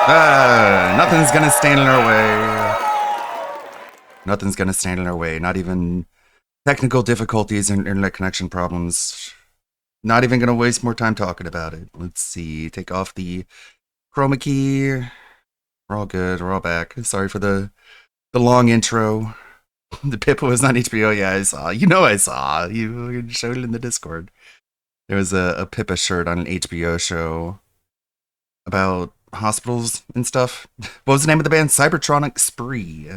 Nothing's gonna stand in our way. Nothing's gonna stand in our way. Not even technical difficulties and internet connection problems. Not even gonna waste more time talking about it. Let's see. Take off the chroma key. We're all good. We're all back. Sorry for the long intro. The Pippa was on HBO. Yeah, I saw. You know I saw. You showed it in the Discord. There was a Pippa shirt on an HBO show about hospitals and stuff. What was the name of the band? Cybertronic Spree.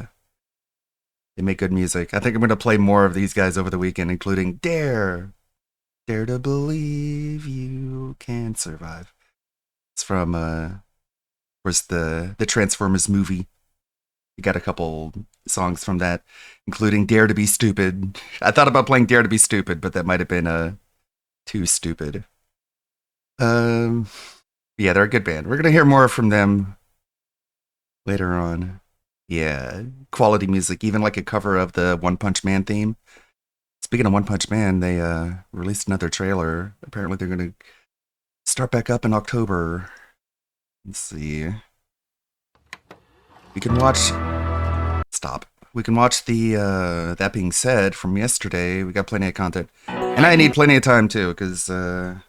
They make good music. I think I'm going to play more of these guys over the weekend, including Dare to Believe You Can Survive. It's from, of course, the Transformers movie. You got a couple songs from that, including Dare to Be Stupid. I thought about playing Dare to Be Stupid, but that might have been too stupid. Yeah, they're a good band. We're going to hear more from them later on. Yeah, quality music, even like a cover of the One Punch Man theme. Speaking of One Punch Man, they released another trailer. Apparently they're going to start back up in October. Let's see. We can watch... Stop. We can watch the That Being Said from yesterday. We got plenty of content. And I need plenty of time too, because I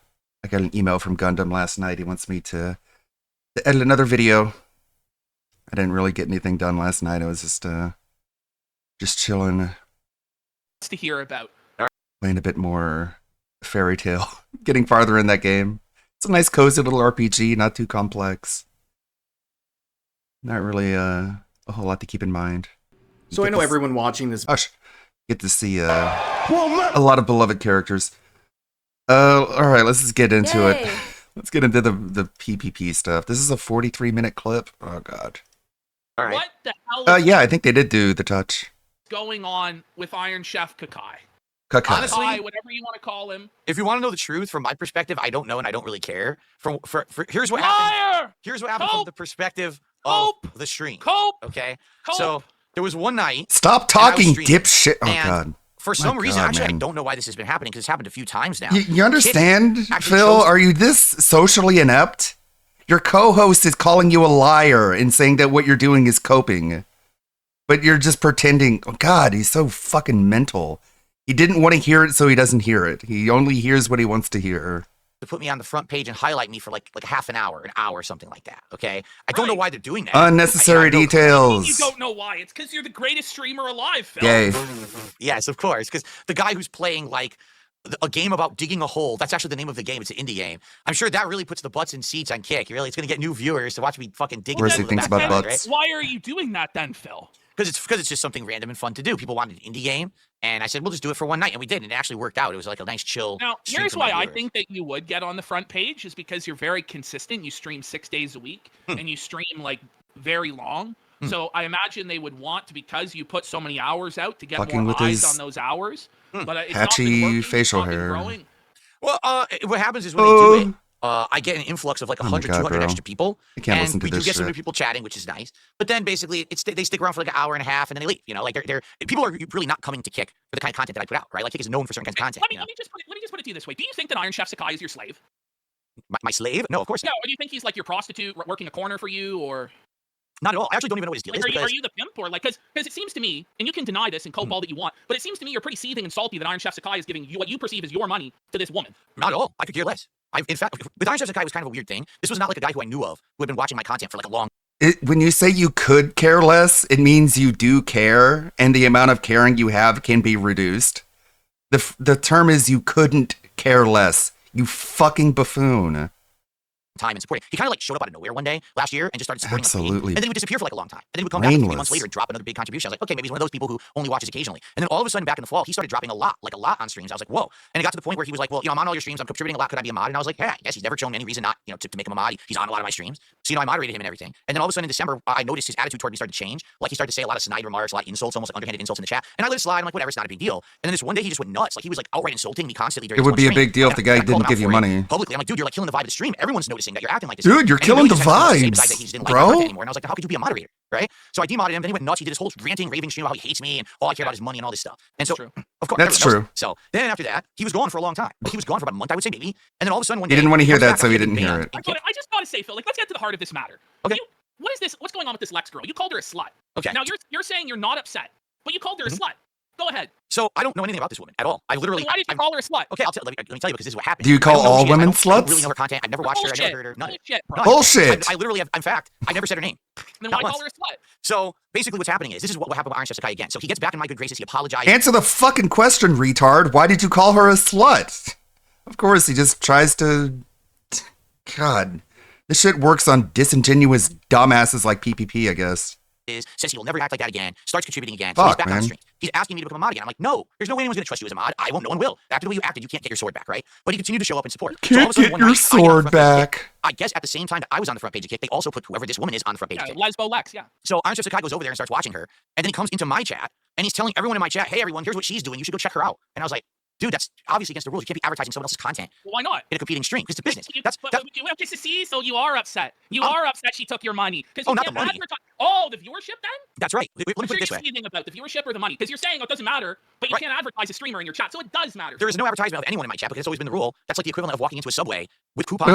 got an email from Gundam last night. He wants me to edit another video. I didn't really get anything done last night. I was just chilling. To hear about. Playing a bit more Fairy Tail. Getting farther in that game. It's a nice cozy little RPG, not too complex. Not really a whole lot to keep in mind. So I know everyone watching this... Get to see a lot of beloved characters. Alright, let's just get into it. Let's get into the PPP stuff. This is a 43-minute clip. Oh, God. All right. What the hell yeah, I think they did do the touch. Going on with Iron Chef Kakai? Kakai. Honestly, whatever you want to call him. If you want to know the truth, from my perspective, I don't know and I don't really care. Here's what happened. Here's what happened from the perspective of the stream. Okay? So there was one night. Stop talking, dipshit. Oh, God. For some reason, actually, I don't know why this has been happening, because it's happened a few times now. You understand, Phil? Are you this socially inept? Your co-host is calling you a liar and saying that what you're doing is coping. But you're just pretending. Oh, God, he's so fucking mental. He didn't want to hear it, so he doesn't hear it. He only hears what he wants to hear. To put me on the front page and highlight me for like half an hour, something like that, okay? I don't know why they're doing that. Unnecessary details. You don't know why. It's because you're the greatest streamer alive, Phil. Yay. Yes, of course, because the guy who's playing, like, a game about digging a hole, that's actually the name of the game. It's an indie game. I'm sure that really puts the butts in seats on Kick. Really, it's going to get new viewers to watch me fucking dig. Where's he thinks about butts? Right? Why are you doing that then, Phil? Because it's just something random and fun to do. People wanted an indie game, and I said, we'll just do it for one night, and we did, and it actually worked out. It was like a nice chill. Now, here's why I think that you would get on the front page, is because you're very consistent. You stream 6 days a week, and you stream like very long. So I imagine they would want to, because you put so many hours out, to get more eyes on those hours. But it's patchy facial hair. Well, what happens is when they do it, I get an influx of like 100, 200 extra people, and we do get some new people chatting, which is nice. But then basically, they stick around for like an hour and a half, and then they leave. You know, like people are really not coming to Kick for the kind of content that I put out, right? Like Kick is known for certain kinds of content. Let me just put it to you this way: do you think that Iron Chef Sakai is your slave? My slave? No, of course not. No, or do you think he's like your prostitute working a corner for you, or? Not at all. I actually don't even know what his deal is. Are you the pimp, or like, because it seems to me, and you can deny this and cope all that you want, but it seems to me you're pretty seething and salty that Iron Chef Sakai is giving you what you perceive as your money to this woman. Not at all. I could care less. In fact, with Iron Chef Sakai, it was kind of a weird thing. This was not like a guy who I knew of who had been watching my content for like a long. When you say you could care less, it means you do care, and the amount of caring you have can be reduced. The term is you couldn't care less. You fucking buffoon. Time and supporting. He kind of like showed up out of nowhere one day last year and just started supporting. Absolutely. And then he would disappear for like a long time. And then he would come back 3 months later and drop another big contribution. I was like, okay, maybe he's one of those people who only watches occasionally. And then all of a sudden back in the fall, he started dropping a lot on streams. I was like, whoa. And it got to the point where he was like, well, I'm on all your streams. I'm contributing a lot. Could I be a mod? And I was like, yeah, I guess he's never shown any reason not, to make him a mod. He's on a lot of my streams. So, I moderated him and everything. And then all of a sudden in December, I noticed his attitude toward me started to change. Like he started to say a lot of snide remarks, a lot of insults, almost like underhanded insults in the chat. And I let it slide. I'm like, whatever, it's not a big deal. And then this one day he just went nuts. Like he was like outright insulting me constantly during It would be a big deal if the guy didn't give you money. Publicly, I'm like, dude, you're like killing the vibe of the stream. Everyone's noticing that you're acting like this. Dude, you're killing the vibes, bro. And I was like, how could you be a moderator, right? So I demodded him. Then he went nuts. He did his whole ranting, raving stream about how he hates me and all I care about is money and all this stuff. And so, of course, that's true. So then after that, he was gone for a long time. He was gone for about a month, I would say, maybe. And then all of a sudden, one day, he didn't want to hear that, so he didn't hear it. I just gotta say, Phil, like, let's get to the heart of this matter. Okay. what is this? What's going on with this Lex girl? You called her a slut. Okay. Now you're saying you're not upset, but you called her a slut. Go ahead. So I don't know anything about this woman at all. I literally. Why did you call her a slut? Okay, let me tell you because this is what happened. Do you call I don't know who all she is. women I don't sluts? really know her content. I've never watched her. I never heard her. None. Bullshit, bro. No, Bullshit. I literally have. In fact, I never said her name. Then Not why once. call her a slut? So basically, what's happening is this is what happened with Iron Chef Sakai again. So he gets back in my good graces. He apologized. Answer the fucking question, retard. Why did you call her a slut? Of course, he just tries to... God. This shit works on disingenuous dumbasses like PPP, I guess. Says he will never act like that again. Starts contributing again. Fuck, so he's back on man. the stream. He's asking me to become a mod again. I'm like, no, there's no way anyone's going to trust you as a mod. I won't. No one will. After the way you acted, you can't get your sword back, right? But he continued to show up and support. So all Can't of a sudden, get one your night, I get on the sword front page of Kick. back. I guess at the same time that I was on the front page of Kick, they also put whoever this woman is on the front page of Yeah, Kick. Lesbo Lex, yeah. So Iron Chef Sakai goes over there and starts watching her, and then he comes into my chat and he's telling everyone in my chat, hey everyone, here's what she's doing. You should go check her out. And I was like, dude, that's obviously against the rules. You can't be advertising someone else's content Well, why not? in a competing stream because it's a business. You, That's but that's you have to see, so you are upset. You are upset she took your money. Oh, not the money. Oh, the viewership then? that's right. Let me I'm put it this you're way. speaking about the viewership or the money. Because you're saying it doesn't matter, but you Right. can't advertise a streamer in your chat, so it does matter. There is no advertisement of anyone in my chat because it's always been the rule. That's like the equivalent of walking into a Subway with coupons.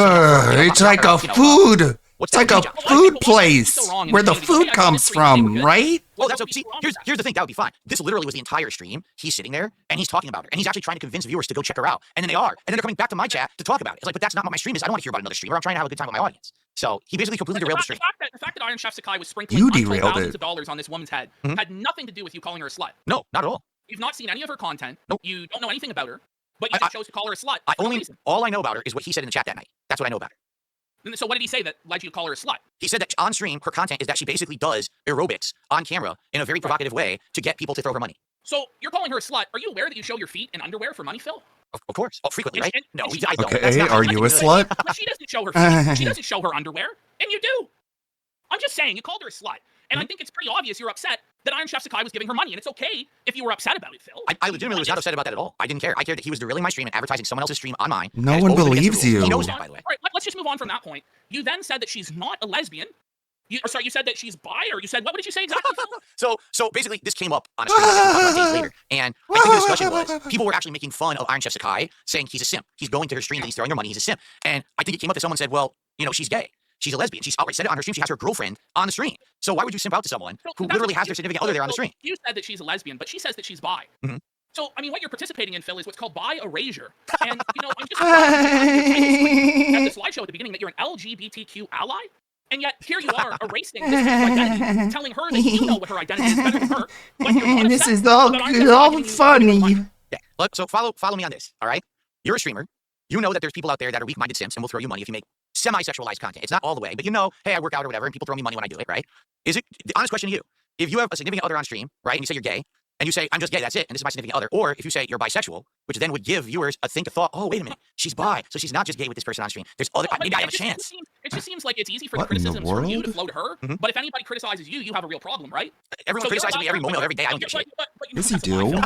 It's like a food. What's It's like that? a Well, food people want to be place so wrong in where the the community. food Yeah, comes this stream, they were from, good. right? Well, What that's would be see. wrong with Here's that? the thing. That would be fine. This literally was the entire stream. He's sitting there and he's talking about her, and he's actually trying to convince viewers to go check her out. And then they are, and then they're coming back to my chat to talk about it. It's like, but that's not what my stream is. I don't want to hear about another streamer. I'm trying to have a good time with my audience. So he basically completely The derailed the fact, stream. the fact that Iron Chef Sakai was sprinkling You untold derailed thousands it. of dollars on this woman's head Mhm. had nothing to do with you calling her a slut. No, not at all. You've not seen any of her content. Nope. You don't know anything about her, but you I- just chose to call her a slut. For no reason. All I know about her is what he said in the chat that night. That's what I know about her. And so what did he say that led you to call her a slut? He said that on stream, her content is that she basically does aerobics on camera in a very provocative way to get people to throw her money. So you're calling her a slut. Are you aware that you show your feet in underwear for money, Phil? Of course. Oh, frequently, And- right? and- No, and she- I don't. Okay, That's not- are that's you a not good. slut? But she doesn't show her feet. She doesn't show her underwear, and you do. I'm just saying, you called her a slut. And I think it's pretty obvious you're upset that Iron Chef Sakai was giving her money, and it's okay if you were upset about it, Phil. I legitimately was not upset about that at all. I didn't care. I cared that he was derailing my stream and advertising someone else's stream on mine. No and it's one open against the believes rules. you. He knows that, by the way. All right, let's just move on from that point. You then said that she's not a lesbian. You said that she's bi, or you said, what did you say exactly, Phil? So basically, this came up on a stream days later, and I think the discussion was people were actually making fun of Iron Chef Sakai, saying he's a simp. He's going to her stream and he's throwing her money. He's a simp. And I think it came up that someone said, well, you know, she's gay. She's a lesbian. She's outright said it on her stream. She has her girlfriend on the stream. So why would you simp out to someone who That's literally what has their significant other there on the so stream? You said that she's a lesbian, but she says that she's bi. Mhm. So, I mean, what you're participating in, Phil, is what's called bi erasure. And, you know, I'm just at the slideshow at the beginning that you're an LGBTQ ally. And yet, here you are erasing this woman's identity, telling her that you know what her identity is better than her. But you're not This upset is all, that Iron Chef Sakai all giving you money. funny. Yeah. Look, so follow me on this, all right? You're a streamer. You know that there's people out there that are weak-minded simps and will throw you money if you make semi-sexualized content. It's not all the way, but you know, hey, I work out or whatever, and people throw me money when I do it, right? Is it the honest question to you? If you have a significant other on stream, right, and you say you're gay, and you say, I'm just gay, that's it, and this is my significant other, or if you say you're bisexual, which then would give viewers a thought, oh, wait a minute, she's bi, so she's not just gay with this person on stream. There's other, No, but maybe I have a it just chance. seems- It just seems like it's easy for the What in the criticisms from you to world? flow to her. Mhm. But if anybody criticizes you, you have a real problem, right? Everyone So you're criticizes me allowed- every moment of every day. I don't give a shit. but Yes, you that's why, do. Phil.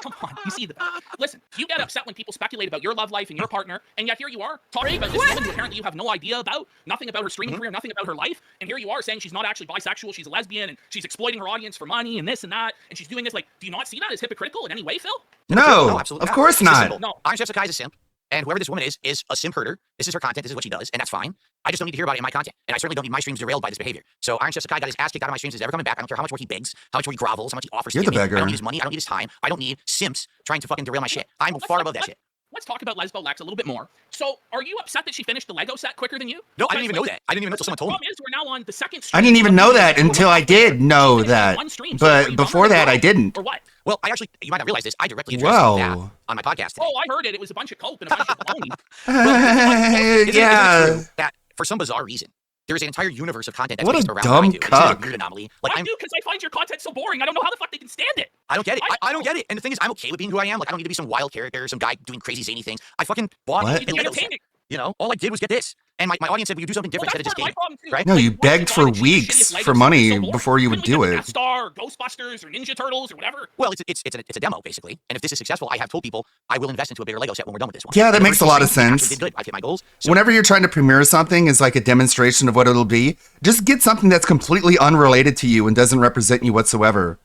Come on, you see that. Listen, you get upset when people speculate about your love life and your partner, and yet here you are talking about this woman who apparently you have no idea about, nothing about her streaming career, nothing about her life, and here you are saying she's not actually bisexual, she's a lesbian, and she's exploiting her audience for money and this and that, and she's doing this. Like, do you not see that as hypocritical in any way, Phil? No, absolutely of course It's just not. simple. No. Iron Chef Sakai is a simp, and whoever this woman is a simp herder. This is her content. This is what she does, and that's fine. I just don't need to hear about it in my content, and I certainly don't need my streams derailed by this behavior. So Iron Chef Sakai got his ass kicked out of my streams. He's never coming back. I don't care how much more he begs, how much more he grovels, how much he offers You're to the give me. I beggar. don't need his money. I don't need his time. I don't need simps trying to fucking derail my shit. I'm Let's far talk- above that let's- shit. Let's talk about Lesbo Lex a little bit more. So, are you upset that she finished the Lego set quicker than you? No, I didn't even know that. I didn't even know until someone The told me. problem is we're now on the second I stream. didn't even know that We're until I halfway there. did know You finished that. one stream, so are But you before bummed that, I didn't. Or what? Well, I actually, you might not realize this. I directly addressed that Whoa. on my podcast today. Oh, I heard it. It was a bunch of coke and a bunch of baloney. Isn't it Yeah. true that for some bizarre reason, there is an entire universe of content that's What a based around dumb what I do. It's a cuck. weird anomaly. Like I do because I find your content so boring. I don't know how the fuck they can stand it. I don't get it. I- I don't get it. And the thing is, I'm okay with being who I am. Like, I don't need to be some wild character, some guy doing crazy zany things. I fucking bought What? a It's Lego set. entertaining. You know, all I did was get this. And my audience said, will you do something Well, different that's instead of just part of my game? problem too. right? No, you Like, begged why for did you weeks shittiest Lego for set money so boring? before you would Couldn't do get it. Death Star, or Ghostbusters, or Ninja Turtles, or whatever. Well, it's a demo, basically. And if this is successful, I have told people I will invest into a bigger Lego set when we're done with this one. Yeah, that And the makes first a lot of two streams sense. actually did good. I've hit my goals. So Whenever you're trying to premiere something as like a demonstration of what it'll be, just get something that's completely unrelated to you and doesn't represent you whatsoever.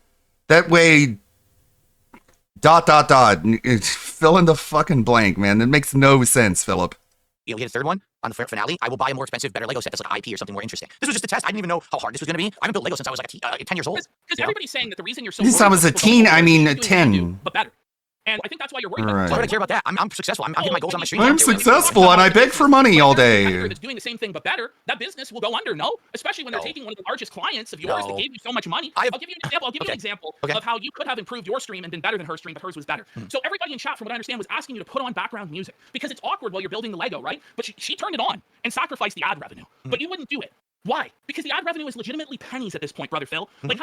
That way, ... Fill in the fucking blank, man. That makes no sense, Philip. you'll get a third one. on the finale, I will buy a more expensive, better Lego set that's like IP or something more interesting. This was just a test. I didn't even know how hard this was going to be. I haven't built Lego since I was like 10 years old. Because everybody's saying that the reason you're so Since I was a teen, I mean 10. But better. And I think that's why you're worried. Right. Why would I care about that? I'm successful. I'm hitting my goals on my stream. I'm successful and I beg for money all day. That's doing the same thing but better. That business will go under, no? Especially when they're taking one of the largest clients of yours that gave you so much money. I'll give you an example. I'll give you an example of how you could have improved your stream and been better than her stream, but hers was better. So everybody in chat, from what I understand, was asking you to put on background music because it's awkward while you're building the Lego, right? But she turned it on and sacrificed the ad revenue. But you wouldn't do it. Why? Because the ad revenue is legitimately pennies at this point, Brother Phil. Like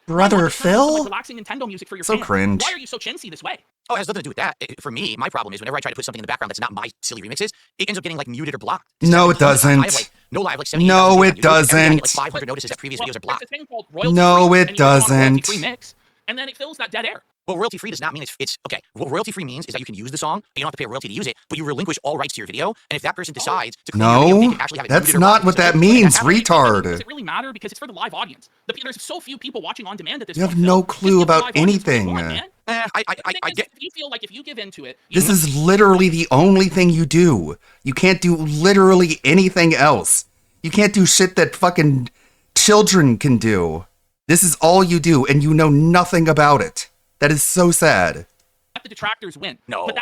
Brother Phil? Like relaxing Nintendo music for your So fans. cringe. Why are you so chintzy this way? Oh, it has nothing to do with that. For me, my problem is whenever I try to put something in the background that's not my silly remixes, it ends up getting like muted or blocked. No, it doesn't. I have, like, no live, like 70 No, it videos. Every day I get, doesn't. like 500 notices that previous videos are blocked. There's a thing called royalty No, free, it and you put on a doesn't. royalty-free mix, and then it fills that dead air. Well, royalty-free does not mean it's okay. What royalty-free means is that you can use the song, and you don't have to pay a royalty to use it, but you relinquish all rights to your video, and if that person decides to clean your video, they No, can actually have it that's muted or not blocked. what So that if means, happens- retard. Does it really matter? Because it's for the live audience. There's so few people watching on demand at this You point. have no Phil. clue Just give the about live audience what they anything. want, man. I get. If you feel like if you give into it, This is literally the only thing you do. You can't do literally anything else. You can't do shit that fucking children can do. This is all you do, and you know nothing about it. That is so sad. let the detractors win. No. But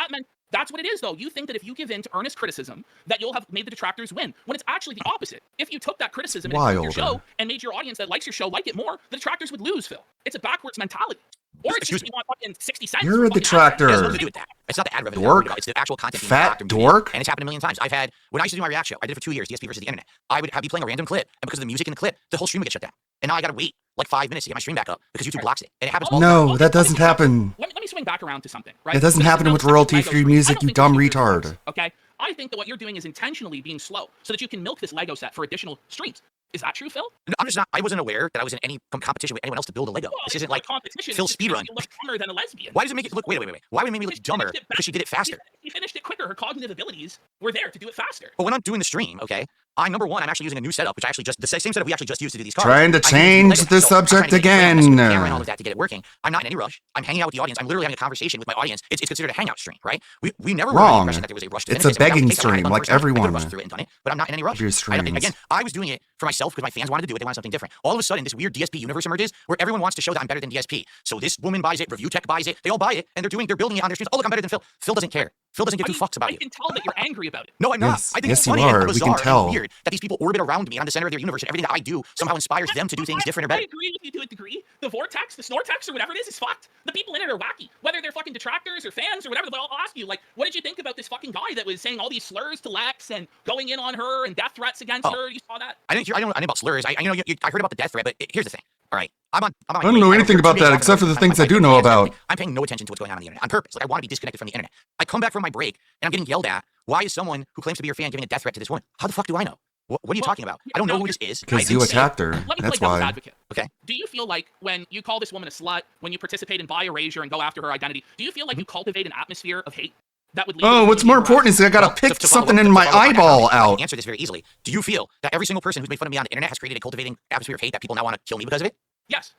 that's what it is, though. You think that if you give in to earnest criticism, that you'll have made the detractors win, when it's actually the opposite. If you took that criticism and improved your Wild. show and made your audience that likes your show like it more, the detractors would lose, Phil. It's a backwards mentality. Or it's just you want fucking 60 cents. You're for a fucking detractor. It has nothing to do with that. It's not the ad revenue. Dork. It's the actual content being Fat blocked or muted. dork. And it's happened a million times. I've had, when I used to do my react show, I did it for 2 years, DSP versus the internet. I would have you playing a random clip, and because of the music in the clip, the whole stream would get shut down. And now I gotta wait like 5 minutes to get my stream back up because YouTube blocks it. And it happens all the time. No, that doesn't happen. Let me swing back around to something, right? That doesn't Because happen now with the subject royalty-free Lego music, I don't you think dumb we should do retard. this, okay? I think that what you're doing is intentionally being slow so that you can milk this Lego set for additional streams. Is that true, Phil? No, I'm just not, I wasn't aware that I was in any competition with anyone else to build a Lego. Well, This it's isn't not like competition. Phil It's just because speedrun. you look dumber than a lesbian. Why does it make it look, wait. Why would it make me look dumber finished it because she did it faster? She finished it quicker. Her cognitive abilities were there to do it faster. But when I'm doing the stream, okay, number one, I'm actually using a new setup, which I actually just, the same setup we actually just used to do these cards. Trying to I'm using change Lego. the So I'm trying subject to get it right. I'm again. camera and all of that to get it working. I'm not in any rush. I'm hanging out with the audience. I'm literally having a conversation with my audience. It's considered a hangout stream, right? We never were under the Wrong. impression that there was a rush to It's a finish this. If begging I was taking stream, my like first time, I could've everyone. rushed through it and done it, but I'm not in any rush. Your Again, streams. I was doing it for myself because my fans wanted to do it. They wanted something different. All of a sudden, this weird DSP universe emerges where everyone wants to show that I'm better than DSP. So this woman buys it, Review Tech buys it, they all buy it, and they're building it on their streams. Oh, look, I'm better than Phil. Phil doesn't care. Phil doesn't give two fucks about I you. can tell that you're angry about it. No, I'm not. Yes, I think yes, it's you funny and are. We can bizarre tell. and weird that these people orbit around me on the center of their universe, and everything that I do somehow inspires them to do things different or better. I agree with you to a degree. The vortex, the snortex, or whatever it is fucked. The people in it are wacky. Whether they're fucking detractors or fans or whatever, but I'll ask you, like, what did you think about this fucking guy that was saying all these slurs to Lex and going in on her and death threats against her? You saw that? I don't know about slurs. I know I heard about the death threat, but here's the thing. All right, I'm on I don't know anything about that except for the things I do know about. I'm paying no attention to what's going on the internet on purpose. Like I want to be disconnected from the internet. I come back from my break and I'm getting yelled at. Why is someone who claims to be your fan giving a death threat to this woman? How the fuck do I know? What are you talking about? I don't know who this is. Because I you didn't say it. attacked her. Let me That's play devil's why. advocate. Okay. Do you feel like when you call this woman a slut, when you participate in buy erasure and go after her identity, do you feel like you cultivate an atmosphere of hate that would lead Oh, to what's being more harassed? important is I gotta Well, pick to follow something up- in to my follow up on that, eyeball I can out. answer this very easily. Do you feel that every single person who's made fun of me on the internet has created a cultivating atmosphere of hate that people now want to kill me because of it? Yes.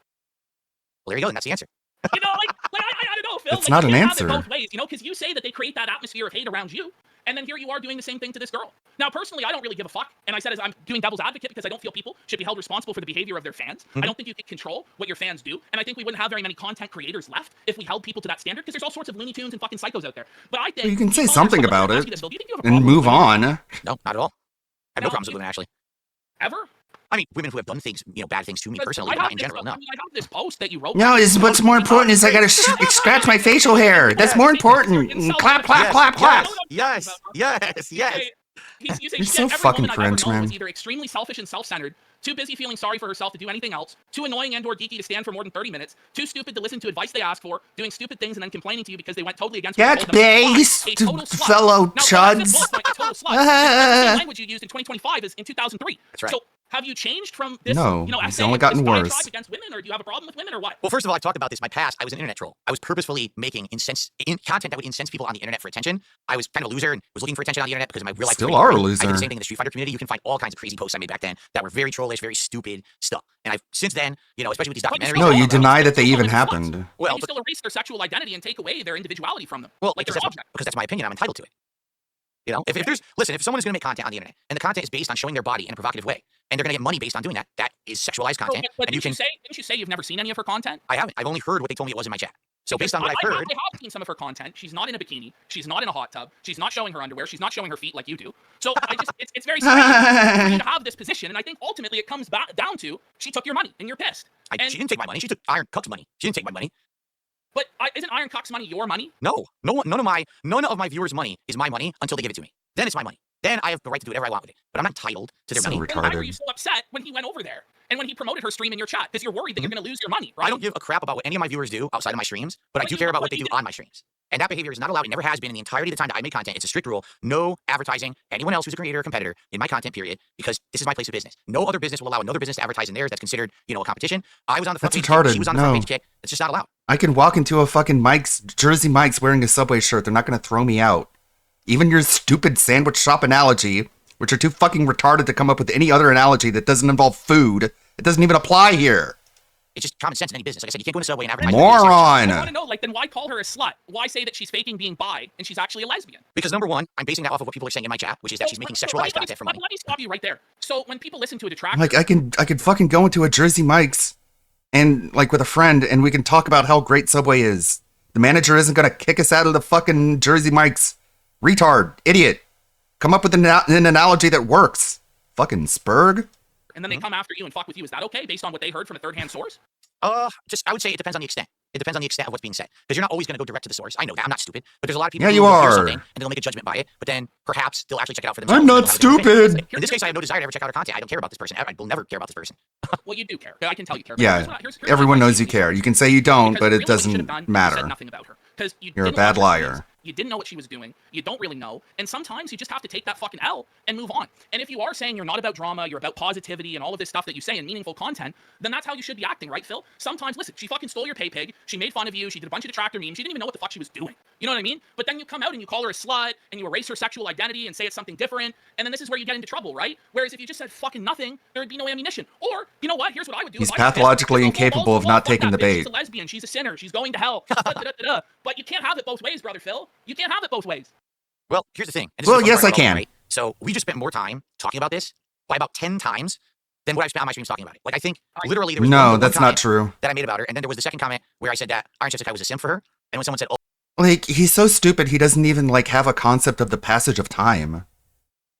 Well, there you go. And that's the answer. You know, I don't know, Phil. It's like, not you an can't have it answer. both ways, you know, because you say that they create that atmosphere of hate around you, and then here you are doing the same thing to this girl. Now, personally, I don't really give a fuck, and I said as I'm doing devil's advocate because I don't feel people should be held responsible for the behavior of their fans. I don't think you can control what your fans do, and I think we wouldn't have very many content creators left if we held people to that standard, because there's all sorts of Looney Tunes and fucking psychos out there. But I think Well, you can say call something yourself- about let me it ask you this, Bill. Do you think you have a and problem move with women on. No, not at all. I have no No, problems with women, actually. ever? I mean, women who have done things, bad things to me personally, I but not have in this- general, no. I have this post that you wrote. No, what's more important is I gotta scratch my facial hair. That's more important. Clap, clap, clap, clap. Yes. You say You're shit, so every fucking woman I've ever cringe, known man. was either extremely selfish and self-centered, too busy feeling sorry for herself to do anything else, too annoying and/or geeky to stand for more than 30 minutes, too stupid to listen to advice they ask for, doing stupid things and then complaining to you because they went totally against what you Get told them. Why? based, A total slut. fellow Now, chuds. bullet point, a total slut. The same language you used in 2025 is in 2003. That's right. So have you changed from this, No, you know, it's essay, only gotten this diatribe worse. against women, or do you have a problem with women, or what? Well, first of all, I talked about this in my past. I was an internet troll. I was purposefully making content that would incense people on the internet for attention. I was kind of a loser and was looking for attention on the internet because of my real life. Still are a I did loser. the same thing in the Street Fighter community. You can find all kinds of crazy posts I made back then that were very trollish, very stupid stuff. And I've since then, especially with these documentaries. No, you Still deny that they still even calling them sluts. happened. Well, And you still erase their sexual identity and take away their individuality from them. Well, like because they're an that's, object. because that's my opinion. I'm entitled to it. You know, if if someone is going to make content on the internet and the content is based on showing their body in a provocative way, and they're going to get money based on doing that, that is sexualized content. But and didn't you say you've never seen any of her content? I haven't. I've only heard what they told me it was in my chat. So Because based on what I've heard, I have seen some of her content. She's not in a bikini. She's not in a hot tub. She's not showing her underwear. She's not showing her feet like you do. So it's very strange for you to have this position. And I think ultimately it comes back down to she took your money and you're pissed. she didn't take my money. She took Iron Cook's money. She didn't take my money. But isn't Iron Cock's money your money? No, none of my viewers' money is my money until they give it to me. Then it's my money. Then I have the right to do whatever I want with it. But I'm not entitled to their So money. Then why were retarded. you so upset when he went over there and when he promoted her stream in your chat? Because you're worried that you're going to lose your money, right? I don't give a crap about what any of my viewers do outside of my streams, but I But do you care know about what what they you do did. on my streams. And that behavior is not allowed. It never has been in the entirety of the time that I make content. It's a strict rule. No advertising anyone else who's a creator or competitor in my content, period, because this is my place of business. No other business will allow another business to advertise in theirs that's considered, a competition. I was on the front That's page kick. retarded. She was on the front No. page kick. It's just not allowed. I can walk into a fucking Jersey Mike's wearing a Subway shirt. They're not going to throw me out. Even your stupid sandwich shop analogy, which are too fucking retarded to come up with any other analogy that doesn't involve food, it doesn't even apply here. It's just common sense in any business. Like I said, you can't go into Subway and advertise. Moron. I want to know, then why call her a slut? Why say that she's faking being bi and she's actually a lesbian? Because number one, I'm basing that off of what people are saying in my chat, which is that she's making sexualized content for money. Let me stop you right there. So when people listen to a detractor, Like I could fucking go into a Jersey Mike's and like with a friend and we can talk about how great Subway is. The manager isn't going to kick us out of the fucking Jersey Mike's. Retard, idiot. Come up with an analogy that works. Fucking Spurg. and then they come after you and fuck with you, is that okay based on what they heard from a third-hand source? I would say it depends on the extent. It depends on the extent of what's being said. Because you're not always going to go direct to the source. I know that. I'm not stupid. But there's a lot of people Yeah, who you will hear are. something and they'll make a judgment by it. But then perhaps they'll actually check it out for themselves. I'm not and they'll have a different opinion. stupid. In this case, I have no desire to ever check out her content. I don't care about this person. I will never care about this person. Well, you do care. I can tell you care. Yeah, everyone knows you care. You can say you don't, but it doesn't Said matter. nothing about her. Because You're a bad liar. You didn't know what she was doing. You don't really know. And sometimes you just have to take that fucking L and move on. And if you are saying you're not about drama, you're about positivity and all of this stuff that you say in meaningful content, then that's how you should be acting, right, Phil? Sometimes, listen, she fucking stole your pay pig. She made fun of you. She did a bunch of detractor memes. She didn't even know what the fuck she was doing. You know what I mean? But then you come out and you call her a slut and you erase her sexual identity and say it's something different. And then this is where you get into trouble, right? Whereas if you just said fucking nothing, there would be no ammunition. Or, you know what? Here's what I would do. He's if I was pathologically pissed. incapable of not Fuck taking that the bitch. bait. She's a lesbian. She's a sinner. She's going to hell. Da-da-da-da-da. But you can't have it both ways, brother Phil. You can't have it both ways. Well, here's the thing. and this is Well, the fun yes, part I about it, can. Right? So we just spent more time talking about this by about 10 times than what I've spent on my streams talking about it. Like, I think literally there was No, one that's not comment true. that I made about her. And then there was the second comment where I said that Iron Chef was a simp for her. And when someone said, oh, Like, he's so stupid, he doesn't even, like, have a concept of the passage of time.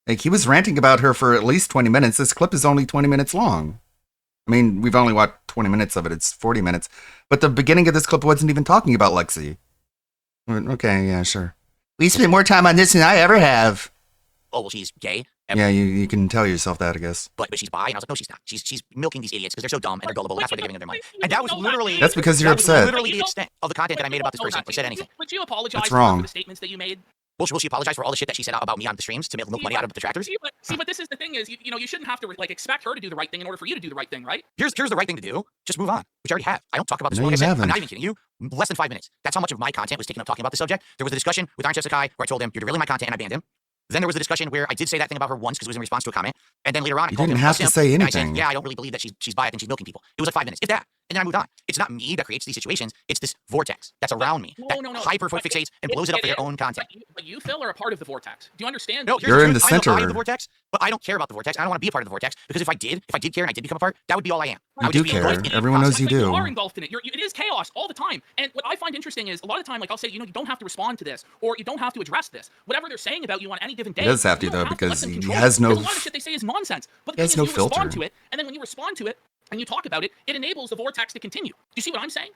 Like, he was ranting about her for at least 20 minutes. This clip is only 20 minutes long. I mean, we've only watched 20 minutes of it. It's 40 minutes. But the beginning of this clip wasn't even talking about Lexi. Okay, yeah, sure. We spent more time on this than I ever have. well, she's gay. Yeah, you can tell yourself that, I guess. But she's bi. And I was like, no, she's not. She's milking these idiots because they're so dumb and they're gullible. That's why they're giving them their money. And that was literally That's because you're that was upset. literally the extent of the content that I made about this person. Or said anything. Would you apologize That's to her wrong. for the statements that you made? Will she apologize for all the shit that she said about me on the streams to milk money out of the detractors? See, but this is the thing is, you know, you shouldn't have to like expect her to do the right thing in order for you to do the right thing, right? Here's the right thing to do. Just move on, which I already have. I don't talk about this. No, Like I you said, haven't. I'm not even kidding you. Less than 5 minutes. That's how much of my content was taken up talking about the subject. There was a discussion with Iron Chef Sakai where I told him, you're derailing my content, and I banned him. Then there was a discussion where I did say that thing about her once because it was in response to a comment. And then later on, I You called didn't him a have to simp, say and I said, anything. yeah, I don't really believe that she's bi. I think she's milking people. It was like 5 minutes, if that. And then I moved on. It's not me that creates these situations. It's this vortex that's around me that No. hyper-fixates and blows it up for their own content. But you, Phil, are a part of the vortex. Do you understand? No, You're in the I'm a part of center. the vortex, but I don't care about the vortex. I don't want to be a part of the vortex because if I did care and I did become a part, that would be all I am. I You would do just be care. engulfed in it. Everyone knows you But you do. are engulfed in it. It is chaos all the time. And what I find interesting is a lot of time, like I'll say, you know, you don't have to respond to this or you don't have to address this. Whatever they're saying about you on any given day, He does have to, you don't though, let because them he control has you. no Because a lot of shit they say is nonsense. But the he has thing no is, you respond filter. to it, and then when you respond to it and you talk about it, it enables the vortex to continue. Do you see what I'm saying?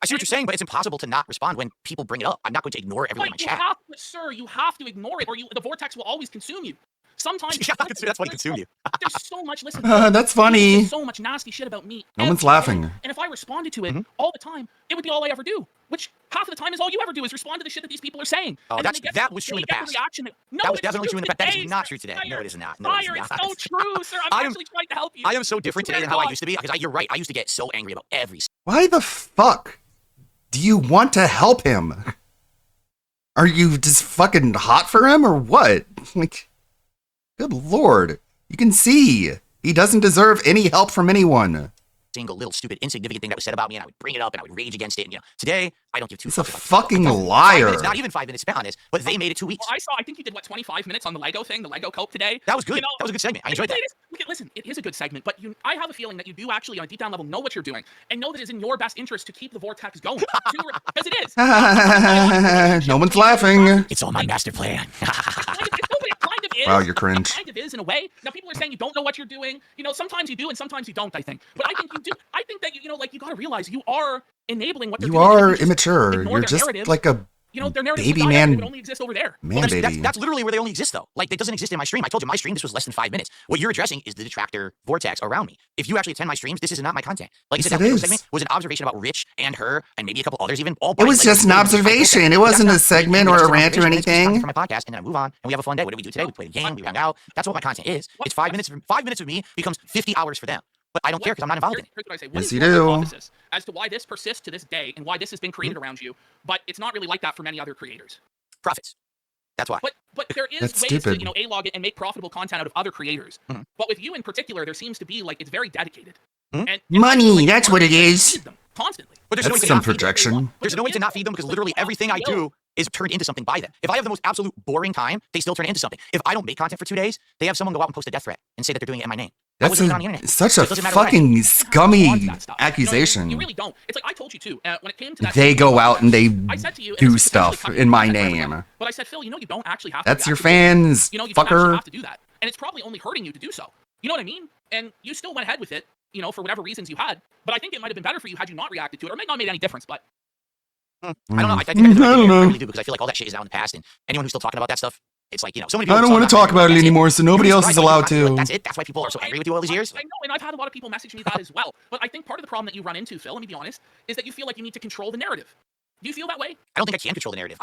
I see what you're saying, but it's impossible to not respond when people bring it up. I'm not going to ignore everyone in my But you chat. have to, sir, you have to ignore it, or the vortex will always consume you. Sometimes Yeah, that's why it consumed you. There's so much. Listen, That's funny. there's so much nasty shit about me. No one's every laughing. day. And if I responded to it Mhm. all the time, it would be all I ever do. Which half of the time is all you ever do is respond to the shit that these people are saying. Oh, And then they that was true in the past. Reaction that, no, That was it's definitely true in the past. That is today, not sir. true today. Fire. No, it is not. No, Fire, it is it's not. so true, sir. I'm I am- actually trying to help you. I am so different today Swear than to how I God. used to be because you're right. I used to get so angry about every. Why the fuck do you want to help him? Are you just fucking hot for him or what? Like, good lord. You can see he doesn't deserve any help from anyone. single little stupid insignificant thing that was said about me, and I would bring it up and I would rage against it. And, today I don't give two He's a fucks about fucking 5 liar. minutes, not even 5 minutes spent on this, but they made it 2 weeks. Well, I think you did, 25 minutes on the Lego thing, the Lego Cope today? That was good. You know, That was a good segment. I enjoyed that. Listen, it is a good segment, but I have a feeling that you do actually, on a deep down level, know what you're doing and know that it's in your best interest to keep the vortex going. Because it is. No one's laughing. It's all my master plan. It kind of is. Wow, you're cringe. It kind of is in a way. Now, people are saying you don't know what you're doing. Sometimes you do and sometimes you don't, I think. But I think you do. I think that, you got to realize you are enabling what they're You doing. are If just immature. ignore You're their just narrative, like a their narrative baby would die out, man. it would only exist over there. man Well, baby. that's literally where they only exist, though. Like, it doesn't exist in my stream. I told you my stream, this was less than 5 minutes. What you're addressing is the detractor vortex around me. If you actually attend my streams, this is not my content. Like I Yes, said, that it video is. segment was an observation about Rich and her and maybe a couple others even. All It was like, just an observation. It wasn't a segment or a rant or anything. For my podcast, and then I move on, and we have a fun day. What do we do today? We play the game, we hang out. That's what my content is. It's 5 minutes. 5 minutes of me becomes 50 hours for them. But I don't care because I'm not involved in it. Here's what I say. What Yes, is you your do. hypothesis as to why this persists to this day and why this has been created around you, but it's not really like that for many other creators? Profits. That's why. But there is That's ways stupid. to A-log it and make profitable content out of other creators. Mhm. But with you in particular, there seems to be it's very dedicated. Mhm. And Money, I feel like that's you what are it is. feed them constantly. But there's no way That's to some not feed them. projection. There's no way to not feed them because literally everything I do is turned into something by them. If I have the most absolute boring time, they still turn it into something. If I don't make content for 2 days, they have someone go out and post a death threat and say that they're doing it in my name. I That's wasn't even on the internet. such a It doesn't matter what I fucking want scummy that stuff. You know what I mean? accusation. You really don't. It's like I told you too. When it came to that, They go out and they I said to you, and do this is potentially stuff coming in from my my friend, name. But I said, Phil, you don't actually have to. That's do your that. fans, You don't actually fucker. have to do that, and it's probably only hurting you to do so. You know what I mean? And you still went ahead with it, for whatever reasons you had. But I think it might have been better for you had you not reacted to it, or it might not have made any difference. But I don't know. I think I don't know. I really do because I feel like all that shit is now in the past, and anyone who's still talking about that stuff, it's like so many people. I don't want to talk about it anymore, so nobody You're else right, is like, allowed to. That's it. That's why people are so angry with you all these years. I know, and I've had a lot of people message me that as well. But I think part of the problem that you run into, Phil, let me be honest, is that you feel like you need to control the narrative. Do you feel that way? I don't think I can control the narrative.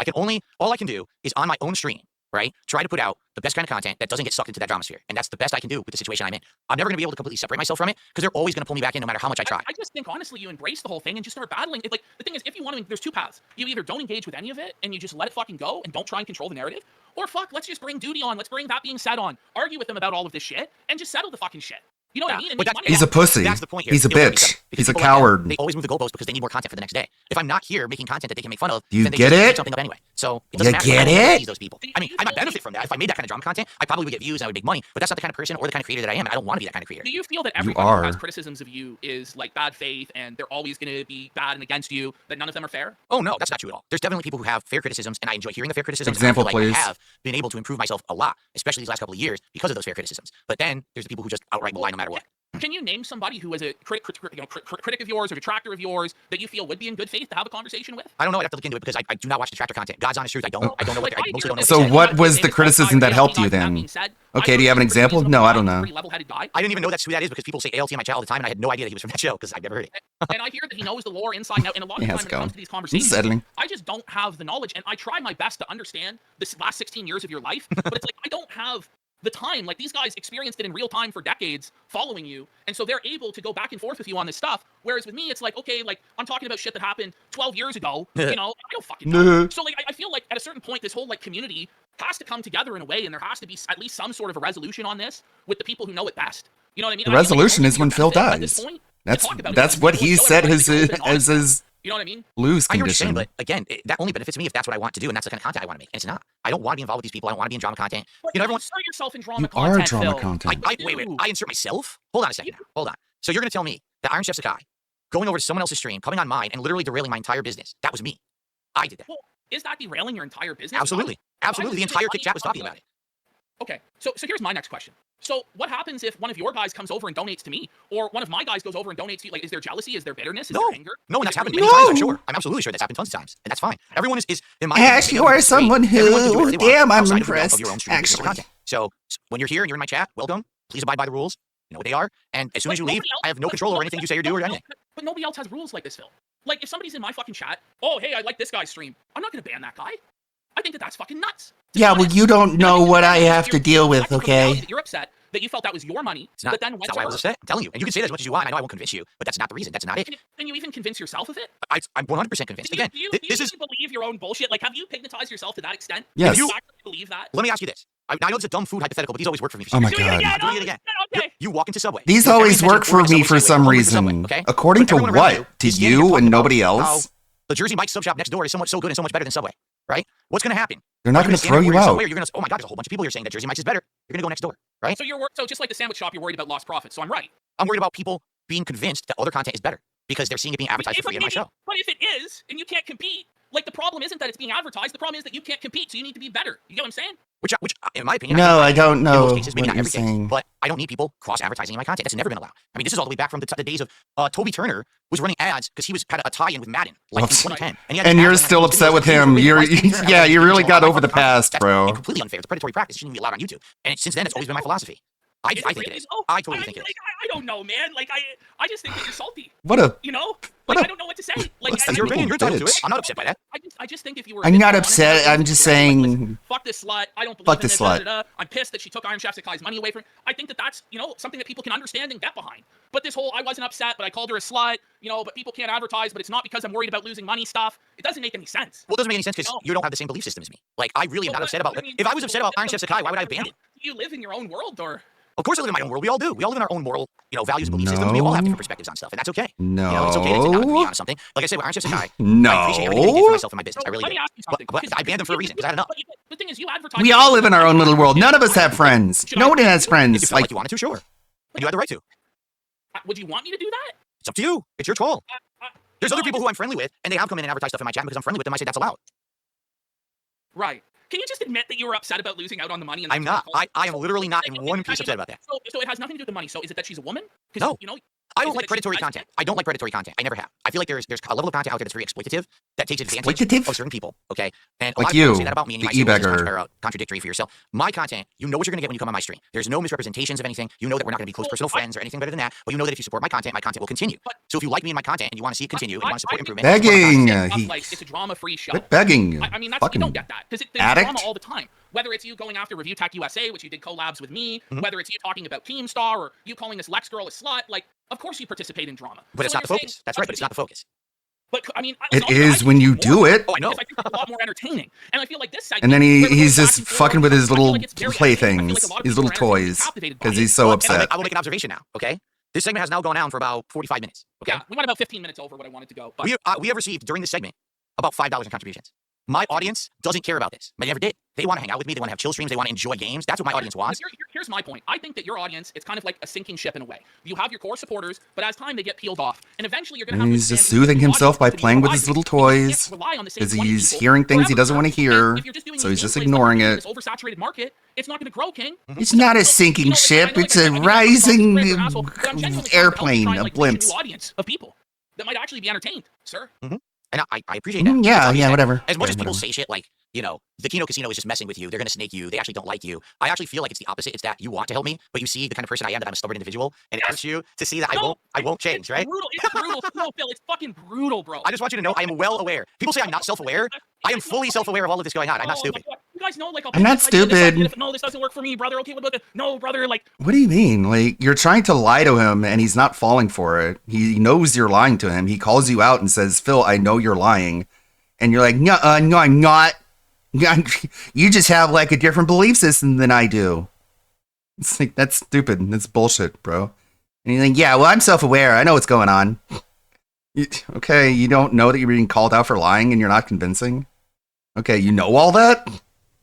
All I can do is on my own stream, right? Try to put out the best kind of content that doesn't get sucked into that drama sphere. And that's the best I can do with the situation I'm in. I'm never going to be able to completely separate myself from it because they're always going to pull me back in no matter how much I try. I just think, honestly, you embrace the whole thing and just start battling. Like, the thing is, if you want to, there's two paths. You either don't engage with any of it and you just let it fucking go and don't try and control the narrative, or fuck, let's just bring Duty on. Let's bring That Being Said on. Argue with them about all of this shit and just settle the fucking shit. You know what I mean? And But make that's- money He's a off it. pussy. That's the point here. He's a It won't be bitch. done, because He's a people like that, coward. They always move the goalposts because they need more content for the next day. If I'm not here making content that they can make fun of, You then they get just make it? something up anyway. So it You doesn't matter. get I don't it? please those people. I mean, I might benefit from that. If I made that kind of drama content, I probably would get views and I would make money. But that's not the kind of person or the kind of creator that I am. And I don't want to be that kind of creator. Do you feel that everybody who has criticisms of you is like bad faith and they're always going to be bad and against you, that none of them are fair? Oh no, that's not true at all. There's definitely people who have fair criticisms, and I enjoy hearing the fair criticisms. Example, and I feel like please. I have been able to improve myself a lot, especially these last couple of years because of those fair criticisms. But then there's the people who just outright lie no matter what. Can you name somebody who is a critic of yours or detractor of yours that you feel would be in good faith to have a conversation with? I don't know. I'd have to look into it because I do not watch detractor content. God's honest truth, I don't know. I mostly don't know. So what they what say. was the criticism that helped you then? Okay, do you have an example? No, I don't know. I didn't even know that's who that is because people say ALT on my chat all the time, and I had no idea that he was from that show because I've never heard it. And I hear that he knows the lore inside and out. And a lot of Yeah, times how's when it it comes going? to these It's conversations, settling. I just don't have the knowledge. And I try my best to understand this last 16 years of your life. But it's like, I don't have the time. Like, these guys experienced it in real time for decades following you. And so they're able to go back and forth with you on this stuff. Whereas with me, it's like, okay, like, I'm talking about shit that happened 12 years ago. I don't fucking know. So, like, I feel like at a certain point, this whole, like, community has to come together in a way, and there has to be at least some sort of a resolution on this with the people who know it best. You know what I mean? The And I feel like resolution it's is when only Phil to your benefit at this dies. point to That's talk about it. that's what he So set everybody's his open and honest. as his You know what I mean? lose I understand, condition. but again, that only benefits me if that's what I want to do, and that's the kind of content I want to make. And it's not. I don't want to be involved with these people. I don't want to be in drama content. But You know, you everyone. insert yourself in drama You content, are drama Phil. content. Wait. I insert myself. Hold on a second. Now. Hold on. So you're going to tell me that Iron Chef Sakai going over to someone else's stream, coming on mine, and literally derailing my entire business. That was me. I did that. Well, is that derailing your entire business? Absolutely. Absolutely. The entire Kick chat was talking about it. Okay, so here's my next question. So what happens if one of your guys comes over and donates to me, or one of my guys goes over and donates to you? Like, is there jealousy? Is there bitterness? Is there anger? No, and Is that's it happened really- many times, I'm sure. I'm absolutely sure that's happened tons of times, and that's fine. Everyone is in my Ash, opinion, you are everyone is free. someone who- Everyone can do whatever they want damn, I'm outside of the realm impressed, of your own stream and business actually. content. So when you're here and you're in my chat, welcome. Please abide by the rules. You know what they are. And as soon as you leave, I have no control over anything you say or do or anything. But nobody else has rules like this, Phil. Like, if somebody's in my fucking chat, oh, hey, I like this guy's stream, I'm not gonna ban that guy. I think that that's fucking nuts. To be Yeah, well, honest. you don't And I know think what it's I nuts. have to You're- deal with, I think from the reality okay? that you're upset that you felt that was your money, It's not, but then it's went not why I was to her. upset. I'm telling you. And you can say that as much as you want. I know I won't convince you, but that's not the reason. That's not it. Can you even convince yourself of it? I'm 100% convinced. Again, do you this is. even believe your own bullshit? Like, have you hypnotized yourself to that extent? Yes. Do you actually believe that? Let me ask you this. I know it's a dumb food hypothetical, but these always work for me. For Oh my some reason. God. I'm doing it again. Okay. You walk into Subway. These Your always parents work mention for ordering me for Subway, some welcome to Subway, reason. okay? According But to everyone around what? To is standing you there talking and nobody about else? how the Jersey Mike's sub shop next door is so good and so much better than Subway, right? What's going to happen? They're not You're going to stand throw there you ordering out. Subway, or you're going to, oh my God, there's a whole bunch of people here saying that Jersey Mike's is better. You're going to go next door, right? So just like the sandwich shop, you're worried about lost profits. So I'm right. I'm worried about people being convinced that other content is better because they're seeing it being advertised for free in my show. But if it is, and you can't compete, like the problem isn't that it's being advertised. The problem is that you can't compete, so you need to be better. You get what I'm saying? Which, in my opinion, No, I don't in know most cases, maybe what not you're every case, saying. but I don't need people cross-advertising in my content. That's never been allowed. I mean, this is all the way back from the days of Toby Turner was running ads because he had a tie-in with Madden, like in 2010. And you're still upset with him. You really got over the past, bro. Completely unfair. It's a predatory practice. It shouldn't be allowed on YouTube. And since then, it's always been my philosophy. I think it is. I totally think it is. I don't know, man. Like I just think that you're salty. What a... You know? Like I don't know what to say. Like What's I, the Your I, opinion, you're entitled to it. bitch. I'm not upset by that. I just think if you were. I'm not honest upset. about I'm it, just like, saying... listen, fuck this slut. I don't believe Fuck in this it, da, slut. da, da. I'm pissed that she took Iron Chef Sakai's money away from. I think that's something that people can understand and get behind. But this whole I wasn't upset, but I called her a slut. But people can't advertise, but it's not because I'm worried about losing money stuff. It doesn't make any sense. Well, it doesn't make any sense because you don't have the same belief system as me. Like, I really am not upset about... If I was upset about Iron Chef Sakai, why would I have banned it? Do you live in your own world, or? Of course I live in my own world. We all do. We all live in our own moral, values and belief systems. We all have No. different perspectives on stuff, and that's okay. No. It's okay to not agree on something. Like I said, with Iron Chef Sakai, No. I appreciate everything he did for myself and my business. I really Let do. me ask you something. But I banned them for a reason, because I had enough. But the thing is, you advertise. We all live in our own little world. None of us have friends. Should No I- one has If you friends. felt like Like, you wanted to, sure. And you had the right to. Would you want me to do that? It's up to you. It's your call. There's No, other people who I'm friendly with, and they have come in and advertised stuff in my chat because I'm friendly with them. I say that's allowed. Right. Can you just admit that you were upset about losing out on the money? And I'm not. I am literally not in one piece upset about that. So it has nothing to do with the money. So is it that she's a woman? No. I don't Is it like that predatory she's content. I don't like predatory content. I never have. I feel like there's a level of content out there that's very exploitative that takes advantage Exploitative? of certain people. Okay, and a Like lot of people you, say that about me, and you the might say, well, this is e-beggar. contradictory for yourself. My content, you know what you're gonna get when you come on my stream. There's no misrepresentations of anything. You know that we're not gonna be close personal friends or anything better than that. But you know that if you support my content will continue. So if you like me and my content and you want to see it continue, and you want to support improvement, Begging. It's a drama-free show. quit begging. I mean, you Fucking don't get that because there's addict. drama all the time. Whether it's you going after Review Tech USA, which you did collabs with me, Mhm. whether it's you talking about Keemstar or you calling this Lex girl a slut, like, of course you participate in drama. But it's So not the when you're focus. saying- That's right, but it's not the focus. But I mean, It also, I is think when it's you more- do it. Oh, I know. I think it's a lot more entertaining. And I feel like this segment, And then where we're he's going just back and forth, fucking with his I feel little like it's very playthings, entertaining. I feel like a lot of his people little are entertained and toys, captivated by because it. he's so But- upset. I will make an observation now. Okay, this segment has now gone on for about 45 minutes. Okay, Yeah, we went about 15 minutes over what I wanted to go. But we have received during this segment about $5 in contributions. My audience doesn't care about this. They never did. They want to hang out with me. They want to have chill streams. They want to enjoy games. That's what my audience wants. Here's my point. I think that your audience, it's kind of like a sinking ship in a way. You have your core supporters, but as time they get peeled off, and eventually you're going to have. And to he's just expand soothing the himself audience by to be playing with more his little wide. You can't toys, rely on the same because 20 he's people hearing things he forever. doesn't want to hear, And if you're just doing so he's these just gameplays ignoring in it. this oversaturated market, it's not going to grow, King. It's not a sinking ship, it's a rising airplane, a blimp. New audience of people that might actually be entertained, sir. And I appreciate that. Yeah, That's obvious yeah, that whatever. As much Yeah, as people whatever. say shit like, the Kino Casino is just messing with you. They're going to snake you. They actually don't like you. I actually feel like it's the opposite. It's that you want to help me, but you see the kind of person I am, that I'm a stubborn individual, and it hurts you to see that I won't change, right? Brutal. It's brutal. No, Phil, it's fucking brutal, bro. I just want you to know I am well aware. People say I'm not self-aware. I am fully self-aware of all of this going on. I'm not stupid. You guys know, like, I'm not stupid. No, this doesn't work for me, brother. Okay, what about the? No, brother. Like, What do you mean? Like, you're trying to lie to him and he's not falling for it. He knows you're lying to him. He calls you out and says, Phil, I know you're lying. And you're like, no, I'm not. You just have like a different belief system than I do. It's like, that's stupid. That's bullshit, bro. And you're like, yeah, well, I'm self-aware. I know what's going on. Okay, you don't know that you're being called out for lying and you're not convincing? Okay, you know all that?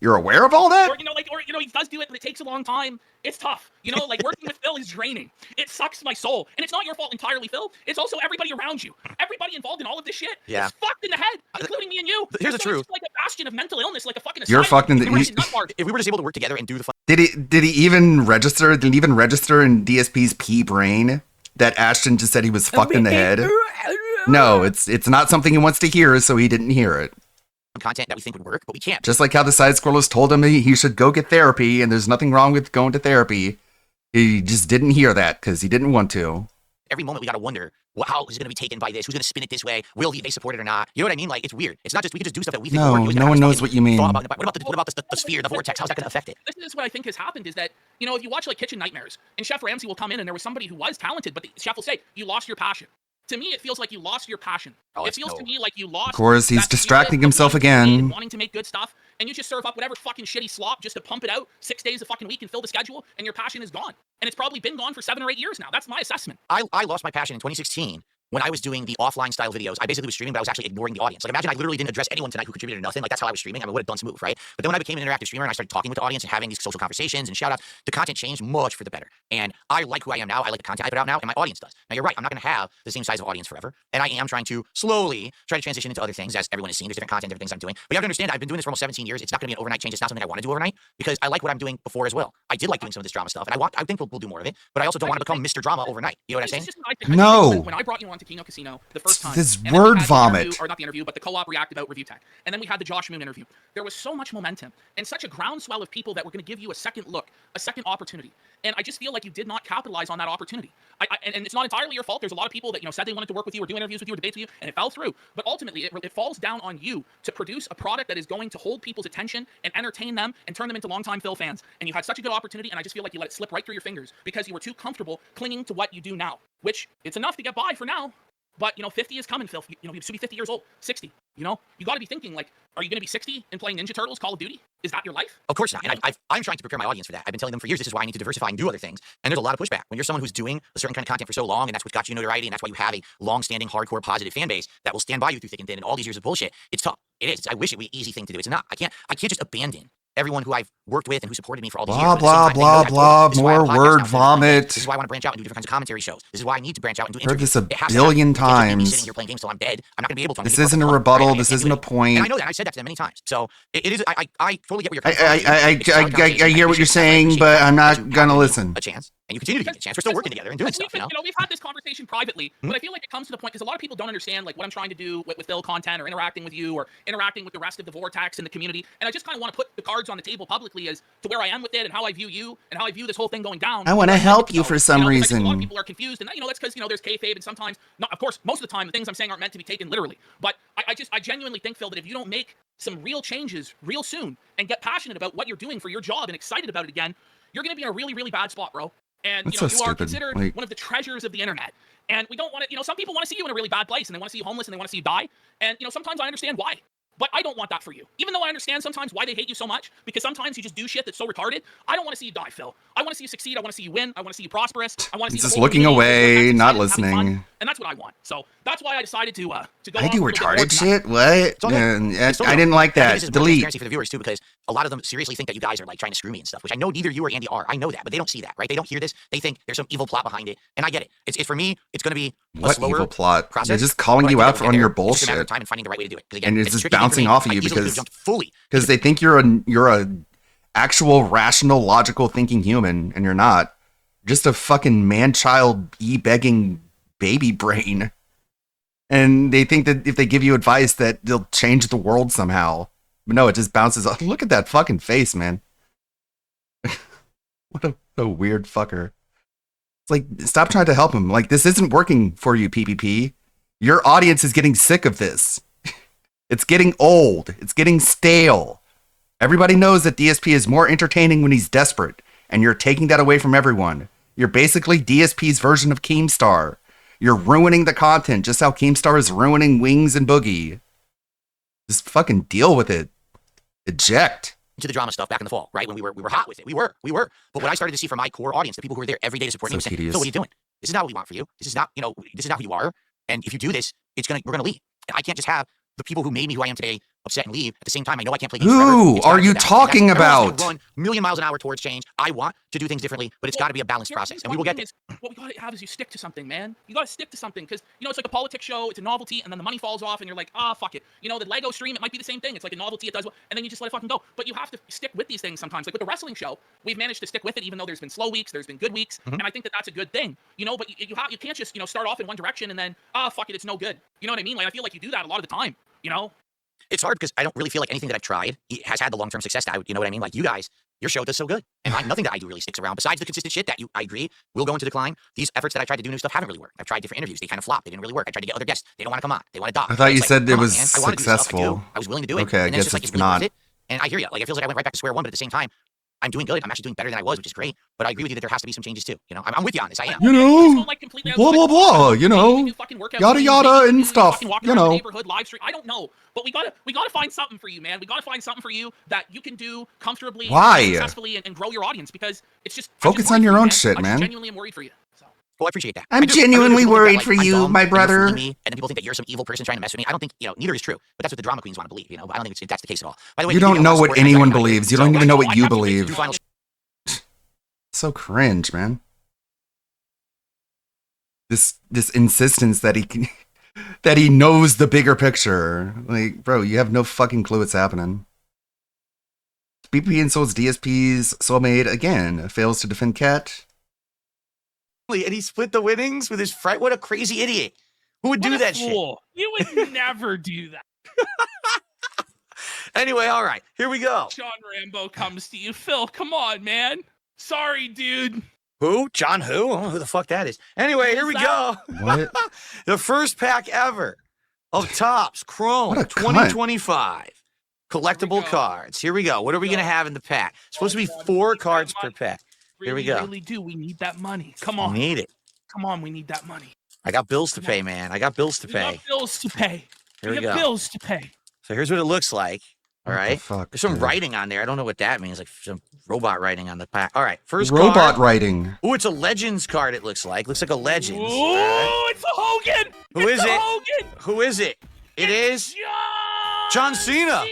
You're aware of all that? or he does do it, but it takes a long time. It's tough. Like working with Phil is draining. It sucks my soul, and it's not your fault entirely, Phil. It's also everybody around you. Everybody involved in all of this shit Yeah. is fucked in the head, including me and you. Here's the So truth. It's like a bastion of mental illness, like a fucking. You're asylum. fucked in the- You're nut bar. If we were just able to work together and do the fun Did he even register? Did he even register in DSP's P brain that Ashton just said he was fucked in the head? No, it's not something he wants to hear, so he didn't hear it. content that we think would work, but we can't. Just like how the side scrollers told him he should go get therapy, and there's nothing wrong with going to therapy. He just didn't hear that because he didn't want to. Every moment we got to wonder, how is it going to be taken by this? Who's going to spin it this way? Will they support it or not? You know what I mean? Like, it's weird. It's not just, we can just do stuff that we think will work. You always No gotta one have knows something what you mean. thought about. What about the sphere, the vortex? How's that going to affect it? This is what I think has happened is that, if you watch like Kitchen Nightmares, and Chef Ramsay will come in and there was somebody who was talented, but the chef will say, you lost your passion. To me, it feels like you lost your passion. Oh, it feels to me like you lost. Of course, he's that distracting spirit of himself wanting to create and again. wanting to make good stuff, and you just serve up whatever fucking shitty slop just to pump it out 6 days a fucking week and fill the schedule, and your passion is gone. And it's probably been gone for 7 or 8 years now. That's my assessment. I lost my passion in 2016 when I was doing the offline style videos. I basically was streaming, but I was actually ignoring the audience. Like, imagine I literally didn't address anyone tonight who contributed nothing. Like, that's how I was streaming. I mean, what a dunce move, right? But then when I became an interactive streamer and I started talking with the audience and having these social conversations and shout outs, the content changed much for the better. And I like who I am now. I like the content I put out now, and my audience does. Now, you're right. I'm not going to have the same size of audience forever. And I am trying to slowly try to transition into other things, as everyone is seeing. There's different content, different things I'm doing. But you have to understand, I've been doing this for almost 17 years. It's not going to be an overnight change. It's not something I want to do overnight because I like what I'm doing before as well. I did like doing some of this drama stuff, and I think we'll do more of it. But I also don't want to become Mr. Drama overnight. You know what I'm saying? No. When I brought you on to Kino Casino the first time, This and then we word had the vomit. interview- or not the interview, but the co-op React about Review Tech, and then we had the Josh Moon interview. There was so much momentum and such a groundswell of people that were going to give you a second look, a second opportunity. And I just feel like you did not capitalize on that opportunity. And it's not entirely your fault. There's a lot of people that said they wanted to work with you or do interviews with you or debates with you, and it fell through. But ultimately, it falls down on you to produce a product that is going to hold people's attention and entertain them and turn them into longtime Phil fans. And you had such a good opportunity, and I just feel like you let it slip right through your fingers because you were too comfortable clinging to what you do now, which it's enough to get by for now. But 50 is coming, Phil. You should be 50 years old, 60. You got to be thinking, like, are you going to be 60 and playing Ninja Turtles, Call of Duty? Is that your life? Of course not. And I'm trying to prepare my audience for that. I've been telling them for years, this is why I need to diversify and do other things. And there's a lot of pushback. When you're someone who's doing a certain kind of content for so long, and that's what got you notoriety, and that's why you have a long-standing, hardcore, positive fan base that will stand by you through thick and thin and all these years of bullshit, it's tough. It is. I wish it would be an easy thing to do. It's not. I can't just abandon everyone who I've worked with and who supported me for all these years. Blah, blah, blah, blah. More word vomit. This is why I want to branch out and do different kinds of commentary shows. This is why I need to branch out and do Heard interviews. this a It has to billion happen. I can't just be times. sitting here playing games till I'm dead. I'm not going to be able to. I'm This gonna isn't be a fun, rebuttal. right? This And isn't a And I point. know that. I said that to them many times. So it is. I totally get what you're coming from. I hear what you're saying, but I'm not gonna listen. A chance, and you continue to give me a chance. We're still working together and doing stuff. We've had this conversation privately, but I feel like it comes to the point because a lot of people don't understand like what I'm trying to do with Phil content or interacting with you or interacting with the rest of the Vortex and the community. And I just kind of want to put the cards on the table publicly as to where I am with it and how I view you and how I view this whole thing going down. I want to help you for some A lot of reason. people are confused, and that's because there's kayfabe, and sometimes, not, of course, most of the time the things I'm saying aren't meant to be taken literally. But I genuinely think, Phil, that if you don't make some real changes real soon and get passionate about what you're doing for your job and excited about it again, you're going to be in a really, really bad spot, bro. And That's you so are stupid. considered Like- one of the treasures of the internet. And we don't want to, some people want to see you in a really bad place and they want to see you homeless and they want to see you die. And sometimes I understand why. But I don't want that for you. Even though I understand sometimes why they hate you so much, because sometimes you just do shit that's so retarded. I don't want to see you die, Phil. I want to see you succeed. I want to see you win. I want to see you prosperous. I want to see Just the whole looking community away, excited not and having fun. listening. And that's what I want. So that's why I decided to go I on do a little bit more retarded tonight. shit. What? all good. I didn't like I think that. this is more Delete. transparency for the viewers too, because a lot of them seriously think that you guys are like trying to screw me and stuff, which I know neither you or Andy are. I know that, but they don't see that, right? They don't hear this. They think there's some evil plot behind it, and I get it. It's for me. It's going to be a What slower evil plot? process. They're just calling but I you think out that we'll on get your there. It's just a matter of bullshit, time and finding the right way to do it. 'Cause and it's a just tricky thing for bouncing me. off of I you easily could've because jumped fully. they think you're a actual rational, logical thinking human, and you're not. Just a fucking man-child begging baby brain. And they think that if they give you advice that they'll change the world somehow. But no, it just bounces off. Look at that fucking face, man. What a weird fucker. It's like, stop trying to help him. Like, this isn't working for you, PPP. Your audience is getting sick of this. It's getting old. It's getting stale. Everybody knows that DSP is more entertaining when he's desperate, and you're taking that away from everyone. You're basically DSP's version of Keemstar. You're ruining the content just how Keemstar is ruining Wings and Boogie. Just fucking deal with it. Eject. To the drama stuff back in the fall, right? When we were hot with it. We were. But what I started to see from my core audience, the people who were there every day to support me, So was saying, tedious. "So what are you doing? This is not what we want for you. This is not, this is not who you are. And if you do this, we're gonna leave. And I can't just have the people who made me who I am today upset and leave. At the same time, I know I can't play games forever. Who It's gotta are be you that. talking And everyone's about? gonna run a million miles an hour towards change. I want to do things differently, but it's got to be a balanced process, and we will get there. What we gotta have is you stick to something, man. You gotta stick to something because it's like a politics show. It's a novelty, and then the money falls off, and you're like, fuck it. The Lego stream, it might be the same thing. It's like a novelty, it does well, and then you just let it fucking go. But you have to stick with these things sometimes. Like with the wrestling show, we've managed to stick with it, even though there's been slow weeks, there's been good weeks, and I think that that's a good thing. But you can't just start off in one direction and then fuck it, it's no good. You know what I mean? Like I feel like you do that a lot of the time. It's hard because I don't really feel like anything that I've tried has had the long-term success that you know what I mean? Like you guys, your show does so good. And nothing that I do really sticks around. Besides the consistent shit that I agree will go into decline. These efforts that I tried to do new stuff haven't really worked. I've tried different interviews. They kind of flopped. They didn't really work. I tried to get other guests. They don't want to come on. They want to dock. I thought you It's said it come on, was man. I wanted to do this stuff. I do. successful. I was willing to do it. Okay, I and then guess it's just like, it's is it worth not. it? And I hear you. Like it feels like I went right back to square one, but at the same time, I'm doing good. I'm actually doing better than I was, which is great. But I agree with you that there has to be some changes too. You know, I'm with you on this. I am. You know, blah, blah, blah, you know, yada, yada, and stuff, you know. Neighborhood live stream. I don't know, but we gotta find something for you, man. We gotta find something for you that you can do comfortably, Why? successfully, and grow your audience, because it's just Focus on your own shit, I man. genuinely am worried for you. So. Well, I appreciate that. I'm I do. I really genuinely do. People worried think for that, like, you, I'm dumb my and you're brother. fooling me, and then people think that you're some evil person trying to mess with me. I don't think, you know, neither is true. But that's what the drama queens want to believe, you know. But I don't think that's the case at all. By the way, You don't know what anyone believes. You don't even know what you I believe. have to So cringe, man. This insistence that he can, that he knows the bigger picture. Like, bro, you have no fucking clue what's happening. BP and Soul's DSP's soulmate again fails to defend Cat. And he split the winnings with his friend. What a crazy idiot. Who would do What a that shit? fool. You would never do that. Anyway, all right. Here we go. John Rambo comes to you. Phil, come on, man. Sorry, dude. Who? John who? I don't know who the fuck that is. Anyway, here we go. What? The first pack ever of Topps Chrome What a cunt. 2025 collectible go. cards. Here we go. What are we going to have in the pack? Supposed to be 4 cards per pack. Here we go. Really do. We need that money. Come I on. need it. Come on. We need that money. I got bills to pay, man. I got bills to We pay. got bills to pay. Here we we go. got bills to pay. So here's what it looks like. All What the right. fuck, There's some dude? writing on there. I don't know what that means. Like some robot writing on the pack. All right. First Robot card. writing. Oh, it's a Legends card, it looks like. Looks like a Legends. Ooh, All right. it's a Hogan. Who It's is a it? Hogan. Who is it? It is John Cena.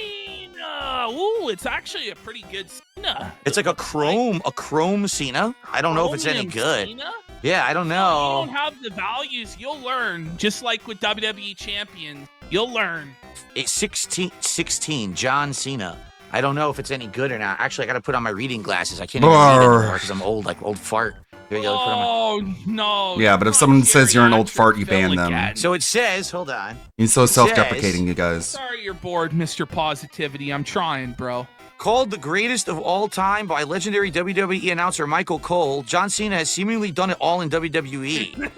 Ooh, it's actually a pretty good Cena. It's like a chrome Cena. I don't know if it's any Chromium good. Cena? Yeah, I don't You know. don't have the values. You'll learn. Just like with WWE champions, you'll learn. It's 16, John Cena. I don't know if it's any good or not. Actually, I got to put on my reading glasses. I can't even read Brr. anymore because I'm old, like old fart. Here you go. Put on my... Oh no! Yeah, but if Not someone says you're an old geriatric fart, you Phil ban them. again. So it says, hold on. He's so It says- self-deprecating, you guys. Sorry you're bored, Mr. Positivity. I'm trying, bro. Called the greatest of all time by legendary WWE announcer Michael Cole, John Cena has seemingly done it all in WWE.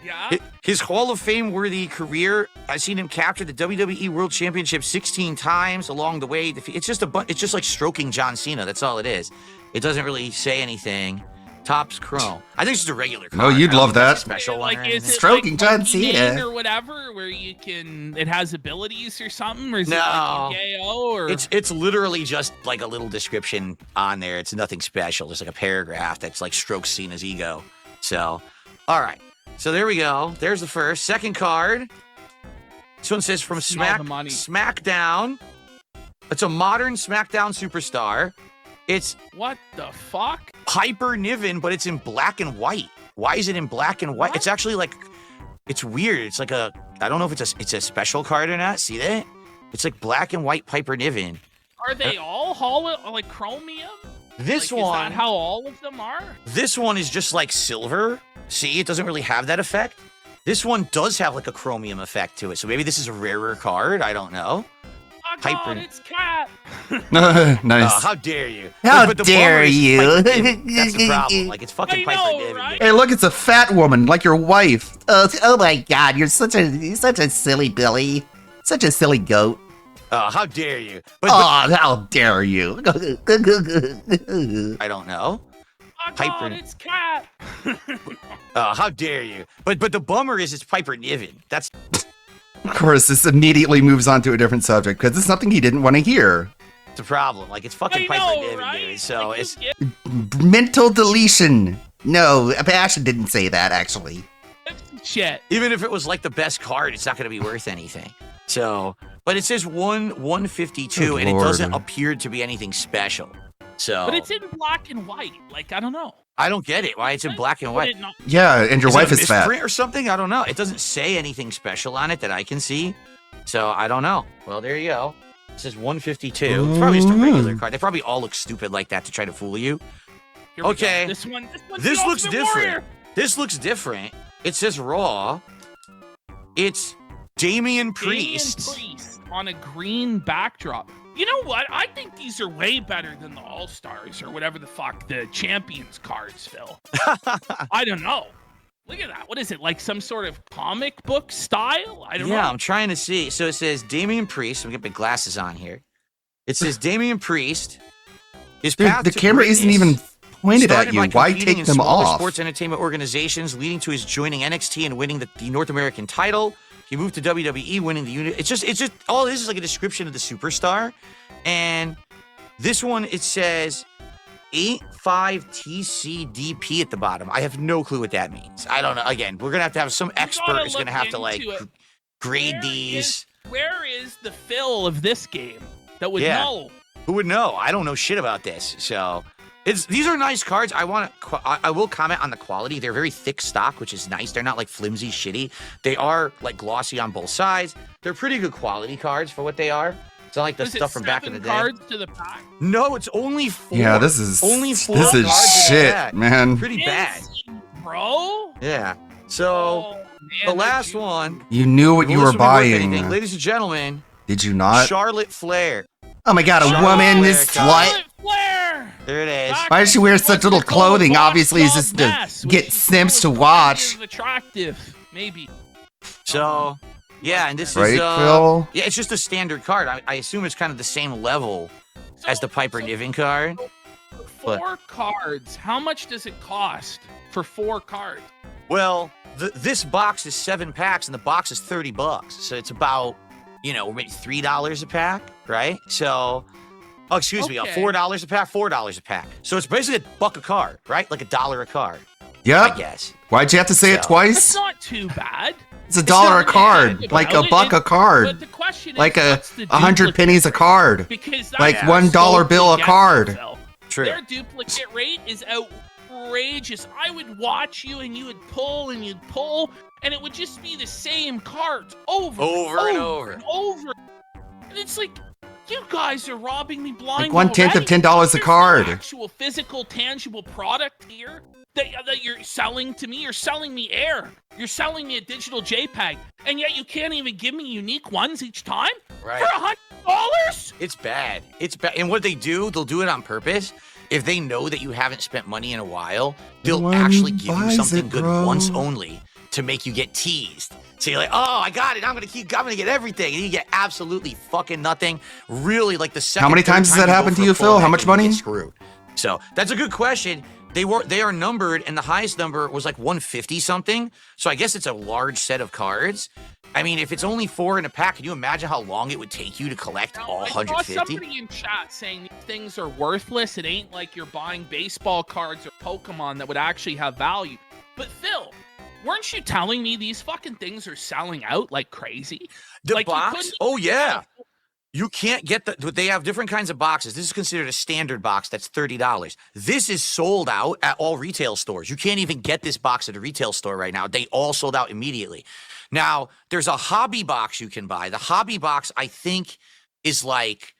Yeah. His Hall of Fame worthy career, I've seen him capture the WWE World Championship 16 times along the way. It's just it's just like stroking John Cena. That's all it is. It doesn't really say anything. Topps Chrome. I think it's just a regular card. No, you'd I don't love think it's that. a special one. Like, or is anything. it Stroking like John Monkey Cena. Man or whatever, where you can it has abilities or something, or is No. it like KO or It's literally just like a little description on there. It's nothing special. Just like a paragraph that's like strokes Cena's ego. So, all right. So there we go. There's the first. Second card. This one says from Smell the money. SmackDown. It's a modern SmackDown superstar. It's what the fuck? Piper Niven, but it's in black and white. Why is it in black and white? What? It's actually like, it's weird. It's like I don't know if it's a special card or not. See that? It's like black and white Piper Niven. Are they all like chromium? This Like, one. Is that how all of them are? This one is just like silver. See, it doesn't really have that effect. This one does have like a chromium effect to it. So maybe this is a rarer card. I don't know. Oh Piper- God, it's Cat. Nice. Oh, how dare you? How But the dare bummer is you. Piper Niven. That's the problem. Like, it's fucking I Piper know, Niven. right? Hey, look, it's a fat woman, like your wife. Oh my God! You're such a silly Billy, such a silly goat. Oh, how dare you? But Oh, how dare you! I don't know. Oh God, Piper- it's Cat. Oh, how dare you? But the bummer is it's Piper Niven. That's Of course, this immediately moves on to a different subject because it's something he didn't want to hear. the problem. Like, it's fucking I Piper know, Niven, right? dude. So Like, it's you get Mental deletion. No, Passion didn't say that actually. shit. even if it was like the best card, it's not going to be worth anything. So, but it says 152, Good and it doesn't Lord. appear to be anything special. So, But it's in black and white. Like, I don't know. I don't get it. Why it's in black and Would white? it not- Yeah, and your Is it wife a is fat. misprint or something? I don't know. It doesn't say anything special on it that I can see. So I don't know. Well, there you go. It says 152. It's probably just a regular card. They probably all look stupid like that to try to fool you. Here we Okay. go. This one's This the looks Ultimate different. Warrior. This looks different. It says Raw. It's Damian Priest. Damian Priest on a green backdrop. You know what? I think these are way better than the All Stars or whatever the fuck the Champions cards, Phil. I don't know. Look at that. What is it? Like some sort of comic book style? I don't know. Yeah, I'm trying to see. So it says Damian Priest. I'm gonna get my glasses on here. It says Damian Priest His Dude, path the to camera isn't greatness even pointed at started you. by Why competing take in them smaller off? sports entertainment organizations, leading to his joining NXT and winning the North American title. He moved to WWE, winning the unit. It's just all this is like a description of the superstar. And this one, it says 85 TCDP at the bottom. I have no clue what that means. I don't know. Again, we're gonna have to have some expert is gonna have to like grade these. Where is the Phil of this game that would Yeah. know? Who would know? I don't know shit about this. So these are nice cards. I will comment on the quality. They're very thick stock, which is nice. They're not like flimsy, shitty. They are like glossy on both sides. They're pretty good quality cards for what they are. It's not like the Was it stuff from back in the 7 day. cards to the pack? No, it's only 4. Yeah, this is only 4 this is cards in the shit, pack. man. Pretty bad. Bro? Yeah. So Oh, man, the they're last juicy. one. You knew what you were this would be worth buying. anything. Ladies and gentlemen, Did you not? Charlotte Flair. Oh my god, a Charlotte woman, Flair, this Charlotte. slut. Charlotte Flair! There it is. Back Why does she wear when such it little was called clothing? Boss Obviously, it's Dog just to Mess, get which Simps to was watch. kind of attractive, maybe. So, yeah, and this Right, is Phil? yeah, it's just a standard card. I assume it's kind of the same level as the Piper Niven card. For 4 cards, how much does it cost for 4 cards? Well, this box is 7 packs, and the box is $30. So it's about, maybe $3 a pack, right? So, excuse me, Okay. $4 a pack, $4 a pack. So it's basically $1 a card, right? Like $1 a card, I Yep. guess. Why'd you have to say it So- That's twice? not too bad. It's $1 a not card, bad like about a buck it, a card, But the question like is, a what's the 100 duplicate pennies a rate? card. Because like that's $1 so bill a forgetful, card. Phil. True. Their duplicate rate is outrageous. I would watch you and you would pull and you'd pull, and it would just be the same cards over and over. and over. And it's like, you guys are robbing me blind. Like 1/10 of already. $10 a There's card. No actual physical, tangible product here that you're selling to me. You're selling me air. You're selling me a digital JPEG, and yet you can't even give me unique ones each time Right. for $100. It's bad. It's bad. And what they'll do it on purpose. If they know that you haven't spent money in a while, they'll one actually give you buys something it, good bro. once only to make you get teased. So you're like, oh, I got it. I'm gonna get everything, and you get absolutely fucking nothing. Really, like the second. many third times has time that go happened for to a you, full Phil? How neck much and you get money? Screwed. So that's a good question. They are numbered, and the highest number was like 150 something. So I guess it's a large set of cards. I mean, if it's only 4 in a pack, can you imagine how long it would take you to collect Now, all I saw 150? somebody in chat saying these things are worthless. It ain't like you're buying baseball cards or Pokemon that would actually have value. But Phil, weren't you telling me these fucking things are selling out like crazy? The Like, you box? couldn't Oh, even yeah. have- You can't get they have different kinds of boxes. This is considered a standard box that's $30. This is sold out at all retail stores. You can't even get this box at a retail store right now. They all sold out immediately. Now, there's a hobby box you can buy. The hobby box, I think, is like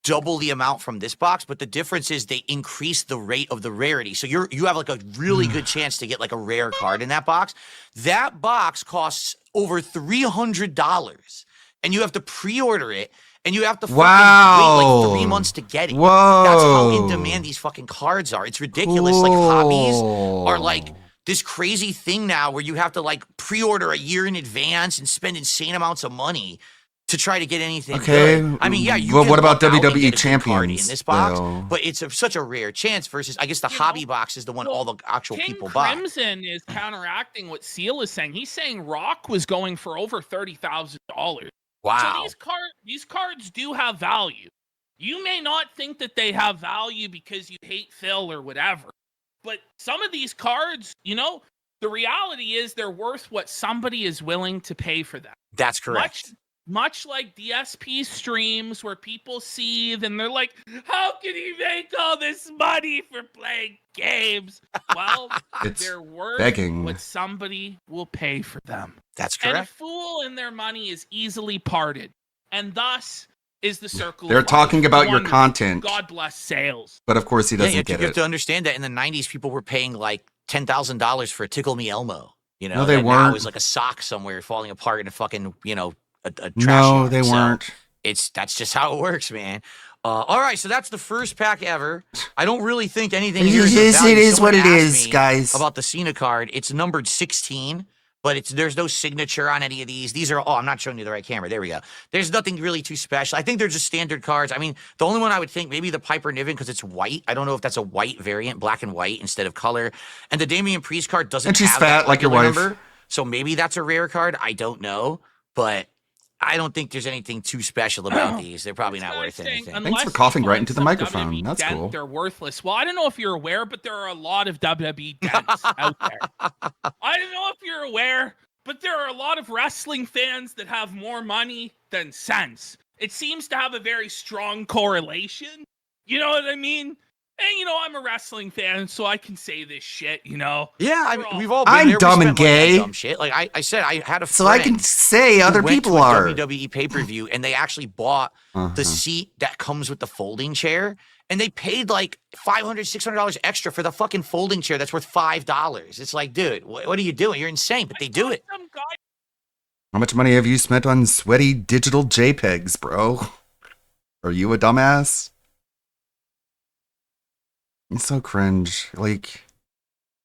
double the amount from this box, but the difference is they increase the rate of the rarity. So you have like a really good chance to get like a rare card in that box. That box costs over $300, and you have to pre-order it. And you have to fucking wait like 3 Wow. months to get it. Whoa. That's how in demand these fucking cards are. It's ridiculous. Like hobbies are like this crazy thing now where you have to like pre-order a year in advance and spend insane amounts of money to try to get anything Okay. good. I mean, yeah, you Well, can what about luck out and WWE get a good card in champions, this box, though? but it's such a rare chance versus I guess the You hobby know, box is the one all the actual King people buy. Crimson is counteracting what Seal is saying. He's saying Rock was going for over $30,000. Wow. So these cards do have value. You may not think that they have value because you hate Phil or whatever, but some of these cards, the reality is they're worth what somebody is willing to pay for them. That's correct. Much like DSP streams where people seethe and they're like, how can he make all this money for playing games? Well, It's they're worth begging. what somebody will pay for them. That's And a correct. fool and their money is easily parted. And thus is the circle They're of life. talking about your Wonderful. content, God bless sales. but of course he Yeah, doesn't you have, to, get you have it. to understand that in the 90s, people were paying like $10,000 for a Tickle Me Elmo. No, they that now weren't. is like a sock somewhere falling apart in a fucking, a trash No, yard. they So weren't. that's just how it works, man. All right, so that's the first pack ever. I don't really think anything It here is of is- value. it is Someone what it asked is, me guys. About the Cena card, it's numbered 16. but there's no signature on any of these. These are all, I'm not showing you the right camera. There we go. There's nothing really too special. I think they're just standard cards. I mean, the only one I would think, maybe the Piper Niven, because it's white. I don't know if that's a white variant, black and white instead of color. And the Damian Priest card doesn't And she's have fat that like your regular wife. number, so maybe that's a rare card. I don't know, but I don't think there's anything too special about these. They're probably not worth anything. Thanks for coughing right into the microphone. That's cool. They're worthless. Well, I don't know if you're aware, but there are a lot of WWE dents out there. I don't know if you're aware, but there are a lot of wrestling fans that have more money than sense. It seems to have a very strong correlation. You know what I mean? And, you know, I'm a wrestling fan, so I can say this shit, you know? Yeah, I mean, we've all been I'm there. We dumb and spent money on gay. dumb shit. Like I said, I had a friend So I can say who other went people to a are. WWE pay-per-view, and they actually bought the seat that comes with the folding chair, and they paid like $500, $600 extra for the fucking folding chair that's worth $5. It's like, dude, what are you doing? You're insane, but they do it. Some guy How much money have you spent on sweaty digital JPEGs, bro? Are you a dumbass? It's so cringe. Like,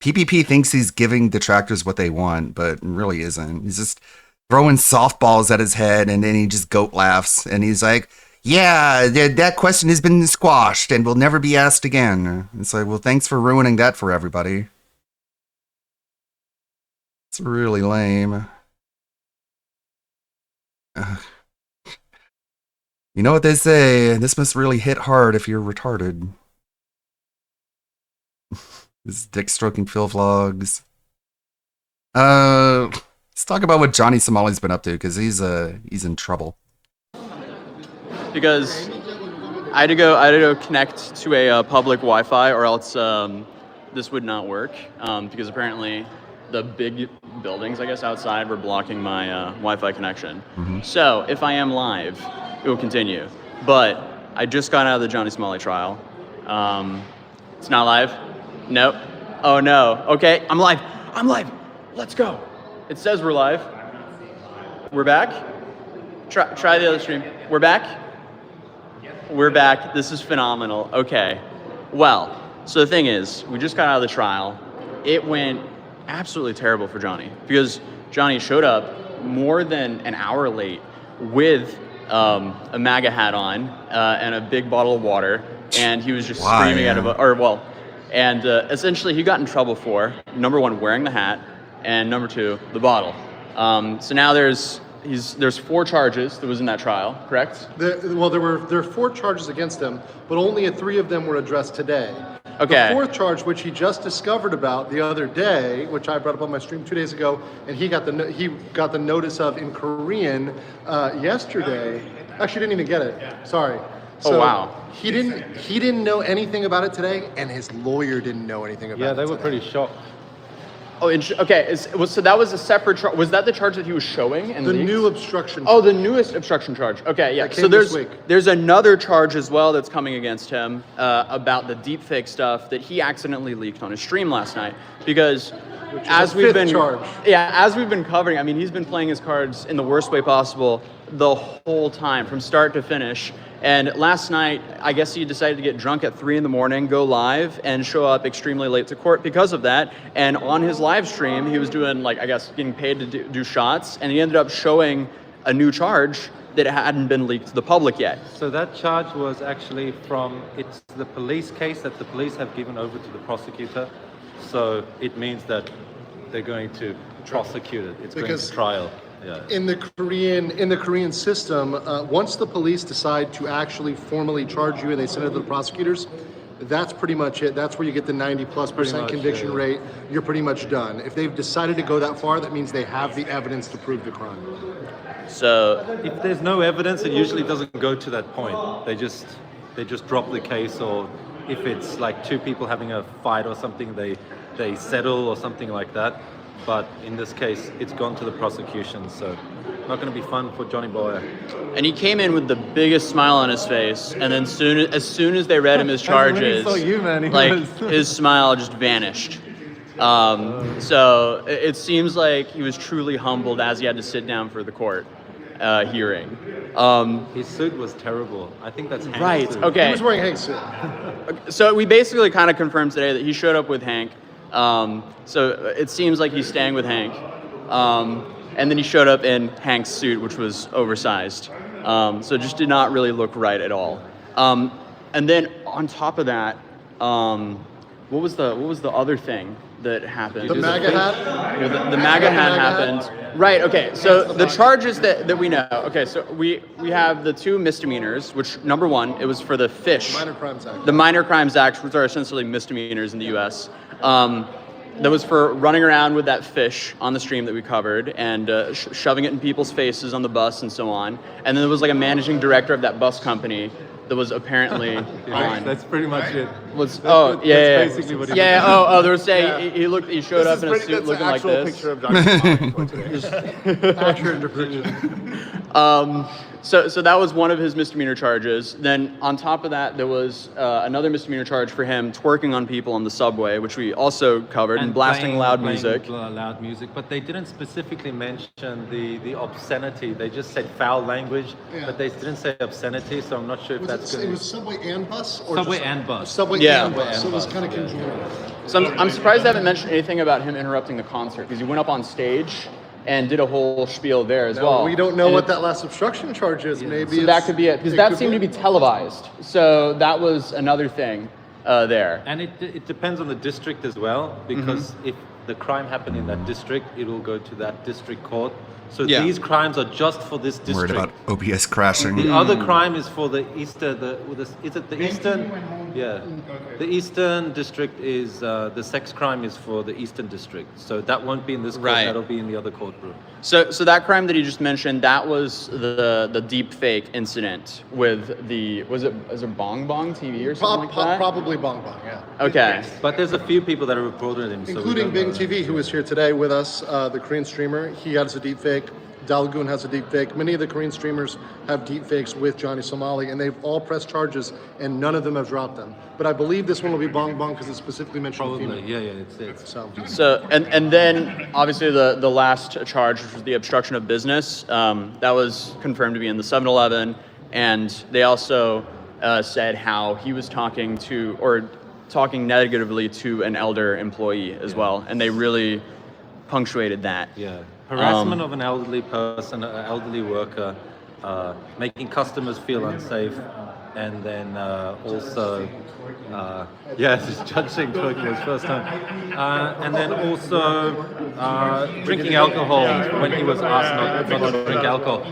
PPP thinks he's giving detractors what they want, but really isn't. He's just throwing softballs at his head, and then he just goat laughs, and he's like, yeah, that question has been squashed and will never be asked again. It's like, well, thanks for ruining that for everybody. It's really lame. You know what they say, this must really hit hard if you're retarded. This is Dick Stroking Phil Vlogs. Let's talk about what Johnny Somali's been up to, because he's in trouble. Because I had to go connect to a public Wi-Fi, or else this would not work. Because apparently the big buildings, I guess, outside were blocking my Wi-Fi connection. So if I am live, it will continue. But I just got out of the Johnny Somali trial. It's not live. Nope. Oh no. Okay, I'm live. Let's go. It says we're live. We're back. Try the other stream. We're back. We're back. This is phenomenal. Okay. Well, so the thing is, we just got out of the trial. It went absolutely terrible for Johnny, because Johnny showed up more than an hour late with a MAGA hat on and a big bottle of water, and he was just screaming out of and essentially he got in trouble for, number one, wearing the hat, and number two, the bottle. So now there's 4 charges that was in that trial, correct? There are 4 charges against him, but only 3 of them were addressed today. Okay. The 4th charge, which he just discovered about the other day, which I brought up on my stream 2 days ago, and he got the notice of in Korean yesterday. Actually, didn't even get it. Sorry. Oh wow. He didn't know anything about it today, and his lawyer didn't know anything about it. Yeah, they were pretty shocked. Oh, okay. So that was a separate charge. Was that the charge that he was showing? And The leaked? new obstruction. Oh, the newest obstruction charge. Okay, yeah. That came So this week. there's another charge as well that's coming against him about the deepfake stuff that he accidentally leaked on his stream last night. Because as we've been covering, I mean, he's been playing his cards in the worst way possible the whole time, from start to finish. And last night, I guess he decided to get drunk at 3 a.m, go live, and show up extremely late to court because of that. And on his live stream, he was doing, like, I guess, getting paid to do shots, and he ended up showing a new charge that hadn't been leaked to the public yet. So that charge was actually it's the police case that the police have given over to the prosecutor. So it means that they're going to prosecute it. It's going to trial. Yeah. In the Korean system, once the police decide to actually formally charge you and they send it to the prosecutors, that's pretty much it. That's where you get the 90+% conviction rate. You're pretty much done. If they've decided to go that far, that means they have the evidence to prove the crime. So If there's no evidence, it usually doesn't go to that point. They just drop the case, or if it's like 2 people having a fight or something, they settle or something like that. But in this case, it's gone to the prosecution, so not going to be fun for Johnny Boy. And he came in with the biggest smile on his face, and then as soon as they read him his charges, his smile just vanished. So it seems like he was truly humbled as he had to sit down for the court hearing. His suit was terrible. I think that's Hank's Right. suit. Okay. He was wearing Hank's suit. So we basically kind of confirmed today that he showed up with Hank. So it seems like he's staying with Hank. And then he showed up in Hank's suit, which was oversized. So it just did not really look right at all. And then on top of that, what was the other thing that happened? The MAGA hat? Yeah, the MAGA hat happened. Right, okay, so the charges that we know, okay, so we have the 2 misdemeanors, which number 1, it was for the fish. Minor Crimes Act. The Minor Crimes Act, which are essentially misdemeanors in the US. That was for running around with that fish on the stream that we covered and shoving it in people's faces on the bus and so on. And then there was like a managing director of that bus company that was apparently on. That's pretty much it. Was That's basically what he There was saying he showed up in a suit looking like this. Picture of Dr. Accurate interpretation. So that was one of his misdemeanor charges. Then on top of that, there was another misdemeanor charge for him twerking on people on the subway, which we also covered, and blasting loud music. Loud music, but they didn't specifically mention the obscenity. They just said foul language, but they didn't say obscenity. So I'm not sure if that's It good. was Subway and Bus? Or Subway just- and Bus. Subway Yeah. and Bus. So it was Bus, kind of yeah. conjoined. So I'm surprised they haven't mentioned anything about him interrupting the concert, because he went up on stage and did a whole spiel there as well. We don't know And what that last obstruction charge is. Maybe So that could be it, because that seemed to be televised. So that was another thing there. And it depends on the district as well, because if the crime happened in that district, it will go to that district court. So Yeah. these crimes are just for this Worried district. about OBS crashing. The other crime is for the eastern. Is it the eastern? Yeah, the eastern district is the sex crime is for the eastern district. So that won't be in this court. Right. That'll be in the other courtroom. So that crime that you just mentioned, that was the deep fake incident with the is it Bong Bong TV or something like that? Probably Bong Bong, yeah. Okay. But there's a few people that have reported him, so we Including don't Bing know. TV, who is here today with us, the Korean streamer. He has a deep fake. Dalagoon has a deep fake. Many of the Korean streamers have deep fakes with Johnny Somali, and they've all pressed charges, and none of them have dropped them. But I believe this one will be Bong Bong because it specifically mentioned Probably, female. yeah, it's. So And then obviously the last charge, which was the obstruction of business, that was confirmed to be in the 7-Eleven, and they also said how he was talking negatively to an elder employee as well, and they really punctuated that. Yeah, harassment of an elderly person, an elderly worker, making customers feel unsafe, and then also, this Judge saying twerking was first time, and then also drinking alcohol when he was asked not to drink alcohol.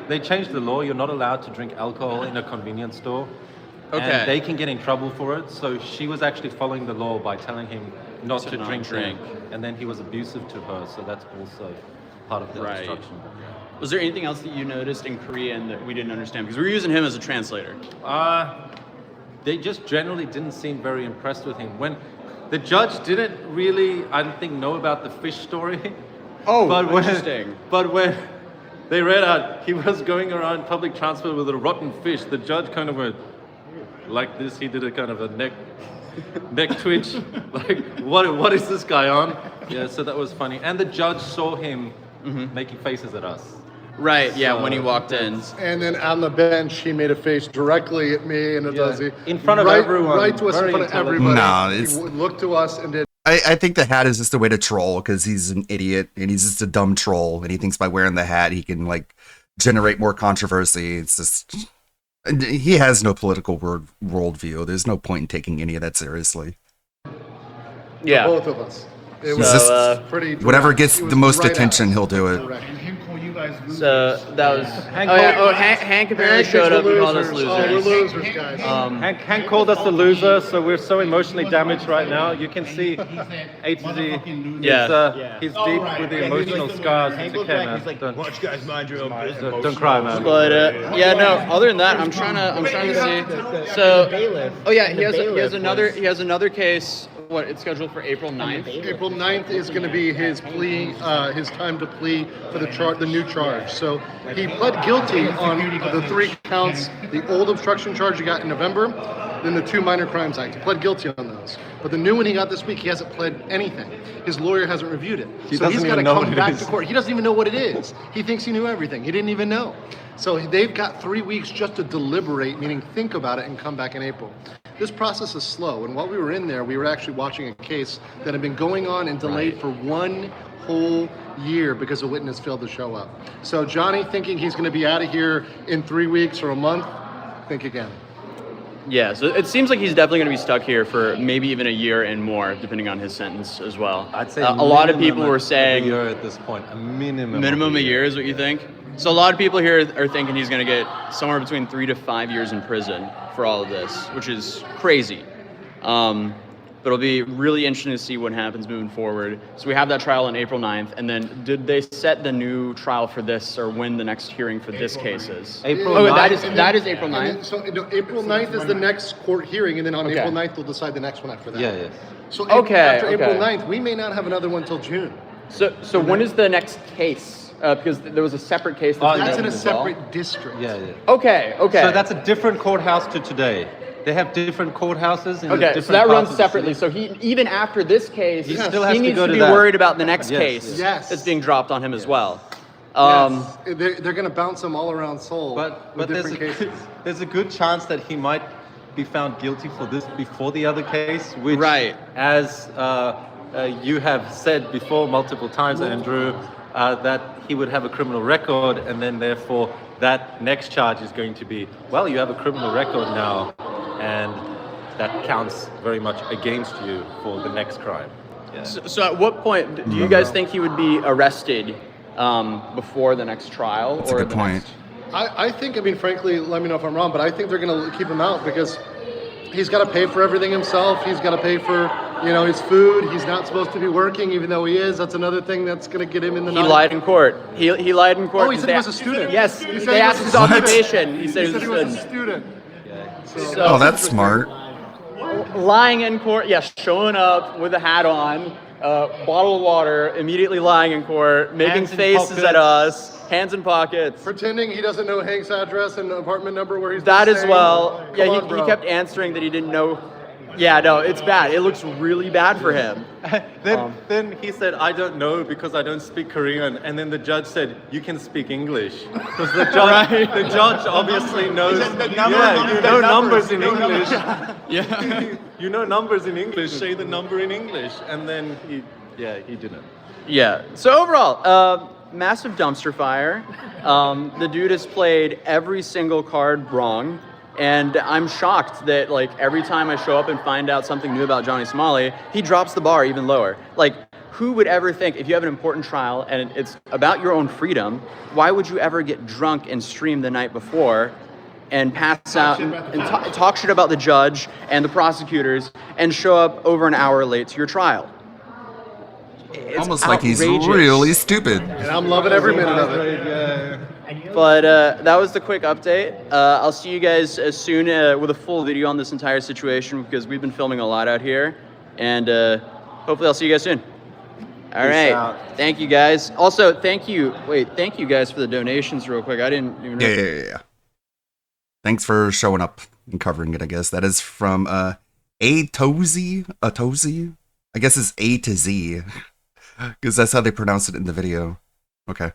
They changed the law. You're not allowed to drink alcohol in a convenience store. Okay. And they can get in trouble for it. So she was actually following the law by telling him not to drink. And then he was abusive to her. So that's also part of the obstruction. Was there anything else that you noticed in Korean that we didn't understand? Because we were using him as a translator. They just generally didn't seem very impressed with him. When the judge didn't really, I don't think, know about the fish story. Oh, interesting. But when they read out he was going around public transport with a rotten fish, the judge kind of went like this. He did a kind of a neck twitch. Like, what is this guy on? Yeah, so that was funny. And the judge saw him making faces at us. Right, yeah, when he walked in. And then on the bench, he made a face directly at me and Adazi. In front of everyone. Right to us in Very front of intelligent. everybody. No, it's- He looked to us and did. I think the hat is just a way to troll because he's an idiot and he's just a dumb troll and he thinks by wearing the hat he can like generate more controversy. It's just he has no political worldview. There's no point in taking any of that seriously. Yeah. Both of us. It He's was just pretty. whatever direct. gets It was the most right attention, at us. he'll do it. Correct. So that was. Hank apparently Hank showed thinks up and we're called us losers. Oh, we're losers. losers, guys. Hank called us a loser, so we're so emotionally damaged right now. You can see A to Z. Yeah. He's deep with the emotional scars. It's okay, man. Don't cry, man. But other than that, I'm trying to see. So, he has another case. What, it's scheduled for April 9th? April 9th is going to be his plea, his time to plea for the new charge. So he pled guilty on the 3 counts, the old obstruction charge he got in November, then the 2 Minor Crimes Act. He pled guilty on those. But the new one he got this week, he hasn't pled anything. His lawyer hasn't reviewed it. So he's got to come back to court. He doesn't even know what it is. He thinks he knew everything. He didn't even know. So they've got 3 weeks just to deliberate, meaning think about it and come back in April. This process is slow, and while we were in there, we were actually watching a case that had been going on and delayed for 1 whole year because a witness failed to show up. So Johnny thinking he's going to be out of here in 3 weeks or a month, think again. Yeah, so it seems like he's definitely going to be stuck here for maybe even a year and more, depending on his sentence as well. I'd say a lot of people minimum were saying a year at this point, a minimum. minimum a year is what you think. So a lot of people here are thinking he's going to get somewhere between 3 to 5 years in prison for all of this, which is crazy. But it'll be really interesting to see what happens moving forward. So we have that trial on April 9th, and then did they set the new trial for this, or when the next hearing for this case is? April Oh, 9th. that is April And 9th? then, so no, April 9th is the next court hearing, and then on Okay. April 9th they'll decide the next one after that. Yeah. So Okay, after okay. April 9th, we may not have another one till June. So when is the next case? Because there was a separate case. Oh, That's in a as well. separate district. Yeah. Okay. So that's a different courthouse to today. They have different courthouses in the Okay, different so that parts runs of the separately. city. So he, even after this case, He still has to needs go to to be that. worried about the next Yes, case yes. that's being dropped on him as well. Yes. They're going to bounce them all around Seoul But with there's different cases. there's a good chance that he might be found guilty for this before the other case, which, Right. as you have said before multiple times, Andrew, that he would have a criminal record, and then therefore that next charge is going to be, well, you have a criminal record now, and that counts very much against you for the next crime. Yeah. So at what point do you guys think he would be arrested before the next trial? That's a good the point. next- I think, I mean, frankly, let me know if I'm wrong, but I think they're going to keep him out because he's got to pay for everything himself. He's got to pay for, his food. He's not supposed to be working, even though he is. That's another thing that's going to get him in the He lied in court. He lied in court. Oh, he said he was a student. Yes, He said they he asked was his a student. occupation. He said He said he was a student. student. So- Oh, that's smart. Lying in court, yes, showing up with a hat on, bottle of water, immediately lying in court, making Hands in faces at pockets. us, hands in pockets. Pretending he doesn't know Hank's address and apartment number where he's That been as staying. well. Come Yeah, on, he bro. kept answering that he didn't know. Yeah, no, it's bad. It looks really bad for him. Then he said, I don't know because I don't speak Korean. And then the judge said, you can speak English. Because the judge obviously knows. You know numbers in English. Yeah. You know numbers in English. Say the number in English. And then he didn't. Yeah. So overall, massive dumpster fire. The dude has played every single card wrong. And I'm shocked that, like, every time I show up and find out something new about Johnny Somali, he drops the bar even lower. Like, who would ever think, if you have an important trial and it's about your own freedom, why would you ever get drunk and stream the night before and pass out and talk shit about the judge and the prosecutors and show up over an hour late to your trial? It's Almost like he's outrageous. really stupid. And I'm loving every minute of it. But that was the quick update. I'll see you guys as soon with a full video on this entire situation because we've been filming a lot out here. And hopefully I'll see you guys soon. All right. out. Thank you guys. Also, thank you guys for the donations real quick. I didn't even know. Yeah. Thanks for showing up and covering it, I guess. That is from Atozy. I guess it's A to Z. Because that's how they pronounce it in the video. Okay.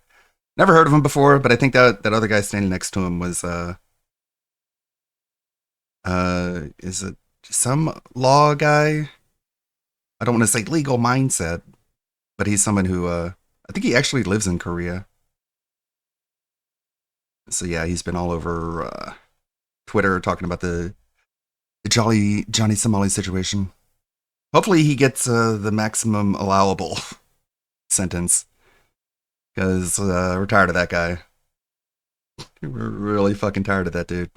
Never heard of him before, but I think that other guy standing next to him was is it some law guy? I don't want to say legal mindset, but he's someone who I think he actually lives in Korea. So yeah, he's been all over Twitter talking about the Johnny Somali situation. Hopefully he gets the maximum allowable sentence. Because we're tired of that guy. We're really fucking tired of that dude.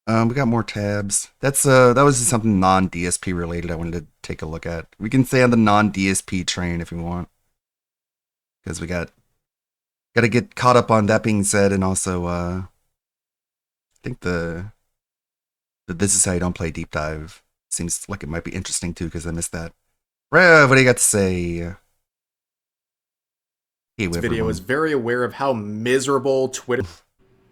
We got more tabs. That was just something non-DSP related I wanted to take a look at. We can stay on the non-DSP train if you want. Because we got to get caught up on that being said, and also I think the This Is How You Don't Play Deep Dive seems like it might be interesting too, because I missed that. Rev, what do you got to say? This video is very aware of how miserable Twitter...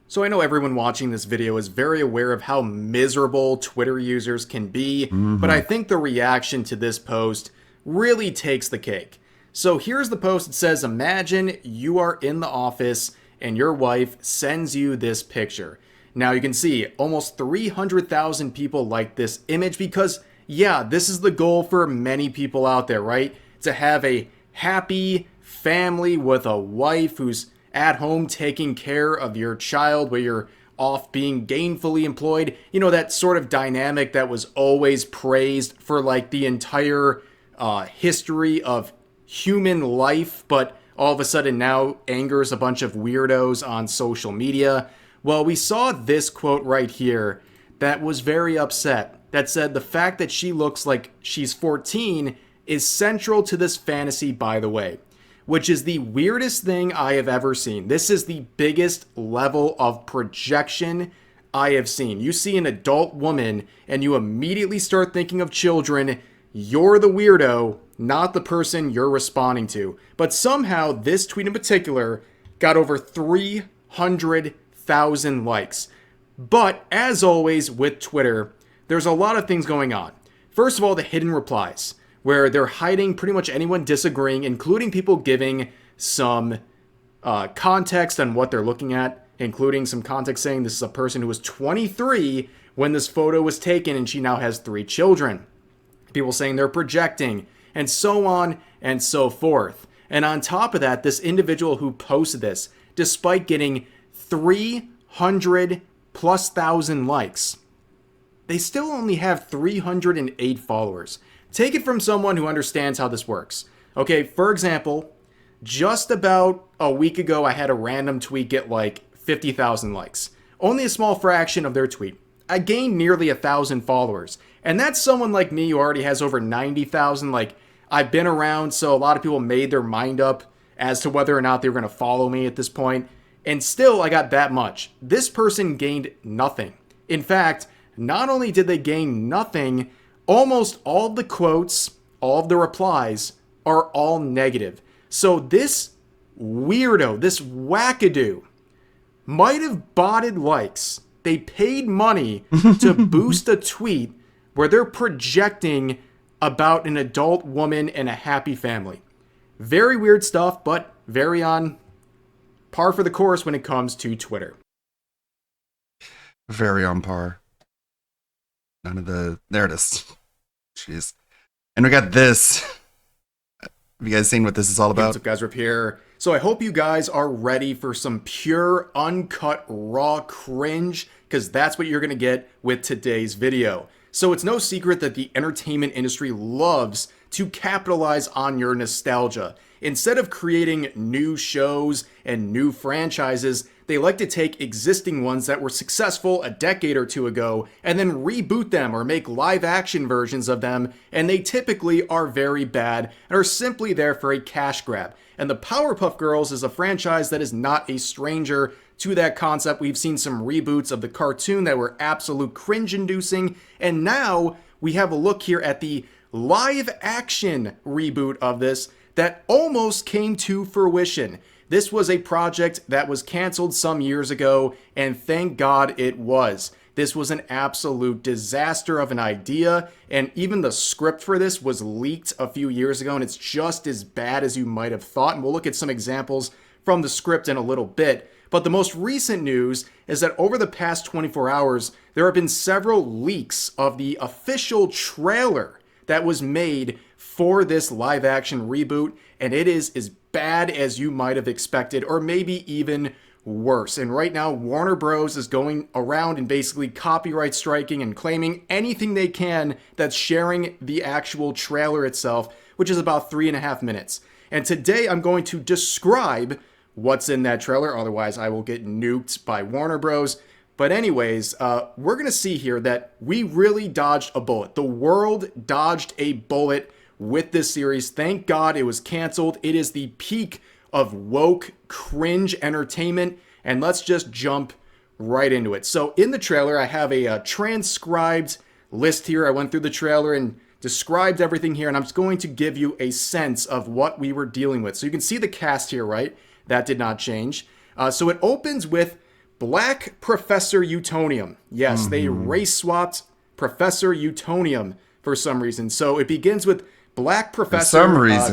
So I know everyone watching this video is very aware of how miserable Twitter users can be, but I think the reaction to this post really takes the cake. So here's the post. It says, imagine you are in the office and your wife sends you this picture. Now you can see almost 300,000 people like this image because, yeah, this is the goal for many people out there, right? To have a happy, family with a wife who's at home taking care of your child while you're off being gainfully employed. You know, that sort of dynamic that was always praised for like the entire history of human life, but all of a sudden now angers a bunch of weirdos on social media. Well, we saw this quote right here that was very upset, that said the fact that she looks like she's 14 is central to this fantasy, by the way, which is the weirdest thing I have ever seen. This is the biggest level of projection I have seen. You see an adult woman and you immediately start thinking of children. You're the weirdo, not the person you're responding to. But somehow this tweet in particular got over 300,000 likes. But as always with Twitter, there's a lot of things going on. First of all, the hidden replies, where they're hiding pretty much anyone disagreeing, including people giving some context on what they're looking at, including some context saying this is a person who was 23 when this photo was taken and she now has 3 children. People saying they're projecting, and so on and so forth. And on top of that, this individual who posted this, despite getting 300 plus thousand likes, they still only have 308 followers. Take it from someone who understands how this works. Okay, for example, just about a week ago, I had a random tweet get like 50,000 likes. Only a small fraction of their tweet. I gained nearly 1,000 followers. And that's someone like me who already has over 90,000. Like, I've been around, so a lot of people made their mind up as to whether or not they were going to follow me at this point. And still, I got that much. This person gained nothing. In fact, not only did they gain nothing, almost all of the quotes, all of the replies are all negative. So this weirdo, this wackadoo, might have botted likes. They paid money to boost a tweet where they're projecting about an adult woman and a happy family. Very weird stuff, but very on par for the course when it comes to Twitter. Very on par. None of the... There it is. Jeez. And we got this. Have you guys seen what this is all about? What's up, guys? Rip here. So I hope you guys are ready for some pure, uncut, raw cringe, because that's what you're going to get with today's video. So it's no secret that the entertainment industry loves to capitalize on your nostalgia. Instead of creating new shows and new franchises, they like to take existing ones that were successful a decade or two ago and then reboot them or make live action versions of them, and they typically are very bad and are simply there for a cash grab. And the Powerpuff Girls is a franchise that is not a stranger to that concept. We've seen some reboots of the cartoon that were absolute cringe-inducing, and now we have a look here at the live action reboot of this that almost came to fruition. This was a project that was canceled some years ago, and thank God it was. This was an absolute disaster of an idea, and even the script for this was leaked a few years ago, and it's just as bad as you might have thought. And we'll look at some examples from the script in a little bit. But the most recent news is that over the past 24 hours, there have been several leaks of the official trailer that was made for this live action reboot, and it is as bad as you might have expected, or maybe even worse. And right now, Warner Bros. Is going around and basically copyright striking and claiming anything they can that's sharing the actual trailer itself, which is about 3.5 minutes. And today I'm going to describe what's in that trailer, otherwise I will get nuked by Warner Bros. But anyways, we're going to see here that we really dodged a bullet. The world dodged a bullet with this series. Thank God it was canceled. It is the peak of woke cringe entertainment, and let's just jump right into it. So in the trailer, I have a transcribed list here. I went through the trailer and described everything here, and I'm just going to give you a sense of what we were dealing with. So you can see the cast here, right? That did not change. So it opens with Black Professor Utonium. Yes, they race swapped Professor Utonium for some reason. So it begins with Black Professor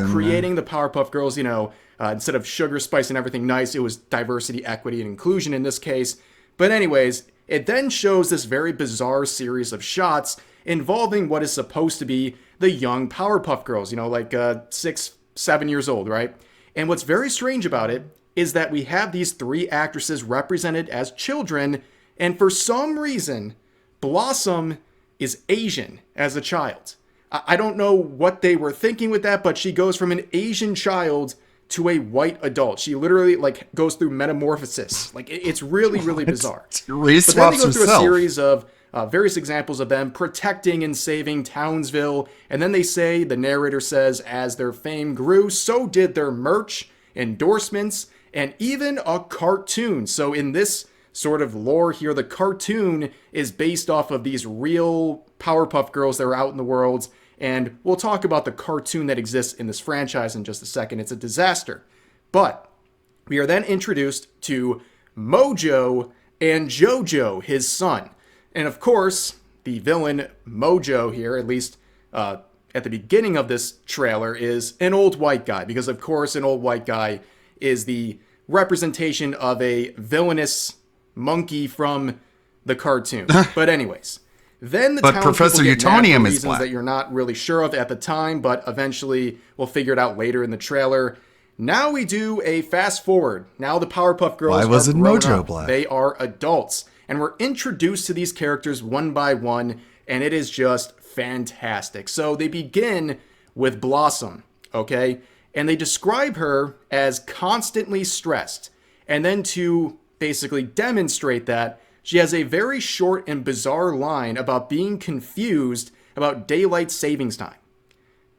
creating the Powerpuff Girls, you know, instead of sugar, spice, and everything nice, it was diversity, equity, and inclusion in this case. But anyways, it then shows this very bizarre series of shots involving what is supposed to be the young Powerpuff Girls, you know, like 6, 7 years old, right? And what's very strange about it is that we have these 3 actresses represented as children, and for some reason, Blossom is Asian as a child. I don't know what they were thinking with that, but she goes from an Asian child to a white adult. She literally like goes through metamorphosis. Like it's really, really bizarre. Race But then they swaps go through a herself. series of various examples of them protecting and saving Townsville. And then they say, the narrator says, as their fame grew, so did their merch, endorsements, and even a cartoon. So in this sort of lore here, the cartoon is based off of these real Powerpuff Girls that are out in the world. And we'll talk about the cartoon that exists in this franchise in just a second. It's a disaster. But we are then introduced to Mojo and Jojo, his son. And of course, the villain Mojo here, at least at the beginning of this trailer, is an old white guy. Because of course, an old white guy is the representation of a villainous monkey from the cartoon. But anyways, then the But town Professor people get mad for Utonium is reasons black. that you're not really sure of at the time, but eventually we'll figure it out later in the trailer. Now we do a fast forward. Now the Powerpuff Girls Why are wasn't grown Mojo up. black? They are adults. And we're introduced to these characters one by one, and it is just fantastic. So they begin with Blossom, okay? And they describe her as constantly stressed. And then to basically demonstrate that, she has a very short and bizarre line about being confused about daylight savings time.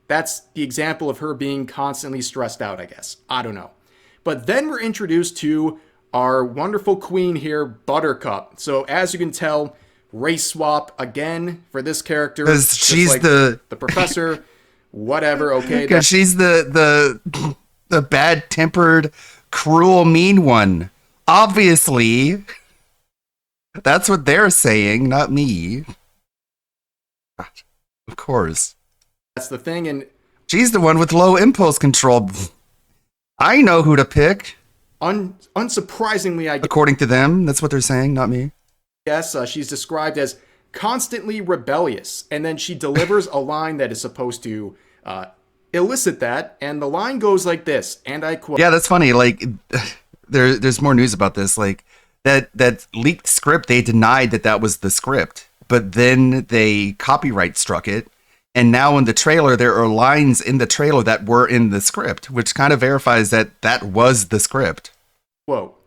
That's the example of her being constantly stressed out, I guess. I don't know. But then we're introduced to our wonderful queen here, Buttercup. So as you can tell, race swap again for this character. 'Cause just she's like the professor, whatever, okay. Because she's the bad-tempered, cruel, mean one. Obviously. That's what they're saying, not me. Of course. That's the thing, and She's the one with low impulse control. I know who to pick. unsurprisingly, I According to them, that's what they're saying, not me. guess she's described as constantly rebellious, and then she delivers a line that is supposed to elicit that, and the line goes like this, and I quote, Yeah, that's funny. Like, there's more news about this. Like, that leaked script, they denied that was the script, but then they copyright struck it. And now in the trailer, there are lines in the trailer that were in the script, which kind of verifies that was the script. quote,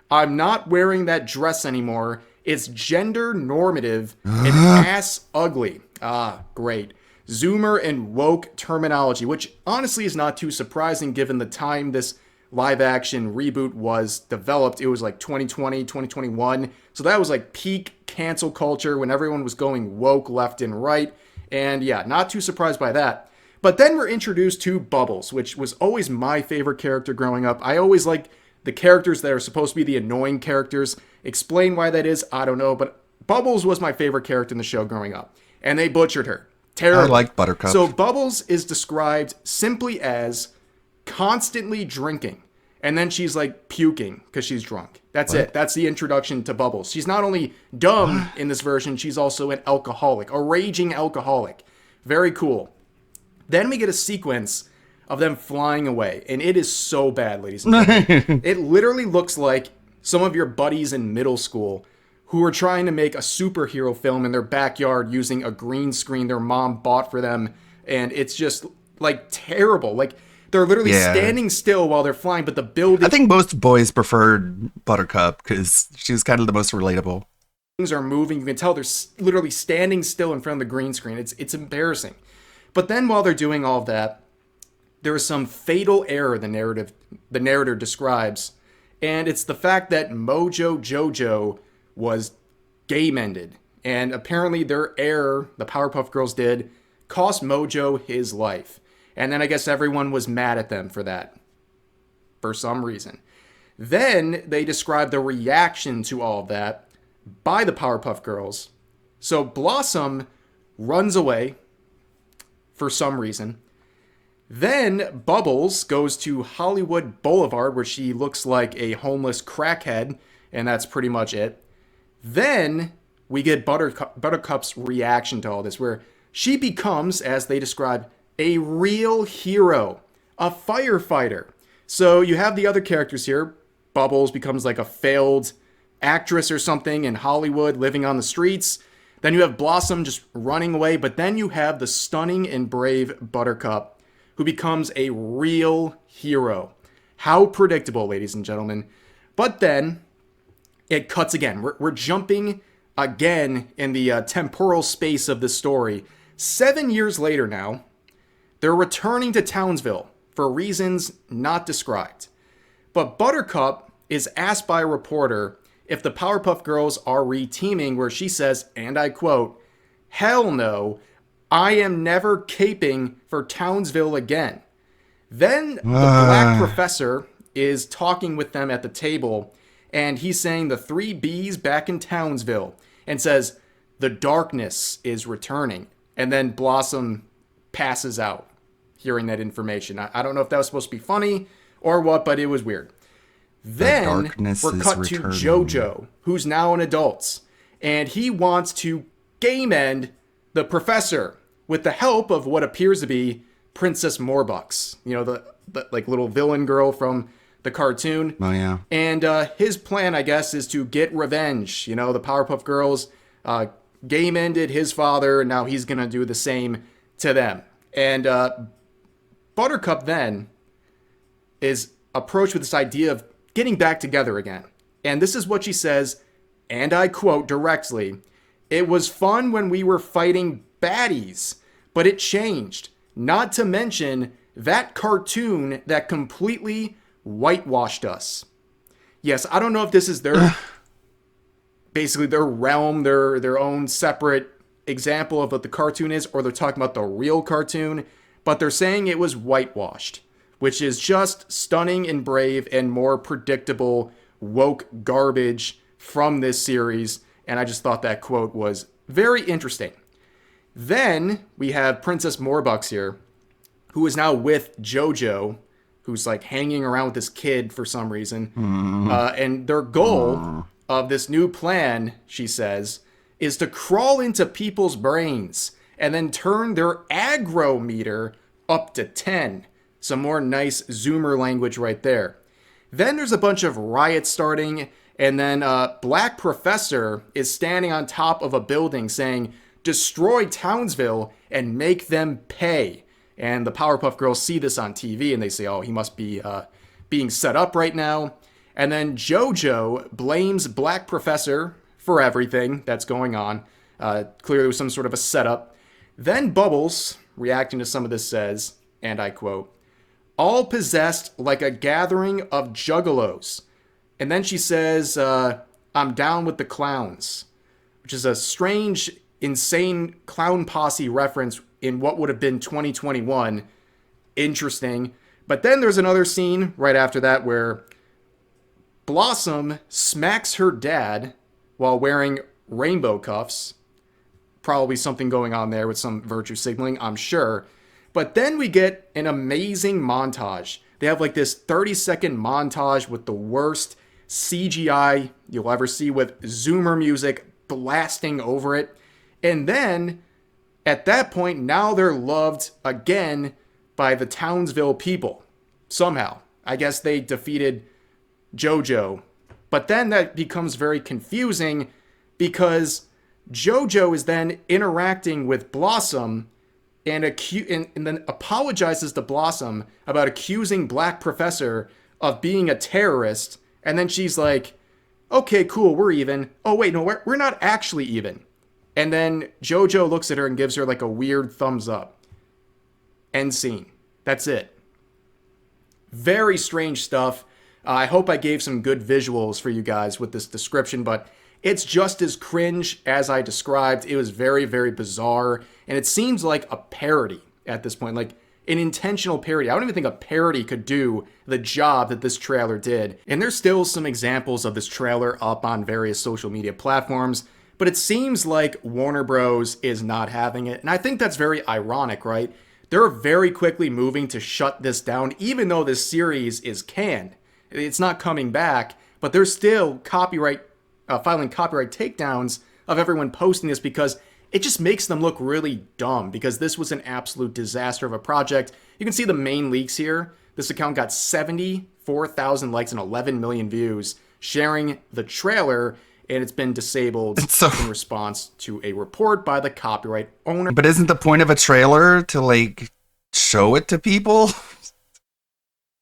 I'm not wearing that dress anymore. It's gender normative and ass ugly. Ah, great. Zoomer and woke terminology, which honestly is not too surprising given the time this live action reboot was developed. It was like 2020, 2021. So that was like peak cancel culture when everyone was going woke left and right. And yeah, not too surprised by that. But then we're introduced to Bubbles, which was always my favorite character growing up. I always like the characters that are supposed to be the annoying characters. Explain why that is, I don't know. But Bubbles was my favorite character in the show growing up. And they butchered her. Terrible. I like Buttercup. So Bubbles is described simply as constantly drinking. And then she's like puking because she's drunk. That's it. That's the introduction to Bubbles. She's not only dumb in this version, she's also an alcoholic, a raging alcoholic. Very cool. Then we get a sequence of them flying away. And it is so bad, ladies and gentlemen. It literally looks like some of your buddies in middle school who are trying to make a superhero film in their backyard using a green screen their mom bought for them. And it's just like terrible. Like they're literally standing still while they're flying, but the building I think most boys preferred Buttercup because she was kind of the most relatable. things are moving. You can tell they're literally standing still in front of the green screen. It's embarrassing. But then while they're doing all of that, there is some fatal error the narrator describes, and it's the fact that Mojo Jojo was gay-mended. And apparently their error, the Powerpuff Girls did, cost Mojo his life. And then I guess everyone was mad at them for that, for some reason. Then they describe the reaction to all of that by the Powerpuff Girls. So Blossom runs away for some reason. Then Bubbles goes to Hollywood Boulevard, where she looks like a homeless crackhead, and that's pretty much it. Then we get Buttercup's reaction to all this, where she becomes, as they describe, a real hero, a firefighter. So you have the other characters here. Bubbles becomes like a failed actress or something in Hollywood, living on the streets. Then you have Blossom just running away, but then you have the stunning and brave Buttercup, who becomes a real hero. How predictable, ladies and gentlemen. But then it cuts again. We're jumping again in the temporal space of this story. 7 years later now, they're returning to Townsville for reasons not described. But Buttercup is asked by a reporter if the Powerpuff Girls are re-teaming, where she says, and I quote, "Hell no, I am never caping for Townsville again." Then the Black Professor is talking with them at the table, and he's saying the 3 B's back in Townsville, and says, "The darkness is returning." And then Blossom passes out, hearing that information. I don't know if that was supposed to be funny or what, but it was weird. Then we're cut to JoJo, who's now an adult, and he wants to game end the professor with the help of what appears to be Princess Morbucks, you know, the like little villain girl from the cartoon. Oh yeah. And his plan, I guess, is to get revenge. You know, the Powerpuff Girls game ended his father, and now he's gonna do the same to them. And Buttercup then is approached with this idea of getting back together again. And this is what she says, and I quote directly, "It was fun when we were fighting baddies, but it changed. Not to mention that cartoon that completely whitewashed us." Yes, I don't know if this is their basically their realm, their own separate example of what the cartoon is, or they're talking about the real cartoon, but they're saying it was whitewashed, which is just stunning and brave and more predictable woke garbage from this series. And I just thought that quote was very interesting. Then we have Princess Morbucks here, who is now with JoJo, who's like hanging around with this kid for some reason. And their goal of this new plan, she says, is to crawl into people's brains and then turn their aggro meter up to 10. Some more nice Zoomer language right there. Then there's a bunch of riots starting, and then Black Professor is standing on top of a building saying, "Destroy Townsville and make them pay." And the Powerpuff Girls see this on TV, and they say, oh, he must be being set up right now. And then JoJo blames Black Professor for everything that's going on. Clearly it was some sort of a setup. Then Bubbles, reacting to some of this, says, and I quote, "All possessed like a gathering of juggalos." And then she says, "I'm down with the clowns," which is a strange, insane clown posse reference in what would have been 2021. Interesting. But then there's another scene right after that where Blossom smacks her dad while wearing rainbow cuffs. Probably something going on there with some virtue signaling, I'm sure. But then we get an amazing montage. They have like this 30-second montage with the worst CGI you'll ever see, with Zoomer music blasting over it. And then, at that point, now they're loved again by the Townsville people. Somehow. I guess they defeated JoJo. But then that becomes very confusing because JoJo is then interacting with Blossom and then apologizes to Blossom about accusing Black Professor of being a terrorist. And then she's like, "Okay, cool, we're even." "Oh, wait, no, we're not actually even." And then JoJo looks at her and gives her like a weird thumbs up. End scene. That's it. Very strange stuff. I hope I gave some good visuals for you guys with this description, but it's just as cringe as I described. It was very, very bizarre, and it seems like a parody at this point, like an intentional parody. I don't even think a parody could do the job that this trailer did. And there's still some examples of this trailer up on various social media platforms, but it seems like Warner Bros. Is not having it, and I think that's very ironic, right? They're very quickly moving to shut this down, even though this series is canned. It's not coming back, but they're still filing copyright takedowns of everyone posting this because it just makes them look really dumb, because this was an absolute disaster of a project. You can see the main leaks here. This account got 74,000 likes and 11 million views sharing the trailer, and it's been disabled in response to a report by the copyright owner. But isn't the point of a trailer to like show it to people?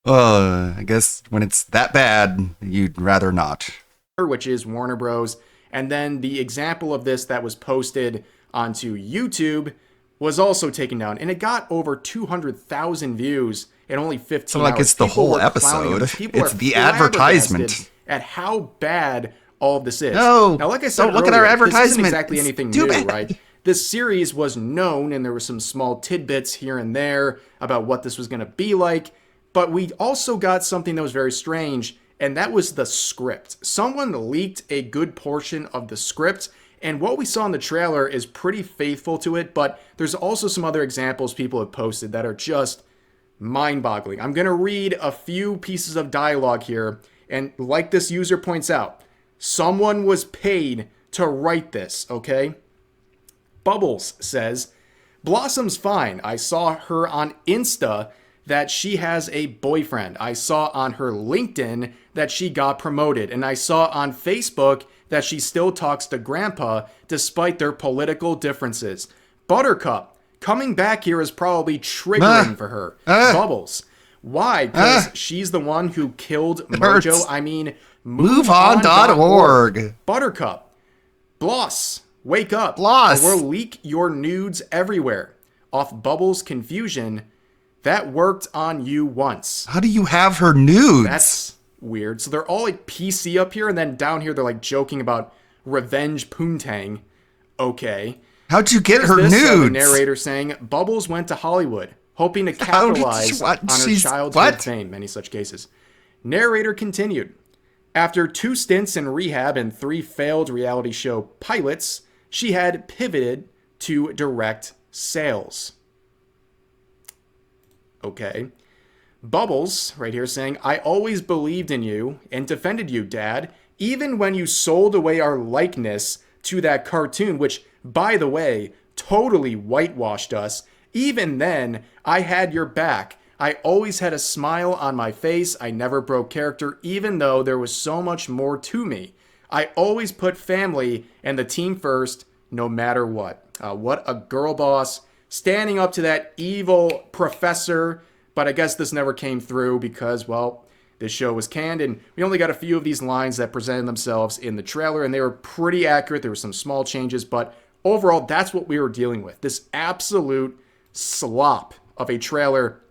I guess when it's that bad, you'd rather not. Which is Warner Bros. And then the example of this that was posted onto YouTube was also taken down, and it got over 200,000 views in only 15 So like hours. it's the People whole were clowning episode. this. People It's are the advertisement. flabbergasted at how bad all of this is. No, now, like I said don't look at our earlier, this isn't advertisement. exactly It's anything too new, bad. right? This series was known, and there were some small tidbits here and there about what this was going to be like, but we also got something that was very strange, and that was the script. Someone leaked a good portion of the script, and what we saw in the trailer is pretty faithful to it, but there's also some other examples people have posted that are just mind-boggling. I'm going to read a few pieces of dialogue here, and like this user points out, someone was paid to write this, okay? Bubbles says, Blossom's fine. I saw her on Insta that she has a boyfriend. I saw on her LinkedIn that she got promoted. And I saw on Facebook that she still talks to Grandpa despite their political differences. Buttercup, coming back here is probably triggering for her. Bubbles, why? Because she's the one who killed hurts. Mojo. I mean, MoveOn.org. Buttercup, Bloss, wake up. Bloss. Or we'll leak your nudes everywhere. Off Bubbles' confusion, that worked on you once. How do you have her nudes? That's weird. So they're all like PC up here, and then down here they're like joking about revenge poontang. Okay. How'd you get her The nudes? narrator saying, Bubbles went to Hollywood, hoping to capitalize on her childhood fame. Many such cases. Narrator continued. After 2 stints in rehab and 3 failed reality show pilots, she had pivoted to direct sales. Okay. Bubbles, right here, saying, I always believed in you and defended you, Dad, even when you sold away our likeness to that cartoon, which, by the way, totally whitewashed us. Even then, I had your back. I always had a smile on my face. I never broke character, even though there was so much more to me. I always put family and the team first, no matter what. What a girl boss, standing up to that evil professor. But I guess this never came through because, well, this show was canned, and we only got a few of these lines that presented themselves in the trailer, and they were pretty accurate. There were some small changes, but overall, that's what we were dealing with. This absolute slop of a trailer.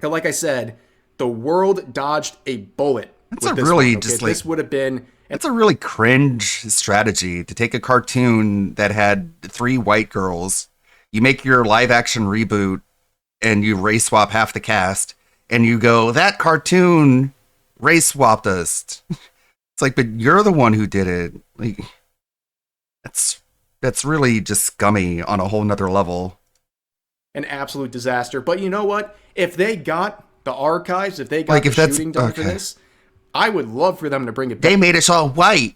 And like I said, the world dodged a bullet. That's a really This would have been... It's a really cringe strategy to take a cartoon that had 3 white girls, you make your live action reboot, and you race swap half the cast, and you go, that cartoon race swapped us. It's like, but you're the one who did it. Like, that's really just scummy on a whole nother level. An absolute disaster. But you know what? If they got the archives, if they got the shooting done for this, I would love for them to bring it back. They made us all white.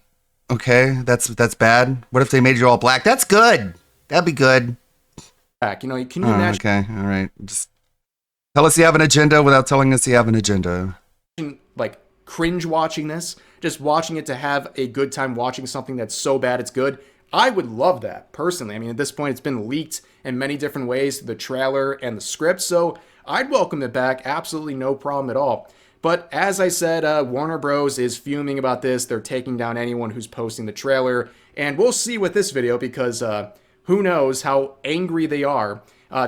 Okay, that's bad. What if they made you all black? That's good. That'd be good. Back. You know, can you imagine? Okay, all right. Just tell us you have an agenda without telling us you have an agenda. Like cringe watching this, just watching it to have a good time watching something that's so bad it's good. I would love that personally. I mean, at this point, it's been leaked in many different ways, the trailer and the script. So I'd welcome it back. Absolutely no problem at all. But as I said, Warner Bros. Is fuming about this. They're taking down anyone who's posting the trailer. And we'll see with this video because who knows how angry they are.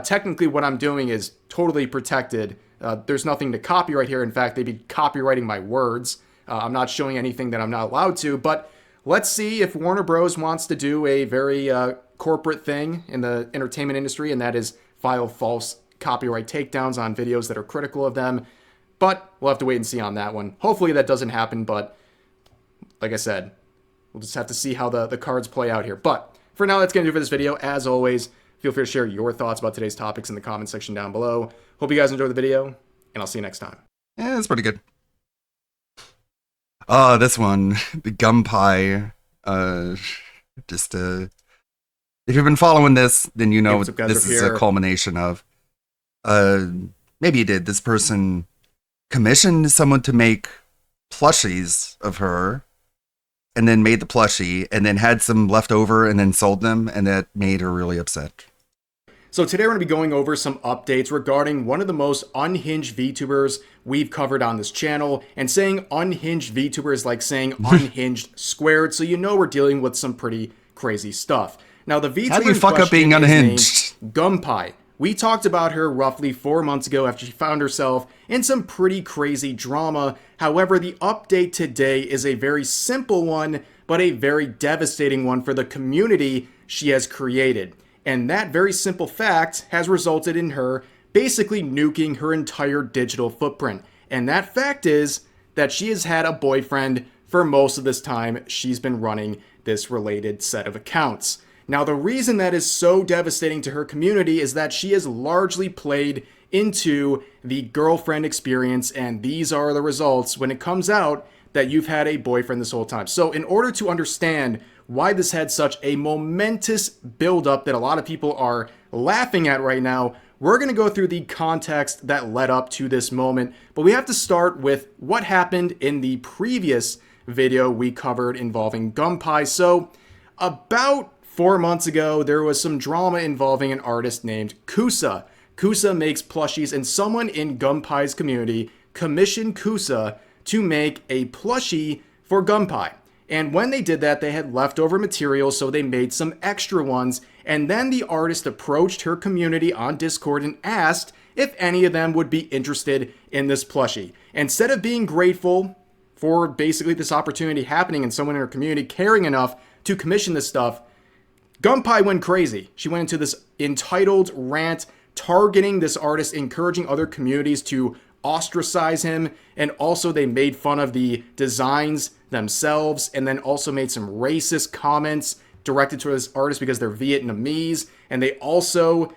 Technically, what I'm doing is totally protected. There's nothing to copyright here. In fact, they'd be copywriting my words. I'm not showing anything that I'm not allowed to. But let's see if Warner Bros. Wants to do a very corporate thing in the entertainment industry, and that is file false copyright takedowns on videos that are critical of them. But we'll have to wait and see on that one. Hopefully that doesn't happen, but like I said, we'll just have to see how the cards play out here. But for now, that's going to do for this video. As always, feel free to share your thoughts about today's topics in the comment section down below. Hope you guys enjoyed the video, and I'll see you next time. Yeah, it's pretty good. This one, the gum pie. Just if you've been following this, then you know what this is a culmination of. Maybe you did. This person commissioned someone to make plushies of her, and then made the plushie, and then had some left over and then sold them, and that made her really upset. So today we're going to be going over some updates regarding one of the most unhinged VTubers we've covered on this channel. And saying unhinged VTuber is like saying unhinged squared, so you know we're dealing with some pretty crazy stuff. Now the VTuber How do you fuck up being unhinged? Gunpei. We talked about her roughly 4 months ago after she found herself in some pretty crazy drama. However, the update today is a very simple one, but a very devastating one for the community she has created. And that very simple fact has resulted in her basically nuking her entire digital footprint. And that fact is that she has had a boyfriend for most of this time she's been running this related set of accounts. Now, the reason that is so devastating to her community is that she has largely played into the girlfriend experience, and these are the results when it comes out that you've had a boyfriend this whole time. So in order to understand why this had such a momentous buildup that a lot of people are laughing at right now, we're going to go through the context that led up to this moment. But we have to start with what happened in the previous video we covered involving Gunpei. So about 4 months ago, there was some drama involving an artist named Kusa. Kusa makes plushies, and someone in Gunpei's community commissioned Kusa to make a plushie for Gunpei. And when they did that, they had leftover material, so they made some extra ones. And then the artist approached her community on Discord and asked if any of them would be interested in this plushie. Instead of being grateful for basically this opportunity happening and someone in her community caring enough to commission this stuff, Gunpei went crazy. She went into this entitled rant targeting this artist, encouraging other communities to ostracize him, and also they made fun of the designs themselves, and then also made some racist comments directed to this artist because they're Vietnamese, and they also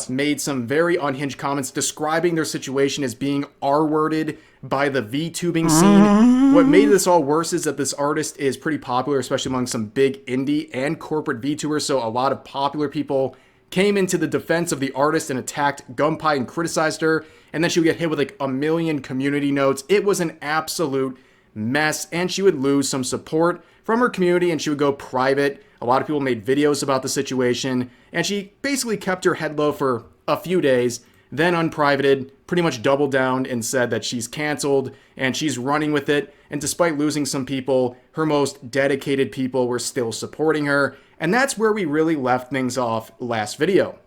made some very unhinged comments describing their situation as being R-worded by the VTubing scene. What made this all worse is that this artist is pretty popular, especially among some big indie and corporate VTubers, so a lot of popular people came into the defense of the artist and attacked Gunpei and criticized her, and then she would get hit with like 1 million community notes. It was an absolute mess, and she would lose some support from her community, and she would go private. A lot of people made videos about the situation, and she basically kept her head low for a few days, then unprivated, pretty much doubled down and said that she's canceled and she's running with it. And despite losing some people, her most dedicated people were still supporting her. And that's where we really left things off last video.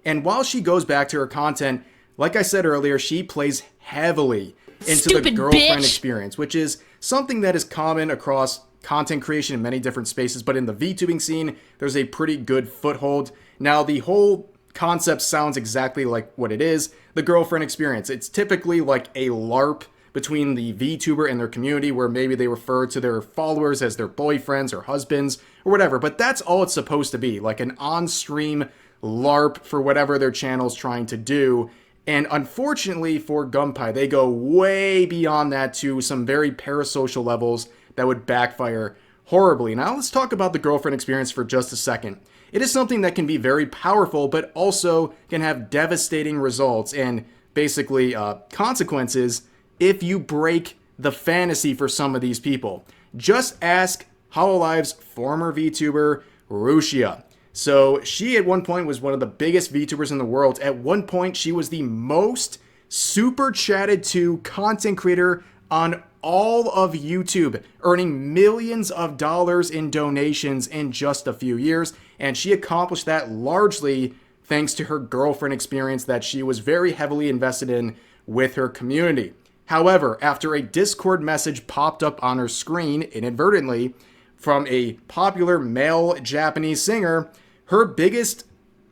And while she goes back to her content, like I said earlier, she plays heavily into the girlfriend experience, which is something that is common across content creation in many different spaces. But in the VTubing scene, there's a pretty good foothold. Now, the whole concept sounds exactly like what it is, the girlfriend experience. It's typically like a LARP between the VTuber and their community, where maybe they refer to their followers as their boyfriends or husbands or whatever, but that's all it's supposed to be, like an on-stream LARP for whatever their channel's trying to do. And unfortunately for Gunpei, they go way beyond that to some very parasocial levels that would backfire horribly. Now let's talk about the girlfriend experience for just a second. It is something that can be very powerful, but also can have devastating results and basically consequences if you break the fantasy for some of these people. Just ask Hololive's former VTuber, Rushia. So she at one point was one of the biggest VTubers in the world. At one point, she was the most super chatted to content creator on all of YouTube, earning millions of dollars in donations in just a few years. And she accomplished that largely thanks to her girlfriend experience that she was very heavily invested in with her community. However, after a Discord message popped up on her screen inadvertently from a popular male Japanese singer, her biggest,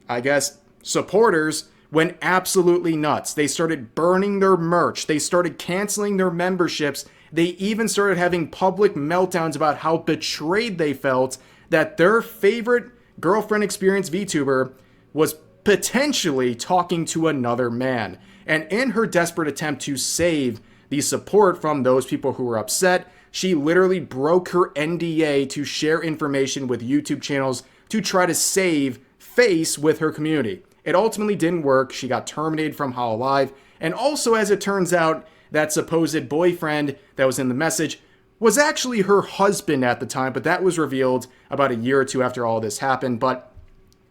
I guess, supporters went absolutely nuts. They started burning their merch. They started canceling their memberships. They even started having public meltdowns about how betrayed they felt that their favorite girlfriend experience VTuber was potentially talking to another man. And in her desperate attempt to save the support from those people who were upset, she literally broke her NDA to share information with YouTube channels to try to save face with her community. It ultimately didn't work. She got terminated from Hololive. And also, as it turns out, that supposed boyfriend that was in the message was actually her husband at the time, but that was revealed about a year or two after all this happened. But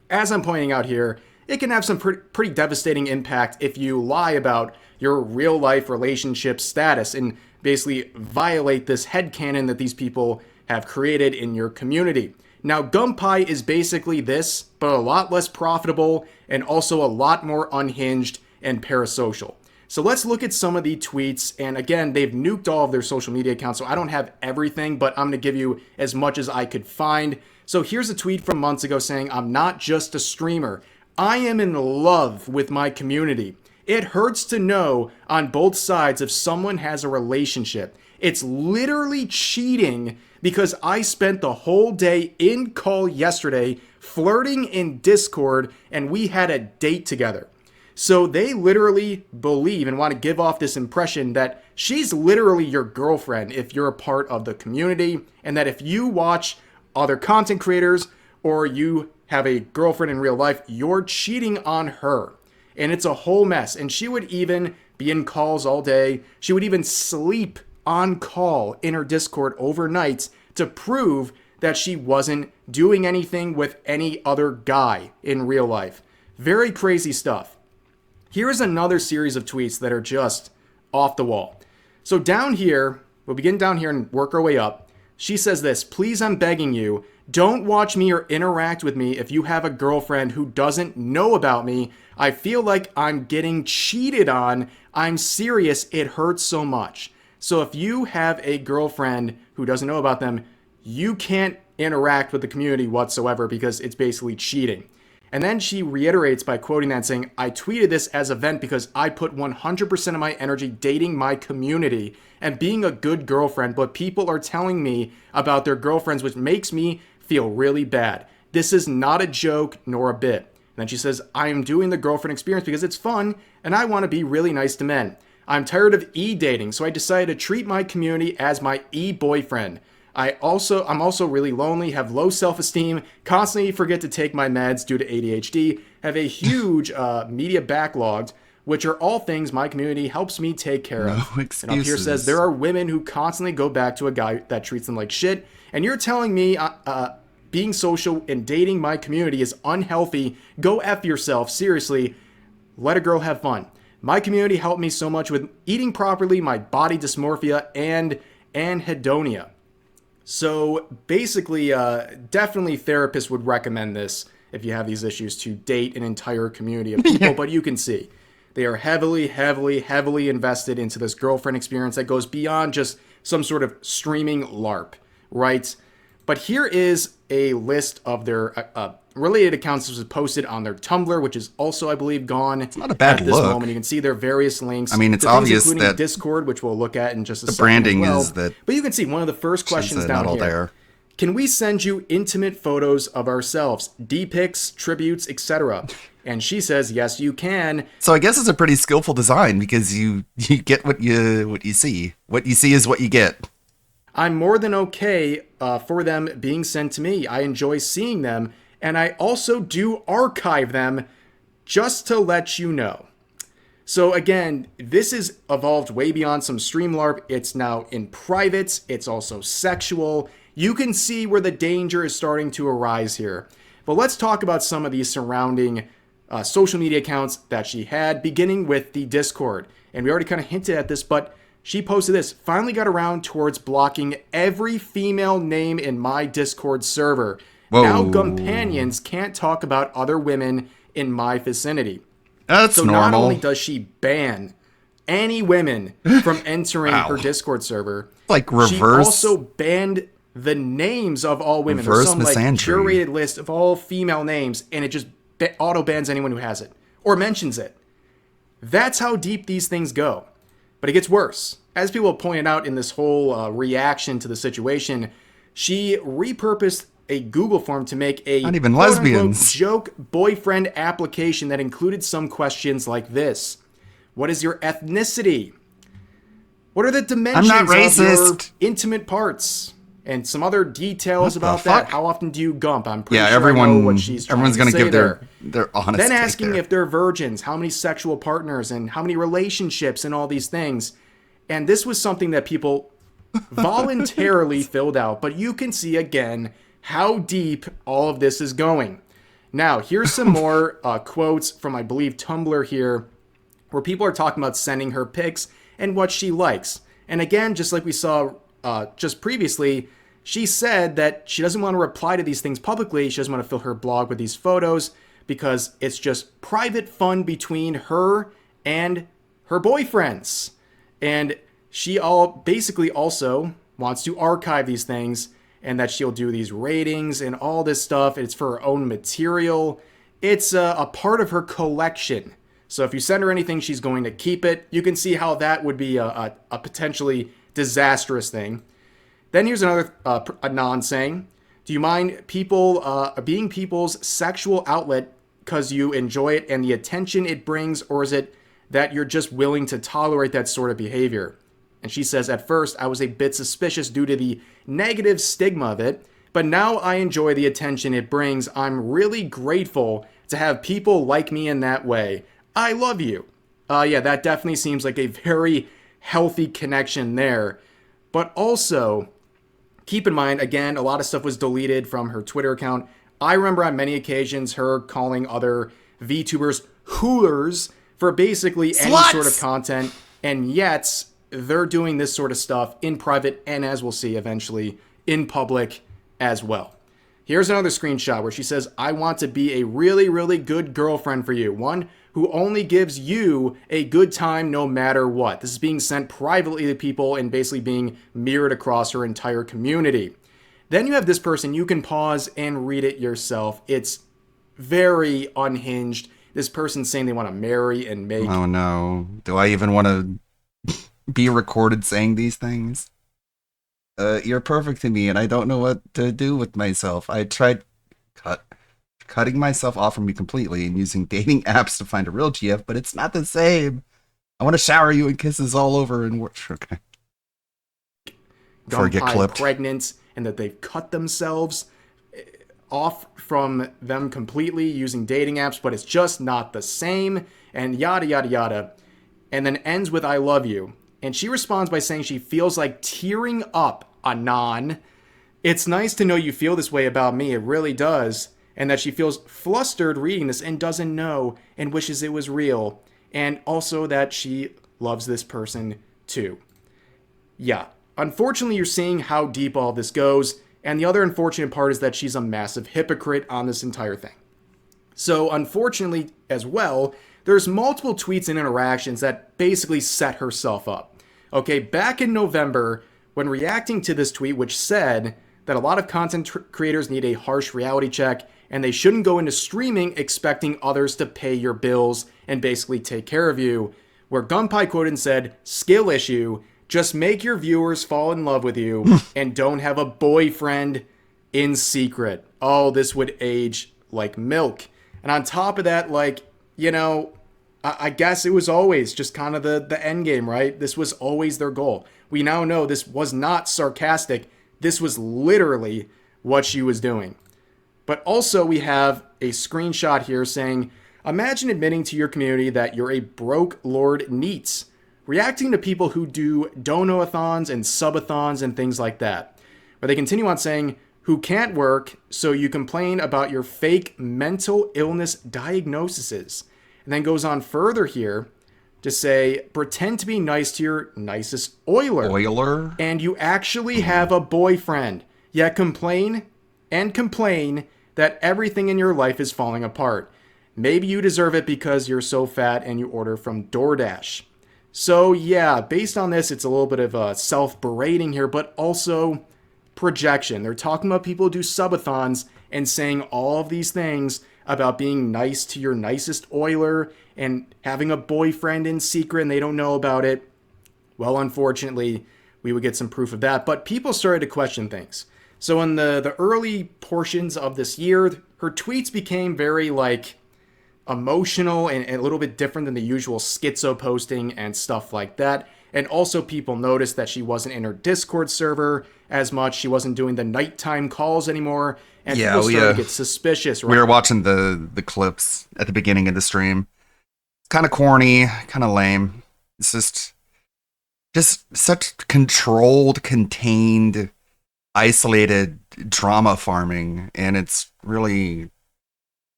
as I'm pointing out here, it can have some pretty devastating impact if you lie about your real life relationship status and basically violate this headcanon that these people have created in your community. Now, Gunpie is basically this, but a lot less profitable and also a lot more unhinged and parasocial. So let's look at some of the tweets. And again, they've nuked all of their social media accounts, so I don't have everything, but I'm going to give you as much as I could find. So here's a tweet from months ago saying, "I'm not just a streamer. I am in love with my community. It hurts to know on both sides if someone has a relationship. It's literally cheating because I spent the whole day in call yesterday flirting in Discord and we had a date together." So they literally believe and want to give off this impression that she's literally your girlfriend if you're a part of the community, and that if you watch other content creators or you have a girlfriend in real life, you're cheating on her. And it's a whole mess. And she would even be in calls all day. She would even sleep on call in her Discord overnight to prove that she wasn't doing anything with any other guy in real life. Very crazy stuff. Here's another series of tweets that are just off the wall. So down here, we'll begin down here and work our way up. She says this: "Please, I'm begging you, don't watch me or interact with me if you have a girlfriend who doesn't know about me. I feel like I'm getting cheated on. I'm serious. It hurts so much." So if you have a girlfriend who doesn't know about them, you can't interact with the community whatsoever because it's basically cheating. And then she reiterates by quoting that, saying, "I tweeted this as a vent because I put 100% of my energy dating my community and being a good girlfriend, but people are telling me about their girlfriends, which makes me feel really bad. This is not a joke nor a bit." And then she says, "I am doing the girlfriend experience because it's fun and I want to be really nice to men. I'm tired of e-dating, so I decided to treat my community as my e-boyfriend. I'm also really lonely, have low self-esteem, constantly forget to take my meds due to ADHD, have a huge media backlog, which are all things my community helps me take care of." No And up here excuses. says, "There are women who constantly go back to a guy that treats them like shit, and you're telling me being social and dating my community is unhealthy. Go F yourself, seriously. Let a girl have fun. My community helped me so much with eating properly, my body dysmorphia, and anhedonia." So basically, definitely therapists would recommend this if you have these issues, to date an entire community of people. But you can see they are heavily, heavily, heavily invested into this girlfriend experience that goes beyond just some sort of streaming LARP, right? But here is a list of their related accounts that was posted on their Tumblr, which is also, I believe, gone. It's not a bad at this look. moment. You can see their various links. I mean, it's The things obvious including that Discord, which we'll look at in just a the second branding as well. is that But you can see one of the first questions she's, down not all here. there. Can we send you intimate photos of ourselves, D-pics, tributes, etc.? And she says, yes, you can. So I guess it's a pretty skillful design because you get what you see. What you see is what you get. I'm more than okay for them being sent to me. I enjoy seeing them, and I also do archive them just to let you know. So again, this has evolved way beyond some stream LARP. It's now in private. It's also sexual. You can see where the danger is starting to arise here. But let's talk about some of these surrounding social media accounts that she had, beginning with the Discord. And we already kind of hinted at this, but she posted this: "Finally got around towards blocking every female name in my Discord server. Whoa. Now companions can't talk about other women in my vicinity." That's So normal. not only does she ban any women from entering Wow. her Discord server, Like she reverse- also banned the names of all women. There's Reverse some like misandry. curated list of all female names, and it just auto bans anyone who has it or mentions it. That's how deep these things go. But it gets worse. As people have pointed out in this whole reaction to the situation, she repurposed a Google form to make a Not even quote-unquote lesbians. joke boyfriend application that included some questions like this: what is your ethnicity? What are the dimensions not of your racist. intimate parts? And some other details What the about that. fuck? How often do you gump? I'm pretty Yeah, sure I know everyone. what she's trying Everyone's to gonna say give there. their honest. Then take asking there. if they're virgins, how many sexual partners, and how many relationships, and all these things. And this was something that people voluntarily filled out, but you can see again how deep all of this is going. Now, here's some more quotes from, I believe, Tumblr here, where people are talking about sending her pics and what she likes. And again, just like we saw just previously, she said that she doesn't want to reply to these things publicly. She doesn't want to fill her blog with these photos because it's just private fun between her and her boyfriends. And she basically also wants to archive these things, and that she'll do these ratings and all this stuff. It's for her own material. It's a part of her collection. So if you send her anything, she's going to keep it. You can see how that would be a potentially disastrous thing. Then here's another Anon saying, do you mind people being people's sexual outlet because you enjoy it and the attention it brings, or is it that you're just willing to tolerate that sort of behavior? And she says, at first, I was a bit suspicious due to the negative stigma of it, but now I enjoy the attention it brings. I'm really grateful to have people like me in that way. I love you. Yeah, that definitely seems like a very healthy connection there. But also, keep in mind, again, a lot of stuff was deleted from her Twitter account. I remember on many occasions her calling other VTubers hoolers for basically any sort of content, and yet they're doing this sort of stuff in private and, as we'll see eventually, in public as well. Here's another screenshot where she says, I want to be a really, really good girlfriend for you. One who only gives you a good time no matter what. This is being sent privately to people and basically being mirrored across her entire community. Then you have this person. You can pause and read it yourself. It's very unhinged. This person saying they want to marry and make... Oh no. Do I even want to be recorded saying these things? You're perfect to me and I don't know what to do with myself. I tried cutting myself off from you completely and using dating apps to find a real GF, but it's not the same. I want to shower you in kisses all over and okay. Before I get clipped. Pregnant, and that they've cut themselves off from them completely using dating apps, but it's just not the same, and yada yada yada. And then ends with I love you. And she responds by saying she feels like tearing up, Anon. It's nice to know you feel this way about me, it really does. And that she feels flustered reading this and doesn't know and wishes it was real. And also that she loves this person too. Yeah, unfortunately you're seeing how deep all this goes. And the other unfortunate part is that she's a massive hypocrite on this entire thing. So unfortunately as well, there's multiple tweets and interactions that basically set herself up. Okay, back in November, when reacting to this tweet, which said that a lot of content creators need a harsh reality check and they shouldn't go into streaming expecting others to pay your bills and basically take care of you, where Gunpei quoted and said, skill issue, just make your viewers fall in love with you and don't have a boyfriend in secret. Oh, this would age like milk. And on top of that, like, you know, I guess it was always just kind of the end game, right? This was always their goal. We now know this was not sarcastic. This was literally what she was doing. But also we have a screenshot here saying, imagine admitting to your community that you're a broke Lord Neats, reacting to people who do dono-a-thons and subathons and things like that. But they continue on saying, who can't work, so you complain about your fake mental illness diagnoses. And then goes on further here to say, pretend to be nice to your nicest oiler. And you actually have a boyfriend. Yet complain and complain that everything in your life is falling apart. Maybe you deserve it because you're so fat and you order from DoorDash. So yeah, based on this, it's a little bit of a self-berating here, but also projection. They're talking about people who do subathons and saying all of these things about being nice to your nicest oiler and having a boyfriend in secret and they don't know about it. Well, unfortunately, we would get some proof of that. But people started to question things. So in the early portions of this year, her tweets became very like emotional and a little bit different than the usual schizo posting and stuff like that. And also people noticed that she wasn't in her Discord server as much. She wasn't doing the nighttime calls anymore. And people started to get suspicious. Right? We were watching the clips at the beginning of the stream. It's kind of corny, kind of lame. It's just just such controlled, contained, isolated drama farming, and it's really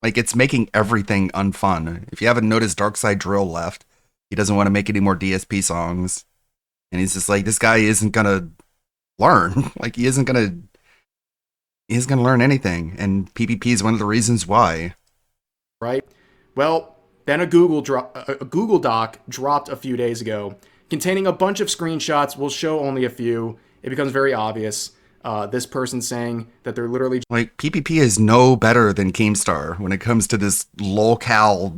like it's making everything unfun. If you haven't noticed, Darkside Drill left. He doesn't want to make any more DSP songs, and he's just like, this guy isn't gonna learn. Like he isn't gonna learn anything, and PPP is one of the reasons why. Right? Well, then a Google Doc dropped a few days ago containing a bunch of screenshots. We'll show only a few. It becomes very obvious. This person saying that they're literally Like PPP is no better than Keemstar when it comes to this locale,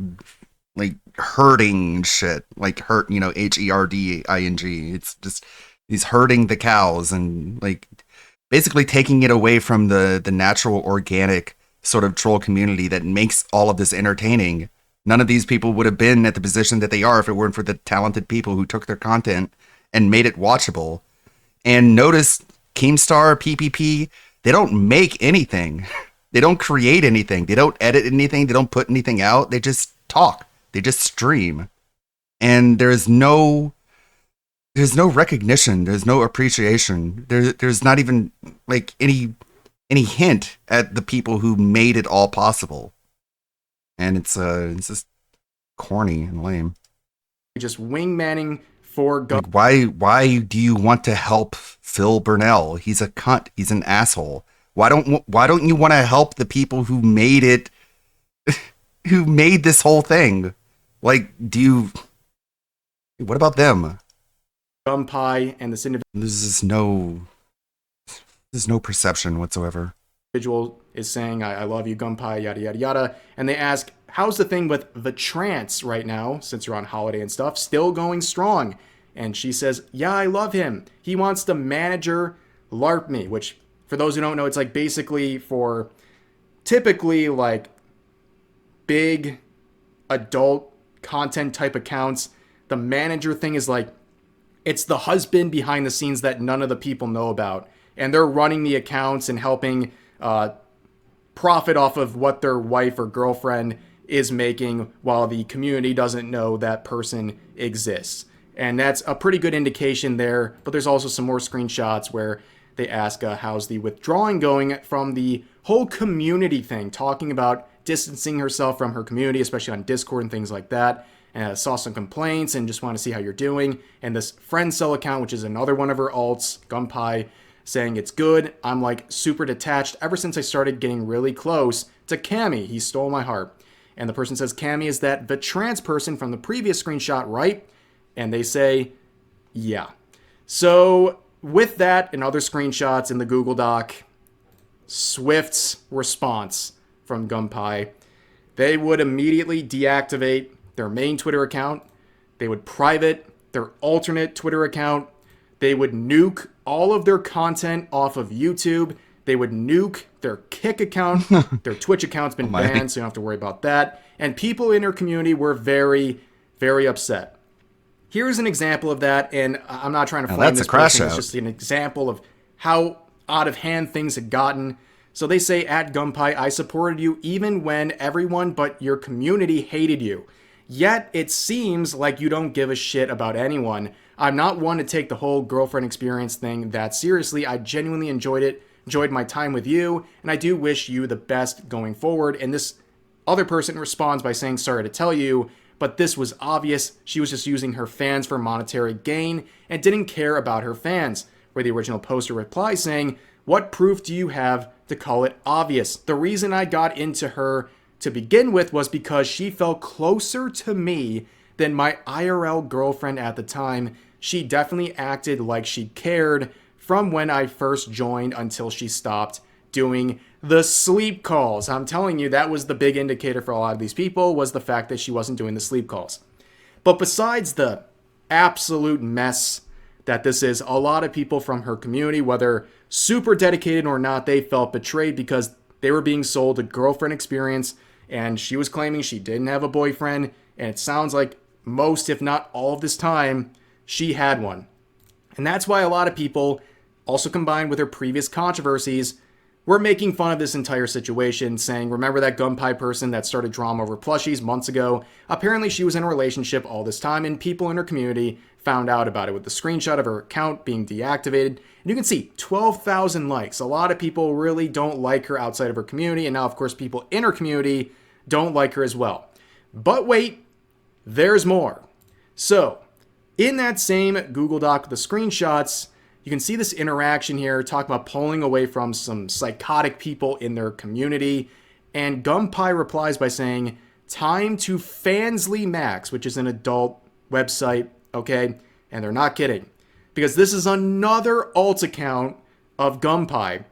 like herding shit, like hurt, you know, HERDING. It's just he's herding the cows and like basically taking it away from the natural, organic sort of troll community that makes all of this entertaining. None of these people would have been at the position that they are if it weren't for the talented people who took their content and made it watchable. And notice Keemstar, PPP, they don't make anything. They don't create anything. They don't edit anything. They don't put anything out. They just talk. They just stream. And there's no recognition. There's no appreciation. There's not even like any hint at the people who made it all possible. And it's just corny and lame. just wingmanning for Like, why do you want to help Phil Burnell? He's a cunt. He's an asshole. Why don't you want to help the people who made it, who made this whole thing? Like, what about them? Gunpie and this There's no perception whatsoever. individual is saying, I love you, Gunpie, yada, yada, yada. And they ask, how's the thing with the trance right now, since you're on holiday and stuff, still going strong? And she says, yeah, I love him. He wants to manager LARP me, which, for those who don't know, it's like basically for typically like big adult content type accounts. The manager thing is like, it's the husband behind the scenes that none of the people know about. And they're running the accounts and helping profit off of what their wife or girlfriend is making while the community doesn't know that person exists. And that's a pretty good indication there. But there's also some more screenshots where they ask how's the withdrawing going from the whole community thing, talking about distancing herself from her community, especially on Discord and things like that. And saw some complaints and just want to see how you're doing. And this friend cell account, which is another one of her alts, Gunpie, saying it's good. I'm like super detached ever since I started getting really close to Cammy. He stole my heart. And the person says Cammy is that the trans person from the previous screenshot, right? And they say, yeah. So with that and other screenshots in the Google Doc, Swift's response from Gunpie, they would immediately deactivate their main Twitter account. They would private their alternate Twitter account. They would nuke all of their content off of YouTube. They would nuke their Kick account. Their Twitch account's been banned, so you don't have to worry about that. And people in her community were very, very upset. Here's an example of that, and I'm not trying to flame this person. It's just an example of how out of hand things had gotten. So they say, at Gunpie, I supported you even when everyone but your community hated you. Yet it seems like you don't give a shit about anyone. I'm not one to take the whole girlfriend experience thing that seriously. I genuinely enjoyed my time with you, and I do wish you the best going forward. And this other person responds by saying, sorry to tell you, but this was obvious. She was just using her fans for monetary gain and didn't care about her fans. Where the original poster replies saying, what proof do you have to call it obvious? The reason I got into her to begin with was because she felt closer to me than my IRL girlfriend at the time. She definitely acted like she cared from when I first joined until she stopped doing the sleep calls. I'm telling you, that was the big indicator for a lot of these people, was the fact that she wasn't doing the sleep calls. But besides the absolute mess that this is, a lot of people from her community, whether super dedicated or not, they felt betrayed because they were being sold a girlfriend experience, and she was claiming she didn't have a boyfriend, and it sounds like most, if not all of this time, she had one. And that's why a lot of people, also combined with her previous controversies, were making fun of this entire situation, saying, remember that Gunpie person that started drama over plushies months ago? Apparently she was in a relationship all this time, and people in her community found out about it with the screenshot of her account being deactivated. And you can see 12,000 likes. A lot of people really don't like her outside of her community. And now, of course, people in her community don't like her as well. But wait, there's more. So in that same Google Doc with the screenshots, you can see this interaction here talking about pulling away from some psychotic people in their community. And Gunpei replies by saying, time to Fansly Max, which is an adult website, okay? And they're not kidding. Because this is another alt account of Gunpei.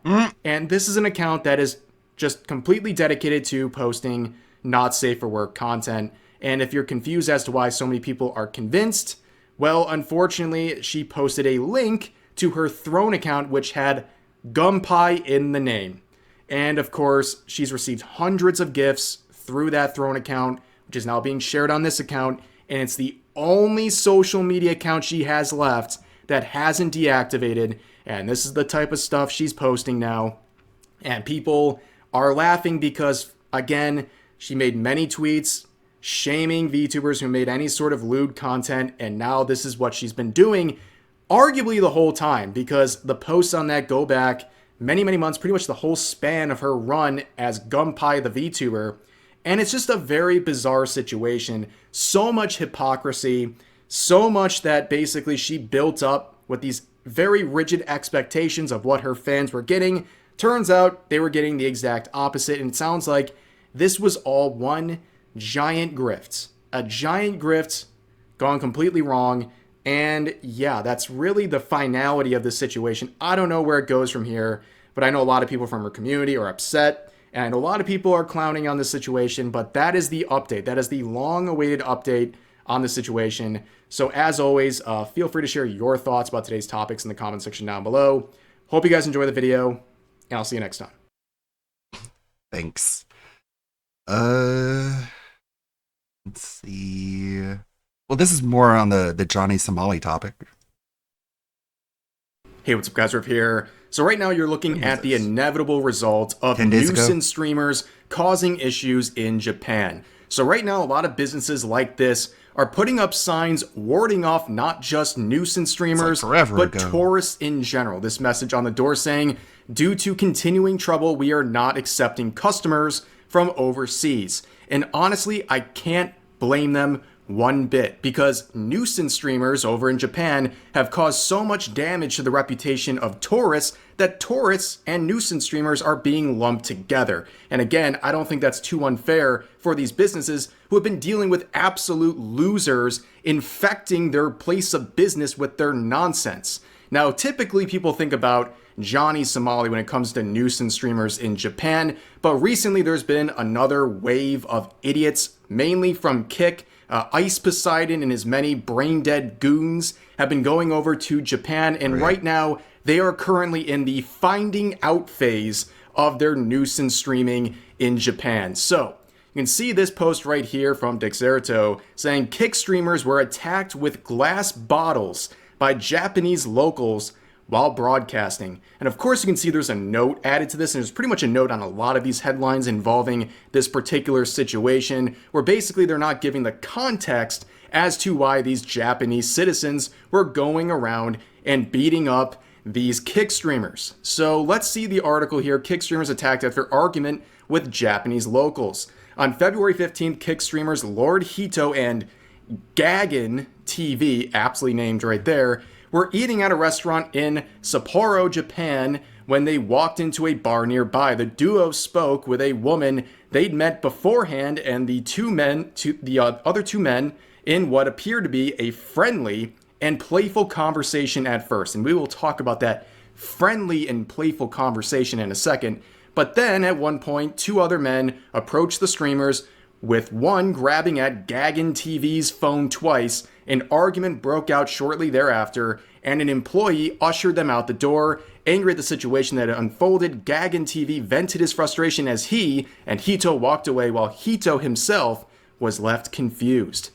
And this is an account that is just completely dedicated to posting not safe for work content. And if you're confused as to why so many people are convinced, well, unfortunately, she posted a link to her Throne account, which had Gunpei in the name. And of course, she's received hundreds of gifts through that Throne account, which is now being shared on this account. And it's the only social media account she has left that hasn't deactivated. And this is the type of stuff she's posting now. And people are laughing because, again, she made many tweets shaming VTubers who made any sort of lewd content. And now this is what she's been doing, arguably the whole time, because the posts on that go back many, many months, pretty much the whole span of her run as Gunpei the VTuber. And it's just a very bizarre situation. So much hypocrisy, so much that basically she built up with these very rigid expectations of what her fans were getting. Turns out they were getting the exact opposite. And it sounds like this was all one giant grift. A giant grift gone completely wrong. And yeah, that's really the finality of this situation. I don't know where it goes from here, but I know a lot of people from her community are upset. And I know a lot of people are clowning on this situation, but that is the update. That is the long-awaited update on the situation. So as always, feel free to share your thoughts about today's topics in the comment section down below. Hope you guys enjoy the video, and I'll see you next time. Thanks. Let's see. Well, this is more on the Johnny Somali topic. Hey, what's up, guys? Riff here. So right now you're looking at the inevitable result of 10 days ago? nuisance streamers causing issues in Japan. So right now, a lot of businesses like this are putting up signs warding off not just nuisance streamers, forever but ago. tourists in general. This message on the door saying, due to continuing trouble, we are not accepting customers from overseas. And honestly, I can't blame them one bit, because nuisance streamers over in Japan have caused so much damage to the reputation of tourists that tourists and nuisance streamers are being lumped together. And again, I don't think that's too unfair for these businesses who have been dealing with absolute losers infecting their place of business with their nonsense. Now, typically people think about Johnny Somali when it comes to nuisance streamers in Japan, but recently there's been another wave of idiots, mainly from Kick. Ice Poseidon and his many brain-dead goons have been going over to Japan, and right now they are currently in the finding out phase of their nuisance streaming in Japan. So you can see this post right here from Dexerto saying Kick streamers were attacked with glass bottles by Japanese locals while broadcasting. And of course you can see there's a note added to this, and there's pretty much a note on a lot of these headlines involving this particular situation, where basically they're not giving the context as to why these Japanese citizens were going around and beating up these Kick streamers. So let's see the article here. Kick streamers attacked after argument with Japanese locals. On February 15th, Kick streamers Lord Hito and Gagan TV, aptly named right there, were eating at a restaurant in Sapporo, Japan, when they walked into a bar nearby. The duo spoke with a woman they'd met beforehand and the other two men in what appeared to be a friendly and playful conversation at first. And we will talk about that friendly and playful conversation in a second. But then at one point, two other men approached the streamers, with one grabbing at Gagan TV's phone twice. An argument broke out shortly thereafter, and an employee ushered them out the door. Angry at the situation that had unfolded, Gagan TV vented his frustration as he and Hito walked away, while Hito himself was left confused.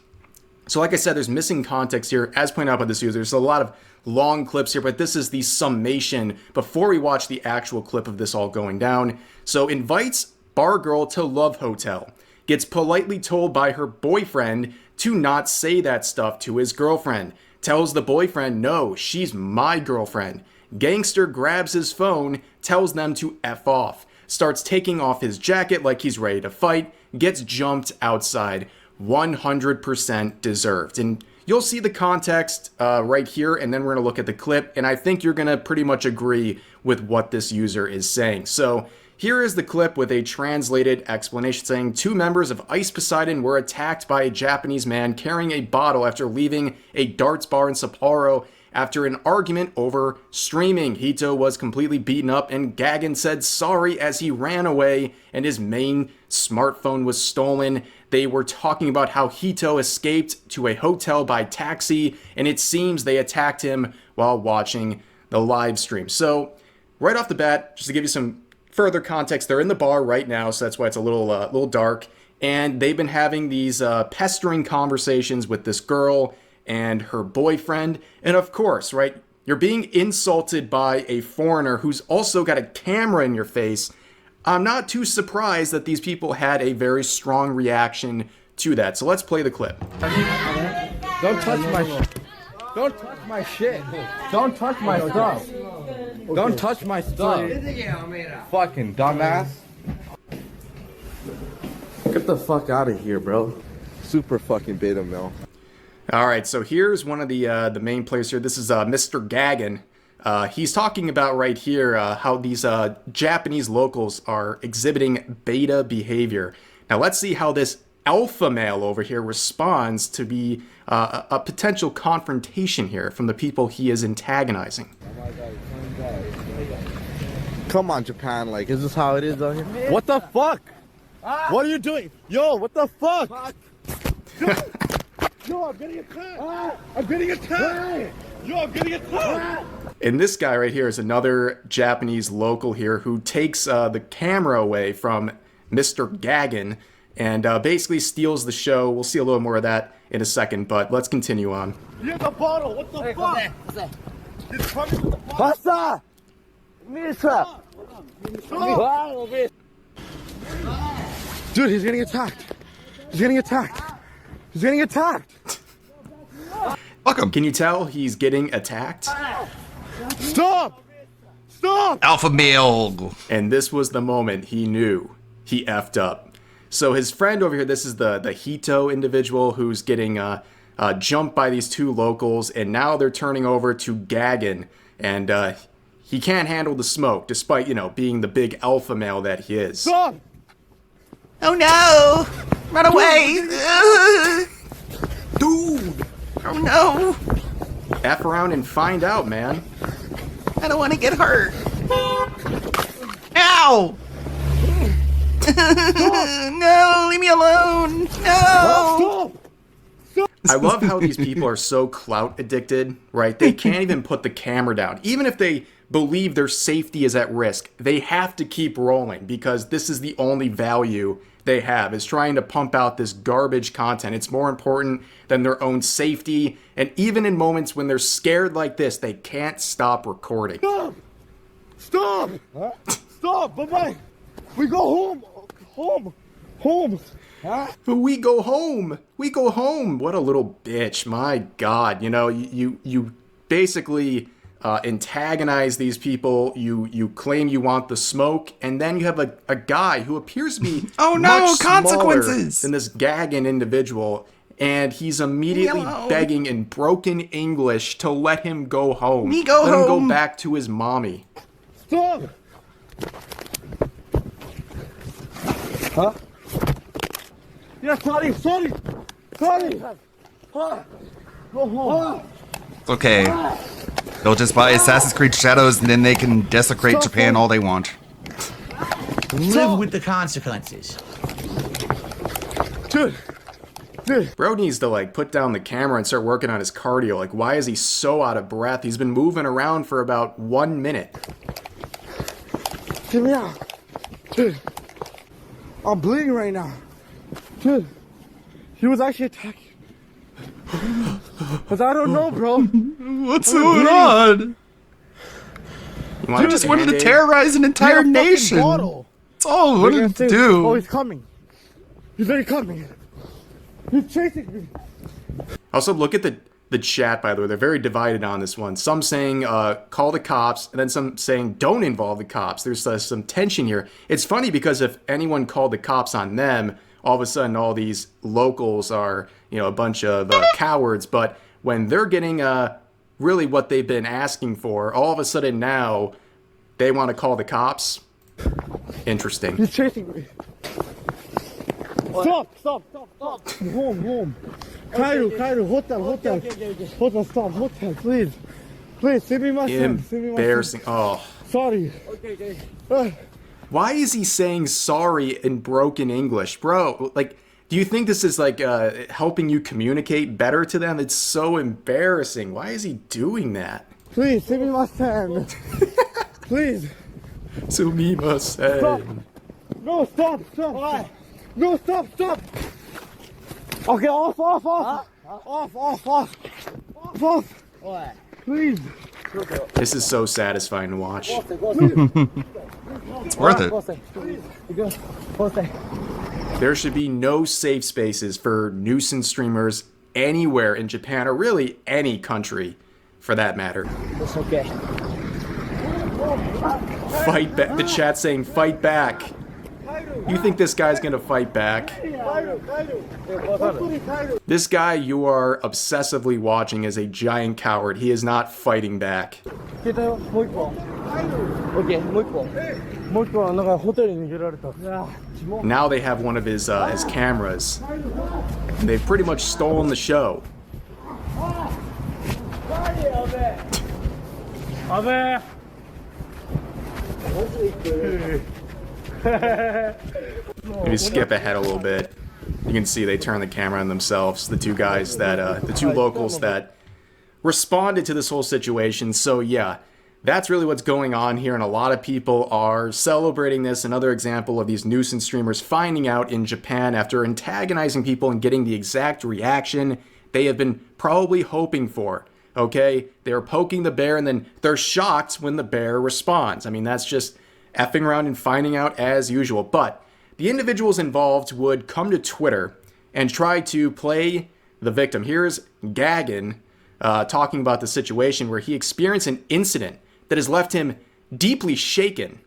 So like I said, there's missing context here, as pointed out by this user. There's a lot of long clips here, but this is the summation before we watch the actual clip of this all going down. So invites bar girl to Love Hotel. Gets politely told by her boyfriend to not say that stuff to his girlfriend. tells the boyfriend, no, she's my girlfriend. Gangster grabs his phone, tells them to F off, starts taking off his jacket like he's ready to fight, gets jumped outside. 100% deserved. And you'll see the context right here, and then we're going to look at the clip, and I think you're going to pretty much agree with what this user is saying. So here is the clip with a translated explanation saying 2 members of Ice Poseidon were attacked by a Japanese man carrying a bottle after leaving a darts bar in Sapporo after an argument over streaming. Hito was completely beaten up and Gagan said sorry as he ran away and his main smartphone was stolen. They were talking about how Hito escaped to a hotel by taxi, and it seems they attacked him while watching the live stream. So right off the bat, just to give you some further context, they're in the bar right now, so that's why it's a little dark, and they've been having these pestering conversations with this girl and her boyfriend, and of course, right, you're being insulted by a foreigner who's also got a camera in your face. I'm not too surprised that these people had a very strong reaction to that. So let's play the clip. Don't touch my shit. Don't touch my shit. Don't touch my stuff. Don't touch my stuff. Fucking dumbass. Get the fuck out of here, bro. Super fucking beta male. All right, so here's one of the main players here. This is Mr. Gagan. He's talking about right here how these Japanese locals are exhibiting beta behavior. Now let's see how this alpha male over here responds to be a potential confrontation here from the people he is antagonizing. Come on, Japan. Like, is this how it is out here? What the fuck? What are you doing? Yo, what the fuck? Yo, I'm getting attacked. I'm getting attacked. Yo, I'm getting attacked. And this guy right here is another Japanese local here who takes the camera away from Mr. Gagan and basically steals the show. We'll see a little more of that in a second, but let's continue on. You have the bottle. What the fuck? He's coming with the bottle. Misa. Dude, he's getting attacked. He's getting attacked. He's getting attacked. Fuck him. Can you tell he's getting attacked? Stop! Stop! Alpha male. And this was the moment he knew he effed up. So his friend over here, this is the Hito individual who's getting jumped by these 2 locals, and now they're turning over to Gagan, and he can't handle the smoke, despite, you know, being the big alpha male that he is. Stop! Oh no! Run away! Dude! Oh no! F around and find out, man. I don't want to get hurt. Ow! No, leave me alone! No! I love how these people are so clout addicted, right? They can't even put the camera down. Even if they believe their safety is at risk, they have to keep rolling because this is the only value they have, is trying to pump out this garbage content. It's more important than their own safety. And even in moments when they're scared like this, they can't stop recording. Stop! Stop! Stop! Bye-bye! We go home! Home! Home! We go home! We go home! What a little bitch. My God. You know, you basically antagonize these people, you claim you want the smoke, and then you have a guy who appears to be Oh no, much consequences! smaller than this Gagan individual, and he's immediately begging in broken English to let him go home. Me go let him home. go back to his mommy. Stop! Huh? Yeah, sorry! Go home! It's okay. They'll just buy Assassin's Creed Shadows and then they can desecrate Japan all they want. Live with the consequences. Dude! Bro needs to like put down the camera and start working on his cardio. Like, why is he so out of breath? He's been moving around for about 1 minute. Get me out! Dude! I'm bleeding right now. Dude! He was actually attacking. Cause I don't know, bro. What's going on? You want I just wanted to Band-Aid? terrorize an entire nation. That's all I wanted to do. Oh, he's coming. He's already coming. He's chasing me. Also, look at the the chat, by the way. They're very divided on this one. Some saying call the cops, and then some saying don't involve the cops. There's some tension here. It's funny because if anyone called the cops on them, all of a sudden all these locals are, you know, a bunch of cowards. But when they're getting really what they've been asking for, all of a sudden now they want to call the cops. Interesting. He's chasing me. Stop! Home. Cairo, hotel, stop, hotel, please. Please, send me my son. Embarrassing. Oh. Sorry. Why is he saying sorry in broken English? Bro, like, do you think this is like helping you communicate better to them? It's so embarrassing. Why is he doing that? Please, send me my son. Please. Sumimasen. Stop. No, stop. No, stop. Okay, off. Please. This is so satisfying to watch. It's worth it. There should be no safe spaces for nuisance streamers anywhere in Japan, or really any country for that matter. It's okay. Fight back. The chat saying fight back. You think this guy's gonna fight back? This guy you are obsessively watching is a giant coward. He is not fighting back. Now they have one of his cameras. And they've pretty much stolen the show. Let me skip ahead a little bit. You can see they turn the camera on themselves. The two guys that, the two locals that responded to this whole situation. So yeah, that's really what's going on here, and a lot of people are celebrating this. Another example of these nuisance streamers finding out in Japan after antagonizing people and getting the exact reaction they have been probably hoping for. Okay? They're poking the bear and then they're shocked when the bear responds. I mean, that's just effing around and finding out as usual. But the individuals involved would come to Twitter and try to play the victim. Here's Gagan talking about the situation where he experienced an incident that has left him deeply shaken.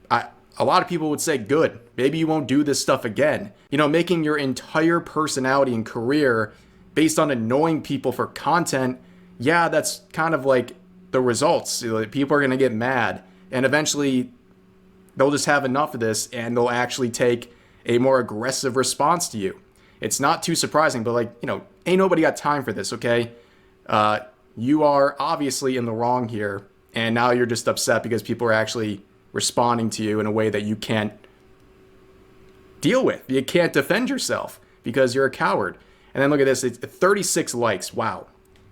A lot of people would say, good, maybe you won't do this stuff again. You know, making your entire personality and career based on annoying people for content, yeah, that's kind of like the results. You know, people are going to get mad, and eventually they'll just have enough of this and they'll actually take a more aggressive response to you. It's not too surprising, but like, you know, ain't nobody got time for this, okay? You are obviously in the wrong here, and now you're just upset because people are actually responding to you in a way that you can't deal with. You can't defend yourself because you're a coward. And then look at this, it's 36 likes, wow.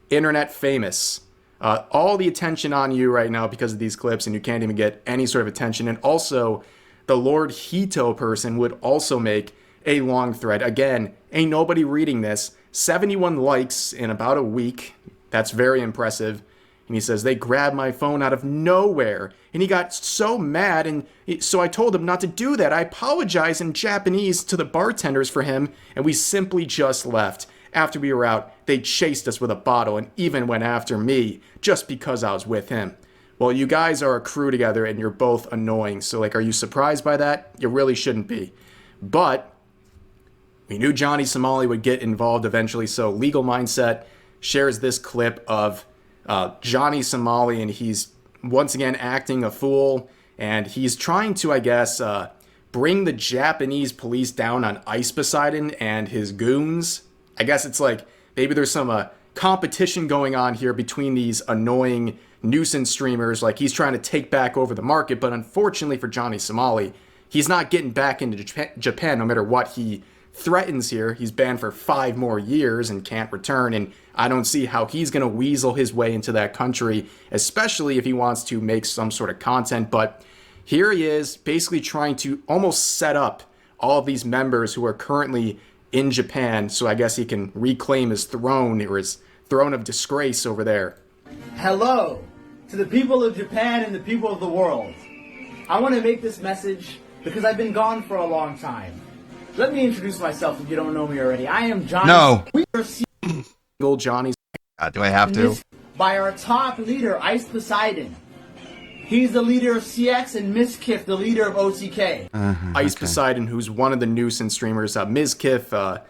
Internet famous. All the attention on you right now because of these clips, and you can't even get any sort of attention. And also, the Lord Hito person would also make a long thread. Again, ain't nobody reading this. 71 likes in about a week. That's very impressive. And he says, they grabbed my phone out of nowhere. And he got so mad, and so I told him not to do that. I apologized in Japanese to the bartenders for him, and we simply just left. After we were out, they chased us with a bottle and even went after me just because I was with him. Well, you guys are a crew together and you're both annoying. So, like, are you surprised by that? You really shouldn't be. But we knew Johnny Somali would get involved eventually. So Legal Mindset shares this clip of Johnny Somali, and he's once again acting a fool. And he's trying to, I guess, bring the Japanese police down on Ice Poseidon and his goons. I guess it's like maybe there's some competition going on here between these annoying nuisance streamers. Like he's trying to take back over the market, but unfortunately for Johnny Somali, he's not getting back into Japan no matter what he threatens here. He's banned for 5 more years and can't return, and I don't see how he's going to weasel his way into that country, especially if he wants to make some sort of content. But here he is basically trying to almost set up all of these members who are currently in Japan, so I guess he can reclaim his throne, or his throne of disgrace over there. Hello to the people of Japan and the people of the world. I want to make this message because I've been gone for a long time. Let me introduce myself if you don't know me already. I am Johnny. No. Legal angle Johnny. Do I have to? By our top leader, Ice Poseidon. He's the leader of CX, and Mizkif, the leader of OTK. Ice Poseidon, who's one of the nuisance streamers. Mizkif,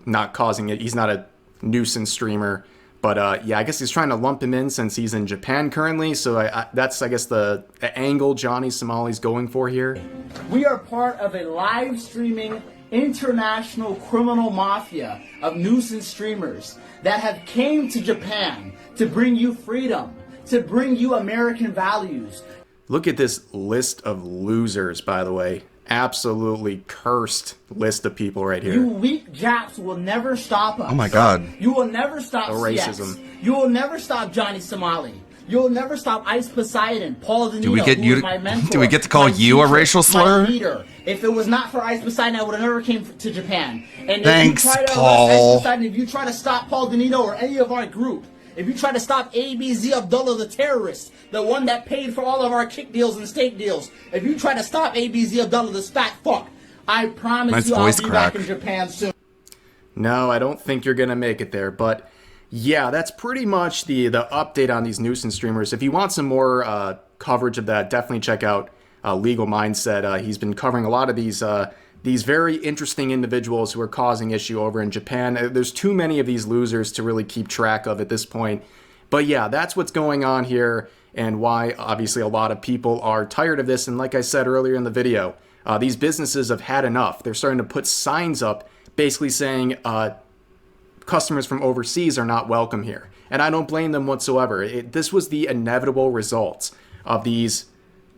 not causing it. He's not a nuisance streamer. But yeah, I guess he's trying to lump him in since he's in Japan currently. So that's, I guess, the angle Johnny Somali's going for here. We are part of a live streaming international criminal mafia of nuisance streamers that have came to Japan to bring you freedom, to bring you American values. Look at this list of losers, by the way. Absolutely cursed list of people right here. You weak Japs will never stop us. Oh my God. You will never stop The CX. racism. You will never stop Johnny Somali. You will never stop Ice Poseidon, Paul Danilo, Do we get who you? is my mentor, Do we get to call my you a teacher, racial my slur? leader. If it was not for Ice Poseidon, I would have never came to Japan. And Thanks, if you try to Paul. Ice Poseidon, if you try to stop Paul Danilo or any of our group, if you try to stop ABZ Abdullah, the terrorist, the one that paid for all of our kick deals and steak deals, if you try to stop ABZ Abdullah, the fat fuck, I promise Nice you I'll voice be crack. back in Japan soon. No, I don't think you're gonna make it there, but yeah, that's pretty much the update on these nuisance streamers. If you want some more coverage of that, definitely check out Legal Mindset. He's been covering a lot of these very interesting individuals who are causing issue over in Japan. There's too many of these losers to really keep track of at this point. But yeah, that's what's going on here and why obviously a lot of people are tired of this. And like I said earlier in the video, these businesses have had enough. They're starting to put signs up basically saying customers from overseas are not welcome here. And I don't blame them whatsoever. This was the inevitable results of these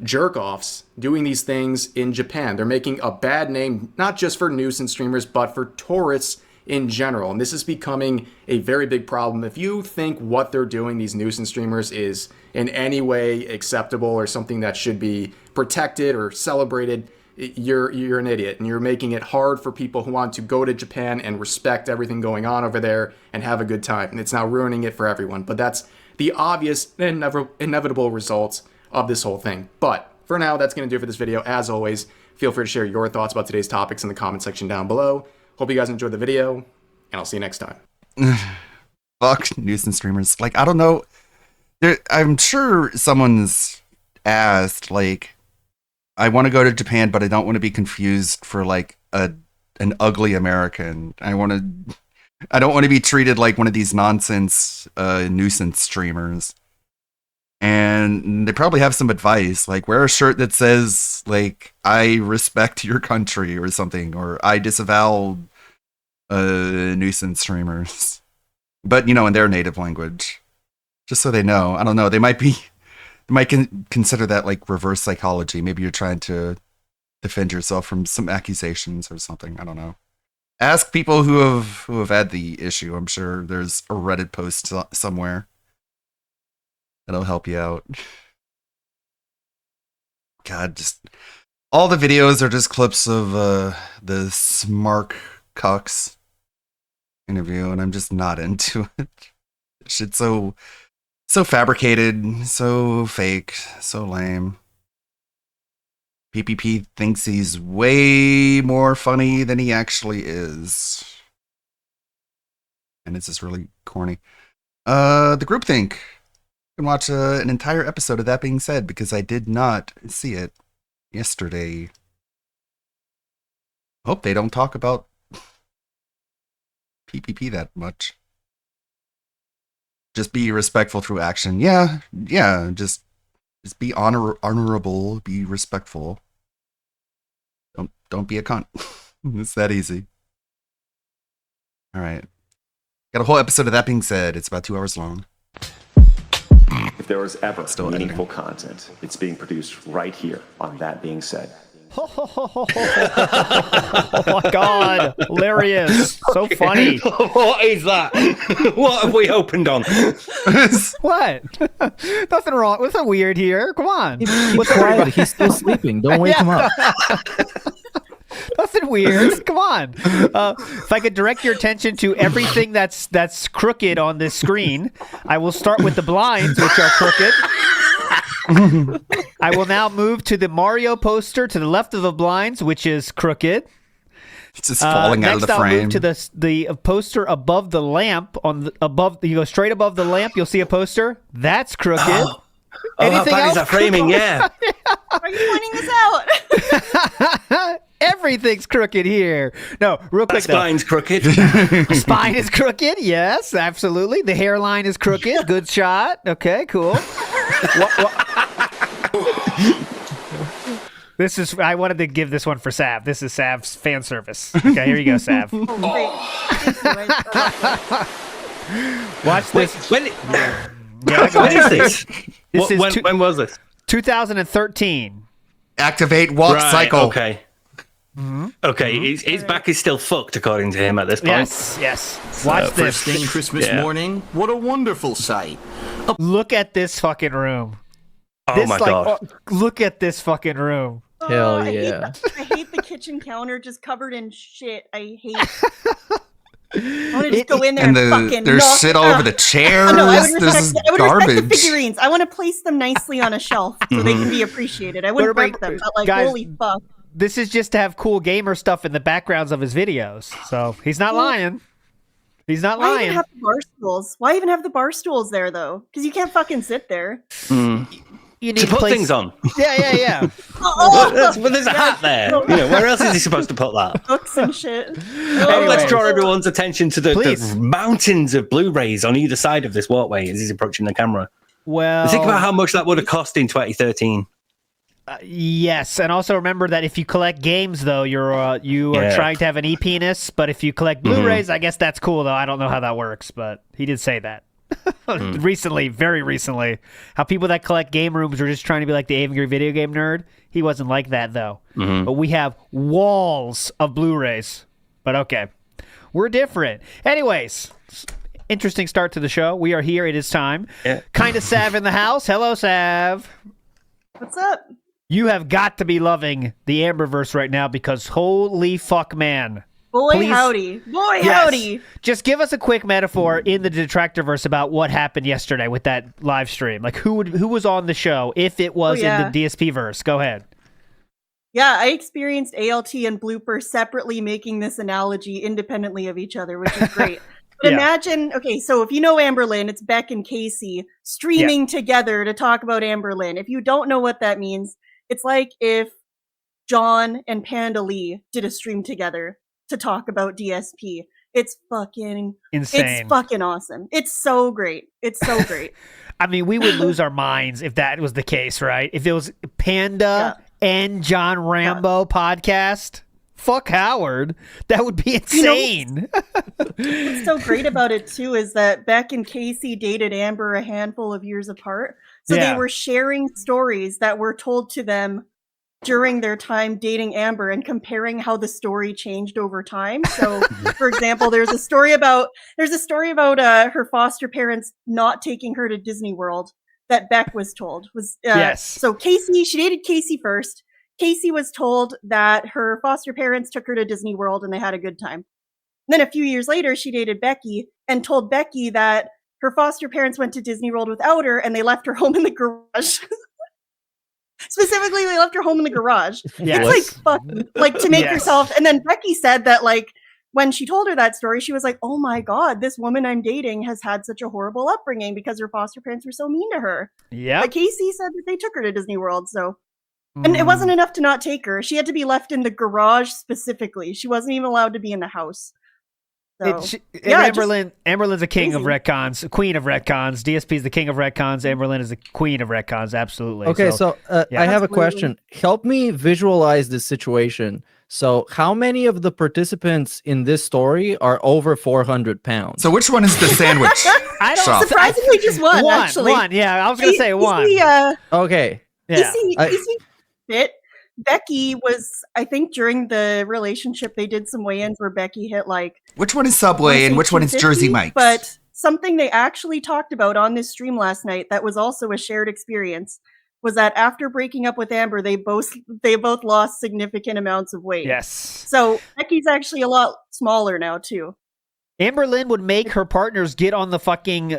jerk-offs doing these things in Japan. They're making a bad name, not just for nuisance streamers, but for tourists in general. And this is becoming a very big problem. If you think what they're doing, these nuisance streamers, is in any way acceptable or something that should be protected or celebrated, you're an idiot, and you're making it hard for people who want to go to Japan and respect everything going on over there and have a good time. And it's now ruining it for everyone. But that's the obvious and inevitable results of this whole thing. But for now, that's going to do it for this video. As always, feel free to share your thoughts about today's topics in the comment section down below. Hope you guys enjoyed the video, and I'll see you next time. Fuck nuisance streamers. Like, I don't know. I'm sure someone's asked, like, I want to go to Japan, but I don't want to be confused for like an ugly American. I don't want to be treated like one of these nonsense nuisance streamers. And they probably have some advice, like wear a shirt that says like I respect your country or something, or I disavow nuisance streamers. But in their native language, just so they know. I don't know. They might consider that like reverse psychology. Maybe you're trying to defend yourself from some accusations or something. I don't know. Ask people who have had the issue. I'm sure there's a Reddit post somewhere that'll help you out. God, just all the videos are just clips of the Smark Cucks interview, and I'm just not into it. Shit's so fabricated, so fake, so lame. PPP thinks he's way more funny than he actually is. And it's just really corny. The groupthink. You can watch an entire episode of That Being Said, because I did not see it yesterday. Hope they don't talk about PPP that much. Just be respectful through action. Yeah, just be honorable, be respectful. Don't be a cunt. It's that easy. All right. Got a whole episode of That Being Said. It's about 2 hours long. If there was ever Still meaningful content, it's being produced right here on That Being Said. Oh my god, hilarious, so funny. What is that? What have we opened on? What? Nothing wrong. What's so weird here? Come on. What's quiet? He's still sleeping. Don't wake him up. Nothing weird. Come on. If I could direct your attention to everything that's crooked on this screen, I will start with the blinds, which are crooked. I will now move to the Mario poster to the left of the blinds, which is crooked. It's just falling out of next the I'll frame. move to the poster above the lamp. You go straight above the lamp. You'll see a poster. That's crooked. Oh, how bad is that framing? Yeah. Are you pointing this out? Everything's crooked here. No, real quick. That spine's crooked. Spine is crooked. Yes, absolutely. The hairline is crooked. Good shot. Okay, cool. This is. I wanted to give this one for Sav. This is Sav's fan service. Okay, here you go, Sav. Watch this. When is this? When was this? 2013. Activate walk cycle. Okay. Okay, his back is still fucked according to him at this point. Yes. Watch this. First thing Christmas morning. What a wonderful sight. Look at this fucking room. Oh my god. Look at this fucking room. Hell yeah. I hate the kitchen counter just covered in shit. I hate. I want to just go in there and fucking. There's knock shit it all out. over the chairs. No, I would This respect, is I would respect the garbage. figurines. I want to place them nicely on a shelf so they can be appreciated. I wouldn't break them, but like, guys, holy fuck. This is just to have cool gamer stuff in the backgrounds of his videos. So he's not lying. He's not Why lying. even have the bar stools? Why even have the bar stools there though? Because you can't fucking sit there. You to put things on. Yeah. But there's a hat there. You know, where else is he supposed to put that? Books and shit. Let's draw everyone's attention to the mountains of Blu-rays on either side of this walkway as he's approaching the camera. Well, think about how much that would have cost in 2013. Yes, and also remember that if you collect games, though, you are trying to have an e-penis. But if you collect Blu-rays, I guess that's cool, though. I don't know how that works, but he did say that recently, very recently. How people that collect game rooms are just trying to be like the angry video game nerd. He wasn't like that, though. But we have walls of Blu-rays. But okay, we're different. Anyways, interesting start to the show. We are here. It is time. Kind of Sav in the house. Hello, Sav. What's up? You have got to be loving the Amberverse right now because holy fuck, man. Boy, howdy. Boy, howdy. Just give us a quick metaphor in the Detractorverse about what happened yesterday with that live stream. Like, who was on the show if it was in the DSP-verse? Go ahead. Yeah, I experienced ALT and Blooper separately making this analogy independently of each other, which is great. But imagine, okay, so if you know Amberlynn, it's Beck and Casey streaming together to talk about Amberlynn. If you don't know what that means, it's like if John and Panda Lee did a stream together to talk about DSP. It's fucking insane. It's fucking awesome. It's so great. It's so great. I mean, we would lose our minds if that was the case, right? If it was Panda and John Rambo podcast. Fuck Howard. That would be insane. What's so great about it, too, is that Beck and Casey dated Amber a handful of years apart. So they were sharing stories that were told to them during their time dating Amber and comparing how the story changed over time. So, for example, there's a story about her foster parents not taking her to Disney World that Beck was told. So Casey, she dated Casey first. Casey was told that her foster parents took her to Disney World and they had a good time. Then a few years later, she dated Becky and told Becky that her foster parents went to Disney World without her and they left her home in the garage. Specifically, they left her home in the garage. Yes. It's like, fucking, like to make herself. And then Becky said that, like, when she told her that story, she was like, oh my God, this woman I'm dating has had such a horrible upbringing because her foster parents were so mean to her. Yeah. But Casey said that they took her to Disney World, so. And it wasn't enough to not take her. She had to be left in the garage specifically. She wasn't even allowed to be in the house. So, Amberlynn's a king of retcons, a queen of retcons. DSP is the king of retcons. Amberlynn is the queen of retcons. Absolutely. Okay, so I have a question. Help me visualize this situation. So how many of the participants in this story are over 400 pounds? So which one is the sandwich? I don't surprisingly just one, actually. One, yeah. I was going to say one. Okay. Yeah. Casey fit. Becky was, I think, during the relationship, they did some weigh-ins where Becky hit like. Which one is Subway and which one is Jersey Mike's? But something they actually talked about on this stream last night that was also a shared experience was that after breaking up with Amber, they both lost significant amounts of weight. Yes. So Becky's actually a lot smaller now too. Amberlynn would make her partners get on the fucking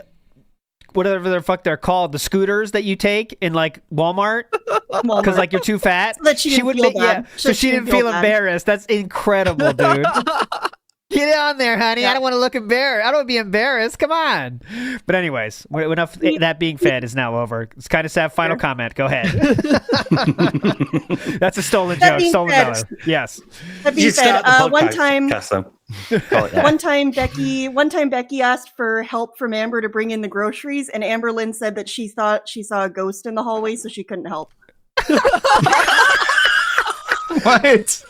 whatever the fuck they're called, the scooters that you take in like Walmart because like you're too fat. So that she didn't feel bad. so she didn't feel bad. embarrassed. That's incredible, dude. Get on there, honey. I don't want to look embarrassed. I don't want to be embarrassed. Come on. But anyways, enough. That being fed is now over. It's kind of sad. Final comment. Go ahead. That's a stolen joke. Stolen dollar. Yes. That being said, one time Becky asked for help from Amber to bring in the groceries, and Amber Lynn said that she thought she saw a ghost in the hallway, so she couldn't help. What?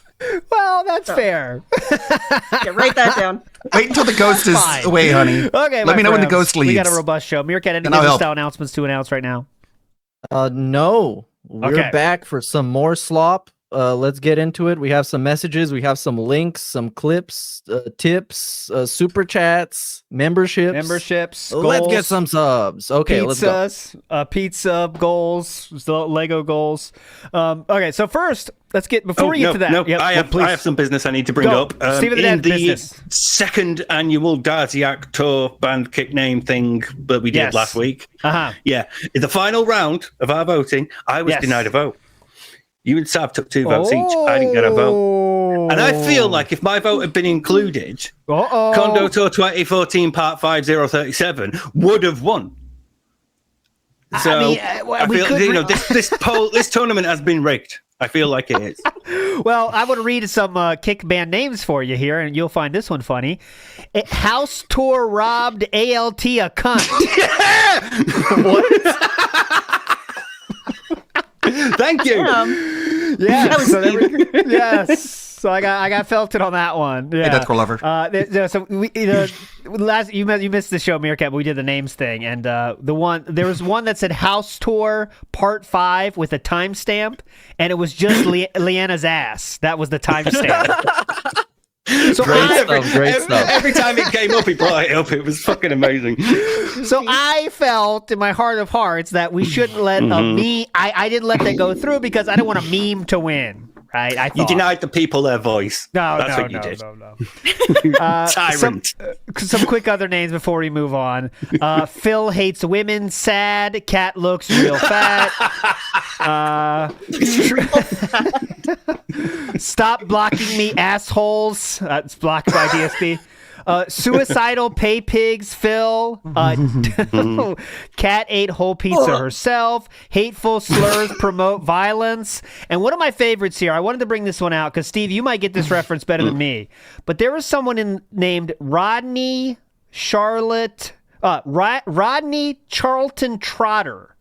Well, that's fair. Yeah, write that down. Wait until the ghost is away, honey. Okay, let me know when the ghost leaves. We got a robust show. Meerkat, any business style announcements to announce right now? No. We're back for some more slop. Let's get into it. We have some messages. We have some links, some clips, tips, super chats, memberships. Let's get some subs. Okay, let's go. Pizza goals, Lego goals. Okay, so first, let's get before we get to that. No, I have some business I need to bring up. Steven the in the business. second annual Darziak Tour band kick name thing that we did last week. Yeah, in the final round of our voting, I was denied a vote. You and Sav took 2 votes each. I didn't get a vote. And I feel like if my vote had been included, Kondo Tour 2014 Part 5037 would have won. So I feel this tournament has been rigged. I feel like it is. Well, I want to read some kick band names for you here, and you'll find this one funny. House Tour robbed ALT a cunt. What? Thank you. Yeah. Yes. So I got felted on that one. Yeah. Hey, that's cool, lover. So we, you missed the show, Meerkat, but we did the names thing, and there was one that said House Tour Part 5 with a timestamp, and it was just Leanna's ass. That was the timestamp. So great stuff. Every time it came up, he brought it up. It was fucking amazing. So I felt in my heart of hearts that we shouldn't let a meme. I didn't let that go through because I didn't want a meme to win. Right? You denied the people their voice. That's what you did. Tyrant. Some quick other names before we move on. Phil hates women. Sad. Cat looks real fat. Stop blocking me, assholes. It's blocked by DSP. Suicidal pay pigs, Phil. Cat ate whole pizza herself. Hateful slurs promote violence. And one of my favorites here, I wanted to bring this one out because, Steve, you might get this reference better than me. But there was someone named Rodney Charlotte, Rodney Charlton Trotter.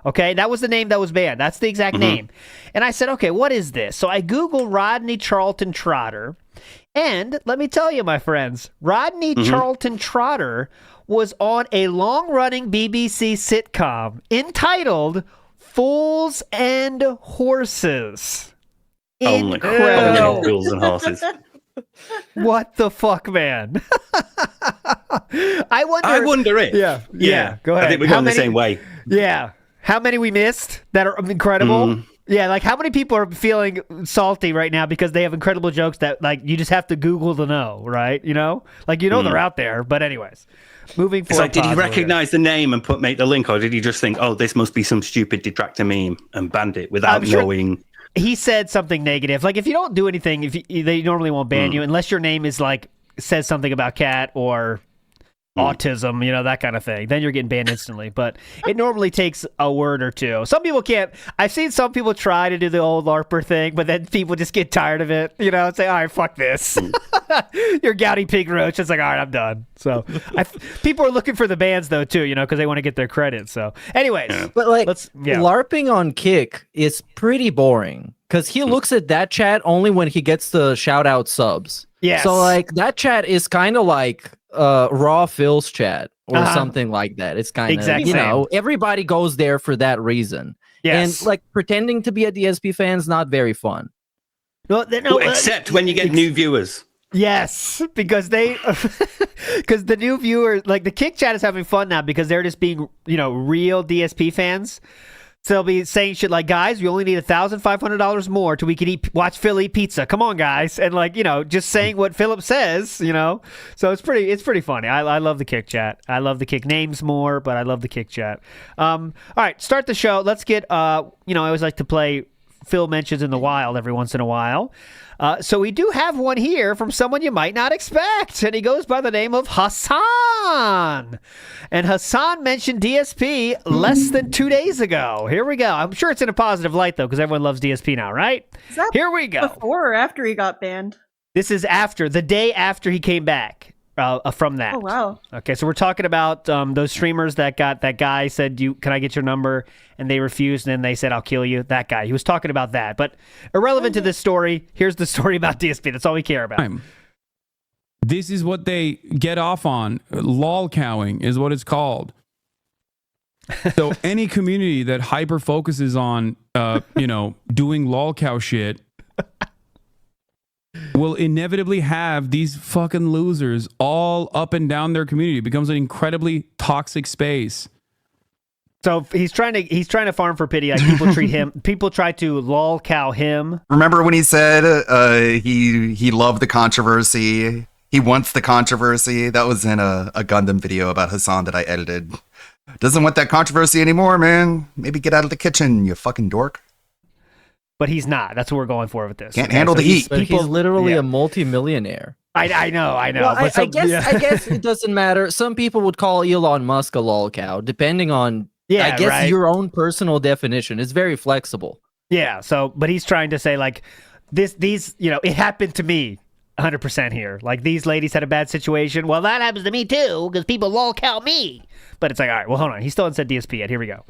Okay, that was the name that was banned. That's the exact name. And I said, okay, what is this? So I Googled Rodney Charlton Trotter. And let me tell you, my friends, Rodney Charlton Trotter was on a long-running BBC sitcom entitled Fools and Horses. Incredible. Fools and Horses. What the fuck, man? I wonder if. Yeah. Go ahead. I think we're going the same way. Yeah. How many we missed that are incredible? Yeah, like how many people are feeling salty right now because they have incredible jokes that like you just have to Google to know, right? You know? Like they're out there. But anyways, moving forward. It's like, did he recognize the name and make the link, or did he just think, oh, this must be some stupid detractor meme and banned it without knowing? He said something negative. Like if you don't do anything, they normally won't ban you unless your name is like says something about cat or autism, that kind of thing. Then you're getting banned instantly. But it normally takes a word or two. Some people can't. I've seen some people try to do the old LARPer thing, but then people just get tired of it, and say, all right, fuck this. You're Gouty Pig Roach. It's like, all right, I'm done. So people are looking for the bans, though, too, because they want to get their credit. So anyways. But LARPing on Kick is pretty boring because he looks at that chat only when he gets the shout out subs. Yes. So like that chat is kind of like Raw Phil's chat or something like that. It's kind of everybody goes there for that reason. Yes. And like pretending to be a DSP fan is not very fun. No, except when you get new viewers. Yes, because because the new viewers, like the Kick chat is having fun now because they're just being, real DSP fans. So they'll be saying shit like, guys, we only need $1,500 more till we can watch Phil eat pizza. Come on, guys. And like, just saying what Philip says, So it's pretty funny. I love the Kick Chat. I love the Kick names more, but I love the Kick Chat. All right, start the show. Let's get, I always like to play Phil mentions in the wild every once in a while. So we do have one here from someone you might not expect, and he goes by the name of Hassan. And Hassan mentioned DSP less than 2 days ago. Here we go. I'm sure it's in a positive light, though, because everyone loves DSP now, right? Here we go. Before or after he got banned? This is the day after he came back. From that. Oh, wow. Okay, so we're talking about those streamers that guy said, can I get your number? And they refused, and then they said, I'll kill you. That guy. He was talking about that. But irrelevant to this story, here's the story about DSP. That's all we care about. This is what they get off on. Lolcowing is what it's called. So any community that hyper focuses on, doing lolcow shit will inevitably have these fucking losers all up and down their community. It becomes an incredibly toxic space. So he's trying to farm for pity. Like people try to lolcow him. Remember when he said he loved the controversy? He wants the controversy. That was in a Gundam video about Hassan that I edited. Doesn't want that controversy anymore, man. Maybe get out of the kitchen, you fucking dork. But he's not. That's what we're going for with this. Can't handle the heat. But he's literally a multi-millionaire. I know. Well, I guess it doesn't matter. Some people would call Elon Musk a lolcow, depending on your own personal definition. It's very flexible. Yeah. So, but he's trying to say like these, it happened to me 100% here. Like these ladies had a bad situation. Well, that happens to me too because people lolcow me. But it's like, all right, well, hold on. He still hasn't said DSP yet. Here we go.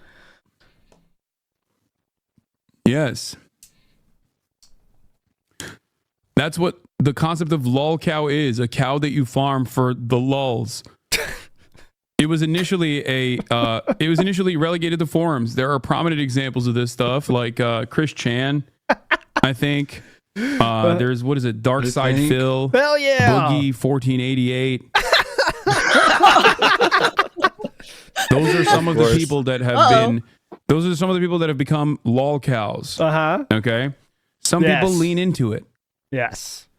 Yes. That's what the concept of lolcow is, a cow that you farm for the lulls. It was initially relegated to forums. There are prominent examples of this stuff, like Chris Chan, I think. There's Dark Side Phil. Hell yeah. Boogie 1488. Those are some of the people that have been. Those are some of the people that have become lolcows. Okay. Some people lean into it. Yes.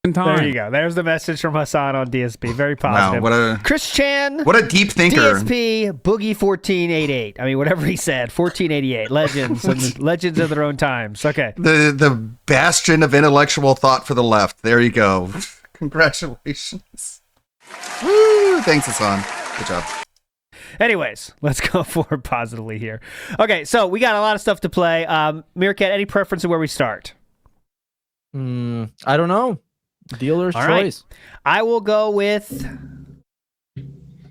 There you go. There's the message from Hassan on DSP. Very positive. Wow, Chris Chan. What a deep thinker. DSP, Boogie 1488. I mean, whatever he said. 1488. Legends. And legends of their own times. Okay. The bastion of intellectual thought for the left. There you go. Congratulations. Woo! Thanks, Hassan. Good job. Anyways, let's go forward positively here. Okay, so we got a lot of stuff to play. Meerkat, any preference of where we start? I don't know. Dealer's choice. Right. I will go with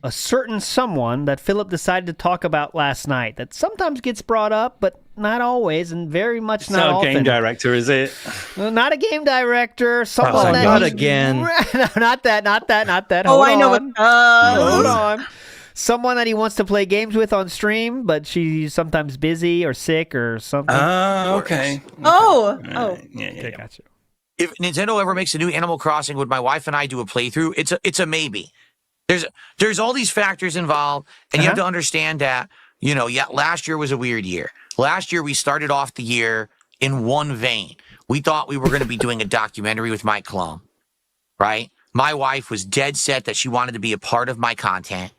a certain someone that Philip decided to talk about last night that sometimes gets brought up, but not always, and very much not often. It's not a game director, is it? Not a game director. Someone that not again. No, not that. I know what. Hold on. Someone that he wants to play games with on stream, but she's sometimes busy or sick or something. Okay. Yeah, gotcha. If Nintendo ever makes a new Animal Crossing, would my wife and I do a playthrough? It's a maybe. There's all these factors involved, and you have to understand that, last year was a weird year. Last year we started off the year in one vein. We thought we were going to be doing a documentary with Mike Clone, right? My wife was dead set that she wanted to be a part of my content.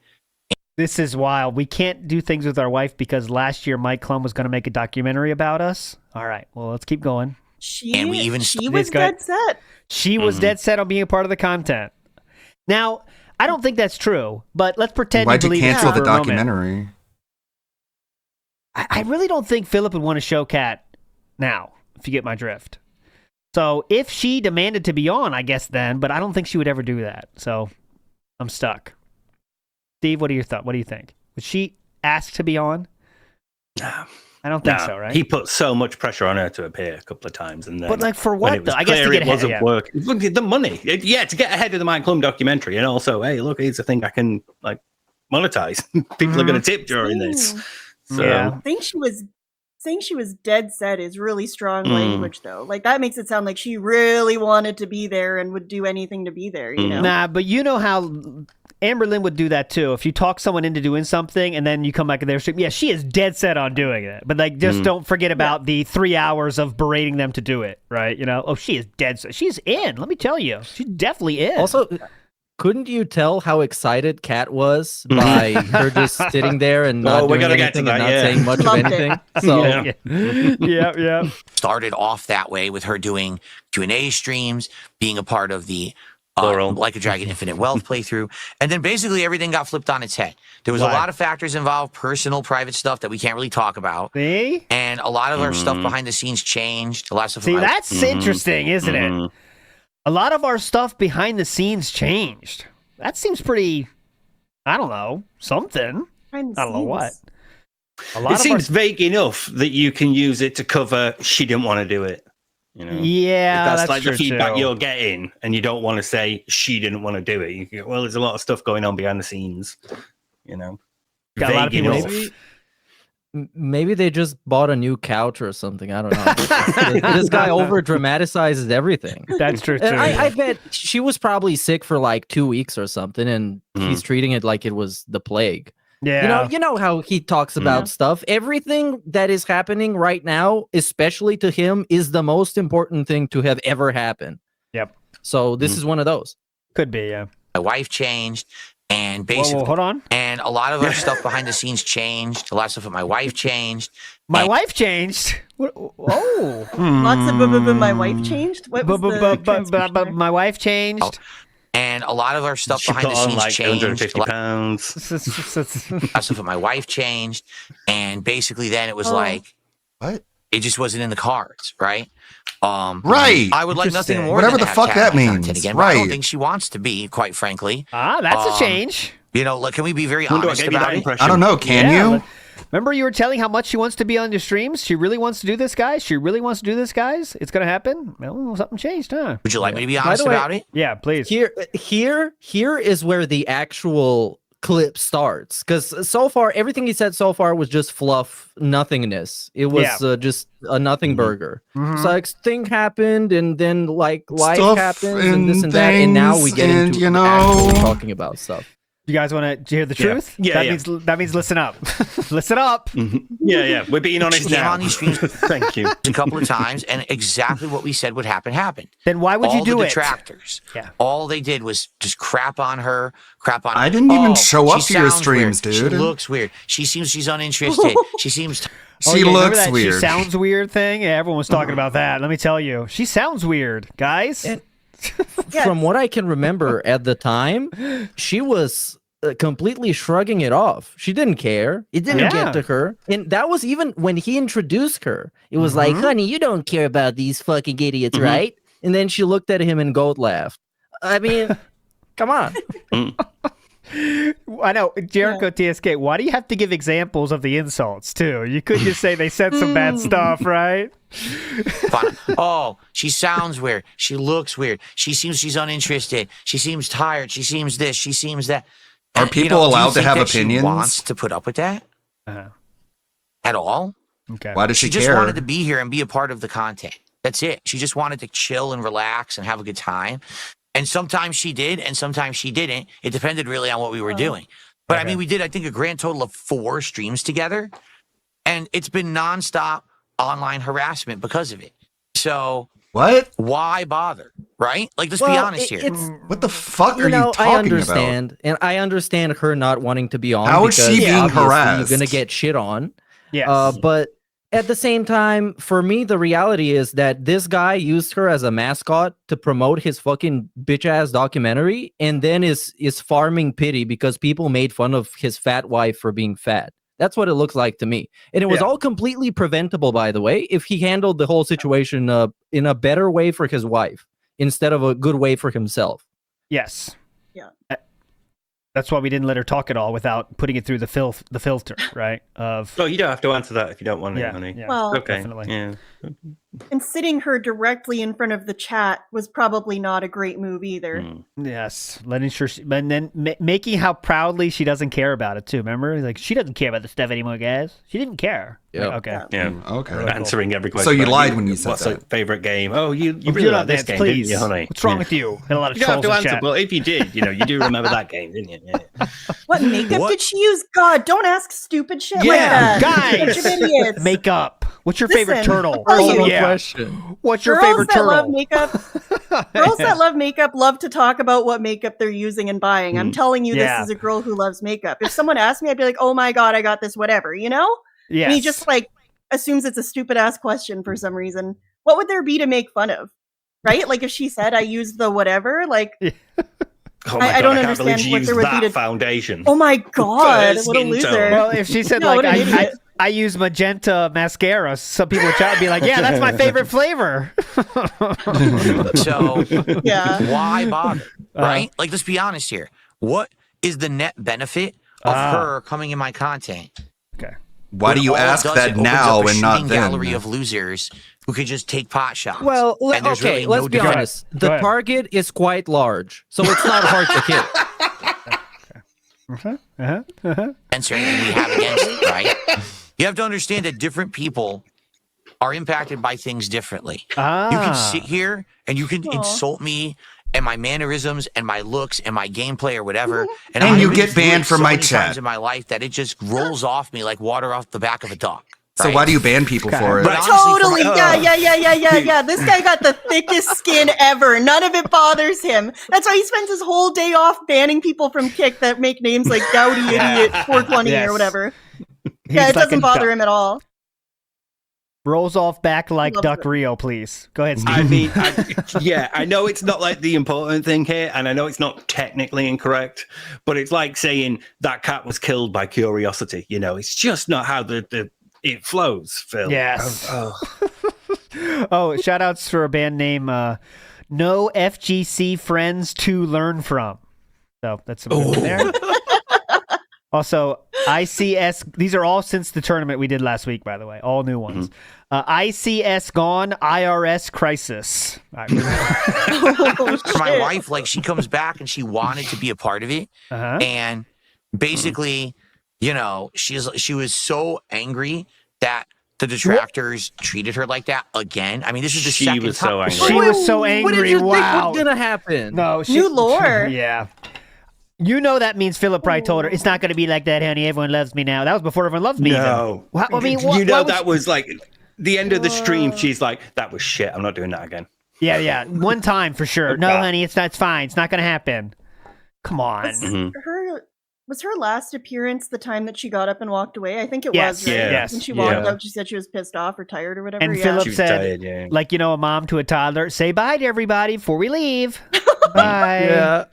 This is wild. We can't do things with our wife because last year Mike Klum was going to make a documentary about us. All right, well, let's keep going. She was dead set. She was dead set on being a part of the content. Now, I don't think that's true, but let's pretend Why'd you believe you cancel it for the a documentary? Moment. I really don't think Philip would want to show Kat now, if you get my drift. So if she demanded to be on, I guess then, but I don't think she would ever do that. So I'm stuck. Steve, what are your thoughts? What do you think? Would she ask to be on? No. I don't think so, right? He put so much pressure on her to appear a couple of times, and then, but like for what? I guess to get ahead, wasn't working. Look at the money, to get ahead of the Mike Klum documentary, and also, hey, look, it's a thing I can monetize. People are going to tip during this. So. Yeah. Saying she was dead set is really strong language, though. Like that makes it sound like she really wanted to be there and would do anything to be there. You know? Nah, but you know how Amberlynn would do that too. If you talk someone into doing something and then you come back in their stream, yeah, she is dead set on doing it. But like, just don't forget about the 3 hours of berating them to do it, right? You know, she is dead set. She's in. Let me tell you, she's definitely in. Also, couldn't you tell how excited Kat was by her just sitting there and not doing anything and not saying much of anything? So yeah. Started off that way with her doing Q&A streams, being a part of the Like a Dragon Infinite Wealth playthrough, and then basically everything got flipped on its head. There was a lot of factors involved, personal, private stuff that we can't really talk about. See? And a lot of our stuff behind the scenes changed. A lot of stuff. See, that's interesting, isn't it? A lot of our stuff behind the scenes changed. That seems pretty, I don't know, something. I don't know what. It seems vague enough that you can use it to cover she didn't want to do it. You know? Yeah, if that's like true the feedback too. you're getting, and you don't want to say she didn't want to do it. You go, well, there's a lot of stuff going on behind the scenes. You know, got a lot of people. Maybe they just bought a new couch or something. I don't know. This guy over dramatizes everything. That's true too. And I bet she was probably sick for like 2 weeks or something, and he's treating it like it was the plague. Yeah. You know how he talks about stuff. Everything that is happening right now, especially to him, is the most important thing to have ever happened. Yep. So this is one of those. Could be, yeah. My wife changed, and basically, Whoa, hold on. And a lot of our stuff behind the scenes changed. A lot of stuff with my wife changed. My wife changed. Oh, lots of my wife changed. What was the my wife changed. And a lot of our stuff She behind put the on scenes like changed. 150 pounds. A lot of stuff with my wife changed, and basically then it was like, what? It just wasn't in the cards, right? Right. I would like nothing more Whatever than the have fuck Kat that on content means. again, but I don't Right. think she wants to be, quite frankly. That's a change. You know, like, can we be very When do I honest give you about that it? impression? I don't know. Can you? Remember you were telling how much she wants to be on your streams? She really wants to do this, guys? She really wants to do this, guys? It's going to happen? Well, something changed, huh? Would you like me to be By honest the way, about it? Yeah, please. Here is where the actual clip starts, because so far everything he said so far was just fluff, nothingness. It was just a nothing burger. So like thing happened, and then like life Stuff happens, and this and that, and now we get and, into actually talking about stuff. You guys want to hear the truth? Yeah, that means listen up. Listen up. Yeah. We're being honest She came now. on these streams Thank you. a couple of times, and exactly what we said would happen happened. Then why would you All do the it? detractors, Yeah. all they did was just crap on her, I didn't even show up she to your sounds streams, weird. dude. She looks weird. She seems she's uninterested. She seems. She remember looks that weird. She sounds weird thing? Yeah, everyone was talking about that. Let me tell you. She sounds weird, guys. From what I can remember at the time, she was completely shrugging it off. She didn't care. It didn't get to her. And that was even when he introduced her. It was like, honey, you don't care about these fucking idiots, right? And then she looked at him and goat laughed. I mean, come on. I know, Jericho TSK, why do you have to give examples of the insults, too? You could just say they said some bad stuff, right? Fine. Oh, she sounds weird. She looks weird. She seems she's uninterested. She seems tired. She seems this. She seems that. Are And, people do you allowed to think have that opinions? She wants to put up with that at all. Okay. Why does she just care? wanted to be here and be a part of the content. That's it. She just wanted to chill and relax and have a good time. And sometimes she did, and sometimes she didn't. It depended really on what we were doing. But I mean, we did, I think, a grand total of 4 streams together. And it's been nonstop online harassment because of it. So what? Why bother? Right? Like, let's be honest here. What the fuck are you talking I understand, about? and I understand her not wanting to be on. How is she because being obviously harassed? You're gonna get shit on. Yes. But at the same time, for me, the reality is that this guy used her as a mascot to promote his fucking bitch ass documentary, and then is farming pity because people made fun of his fat wife for being fat. That's what it looks like to me. And it was all completely preventable, by the way, if he handled the whole situation in a better way for his wife instead of a good way for himself. Yes. Yeah. That's why we didn't let her talk at all without putting it through the filter, right? Of Oh, you don't have to answer that if you don't want it, honey. Yeah. Well, Okay. definitely. Yeah. And sitting her directly in front of the chat was probably not a great move either. Yes, letting sure, and then making how proudly she doesn't care about it too. Remember, like she doesn't care about the stuff anymore, guys. She didn't care. Yeah. Like, okay. Yeah. Okay. Really Answering every question. So you lied when you said What's that. your favorite game? Oh, you really like this game, please. didn't you, honey? What's wrong with you? Had a lot of You don't have trolls to in answer, chat. but if you did, you do remember that game, didn't you? Yeah. What makeup did she use? God, don't ask stupid shit like Yeah, that. Bunch of guys. idiots. Makeup. What's your Listen, favorite turtle? I'll tell you. Question. What's your Girls favorite that love turtle? makeup, girls that love makeup love to talk about what makeup they're using and buying. I'm telling you, Yeah. this is a girl who loves makeup. If someone asked me, I'd be like, "Oh my god, I got this, whatever," you know? Yes. And he just like assumes it's a stupid ass question for some reason. What would there be to make fun of? Right? Like if she said I used the whatever, like Oh my I God, don't I can't believe understand she what used there would that be to foundation. Oh my god, First what a skin loser. tone. Well, if she said No, like what an idiot. I use magenta mascara, some people would chat and be like, "Yeah, that's my favorite flavor." So Yeah. why bother? Right? Like, let's be honest here. What is the net benefit of her coming in my content? Okay. Why When do you all it ask does, that it opens now up a and not shooting then? gallery of losers who could just take pot shots. Well, and there's okay, really let's no be difference. honest. Go The ahead. target is quite large, so it's not hard to hit. Answer anything we have against it, right? You have to understand that different people are impacted by things differently. You can sit here and you can insult me and my mannerisms and my looks and my gameplay or whatever, And I've you been get through banned it from so my many chat. times in my life that it just rolls off me like water off the back of a duck. So right? why do you ban people for it? But honestly, Totally, yeah. This guy got the thickest skin ever. None of it bothers him. That's why he spends his whole day off banning people from Kick that make names like Dowdy Idiot 420 Yes. or whatever. He's Yeah, it like doesn't a bother duck. him at all. Rolls off back like Love Duck it. Rio, please. Go ahead, Steve. I mean, I know it's not like the important thing here, and I know it's not technically incorrect, but it's like saying that cat was killed by curiosity. It's just not how it flows, Phil. Yes. Oh. Shout outs for a band name No FGC Friends to Learn From. So that's some good one there. Also, ICS, these are all since the tournament we did last week, by the way, all new ones. ICS gone, IRS crisis. For my wife, like she comes back and she wanted to be a part of it, and basically, she was so angry that the detractors treated her like that again. I mean, this is the second time. so angry. She was so angry. What did you wow. think was gonna happen? No, New lore. Yeah. You know that means Philip Wright told her, "It's not going to be like that, honey. Everyone loves me now." That was before everyone loves me. No. Even. I mean, that was like the end of the stream. She's like, "That was shit. I'm not doing that again." Yeah. One time for sure. No, honey, it's not. It's fine. It's not going to happen. Come on. Was her last appearance the time that she got up and walked away? I think it Yes, was, right? yes, When she walked yeah. out, she said she was pissed off or tired or whatever. And yeah. Philip said, like, a mom to a toddler, say bye to everybody before we leave. Bye. Yeah.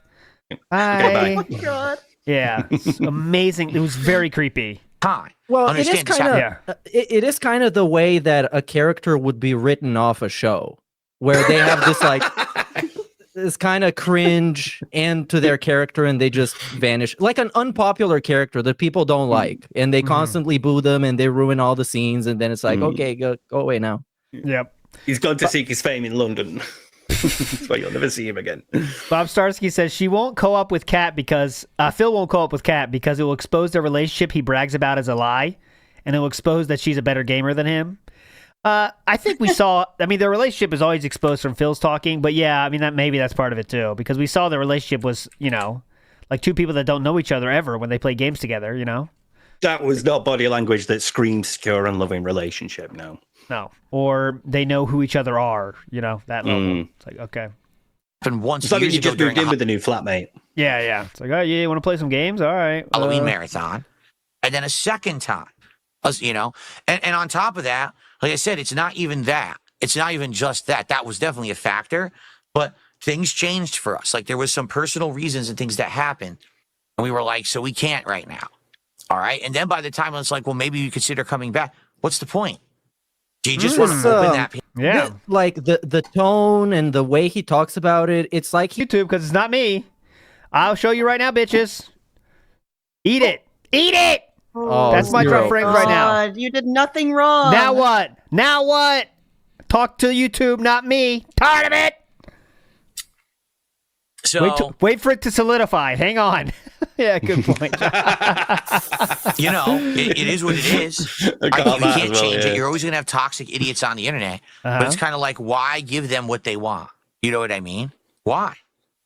Bye. Oh my god. Yeah. It's amazing. It was very creepy. Well, it is kind of it is kind of the way that a character would be written off a show, where they have this like this kind of cringe end to their character, and they just vanish, like an unpopular character that people don't like, and they constantly boo them, and they ruin all the scenes, and then it's like, okay, go away now. Yep. He's gone to seek his fame in London. That's why you'll never see him again. Bob Starsky says she won't co-op with Kat because Phil won't co-op with Kat because it will expose the relationship he brags about as a lie, and it will expose that she's a better gamer than him. I think we saw. I mean, their relationship is always exposed from Phil's talking, but yeah, I mean maybe that's part of it too, because we saw the relationship was like two people that don't know each other ever when they play games together. That was not body language that screams secure and loving relationship. No, or they know who each other are. That level. It's like okay. And once it's like years you ago just during moved in a with the new flatmate. Yeah. It's like, oh yeah, you want to play some games? All right. Halloween marathon, and then a second time, and on top of that, like I said, it's not even that. It's not even just that. That was definitely a factor, but things changed for us. Like there was some personal reasons and things that happened, and we were like, so we can't right now. All right, and then by the time it's like, well, maybe you consider coming back. What's the point? Do you just want to open that? Yeah, like the tone and the way he talks about it. It's like YouTube, because it's not me. I'll show you right now, bitches. Eat it. Eat it. Oh, that's my drop frames right now. You did nothing wrong. Now what? Talk to YouTube, not me. Tired of it. So wait for it to solidify. Hang on. Yeah, good point. It is what it is. You can't change it. You're always going to have toxic idiots on the internet. But it's kind of like, why give them what they want? You know what I mean? Why?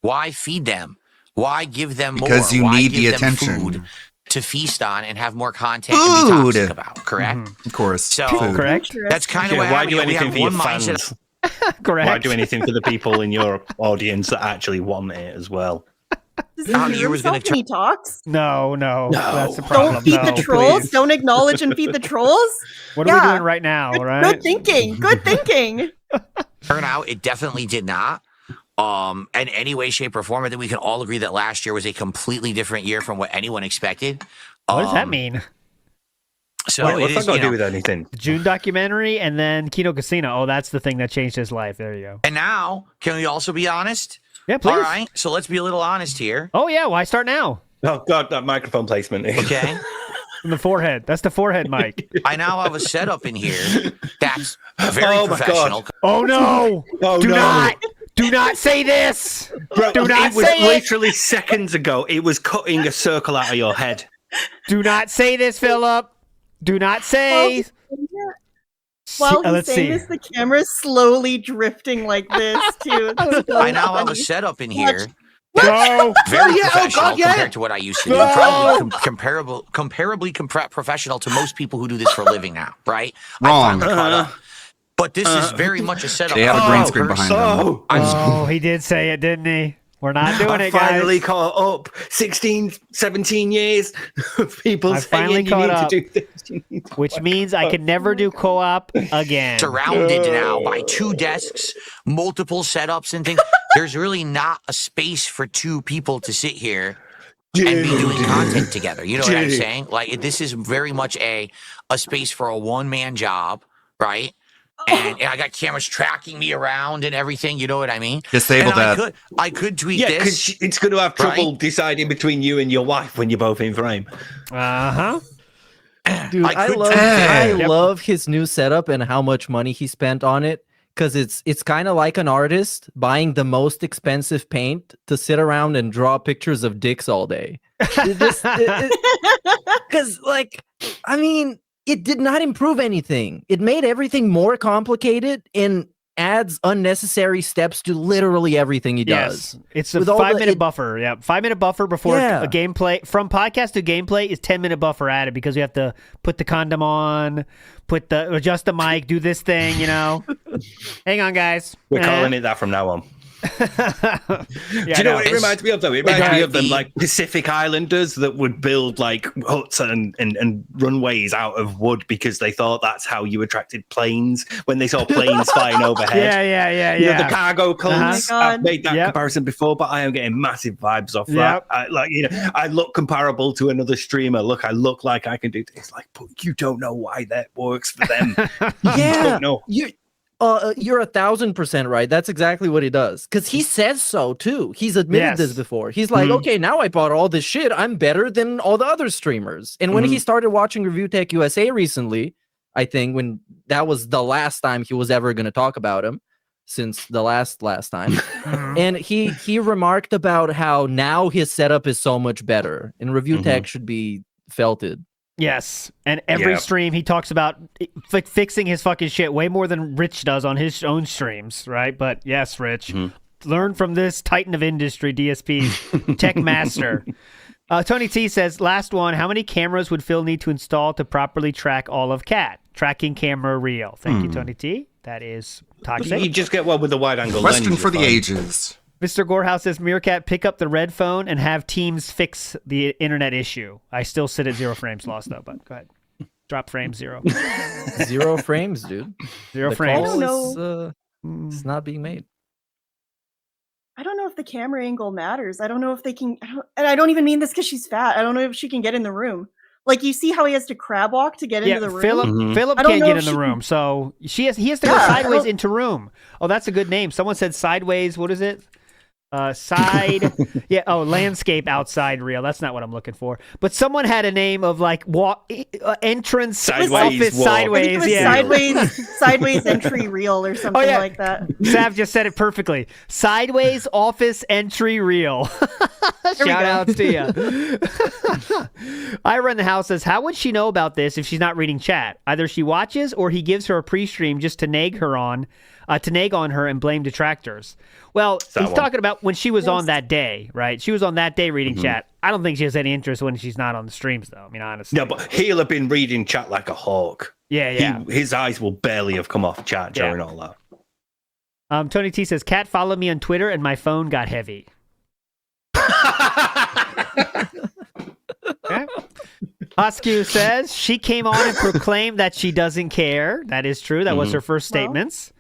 Why feed them? Why give them more? Because you Why need give the them attention. Food to feast on and have more content to be toxic about, correct? Of course. So correct. That's kind of what why do happened. We anything have for your one fans? mindset. Correct. Why do anything for the people in your audience that actually want it as well? Does he hear himself when he talks? No. That's the problem. Don't feed the trolls. Please. Don't acknowledge and feed the trolls. What are we doing right now, right? Good thinking. Good thinking. Turn out, it definitely did not. In any way, shape, or form. I think we can all agree that last year was a completely different year from what anyone expected. What does that mean? So what's that got to do with anything? The June documentary and then Kino Casino. Oh, that's the thing that changed his life. There you go. And now, can we also be honest? Yeah, please. All right, so let's be a little honest here. Oh, yeah. Why start now? Oh, God, that microphone placement. Okay. In the forehead. That's the forehead mic. I now have a setup in here that's very professional. God. Oh, no. Do not say this. Bro, Do not it was say literally seconds ago. It was cutting a circle out of your head. Do not say this, Philip. Do not say. While he's saying this, the camera's slowly drifting like this, too. I now have a setup in here. Go. Very professional compared to what I used to do. Probably comparably professional to most people who do this for a living now, right? Wrong. I finally caught up. But this is very much a setup. They have a green screen behind them. Oh, he did say it, didn't he? We're not doing it, guys. Finally caught up. 16, 17 years of people saying you need to do this. Which means I can never do co-op again. Surrounded now by 2 desks, multiple setups and things. There's really not a space for 2 people to sit here and be doing content together. You know what I'm saying? Like, this is very much a space for a one-man job, right? And I got cameras tracking me around and everything. You know what I mean? Disable that. I could tweet Yeah, this. because it's going to have trouble deciding between you and your wife when you're both in frame. Uh-huh. Dude, I love his new setup and how much money he spent on it. Because it's kind of like an artist buying the most expensive paint to sit around and draw pictures of dicks all day. Because, I mean, it did not improve anything. It made everything more complicated and adds unnecessary steps to literally everything he does. It's a 5-minute buffer. Yeah, 5-minute buffer before a gameplay. From podcast to gameplay is 10-minute buffer added because we have to put the condom on, adjust the mic, do this thing, you know. Hang on, guys. We're calling it that from now on. Do you know what it reminds me of, though? It reminds me of them, like, Pacific Islanders that would build, like, huts and runways out of wood because they thought that's how you attracted planes when they saw planes flying overhead. Yeah. You know, the cargo cults. Oh I've made that comparison before, but I am getting massive vibes off that. I look comparable to another streamer. Look, I look like I can do this. Like, but you don't know why that works for them. You don't know. You're 1,000% right. That's exactly what he does. Because he says so too. He's admitted this before. He's like, okay, now I bought all this shit. I'm better than all the other streamers. And when he started watching Review Tech USA recently, I think when that was the last time he was ever going to talk about him since the last time. And he remarked about how now his setup is so much better and Review Tech should be felted. Yes, and every stream he talks about fixing his fucking shit way more than Rich does on his own streams, right? But yes, Rich, learn from this titan of industry, DSP, Tech Master. Tony T says, last one, how many cameras would Phil need to install to properly track all of CAT? Tracking camera real. Thank you, Tony T. That is toxic. You just get one with the wide angle Question lens, for the fine. ages. Mr. Gorehouse says, Meerkat, pick up the red phone and have Teams fix the internet issue. I still sit at 0 frames lost, though, but go ahead. Drop frame 0. 0 frames, dude. 0 the frames. Call it's not being made. I don't know if the camera angle matters. I don't know if they can... and I don't even mean this because she's fat. I don't know if she can get in the room. Like, you see how he has to crab walk to get into the room? Philip can't get in the room, so he has to go sideways into room. Oh, that's a good name. Someone said sideways, what is it? Landscape outside reel. That's not what I'm looking for. But someone had a name of like entrance Sideways office sideways. Yeah, sideways entry reel or something like that. Sav just said it perfectly. Sideways office entry reel. Shout outs to you. I Run the House says, how would she know about this if she's not reading chat? Either she watches or he gives her a pre-stream just to nag on her and blame detractors. Well, he's talking about when she was on that day, right? She was on that day reading chat. I don't think she has any interest when she's not on the streams, though. I mean, honestly. No, but he'll have been reading chat like a hawk. Yeah. His eyes will barely have come off chat during all that. Tony T says, Kat followed me on Twitter and my phone got heavy. Okay. Hoskew says, she came on and proclaimed that she doesn't care. That is true. That was her first statements.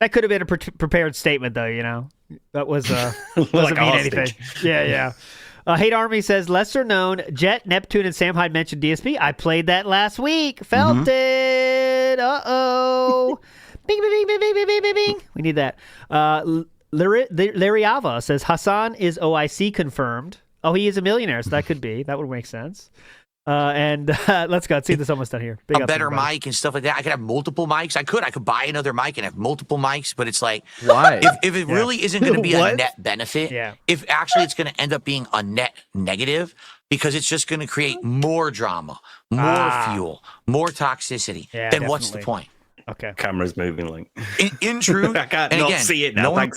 That could have been a prepared statement, though, you know. That was doesn't like mean anything. Yeah. Hate Army says, lesser known, Jet, Neptune, and Sam Hyde mentioned DSP. I played that last week. Felt it. Uh-oh. Bing, bing, bing, bing, bing, bing, bing, bing. We need that. Larry Ava says, Hassan is OIC confirmed. Oh, he is a millionaire, so that could be. That would make sense. And let's go. Let's see if this almost done here. A better mic and stuff like that. I could have multiple mics. I could buy another mic and have multiple mics, but it's like, why? If it really isn't going to be a net benefit, if actually it's going to end up being a net negative, because it's just going to create more drama, more fuel, more toxicity, then what's the point? Okay. Camera's moving like. In truth, I can't and not again, see it now. No one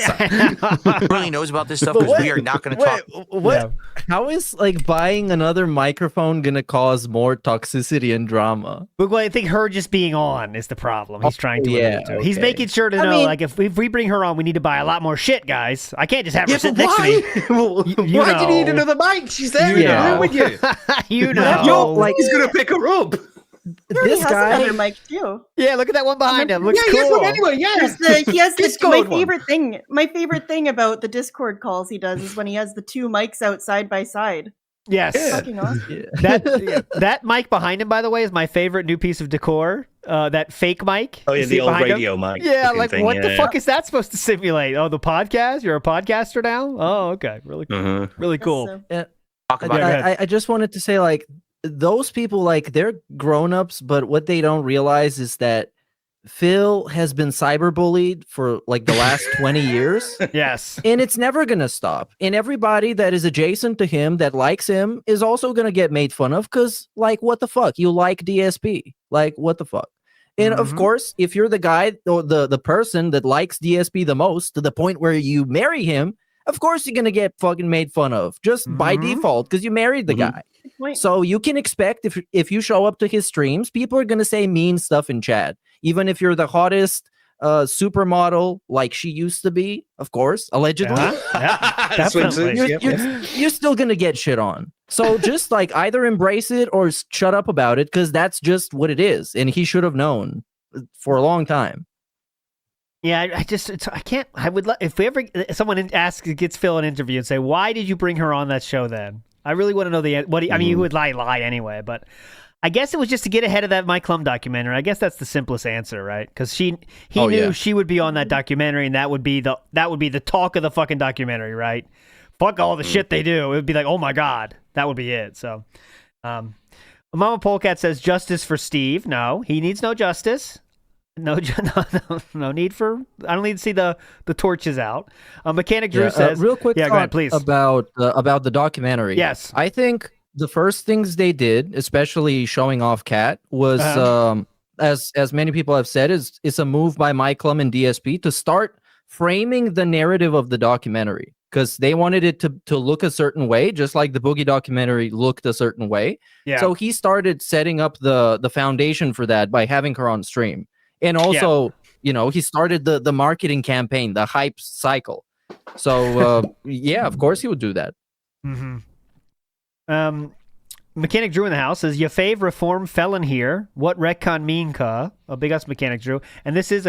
really knows about this stuff because we are not going to talk. What? Yeah. How is like buying another microphone gonna cause more toxicity and drama? Well, I think her just being on is the problem. He's trying to. Okay. He's making sure to know, like, if we bring her on, we need to buy a lot more shit, guys. I can't just have her sit next to me. Why do you need another mic? She's there in the room with you. You know, like he's gonna pick her up. This guy has another mic too. Yeah, look at that one behind him. Looks cool. Anyway, he has my favorite thing about the Discord calls he does is when he has the two mics out side by side. Yes. Fucking awesome. That mic behind him, by the way, is my favorite new piece of decor. That fake mic. Oh, yeah, the old radio mic. Yeah, like what the fuck is that supposed to simulate? Oh, the podcast? You're a podcaster now? Oh, okay. Really cool. Really cool. I just wanted to say, like, those people, like, they're grown-ups, but what they don't realize is that Phil has been cyberbullied for like the last 20 years. Yes. And it's never going to stop. And everybody that is adjacent to him that likes him is also going to get made fun of because, like, what the fuck? You like DSP. Like, what the fuck? And of course, if you're the guy or the person that likes DSP the most to the point where you marry him, of course you're going to get fucking made fun of just by default because you married the guy. So you can expect if you show up to his streams, people are going to say mean stuff in chat. Even if you're the hottest supermodel like she used to be, of course, allegedly, you're still going to get shit on. So just like either embrace it or shut up about it because that's just what it is. And he should have known for a long time. Yeah, I can't. I would if someone gets Phil an interview and say, why did you bring her on that show then? I really want to know I mean, he would lie anyway, but I guess it was just to get ahead of that Mike Klum documentary. I guess that's the simplest answer, right? Because he knew she would be on that documentary, and that would be the talk of the fucking documentary, right? Fuck all the shit they do. It would be like, oh my god, that would be it. So, Mama Polecat says justice for Steve. No, he needs no justice. No need for. I don't need to see the torches out. Mechanic Drew says, real quick, go ahead, please, about the documentary. Yes, I think the first things they did, especially showing off Kat, was as many people have said, is a move by Mike Klum and DSP to start framing the narrative of the documentary because they wanted it to look a certain way, just like the Boogie documentary looked a certain way. Yeah. So he started setting up the foundation for that by having her on stream. And also, he started the marketing campaign, the hype cycle. So, of course he would do that. Mm-hmm. Mechanic Drew in the house says, "Your fave reform felon here. What retcon mean, ka?" A big us Mechanic Drew. And this is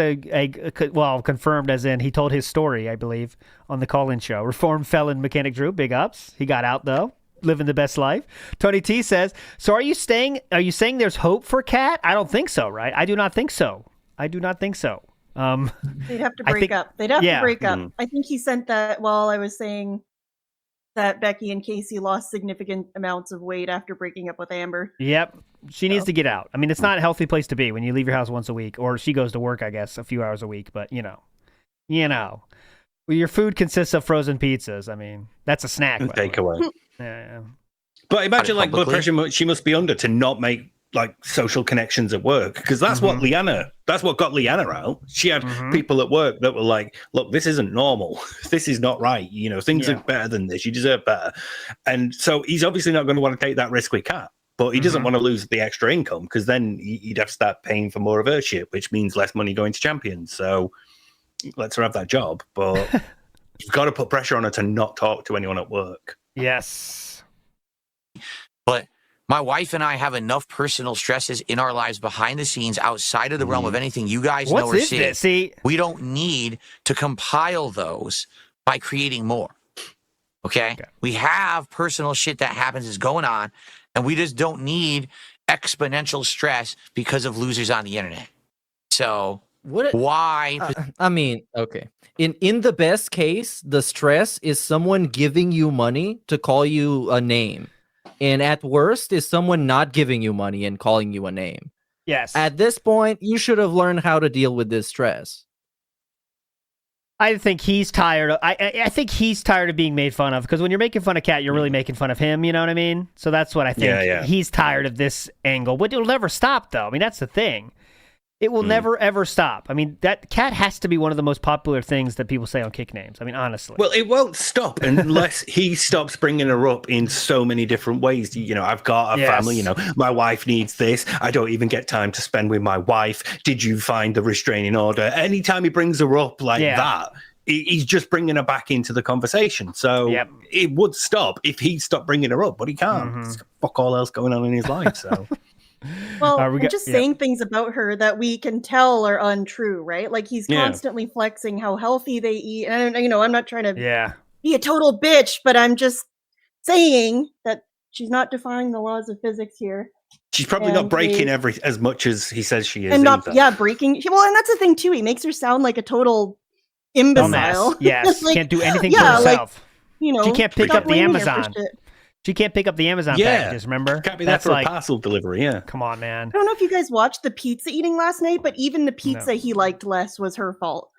well, confirmed as in he told his story, I believe, on the call-in show. Reform felon Mechanic Drew, big ups. He got out, though. Living the best life. Tony T says, "So are you saying there's hope for Kat? I don't think so, right? I do not think so. They'd have to break up. They'd have to break up. I think he sent that while I was saying that Becky and Casey lost significant amounts of weight after breaking up with Amber. Yep. She needs to get out. I mean, it's not a healthy place to be when you leave your house once a week, or she goes to work, I guess, a few hours a week. But, you know. Well, your food consists of frozen pizzas. I mean, that's a snack. Takeaway. Yeah. But imagine like blood pressure she must be under to not make like social connections at work, because that's what got Leanna out. She had people at work that were like, look, this isn't normal. This is not right. You know, things are better than this. You deserve better. And so he's obviously not going to want to take that risk with Kat, but he doesn't want to lose the extra income, because then he'd have to start paying for more of her shit, which means less money going to Champions. So lets her have that job, but you've got to put pressure on her to not talk to anyone at work. Yes. But my wife and I have enough personal stresses in our lives behind the scenes, outside of the realm of anything you guys know or see. We don't need to compile those by creating more. Okay? We have personal shit that happens is going on, and we just don't need exponential stress because of losers on the internet. So why? I mean, okay. In the best case, the stress is someone giving you money to call you a name. And at worst is someone not giving you money and calling you a name. Yes. At this point, you should have learned how to deal with this stress. I think he's tired. I think he's tired of being made fun of, because when you're making fun of Kat, you're really making fun of him. You know what I mean? So that's what I think. Yeah. He's tired of this angle. But it'll never stop, though. I mean, that's the thing. It will never, ever stop. I mean, that Kat has to be one of the most popular things that people say on Kick Names. I mean, honestly. Well, it won't stop unless he stops bringing her up in so many different ways. You know, I've got a family, you know, my wife needs this. I don't even get time to spend with my wife. Did you find the restraining order? Anytime he brings her up like that, he's just bringing her back into the conversation. So it would stop if he stopped bringing her up, but he can't. There's fuck all else going on in his life, so... Well, just saying things about her that we can tell are untrue, right? Like he's constantly flexing how healthy they eat. And, you know, I'm not trying to be a total bitch, but I'm just saying that she's not defying the laws of physics here. She's probably not breaking as much as he says she is. And not, breaking. Well, and that's the thing, too. He makes her sound like a total imbecile. Yes, like, can't do anything for herself. Like, you know, she can't pick up the Amazon. She can't pick up the Amazon packages, remember? Can't be there for a parcel delivery, Come on, man. I don't know if you guys watched the pizza eating last night, but even the pizza he liked less was her fault.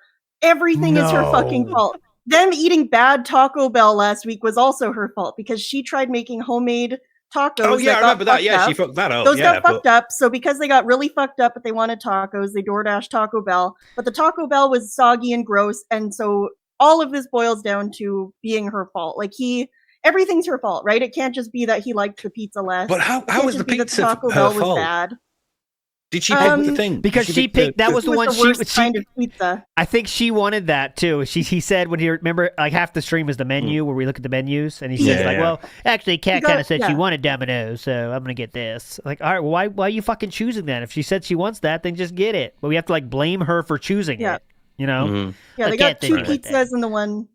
Everything is her fucking fault. Them eating bad Taco Bell last week was also her fault, because she tried making homemade tacos. Oh, yeah, I remember that. Yeah, she fucked that up. Those got fucked up. So because they got really fucked up, but they wanted tacos, they DoorDash Taco Bell. But the Taco Bell was soggy and gross, and so all of this boils down to being her fault. Like everything's her fault, right? It can't just be that he liked the pizza less. But how was the pizza Taco Bell was bad? Did she pick the thing? Because she picked that was the one she kind of pizza. I think she wanted that too. He said when he remember like half the stream is the menu where we look at the menus, and he says well, actually Kat kind of said she wanted Domino's, so I'm gonna get this. Like, all right, well, why are you fucking choosing that? If she said she wants that, then just get it. But we have to like blame her for choosing it. You know? Yeah, they got two pizzas and the one.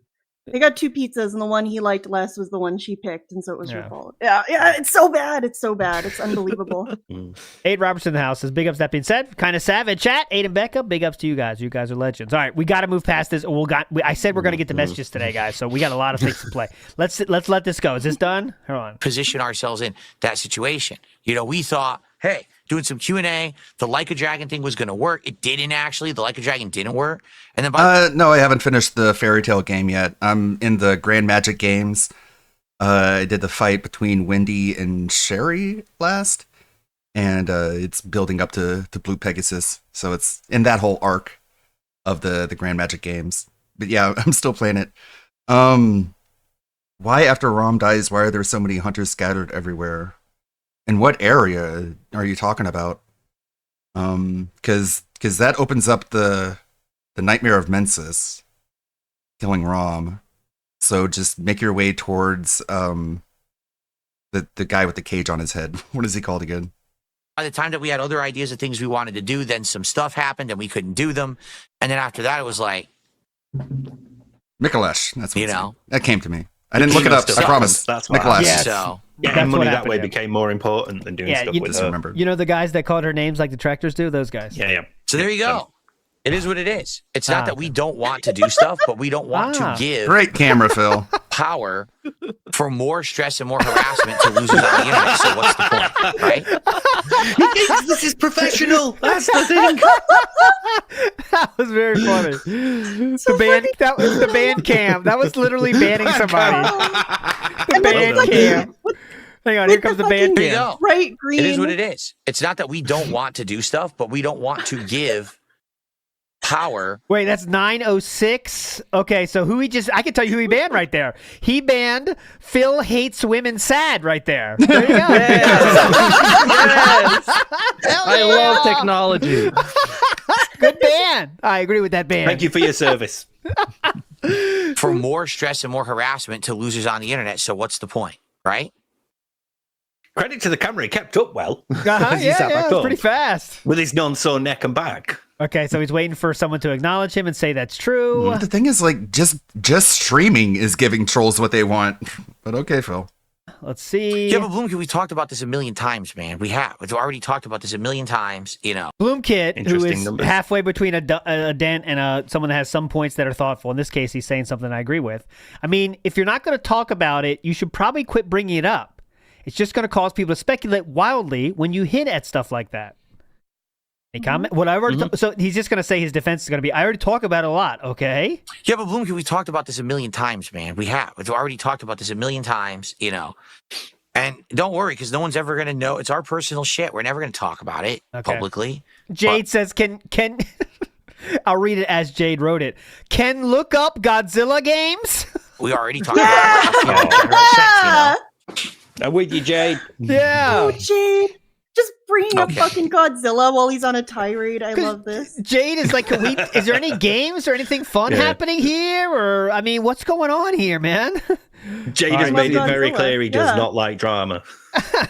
They got two pizzas, and the one he liked less was the one she picked, and so it was her fault. Yeah, it's so bad. It's so bad. It's unbelievable. Aiden Robertson in the house says, big ups, that being said. Kind of savage chat. Aiden Becca, big ups to you guys. You guys are legends. All right, we got to move past this. I said we're going to get the messages today, guys, so we got a lot of things to play. Let's let this go. Is this done? Hold on. Position ourselves in that situation. You know, we thought, hey, doing some Q&A, the Like a Dragon thing was going to work. It didn't actually. The Like a Dragon didn't work. And then no, I haven't finished the Fairy Tale game yet. I'm in the Grand Magic games. I did the fight between Wendy and Sherry last, and it's building up to Blue Pegasus. So it's in that whole arc of the Grand Magic games. But yeah, I'm still playing it. Why after Rom dies, why are there so many hunters scattered everywhere? In what area are you talking about? Because that opens up the Nightmare of Mensis, killing Rom. So just make your way towards the guy with the cage on his head. What is he called again? By the time that we had other ideas of things we wanted to do, then some stuff happened and we couldn't do them. And then after that, it was like... Mikalesh. That's what that came to me. I didn't look it up. I promise. That's Mikalesh. Yes. So... Getting money that way became more important than doing stuff with her. You know the guys that called her names like the tractors do? Those guys. Yeah. So there you go. It is what it is. It's not that we don't want to do stuff, but we don't want to give Great camera, Phil. power for more stress and more harassment to losers on the internet. So what's the point, right? This is professional. That's the thing. That was very funny. That was the band cam. That was literally banning somebody. The band cam. Hang on, here comes the band There you cam. go. Right, Green. It is what it is. It's not that we don't want to do stuff, but we don't want to give power. Wait, that's 906. Okay, so I can tell you who he banned right there. He banned Phil Hates Women Sad right there. There you go. Yes. I love technology. Good ban. I agree with that ban. Thank you for your service. For more stress and more harassment to losers on the internet. So what's the point, right? Credit to the camera, he kept up well. Uh-huh, yeah, it's pretty fast. With his non-sore neck and back. Okay, so he's waiting for someone to acknowledge him and say that's true. The thing is, like, just streaming is giving trolls what they want. But okay, Phil. Let's see. Yeah, but Bloomkit, we talked about this a million times, man. We have. We've already talked about this a million times, you know. Bloomkit, who is halfway between a dent and someone that has some points that are thoughtful. In this case, he's saying something I agree with. I mean, if you're not going to talk about it, you should probably quit bringing it up. It's just going to cause people to speculate wildly when you hint at stuff like that. Any comment? What I already so he's just going to say his defense is going to be, I already talk about it a lot, okay? Yeah, but Bloomkit, we talked about this a million times, man. We have. We've already talked about this a million times, you know. And don't worry, because no one's ever going to know. It's our personal shit. We're never going to talk about it publicly. Jade says, can I'll read it as Jade wrote it. Can look up Godzilla games? We already talked about it. I'm with you, Jade. Yeah. Oh, Jade. Just bringing up fucking Godzilla while he's on a tirade. I love this. Jade is like, is there any games or anything fun happening here? Or, I mean, what's going on here, man? Jade has made it very clear he does not like drama.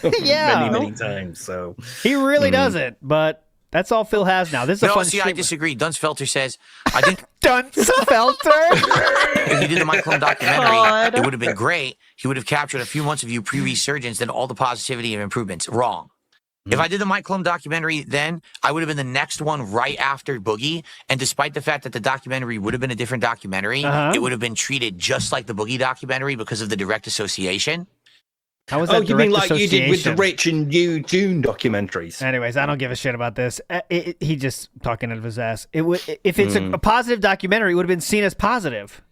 many times. So he really doesn't, but that's all Phil has now. This is a fun I disagree. Dunsfelter says, I think Dunsfelter? if he did the Michael documentary, it would have been great. He would have captured a few months of you pre-resurgence, then all the positivity and improvements. Wrong. If I did the Mike Klum documentary then, I would have been the next one right after Boogie. And despite the fact that the documentary would have been a different documentary, it would have been treated just like the Boogie documentary because of the direct association. How was that you mean like you did with the Rich and You June documentaries? Anyways, I don't give a shit about this. He just talking out of his ass. If it's a positive documentary, it would have been seen as positive.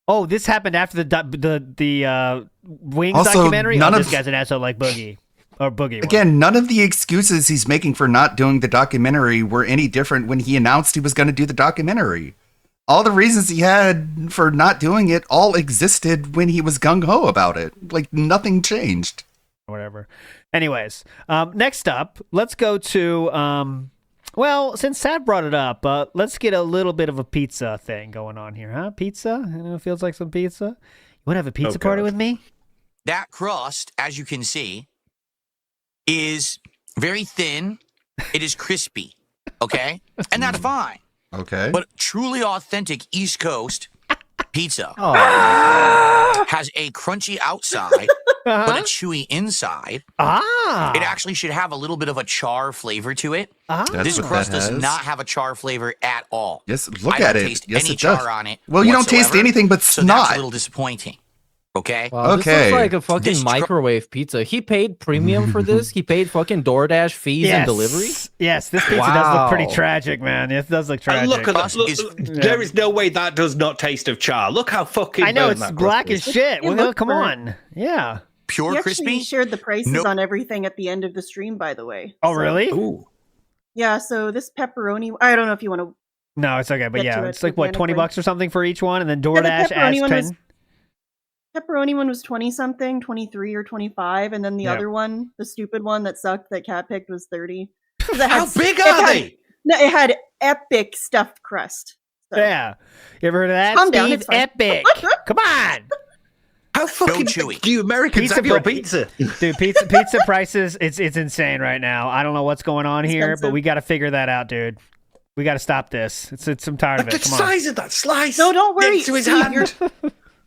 Oh, this happened after the Wings also, documentary? This guy's an asshole like Boogie. Or Boogie. Again, none of the excuses he's making for not doing the documentary were any different when he announced he was going to do the documentary. All the reasons he had for not doing it all existed when he was gung-ho about it. Like, nothing changed. Whatever. Anyways, next up, let's go to, since Sad brought it up, let's get a little bit of a pizza thing going on here, huh? Pizza? It feels like some pizza. You want to have a pizza party with me? That crust, as you can see, is very thin. It is crispy, okay? And that's fine. Okay. But truly authentic East Coast pizza has a crunchy outside, but a chewy inside. It actually should have a little bit of a char flavor to it. This crust does not have a char flavor at all. Yes, look I at don't it. taste Yes, any it does. char on it. Well, you don't taste whatsoever, anything but so snot. that's a little disappointing. Okay. Wow, this looks like a fucking microwave pizza. He paid premium for this. He paid fucking DoorDash fees and delivery. Yes, this pizza does look pretty tragic, man. It does look tragic. Look at that. There is no way that does not taste of char. Look how fucking. I know burnt it's that black crust as is. shit. Well, come burnt. on. Yeah. Pure He crispy. actually shared the prices on everything at the end of the stream, by the way. Oh, really? Ooh. Yeah, so this pepperoni, I don't know if you want to. No, it's okay, but Get to yeah, it it's like what, $20 organically. or something for each one, and then Yeah, DoorDash the pepperoni adds one 10. was pepperoni one was 20 something, 23 or 25, and then the other one, the stupid one that sucked that Cat picked was 30. How big are they? No, it had epic stuffed crust. So. Yeah. You ever heard of that? Calm down, Steve? it's fine. Epic. Come on. How fucking chewy. do you Americans have your pizza? Dude, pizza prices, it's insane right now. I don't know what's going on here, but we got to figure that out, dude. We got to stop this. I'm tired of it. The Come on. size of that slice. No, don't worry. Next to his Steve, hand.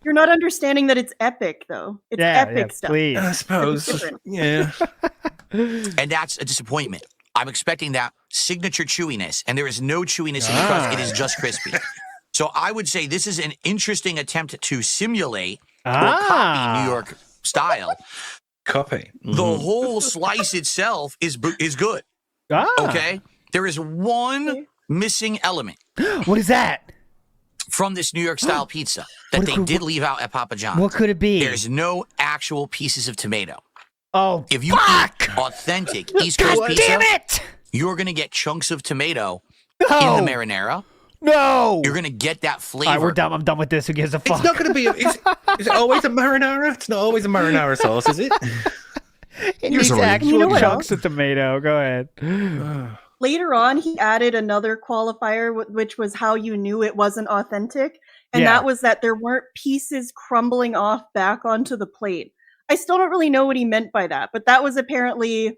You're not understanding that it's epic, though. It's epic stuff. Please. I suppose. It's different. Yeah. And that's a disappointment. I'm expecting that signature chewiness, and there is no chewiness in the crust. It is just crispy. So I would say this is an interesting attempt to simulate or copy New York style. Copy. The whole slice itself is good. Okay? There is one missing element. What is that? From this New York style pizza that they did leave out at Papa John's. What could it be? There's no actual pieces of tomato. Oh, if you eat authentic East Coast pizza, damn it! You're going to get chunks of tomato in the marinara. No! You're going to get that flavor. All right, we're done. I'm done with this. Who gives a fuck? It's not going to be. Is it always a marinara? It's not always a marinara sauce, is it? It needs actual chunks of tomato. Go ahead. Later on, he added another qualifier, which was how you knew it wasn't authentic. And that was that there weren't pieces crumbling off back onto the plate. I still don't really know what he meant by that, but that was apparently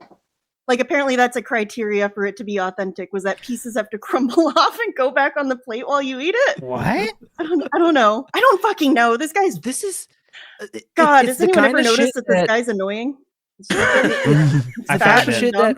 that's a criteria for it to be authentic, was that pieces have to crumble off and go back on the plate while you eat it. What? I don't know. I don't fucking know. This guy's... God, has anyone ever noticed that this guy's annoying? It's the kind of shit that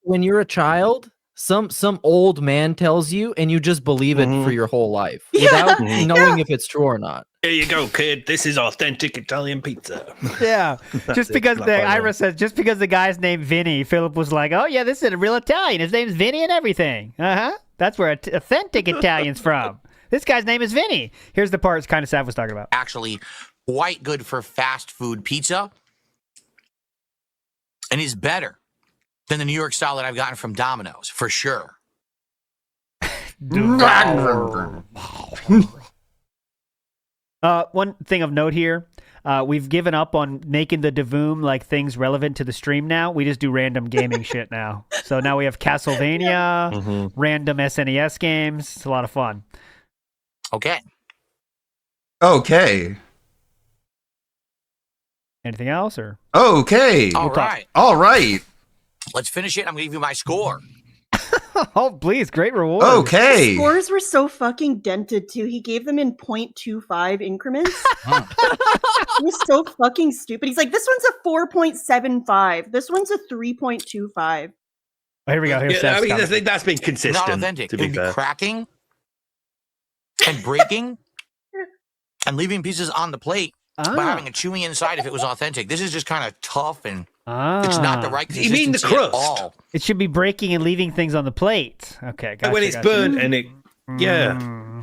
when you're a child, some old man tells you and you just believe it for your whole life without knowing if it's true or not. Here you go, kid. This is authentic Italian pizza. Yeah. Just because Ira says, just because the guy's named Vinny, Philip was like, oh yeah, this is a real Italian. His name's Vinny and everything. That's where authentic Italian's from. This guy's name is Vinny. Here's the part kind of Sav was talking about. Actually, quite good for fast food pizza, and is better than the New York style that I've gotten from Domino's, for sure. One thing of note here, we've given up on making the Devoom like things relevant to the stream now. We just do random gaming shit now. So now we have Castlevania, random SNES games. It's a lot of fun. Okay. Anything else or? Okay. All right. All right. Let's finish it. I'm going to give you my score. Oh, please. Great reward. Okay. The scores were so fucking dented, too. He gave them in 0.25 increments. It was so fucking stupid. He's like, this one's a 4.75. This one's a 3.25. Oh, here we go. Here's I mean, that's been consistent. Not authentic. To be It'd fair. be cracking and breaking and leaving pieces on the plate. But having a chewy inside if it was authentic. This is just kind of tough and it's not the right consistency. You mean the crust? At all. It should be breaking and leaving things on the plate. Okay, gotcha, when it's burnt and it,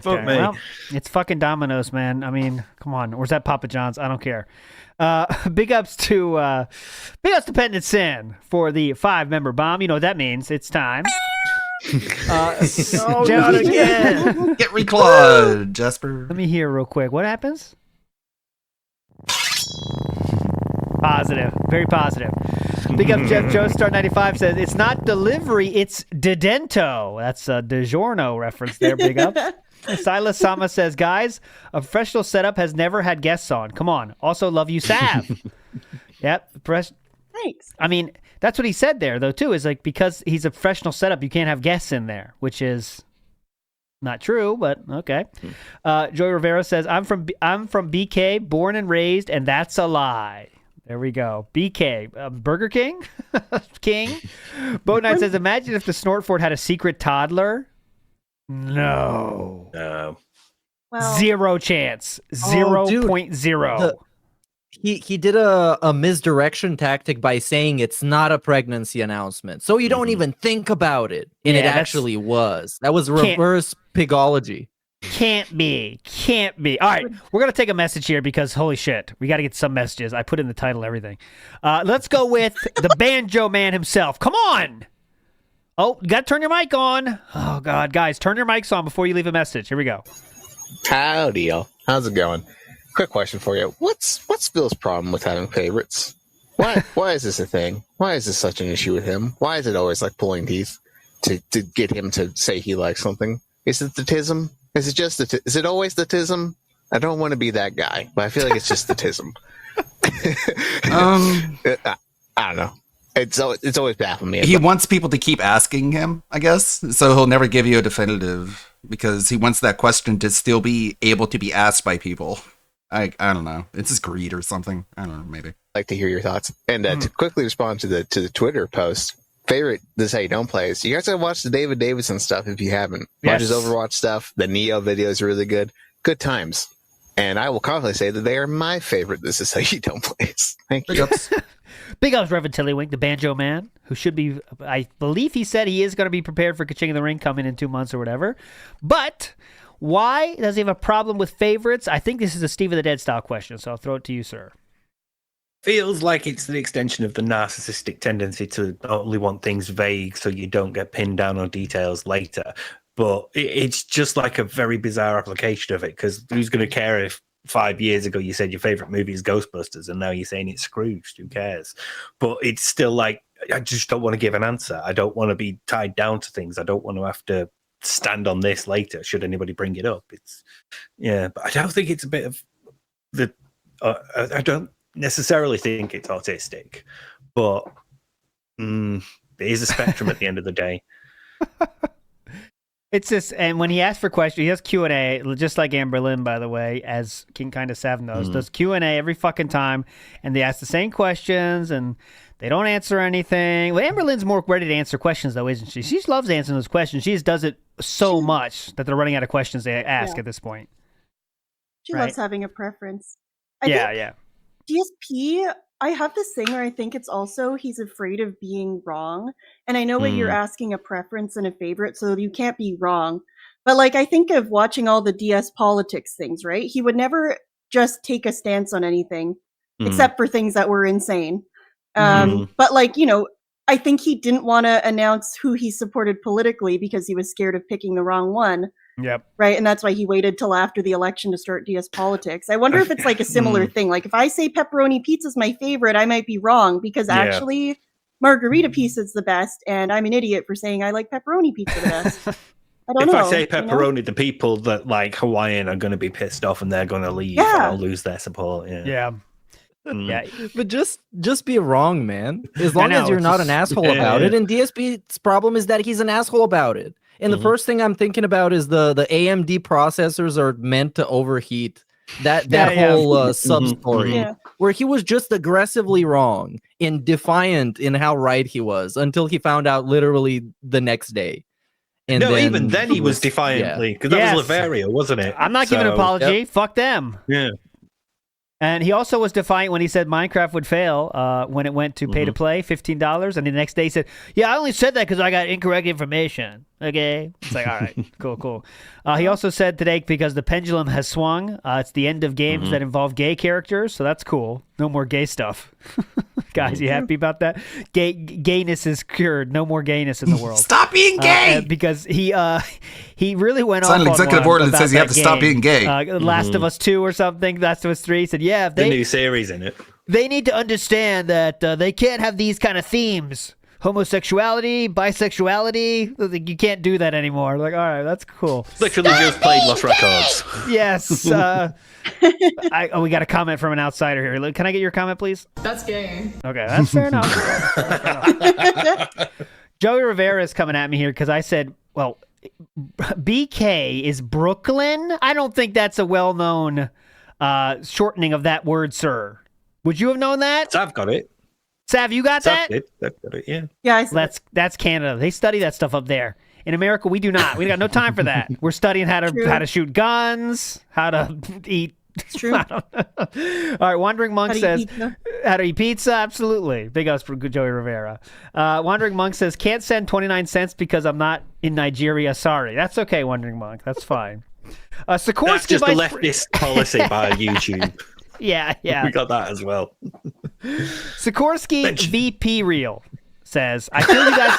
fuck me. Well, it's fucking Domino's, man. I mean, come on. Or is that Papa John's? I don't care. Big ups to Pendant Sin for the 5-member bomb. You know what that means. It's time. Not again. Get reclawed, Jesper. Let me hear real quick. What happens? Positive. Very positive. Big up Jeff Joestar 95 says, it's not delivery, it's Dedento. That's a DiGiorno reference there, big up. Silas Sama says, guys, a professional setup has never had guests on. Come on. Also love you, Sav. Yep. Thanks. I mean, that's what he said there, though, too, is like, because he's a professional setup, you can't have guests in there, which is not true, but okay. Joey Rivera says, I'm from BK, born and raised, and that's a lie. There we go. BK, Burger King? King? Bo Knight says, imagine if the Snortfort had a secret toddler. No. Well, 0 chance. 0.0. He did a misdirection tactic by saying it's not a pregnancy announcement. So you don't even think about it. And it actually was. That was reverse pigology. Can't be. All right, we're going to take a message here because, holy shit, we got to get some messages. I put in the title, everything. Let's go with the Banjo Man himself. Come on. Oh, you got to turn your mic on. Oh, God, guys, turn your mics on before you leave a message. Here we go. Howdy, y'all. How's it going? Quick question for you. What's Phil's problem with having favorites? Why is this a thing? Why is this such an issue with him? Why is it always like pulling teeth to get him to say he likes something? Is it the tism? Is it just is it always the tism? I don't want to be that guy, but I feel like it's just the tism. I don't know. It's always baffled me. He wants people to keep asking him, I guess. So he'll never give you a definitive because he wants that question to still be able to be asked by people. I don't know. It's just greed or something. I don't know. Maybe. I'd like to hear your thoughts and to quickly respond to the Twitter post. favorite This Is How You Don't Play is you guys gotta watch the David Davidson stuff if you haven't. Watch his Overwatch stuff. The Neo video is really good. Good times. And I will confidently say that they are my favorite This Is How You Don't Play. Thank you. Big ups, Reverend Tillywink, the banjo man, who should be, I believe he said he is going to be prepared for King of the Ring coming in 2 months or whatever. But why does he have a problem with favorites? I think this is a Steve of the Dead style question, so I'll throw it to you, sir. Feels like it's the extension of the narcissistic tendency to only want things vague so you don't get pinned down on details later. But it's just like a very bizarre application of it, because who's going to care if 5 years ago you said your favorite movie is Ghostbusters and now you're saying it's Scrooged? Who cares? But it's still like, I just don't want to give an answer. I don't want to be tied down to things. I don't want to have to stand on this later should anybody bring it up. But I don't think it's a bit of the I don't necessarily think it's autistic, but it is a spectrum at the end of the day. It's just, and when he asks for questions, he has Q&A, just like Amber Lynn, by the way, as King Kinda Sav knows, does Q&A every fucking time, and they ask the same questions, and they don't answer anything. Well, Amber Lynn's more ready to answer questions, though, isn't she? She loves answering those questions. She just does it so much that they're running out of questions to ask at this point. She loves having a preference. I think DSP, I have this thing where I think it's also he's afraid of being wrong. And I know what you're asking, a preference and a favorite, so you can't be wrong. But like, I think of watching all the DS politics things, right? He would never just take a stance on anything except for things that were insane. But like, you know, I think he didn't want to announce who he supported politically because he was scared of picking the wrong one. Yep. Right. And that's why he waited till after the election to start DS politics. I wonder if it's like a similar thing. Like if I say pepperoni pizza is my favorite, I might be wrong because actually margarita pizza is the best. And I'm an idiot for saying I like pepperoni pizza the best. I don't know. If I say pepperoni, the people that like Hawaiian are going to be pissed off and they're going to leave and I'll lose their support. Yeah. But just be wrong, man. As long as you're not an asshole about it. And DSP's problem is that he's an asshole about it. And the first thing I'm thinking about is the AMD processors are meant to overheat. That whole sub story where he was just aggressively wrong and defiant in how right he was until he found out literally the next day. And even then he was defiantly, because that was Lavaria, wasn't it? I'm not giving an apology. Fuck them. Yeah. And he also was defiant when he said Minecraft would fail when it went to pay to play, $15. And the next day he said, I only said that because I got incorrect information. Okay. It's like, all right, cool. He also said today, because the pendulum has swung, it's the end of games that involve gay characters. So that's cool. No more gay stuff. Guys, you happy about that? Gayness is cured. No more gayness in the world. Stop being gay! Because he really went Signed off an executive order that says you have to stop being gay. Last of Us 2 or something. Last of Us 3 said, if the new series in it. They need to understand that they can't have these kind of themes. Homosexuality, bisexuality, you can't do that anymore. Like, all right, that's cool. Literally just played Lost Records. Yes. We got a comment from an outsider here. Can I get your comment, please? That's gay. Okay, that's fair enough. Joey Rivera is coming at me here because I said, well, BK is Brooklyn? I don't think that's a well-known shortening of that word, sir. Would you have known that? I've got it. Sav, you got that? I've got it, yeah. Yeah, that's Canada. They study that stuff up there. In America, we do not. We got no time for that. We're studying how to shoot guns, how to eat. It's true. All right, Wandering Monk says how to eat pizza. Absolutely. Big ups for Joey Rivera. Wandering Monk says can't send 29 cents because I'm not in Nigeria. Sorry. That's okay, Wandering Monk. That's fine. Sikorsky, that's just a leftist policy by YouTube. Yeah. We got that as well. Sikorsky VP Real says, I feel you guys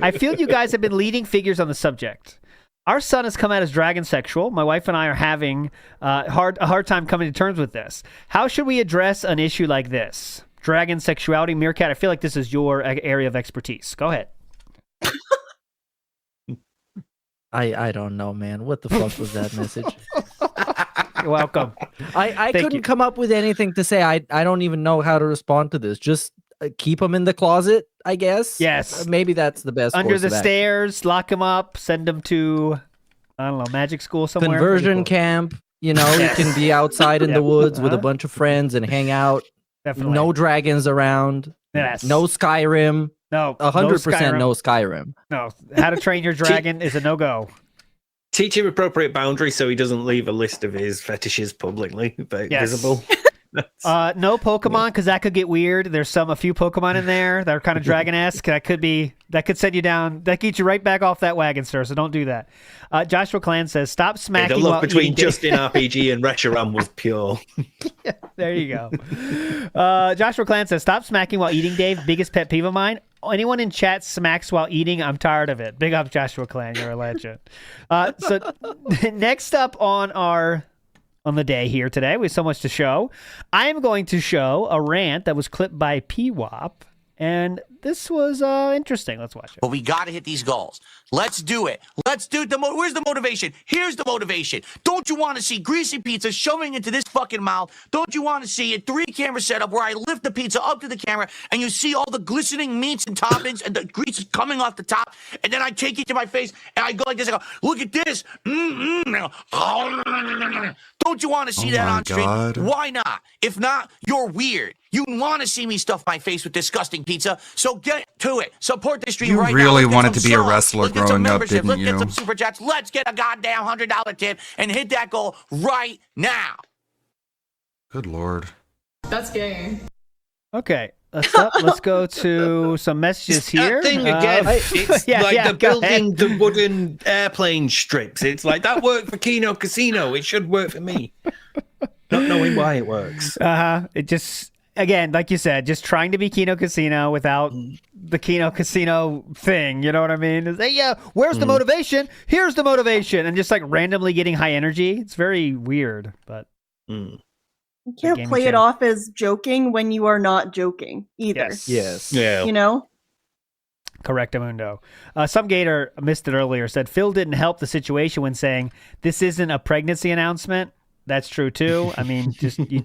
I feel you guys have been leading figures on the subject. Our son has come out as dragon sexual. My wife and I are having a hard time coming to terms with this. How should we address an issue like this? Dragon sexuality, Meerkat, I feel like this is your area of expertise. Go ahead. I don't know, man. What the fuck was that message? You're welcome. I couldn't come up with anything to say. I don't even know how to respond to this. Just keep them in the closet, I guess. Yes. Maybe that's the best. Under the stairs, lock them up, send them to, I don't know, magic school somewhere. Conversion camp. You know, you can be outside in the woods with a bunch of friends and hang out. Definitely. No dragons around. Yes. No Skyrim. No. 100% no Skyrim. No. How to Train Your Dragon is a no-go. Teach him appropriate boundaries so he doesn't leave a list of his fetishes publicly visible. No Pokemon, because that could get weird. There's a few Pokemon in there that are kind of dragon-esque. That could send you down. That gets you right back off that wagon, sir. So don't do that. Joshua Clan says, "Stop smacking." The love while between eating Justin RPG and Reshiram was pure. There you go. Joshua Clan says, "Stop smacking while eating, Dave. Biggest pet peeve of mine. Anyone in chat smacks while eating, I'm tired of it." Big up, Joshua Clan. You're a legend. So next up on the day here today, we have so much to show. I am going to show a rant that was clipped by PWAP, and this was interesting. Let's watch it. But we got to hit these goals. Let's do it. Let's do it. Where's the motivation? Here's the motivation. Don't you want to see greasy pizza shoving into this fucking mouth? Don't you want to see a 3-camera setup where I lift the pizza up to the camera and you see all the glistening meats and toppings and the grease is coming off the top, and then I take it to my face and I go like this. I go, look at this. Don't you want to see that on stream? Why not? If not, you're weird. You want to see me stuff my face with disgusting pizza, so get to it. Support this stream right now. You really wanted to be a wrestler growing up, didn't Let's you? get some super chats. Let's get a goddamn $100 tip and hit that goal right now. Good Lord. That's gay. Okay. Let's go to some messages here. That thing again. It's they're building the wooden airplane strips. It's like, that worked for Kino Casino. It should work for me. Not knowing why it works. It just, again, like you said, just trying to be Kino Casino without the Kino Casino thing. You know what I mean? It's like, yeah, where's the motivation? Here's the motivation. And just like randomly getting high energy. It's very weird, but. You can't play it off as joking when you are not joking either. Yes. Yeah. You know? Correctamundo. Some Gator missed it earlier, said Phil didn't help the situation when saying this isn't a pregnancy announcement. That's true too. I mean, just you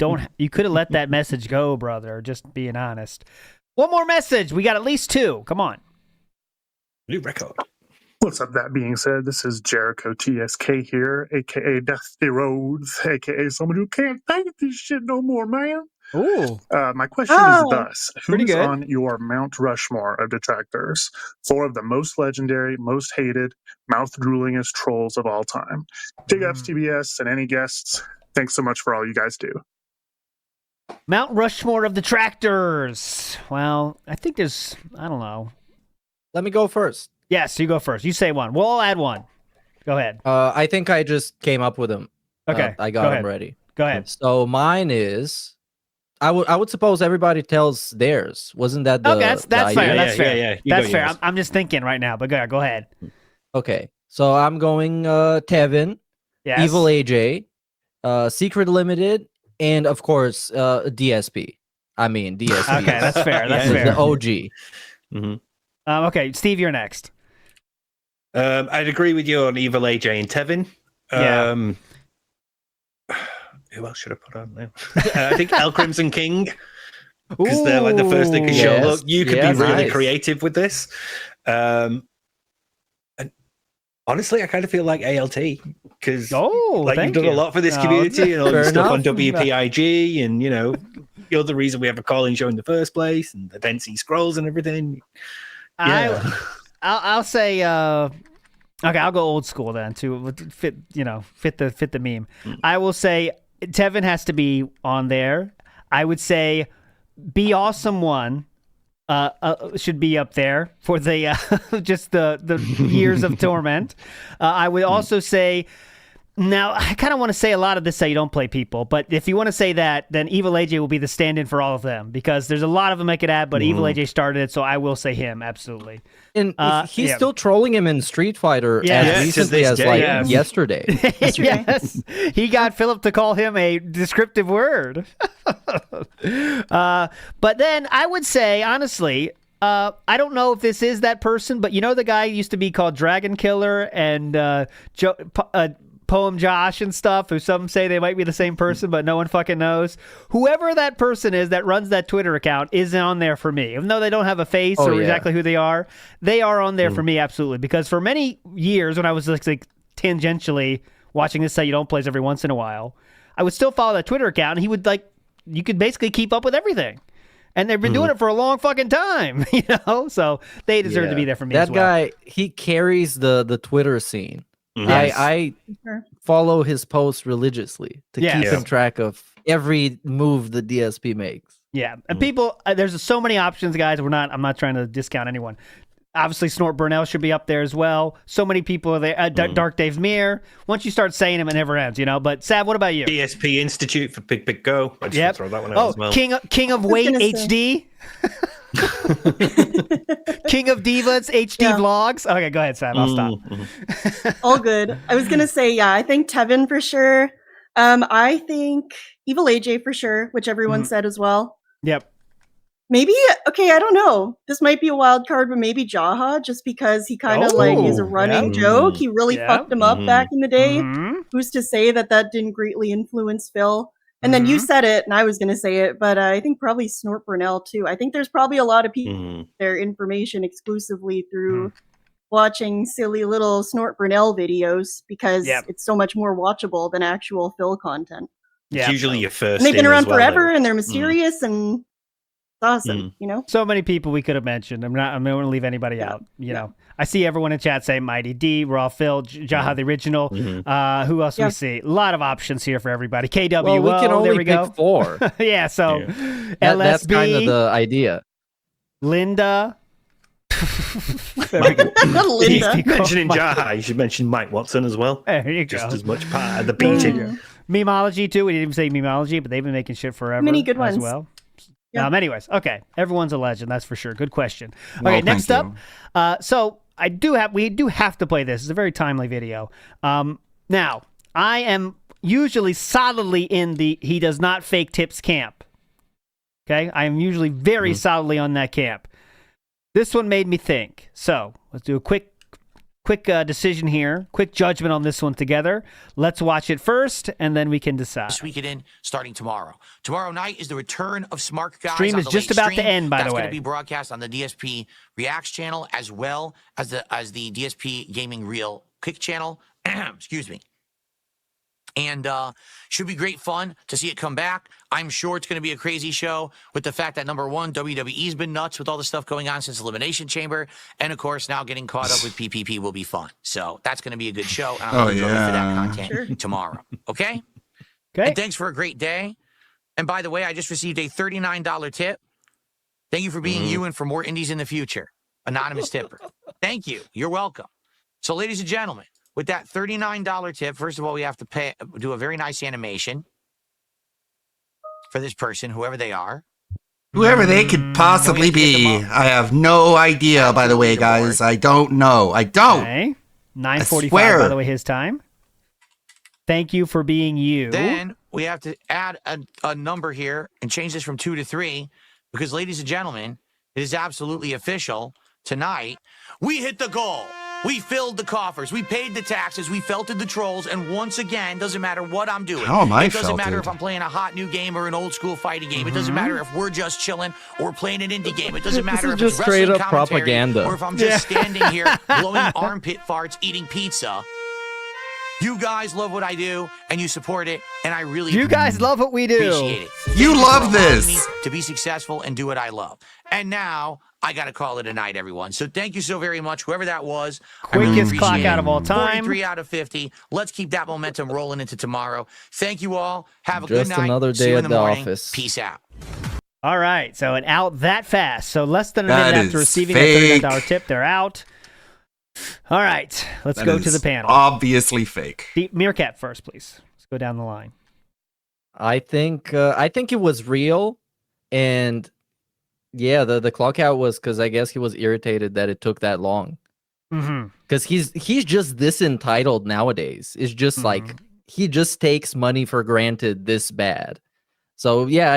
could have let that message go, brother, just being honest. One more message. We got at least 2. Come on. New record. What's up? That being said, this is Jericho TSK here, aka Dusty Rhodes, aka someone who can't take this shit no more, man. Ooh. My question is thus: pretty who's good. on your Mount Rushmore of detractors? 4 of the most legendary, most hated, mouth-droolingest trolls of all time. Big ups, TBS, and any guests. Thanks so much for all you guys do. Mount Rushmore of detractors. Well, I think I don't know. Let me go first. Yes, you go first. You say one. We'll all add one. Go ahead. I think I just came up with them. Okay. I go got ahead. them ready. Go ahead. So mine is, I would suppose everybody tells theirs. Wasn't that the? Okay, that's fair. idea? That's fair. Yeah. That's fair. I'm just thinking right now, but go ahead. Okay, so I'm going Tevin, Yes. Evil AJ, Secret Limited, and of course DSP. I mean DSP. Okay, that's fair. That's fair. The OG. Mm-hmm. Okay, Steve, you're next. I'd agree with you on Evil AJ and Tevin. Yeah. Who else should I put on now? I think El Crimson King, because they're like the first that can show, look, you could be really creative with this. And honestly, I kind of feel like ALT, because you've done a lot for this community and all your stuff on WPIG, and you're the reason we have a call-in show in the first place, and the Dead Sea Scrolls and everything. Yeah. I'll say okay, I'll go old school then to fit the meme. I will say Tevin has to be on there. I would say Be Awesome One should be up there for the just the years of torment. I would also say, now I kind of want to say a lot of this so you don't play people, but if you want to say that, then Evil AJ will be the stand-in for all of them, because there's a lot of them I could add, but Evil AJ started it, so I will say him, absolutely. And he's still trolling him in Street Fighter as recently as yesterday. Yes, he got Philip to call him a descriptive word. But then I would say, honestly, I don't know if this is that person, but the guy used to be called Dragon Killer and Poem Josh and stuff, who some say they might be the same person, but no one fucking knows. Whoever that person is that runs that Twitter account is on there for me. Even though they don't have a face exactly who they are on there for me, absolutely. Because for many years, when I was like tangentially watching this site you don't plays every once in a while, I would still follow that Twitter account, and he would you could basically keep up with everything. And they've been doing it for a long fucking time, So they deserve to be there for me as well. That guy, he carries the Twitter scene. I follow his posts religiously to keep him track of every move the DSP makes. Yeah, and people, there's so many options, guys. I'm not trying to discount anyone. Obviously, Snort Burnell should be up there as well. So many people are there. Dark Dave's Mirror. Once you start saying them, it never ends, But Sav, what about you? DSP Institute for Pig Pig Go. I just want to throw that one out as well. King of Weight HD. King of Divas HD vlogs. Okay, go ahead, Sav. I'll stop. All good. I was gonna say, I think Tevin for sure. I think Evil AJ for sure, which everyone said as well. Yep. Maybe, okay, I don't know. This might be a wild card, but maybe Jaha, just because he kind of is a running joke. He really fucked him up back in the day. Who's to say that didn't greatly influence Phil? And then you said it, and I was going to say it, but I think probably Snort Burnell too. I think there's probably a lot of people their information exclusively through watching silly little Snort Burnell videos because it's so much more watchable than actual Phil content. It's usually your first. And they've been around forever, and they're mysterious and it's awesome. So many people we could have mentioned. I'm not going to leave anybody out. I see everyone in chat saying Mighty D, Raw Phil, Jaha the original. Who else do we see? A lot of options here for everybody. KW. Well, we can only there we go. pick 4. So LSB. That's kind of the idea. Linda. Linda. Mentioning Jaha, you should mention Mike Watson as well. There you go. Just as much part of the beating. Memology too. We didn't even say Memology, but they've been making shit forever. Many good as ones. well. Yeah. Anyways, okay. Everyone's a legend, that's for sure. Good question. Well, okay, next thank up. So we do have to play this. It's a very timely video. Now, I am usually solidly in the he does not fake tips camp. Okay? I am usually very solidly on that camp. This one made me think. So let's do a quick decision here. Quick judgment on this one together. Let's watch it first, and then we can decide. This week it in, starting tomorrow. Tomorrow night is the return of Smart Guys. Stream is just about to end, by the way. That's going to be broadcast on the DSP Reacts channel as well as the DSP Gaming Real Kick channel. Excuse me. And should be great fun to see it come back. I'm sure it's going to be a crazy show with the fact that, number one, WWE's been nuts with all the stuff going on since Elimination Chamber. And, of course, now getting caught up with PPP will be fun. So that's going to be a good show. And I'm looking forward to that content tomorrow. Okay? Okay. And thanks for a great day. And, by the way, I just received a $39 tip. Thank you for being you and for more indies in the future. Anonymous tipper. Thank you. You're welcome. So, ladies and gentlemen, with that $39 tip, first of all, we have to do a very nice animation for this person, whoever they are. Whoever they could possibly be. I have no idea, by the way, guys. I don't know. I don't. Okay. 9:45, by the way, his time. Thank you for being you. Then we have to add a number here and change this from 2 to 3 because, ladies and gentlemen, it is absolutely official. Tonight, we hit the goal. We filled the coffers. We paid the taxes. We felted the trolls. And once again, doesn't matter what I'm doing. How am I It doesn't felted? matter if I'm playing a hot new game or an old school fighting game. It doesn't matter if we're just chilling or playing an indie game. It doesn't matter is if just it's wrestling straight up commentary propaganda. or if I'm just standing here blowing armpit farts, eating pizza. You guys love what I do, and you support it, and I really You guys love what we do. appreciate it. You Thank love for allowing this. me to be successful and do what I love. And now I got to call it a night, everyone. So thank you so very much, whoever that was. I really Quickest clock appreciate out it. of all time. 43 out of 50. Let's keep that momentum rolling into tomorrow. Thank you all. Have a Just good night. another See day you at in the the morning. office. Peace out. All right, so an out that fast. So less than a That minute after is receiving fake. that $39 tip, they're out. All right, let's That go to is the panel. Obviously fake. Meerkat first, please. Let's go down the line. I think it was real, and yeah, the clock out was because I guess he was irritated that it took that long. Because he's just this entitled nowadays. It's just like he just takes money for granted this bad. So yeah,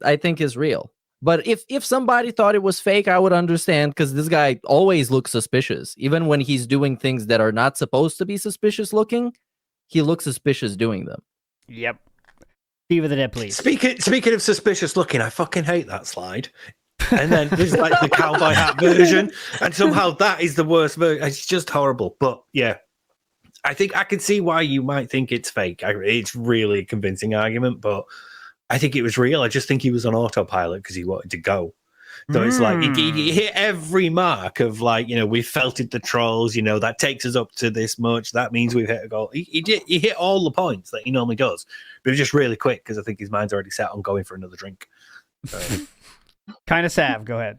I think it's real. But if somebody thought it was fake, I would understand because this guy always looks suspicious. Even when he's doing things that are not supposed to be suspicious looking, he looks suspicious doing them. Yep. Steve of the Dead, please. Speaking of suspicious looking, I fucking hate that slide. And then there's like the cowboy hat version, and somehow that is the worst version. It's just horrible. But yeah, I think I can see why you might think it's fake. It's really a convincing argument, but I think it was real. I just think he was on autopilot because he wanted to go. So it's like he hit every mark of like, we felted the trolls, that takes us up to this much. That means we've hit a goal. He hit all the points that he normally does, but it was just really quick because I think his mind's already set on going for another drink. So. Kind of Sav, go ahead.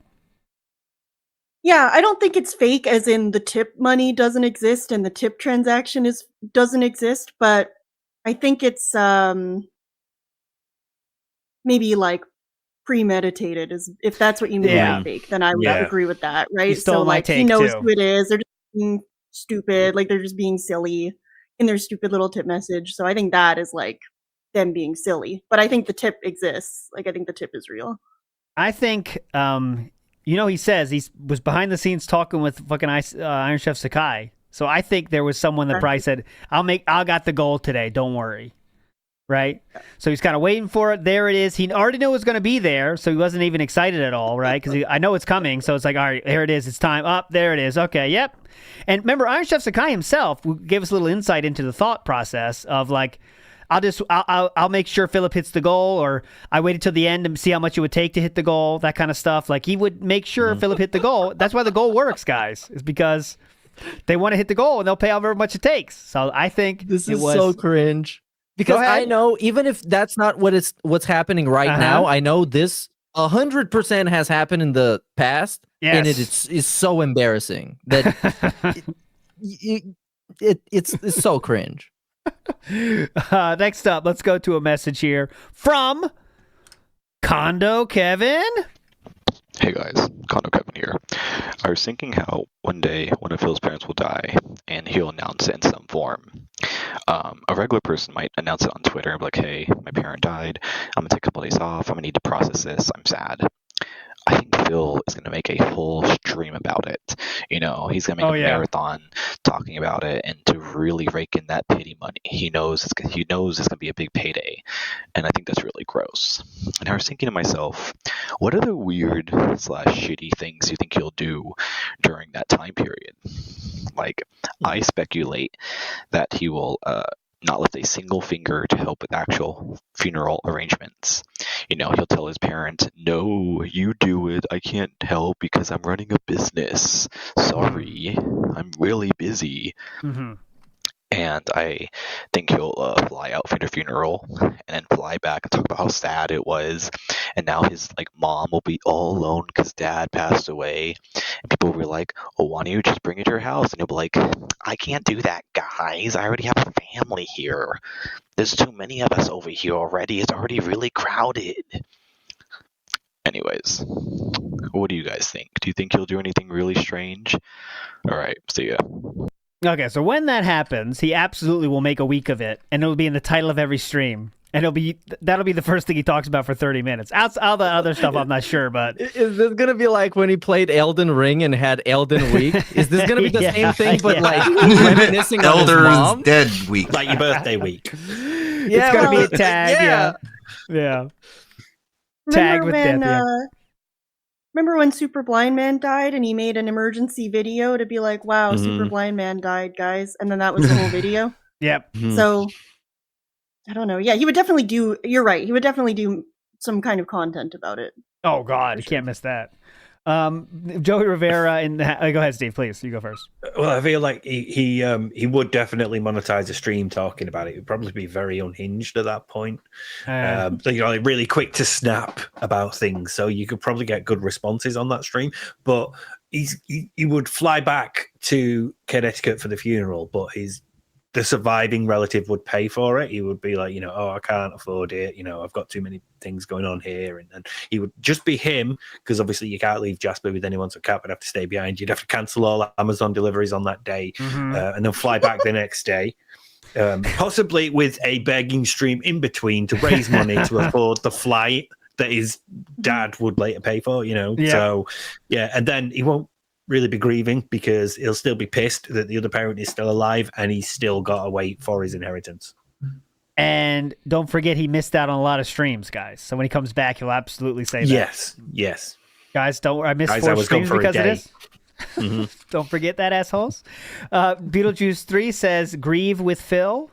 Yeah, I don't think it's fake as in the tip money doesn't exist and the tip transaction doesn't exist, but I think it's maybe like premeditated, is if that's what you mean by fake, then I would agree with that, right? So like he knows who it is, they're just being stupid, like they're just being silly in their stupid little tip message. So I think that is like them being silly. But I think the tip exists. Like I think the tip is real. I think he says he was behind the scenes talking with fucking Iron Chef Sakai. So I think there was someone that probably said, I got the goal today, don't worry. Right? So he's kind of waiting for it. There it is. He already knew it was going to be there, so he wasn't even excited at all, right? Because I know it's coming, so it's like, all right, here it is. It's time. There it is. Okay, yep. And remember, Iron Chef Sakai himself gave us a little insight into the thought process of like, I'll make sure Philip hits the goal, or I waited till the end to see how much it would take to hit the goal, that kind of stuff. Like he would make sure Philip hit the goal. That's why the goal works, guys, is because they want to hit the goal and they'll pay however much it takes. So I think this is so cringe. Because I know, even if that's not what's happening right now, I know this 100% has happened in the past, and it's so embarrassing that it's so cringe. Next up, let's go to a message here from Condo Kevin. Hey guys, Condo Kevin here. I was thinking how one day one of Phil's parents will die and he'll announce it in some form. A regular person might announce it on Twitter and be like, hey, my parent died. I'm going to take a couple days off. I'm going to need to process this. I'm sad. I think Phil is going to make a whole stream about it. He's going to make a marathon talking about it and to really rake in that pity money. He knows it's going to be a big payday. And I think that's really gross. And I was thinking to myself, what are the weird / shitty things you think he'll do during that time period? Like, I speculate that he will not lift a single finger to help with actual funeral arrangements. He'll tell his parents, no, you do it. I can't help because I'm running a business. Sorry, I'm really busy. Mm-hmm. And I think he'll fly out for the funeral and then fly back and talk about how sad it was. And now his mom will be all alone because dad passed away. And people will be like, oh, why don't you just bring it to your house? And he'll be like, I can't do that, guys. I already have a family here. There's too many of us over here already. It's already really crowded. Anyways, what do you guys think? Do you think he'll do anything really strange? All right, see ya. Okay, so when that happens, he absolutely will make a week of it, and it'll be in the title of every stream. And that'll be the first thing he talks about for 30 minutes. All the other stuff, I'm not sure, but is this gonna be like when he played Elden Ring and had Elden Week? Is this gonna be the same thing, but reminiscing on his mom? Dead Week, like your birthday week? It's gonna be a tag. Yeah. Tag with death. Remember when Super Blind Man died and he made an emergency video to be like, wow, Super Blind Man died, guys. And then that was the whole video. Yep. Mm-hmm. So, I don't know. Yeah, he would definitely you're right. He would definitely do some kind of content about it. Oh, God. You can't miss that. Joey Rivera go ahead, Steve, please. You go first. Well, I feel like he would definitely monetize a stream talking about it. It would probably be very unhinged at that point. Really quick to snap about things. So you could probably get good responses on that stream. But he would fly back to Connecticut for the funeral, but the surviving relative would pay for it. He would be like, oh, I can't afford it. I've got too many things going on here. And he would just be him, because obviously you can't leave Jasper with anyone, so Cat would have to stay behind. You'd have to cancel all Amazon deliveries on that day and then fly back the next day. Possibly with a begging stream in between to raise money to afford the flight that his dad would later pay for, Yeah. So, yeah, and then he won't really be grieving because he'll still be pissed that the other parent is still alive and he's still got to wait for his inheritance. And don't forget, he missed out on a lot of streams, guys. So when he comes back, he'll absolutely say that. Yes. Guys, I missed 4 streams because of this. Mm-hmm. Don't forget that, assholes. Beetlejuice 3 says, grieve with Phil.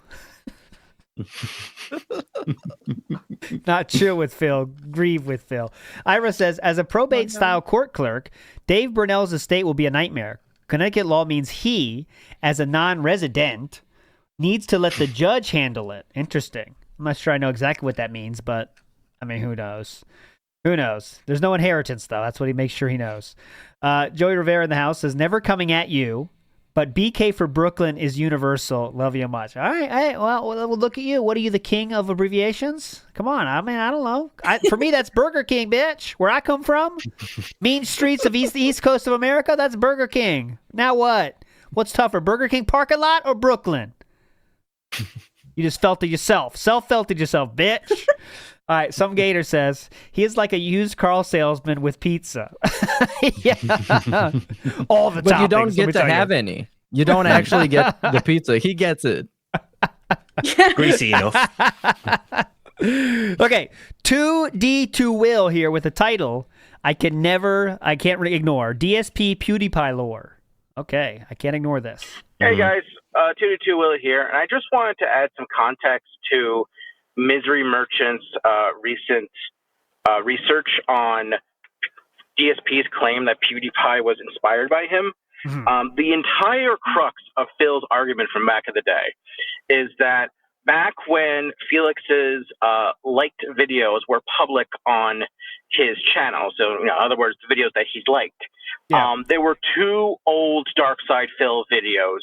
Not chill with Phil, grieve with Phil. Ira says, as a probate-style court clerk, Dave Burnell's estate will be a nightmare. Connecticut law means he, as a non-resident, needs to let the judge handle it. Interesting. I'm not sure I know exactly what that means, but, I mean, who knows? Who knows? There's no inheritance, though. That's what he makes sure he knows. Joey Rivera in the house says, never coming at you, but BK for Brooklyn is universal. Love you much. All right. Well, look at you. What are you, the king of abbreviations? Come on. I mean, I don't know. For me, that's Burger King, bitch. Where I come from, mean streets of the East Coast of America, that's Burger King. Now what? What's tougher, Burger King parking lot or Brooklyn? You just felt it yourself. Self-felted yourself, bitch. All right, some Gator says, he is like a used car salesman with pizza. Yeah. All the toppings. But you don't get to have any. You don't actually get the pizza. He gets it. Greasy enough. Okay, 2D to Will here with a title I can't really ignore. DSP PewDiePie lore. Okay, I can't ignore this. Hey guys, 2D2 Will here, and I just wanted to add some context to Misery Merchant's recent research on DSP's claim that PewDiePie was inspired by him. The entire crux of Phil's argument from back in the day is that back when Felix's liked videos were public on his channel, so in other words, the videos that he's liked, there were 2 old Dark Side Phil videos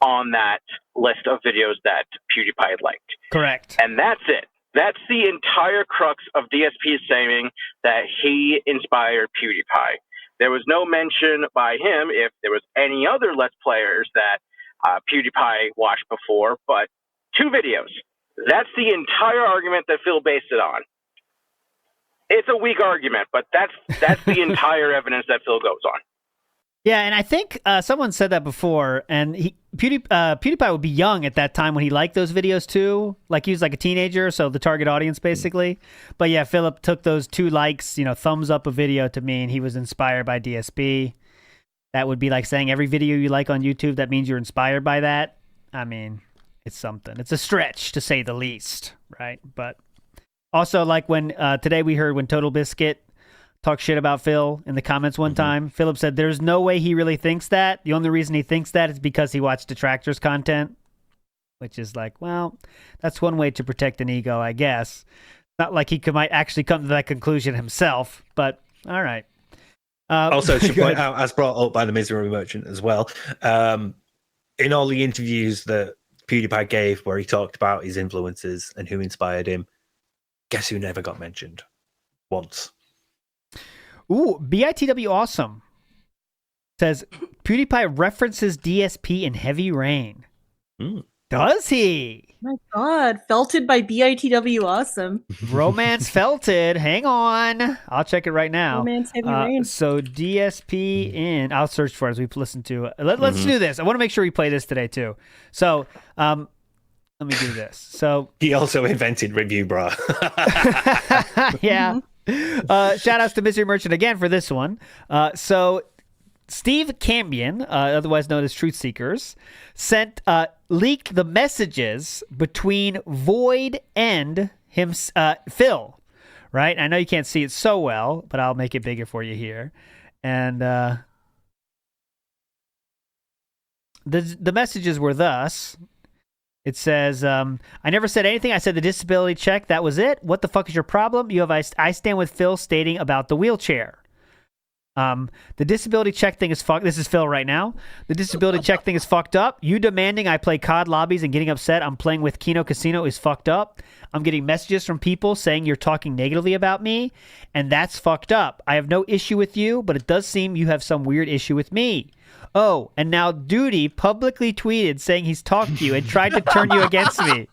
on that list of videos that PewDiePie had liked. Correct. And that's it. That's the entire crux of DSP saying that he inspired PewDiePie. There was no mention by him if there was any other Let's Players that PewDiePie watched before, but 2 videos. That's the entire argument that Phil based it on. It's a weak argument, but that's the entire evidence that Phil goes on. Yeah, and I think someone said that before, and PewDiePie would be young at that time when he liked those videos too. Like he was like a teenager, so the target audience basically. But yeah, Philip took those 2 likes, thumbs up a video to mean he was inspired by DSP. That would be like saying every video you like on YouTube, that means you're inspired by that. I mean, it's something. It's a stretch to say the least, right? But also like when today we heard when Total Biscuit talk shit about Phil in the comments one time. Philip said there's no way he really thinks that. The only reason he thinks that is because he watched Detractors content, which is like, well, that's one way to protect an ego, I guess. Not like he might actually come to that conclusion himself, but all right. Also, to point out, as brought up by the Misery Merchant as well, in all the interviews that PewDiePie gave where he talked about his influences and who inspired him, guess who never got mentioned? Once. Ooh, BITW Awesome says PewDiePie references DSP in Heavy Rain. Does he? My God, felted by BITW Awesome. Romance felted. Hang on. I'll check it right now. Romance Heavy Rain. So DSP in, I'll search for it as we listen to it. Let's do this. I want to make sure we play this today too. So, let me do this. So he also invented Review Bra. Yeah. Shout outs to Misery Merchant again for this one. So Steve Cambion, otherwise known as Truth Seekers, leaked the messages between Void and him, Phil. Right? I know you can't see it so well, but I'll make it bigger for you here. And the messages were thus. It says, I never said anything. I said the disability check. That was it. What the fuck is your problem? You have I stand with Phil stating about the wheelchair. The disability check thing is fucked. This is Phil right now. The disability check thing is fucked up. You demanding I play COD lobbies and getting upset I'm playing with Kino Casino is fucked up. I'm getting messages from people saying you're talking negatively about me, and that's fucked up. I have no issue with you, but it does seem you have some weird issue with me. Oh, and now Duty publicly tweeted saying he's talked to you and tried to turn you against me.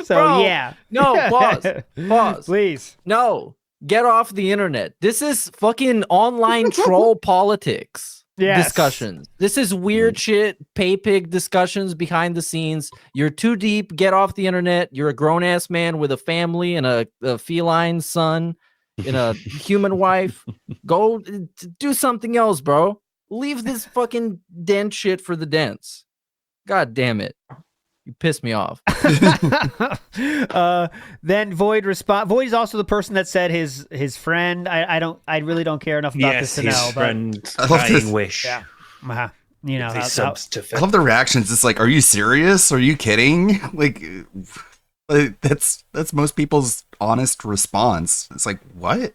So, Bro, yeah. No, pause. Please. No, get off the internet. This is fucking online troll politics discussions. This is weird shit, pay pig discussions behind the scenes. You're too deep. Get off the internet. You're a grown-ass man with a family and a feline son and a human wife. Go do something else, bro. Leave this fucking dent shit for the dents. God damn it. You pissed me off. Then Void respond. Void is also the person that said his friend. I really don't care enough about this to know. His friend I love this. dying wish. Yeah. You know, These subs to I love the reactions. It's like, are you serious? Are you kidding? Like that's most people's honest response. It's like, what?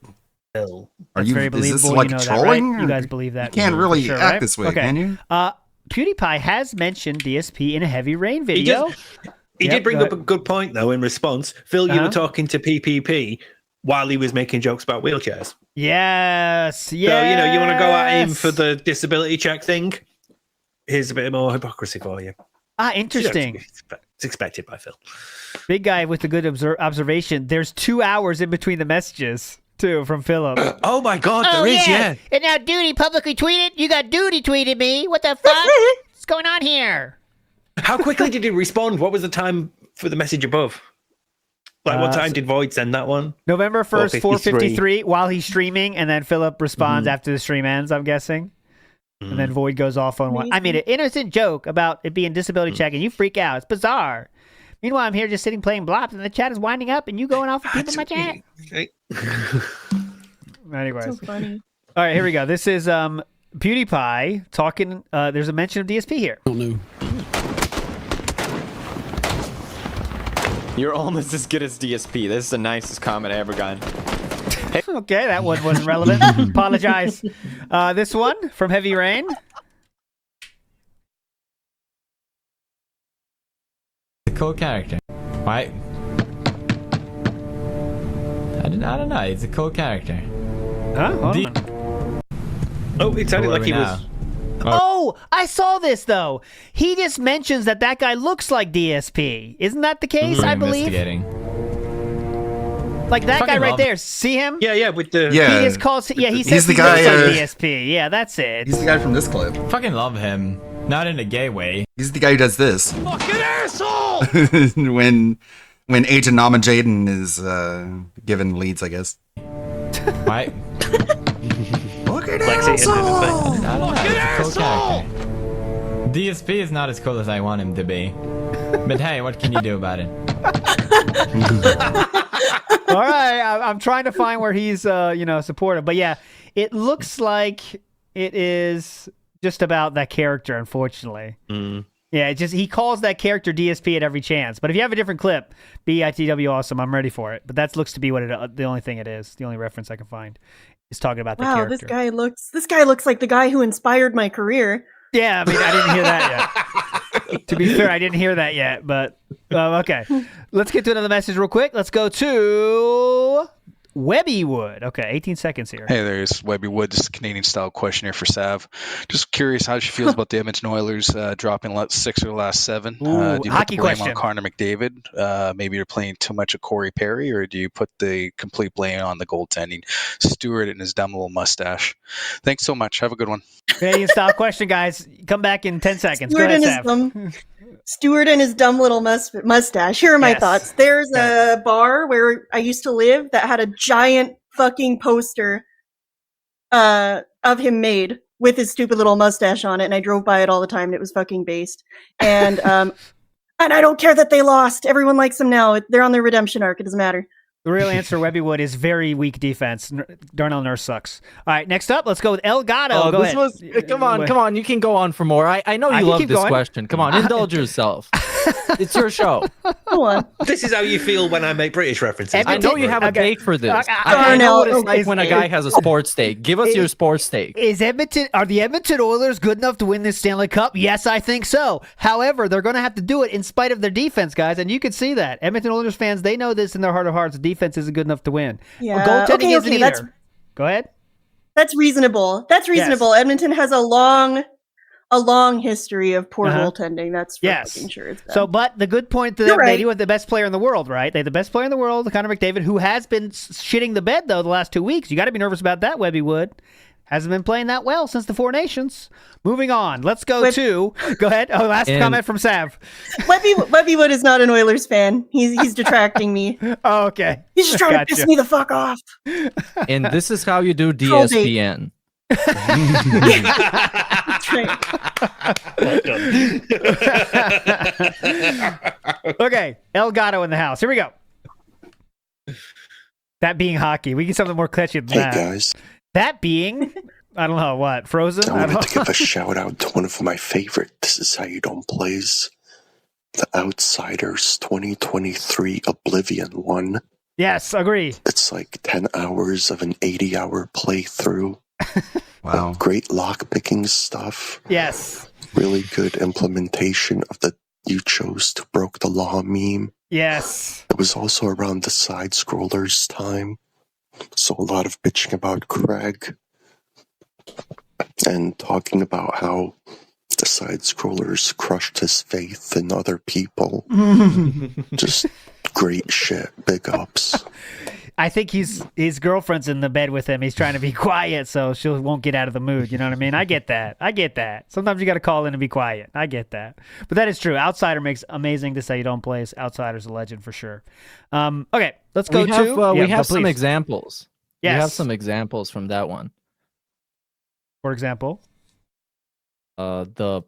That's Are you? very Is believable. this like you know trolling? that, right? You guys believe that? You can't really Sure, act right? this way, Okay. can you? PewDiePie has mentioned DSP in a Heavy Rain video. He did bring up a good point, though, in response. Phil, you were talking to PPP while he was making jokes about wheelchairs. Yes. So, you want to go at him for the disability check thing? Here's a bit more hypocrisy for you. Interesting. It's expected by Phil. Big guy with a good observation. There's 2 hours in between the messages, too, from Philip. Oh, my God, there is, yeah. And now Duty publicly tweeted. You got Duty tweeted me. What the fuck? What's going on here? How quickly did he respond? What was the time for the message above? Like, what time did Void send that one? November 1st, 4:53, while he's streaming, and then Philip responds after the stream ends, I'm guessing. And then Void goes off on one. I made an innocent joke about it being disability check, and you freak out. It's bizarre. Meanwhile, I'm here just sitting playing Blops, and the chat is winding up, and you going off with people in my chat. Anyways. So funny. All right, here we go. This is PewDiePie talking. There's a mention of DSP here. I don't know. You're almost as good as DSP. This is the nicest comment I ever gotten. Hey. Okay, that one wasn't relevant. Apologize. This one from Heavy Rain. The cool character. Why? I don't know. It's a cool character. Huh? Oh, it sounded like he was. Oh, I saw this though. He just mentions that guy looks like DSP. Isn't that the case? I believe. Like that guy right there. See him? Yeah, with the. Yeah. He just calls. Yeah, he says He's the he guy, looks like DSP. Yeah, that's it. He's the guy from this clip. Fucking love him. Not in a gay way. He's the guy who does this. Fucking asshole! when Agent Nama Jaden is given leads, I guess. Why? Fucking asshole! Fucking asshole! DSP is not as cool as I want him to be. But hey, what can you do about it? All right, I'm trying to find where he's, supportive. But yeah, it looks like it is just about that character, unfortunately. Yeah, he calls that character DSP at every chance. But if you have a different clip, BITW awesome, I'm ready for it. But that looks to be what the only thing it is. The only reference I can find is talking about the Wow, character. this guy looks like the guy who inspired my career. Yeah, I mean, I didn't hear that yet. To be fair, I didn't hear that yet, but okay. Let's get to another message real quick. Let's go to Webby Wood. Okay, 18 seconds here. Hey there, it's Webby Wood. This is a Canadian-style question here for Sav. Just curious how she feels about the Edmonton Oilers dropping 6 of the last 7. Do you put hockey the blame question. on Connor McDavid? Maybe you're playing too much of Corey Perry, or do you put the complete blame on the goaltending Stewart and his dumb little mustache? Thanks so much. Have a good one. Canadian-style question, guys. Come back in 10 seconds. Go ahead, Sav. Stewart and his dumb little mustache. Here are my thoughts. There's a bar where I used to live that had a giant fucking poster of him made with his stupid little mustache on it, and I drove by it all the time, and it was fucking based. And and I don't care that they lost. Everyone likes them now. They're on their redemption arc. It doesn't matter. The real answer, Webby Wood, is very weak defense. Darnell Nurse sucks. All right, next up, let's go with Elgato. Go ahead. Come on. You can go on for more. I know you love this question. Come on, indulge yourself. It's your show. Go on. This is how you feel when I make British references. I know you have a take for this. I Darnell, know what it's like when a guy has a sports take. Give us your sports take. Are the Edmonton Oilers good enough to win this Stanley Cup? Yes, I think so. However, they're going to have to do it in spite of their defense, guys, and you can see that. Edmonton Oilers fans, they know this in their heart of hearts. The defense isn't good enough to win. Yeah. Goaltending isn't either. Go ahead. That's reasonable. Yes. Edmonton has a long history of poor goaltending. That's for fucking sure. It's bad. So, but the good point that they do with the best player in the world, right? They have the best player in the world, Connor McDavid, who has been shitting the bed though the last 2 weeks. You got to be nervous about that, Webby Wood. Hasn't been playing that well since the Four Nations. Moving on. Let's go to. Go ahead. Oh, last comment from Sav. Webby Wood is not an Oilers fan. He's detracting me. Oh, okay. He's just trying to piss me the fuck off. And this is how you do DSPN. Okay, Elgato in the house. Here we go. That being hockey. We get something more clutchy than that. Hey guys. That being, I don't know, what? Frozen? I wanted to give a shout out to one of my favorite This Is How You Don't plays. The Outsiders 2023 Oblivion one. Yes, agree. It's like 10 hours of an 80-hour playthrough. Wow. Great lockpicking stuff. Yes. Really good implementation of the "you chose to broke the law" meme. Yes. It was also around the side-scrollers time. So a lot of bitching about Craig. And talking about how the side-scrollers crushed his faith in other people. Just great shit. Big ups. I think his girlfriend's in the bed with him. He's trying to be quiet so she won't get out of the mood. You know what I mean? I get that. Sometimes you got to call in and be quiet. I get that. But that is true. Outsider makes amazing to say you don't play. Outsider's a legend for sure. Okay, let's go we have some examples. Yes. We have some examples from that one. For example? The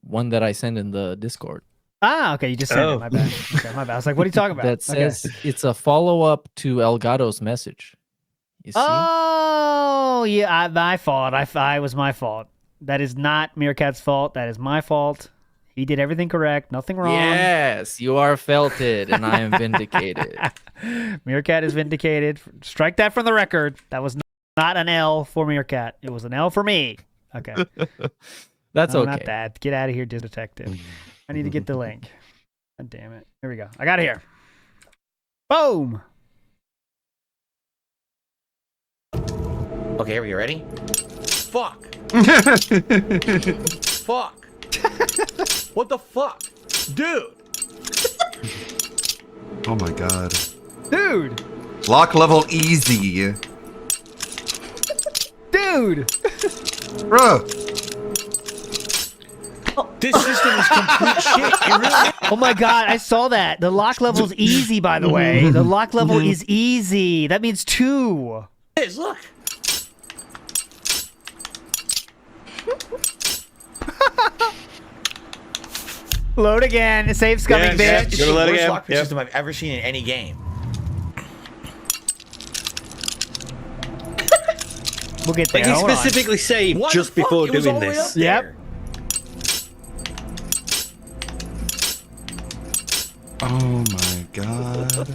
one that I sent in the Discord. Ah, okay, you just sent it. My bad. Okay, my bad. I was like, what are you talking about? That says it's a follow-up to Elgato's message. You see? Oh, yeah, my fault. I was my fault. That is not Meerkat's fault. That is my fault. He did everything correct. Nothing wrong. Yes, you are felted, and I am vindicated. Meerkat is vindicated. Strike that from the record. That was not an L for Meerkat. It was an L for me. Okay. That's okay. Not that. Get out of here, detective. I need to get the link. God damn it. Here we go. I got it here. Boom. Okay, are you ready? Fuck. Fuck. What the fuck? Dude. Oh my god. Dude. Lock level easy. Dude. Bro. This system is complete shit. It really is. Oh my god, I saw that. The lock level's easy, by the way. The lock level is easy. That means 2. It is, look. Load again. Save's coming, bitch. It's the worst lockpick system I've ever seen in any game. We'll get there. Like he specifically saved just before doing this. Yep. Oh my god.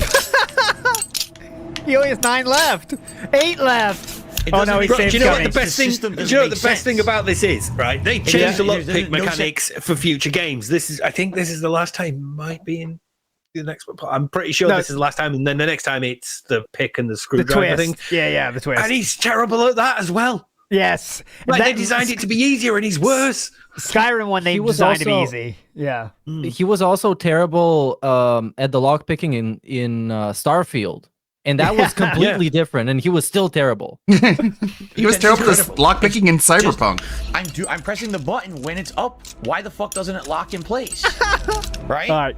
He only has 9 left. 8 left. Oh no, he's saved. Do you know what the best thing? Do you know what the best thing about this is? Right, they changed the lockpick mechanics for future games. I think this is the last time. Might be in the next one. I'm pretty sure this is the last time, and then the next time it's the pick and the screwdriver thing. Yeah, the twist. And he's terrible at that as well. Yes, like they designed it to be easier, and he's worse. Skyrim one they designed to be easy. Yeah, he was also terrible at the lockpicking in Starfield. And that was completely different, and he was still terrible. He was terrible with lockpicking in Cyberpunk. I'm pressing the button when it's up. Why the fuck doesn't it lock in place? Right? All right.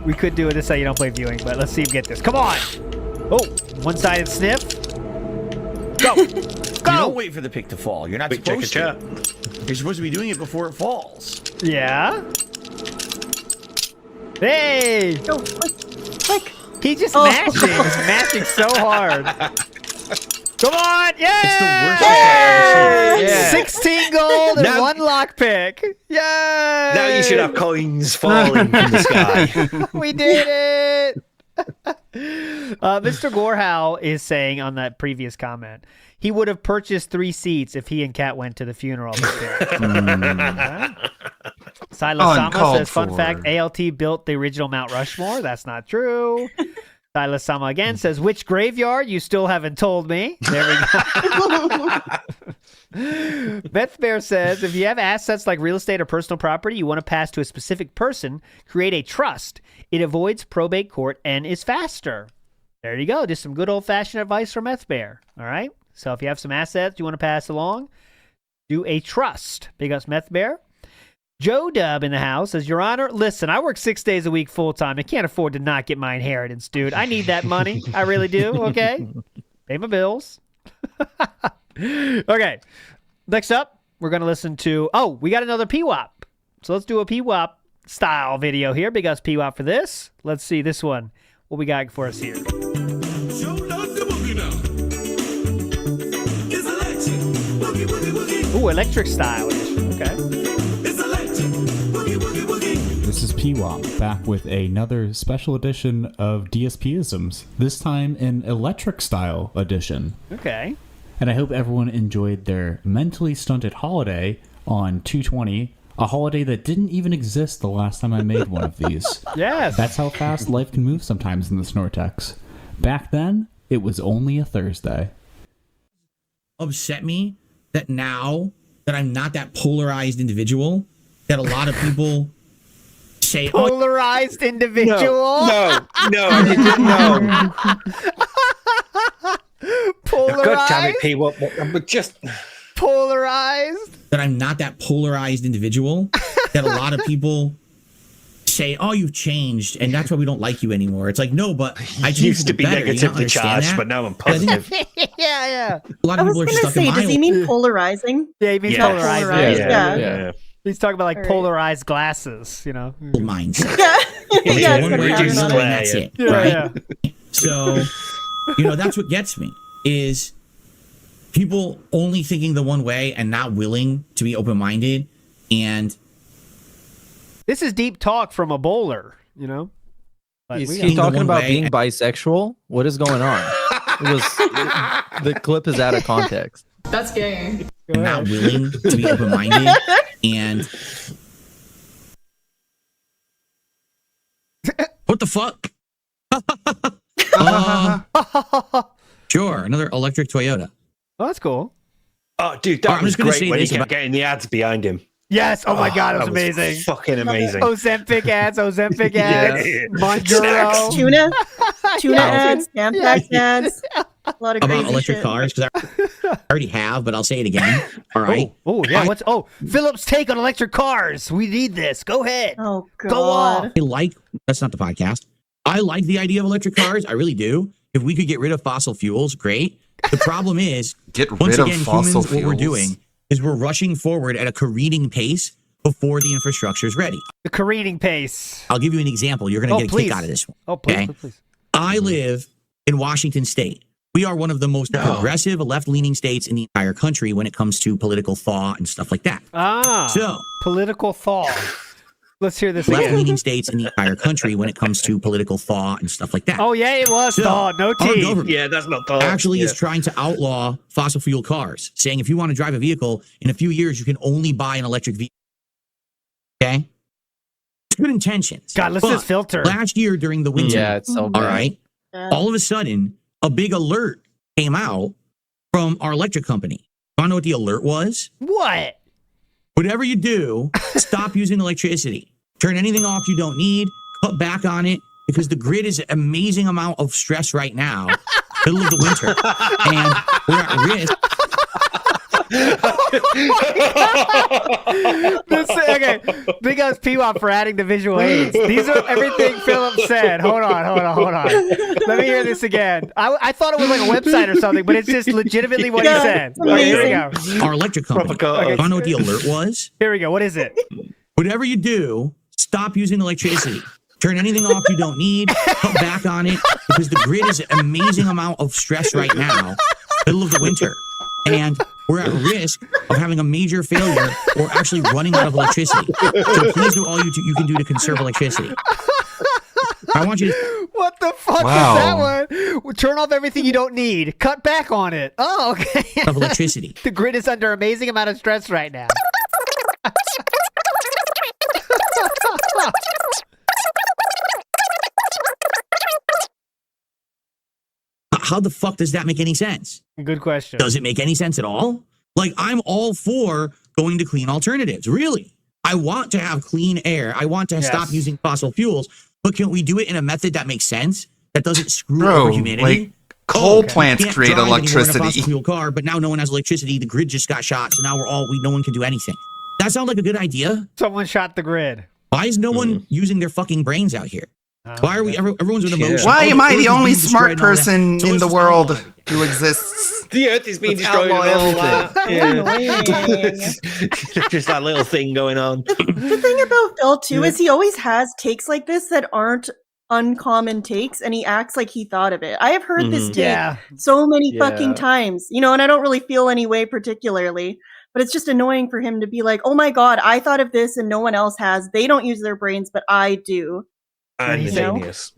We could do it this way you don't play viewing, but let's see him get this. Come on. Oh, one-sided sniff. Go. Go. You don't wait for the pick to fall. You're not supposed to. You're supposed to be doing it before it falls. Yeah. Hey. Go. Click. He just mashing. He's mashing so hard. Come on! Yay! It's the worst thing I've ever seen. 16 gold and 1 lockpick. Yay! Now you should have coins falling from the sky. We did it! Mr. Gorehow is saying on that previous comment, he would have purchased 3 seats if he and Kat went to the funeral. Silas Sama says, fun fact, ALT built the original Mount Rushmore. That's not true. Silas Sama again says, which graveyard? You still haven't told me. There we go. Beth Bear says, if you have assets like real estate or personal property you want to pass to a specific person, create a trust. It avoids probate court and is faster. There you go. Just some good old-fashioned advice from Beth Bear. All right? So if you have some assets you want to pass along, do a trust. Big ups, Meth Bear. Joe Dub in the house says, Your Honor, listen, I work 6 days a week full-time. I can't afford to not get my inheritance, dude. I need that money. I really do, okay? Pay my bills. Okay. Next up, we're going to listen to... Oh, we got another PWAP. So let's do a PWAP style video here. Big ups PWAP for this. Let's see this one. What we got for us here? Ooh, electric style edition. Okay. This is PWAP back with another special edition of DSP-isms, this time an electric style edition. Okay. And I hope everyone enjoyed their mentally stunted holiday on 2/20, a holiday that didn't even exist the last time I made one of these. Yes. That's how fast life can move sometimes in the Snortex. Back then, it was only a Thursday. Upset me that now that I'm not that polarized individual, that a lot of people say, polarized individual? No, you didn't know. Polarized? God damn it, PWAP, but just... Polarized? That I'm not that polarized individual, that a lot of people say, oh, you've changed, and that's why we don't like you anymore. It's like, no, but I used to be negatively charged, but now I'm positive. Yeah. A lot of people are stuck in my does he mean polarizing? Yeah, he means Yeah. polarized. Yeah. He's talking about like All right. polarized glasses, you know. mindset. Yeah, One it's way gonna or be another, on and it. that's it. Yeah, Right? yeah. So, that's what gets me is people only thinking the one way and not willing to be open-minded. And this is deep talk from a bowler, you know. Like, Is we he got- talking about being bisexual? What is going on? The clip is out of context. That's gay. not willing to be open-minded. And what the fuck? Sure, another electric Toyota. Oh, that's cool. Oh, dude, that I'm was just gonna great say when he this kept about- getting the ads behind him. Yes. Oh my God, it was that amazing. Fucking amazing. Ozempic ads. Yeah. Bonjoro. Tuna Yeah. ads, Tampax ads. A lot of crazy About electric shit. cars, because I already have, but I'll say it again. All right. Oh yeah. Philip's take on electric cars? We need this. Go ahead. Oh God. Go on. I like, that's not the podcast. I like the idea of electric cars. I really do. If we could get rid of fossil fuels, great. The problem is, rid of fossil humans, what we're fuels? doing is we're rushing forward at a careening pace before the infrastructure is ready. The careening pace. I'll give you an example. You're going to get a please. kick out of this one. Oh, please, okay? please. I live in Washington State. We are one of the most progressive, left-leaning states in the entire country when it comes to political thought and stuff like that. So, political thought. Let's hear this again. left-leaning states in the entire country when it comes to political thought and stuff like that. Oh yeah, it was So, thought. No our T. government Yeah, that's not thought. actually is Yeah. trying to outlaw fossil fuel cars, saying if you want to drive a vehicle in a few years, you can only buy an electric vehicle. Okay? It's good intentions. God, let's But just filter. Last year during the winter, Yeah, it's so all bad. right, all of a sudden, a big alert came out from our electric company. You want to know what the alert was? What? Whatever you do, stop using electricity. Turn anything off you don't need. Cut back on it because the grid is an amazing amount of stress right now, middle of the winter, and we're at risk. Okay, big ups PWAP for adding the visual aids. These are everything Philip said. Hold on. Let me hear this again. I thought it was like a website or something, but it's just legitimately what he said. Okay, here we go. Our electric company. You want to know what the alert was? Here we go. What is it? Whatever you do, stop using electricity. Turn anything off you don't need. Cut back on it because the grid is an amazing amount of stress right now, middle of the winter, and we're at risk of having a major failure or actually running out of electricity. So please do all you can do to conserve electricity. I want you to. What the fuck Wow. is that one? Turn off everything you don't need. Cut back on it. Oh, okay. Of electricity. The grid is under amazing amount of stress right now. How the fuck does that make any sense? Good question. Does it make any sense at all? Like, I'm all for going to clean alternatives. Really. I want to have clean air. I want to stop using fossil fuels. But can we do it in a method that makes sense? That doesn't screw over humanity? like coal you plants can't create drive anymore in a electricity. fossil fuel car, but now no one has electricity. The grid just got shot, so now no one can do anything. That sounds like a good idea. Someone shot the grid. Why is no one using their fucking brains out here? Why are we? Everyone's with emotion. Why Oh, am I Earth the is only being destroyed smart and all that. person So in it's the just world who exists? The Earth is being destroyed and all that. Yeah. Just that little thing going on. The thing about Phil too is he always has takes like this that aren't uncommon takes, and he acts like he thought of it. I have heard this take so many fucking times, and I don't really feel any way particularly, but it's just annoying for him to be like, oh my god, I thought of this and no one else has. They don't use their brains, but I do.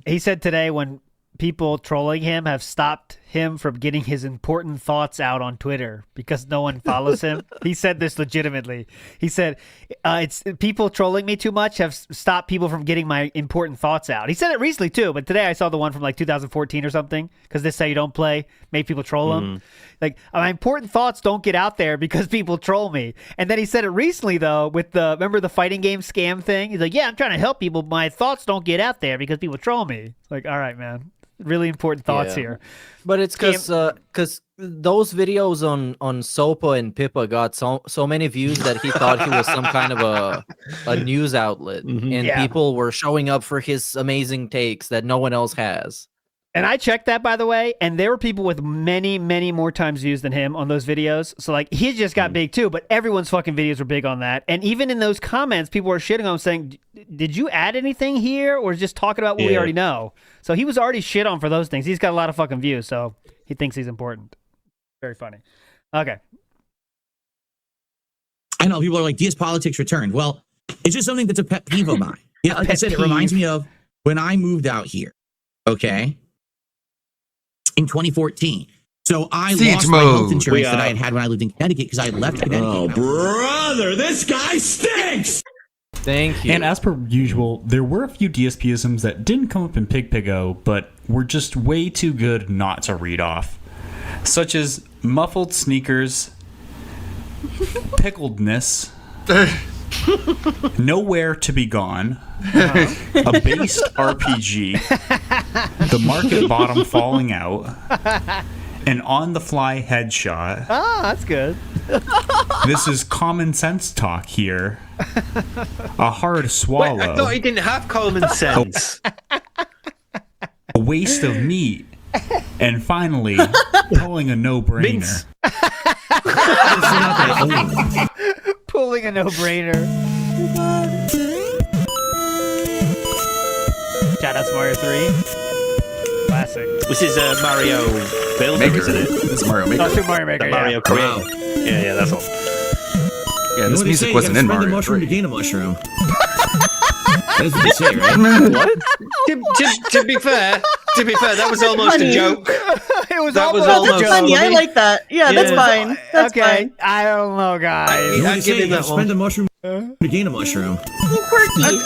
He said today when people trolling him have stopped him from getting his important thoughts out on Twitter because no one follows him. He said this legitimately. He said, it's people trolling me too much have stopped people from getting my important thoughts out. He said it recently too, but today I saw the one from like 2014 or something, because this is how you don't play, make people troll him. Like, my important thoughts don't get out there because people troll me. And then he said it recently though with remember the fighting game scam thing? He's like, yeah, I'm trying to help people, but my thoughts don't get out there because people troll me. It's like, all right, man. Really important thoughts here. But it's because those videos on Sopa and Pippa got so many views that he thought he was some kind of a news outlet, and people were showing up for his amazing takes that no one else has. And I checked that, by the way, and there were people with many, many more times views than him on those videos. So, like, he just got big, too, but everyone's fucking videos were big on that. And even in those comments, people were shitting on him saying, did you add anything here, or just talking about what we already know? So he was already shit on for those things. He's got a lot of fucking views, so he thinks he's important. Very funny. Okay. I know, people are like, DS Politics returned. Well, it's just something that's a pet peeve of mine. Yeah, like I said, it reminds me of when I moved out here, okay? In 2014. So I lost my health insurance that I had when I lived in Connecticut because I left Connecticut. Oh, brother, this guy stinks! Thank you. And as per usual, there were a few DSPisms that didn't come up in Pig-Pig-O, but were just way too good not to read off. Such as muffled sneakers, pickledness, nowhere to be gone, a based RPG, the market bottom falling out, an on-the-fly headshot. Ah, that's good. This is common sense talk here. A hard swallow. Wait, I thought he didn't have common sense. A waste of meat. And finally, pulling a no-brainer. Pulling a no-brainer. Shout out to Mario 3. Classic. This is Mario Builder, isn't it? This is Mario Maker. Oh, Super Mario Maker, Mario Creator. Yeah, that's all. Yeah, this music wasn't in Mario. Mushroom to gain a mushroom. That's what they say, right? What? To be fair, that was almost a joke. It was that was almost almost a joke. Funny. I like that. Yeah, that's fine. That's fine. I don't know, guys. I'd give him that spend a mushroom to gain a mushroom. Quirky.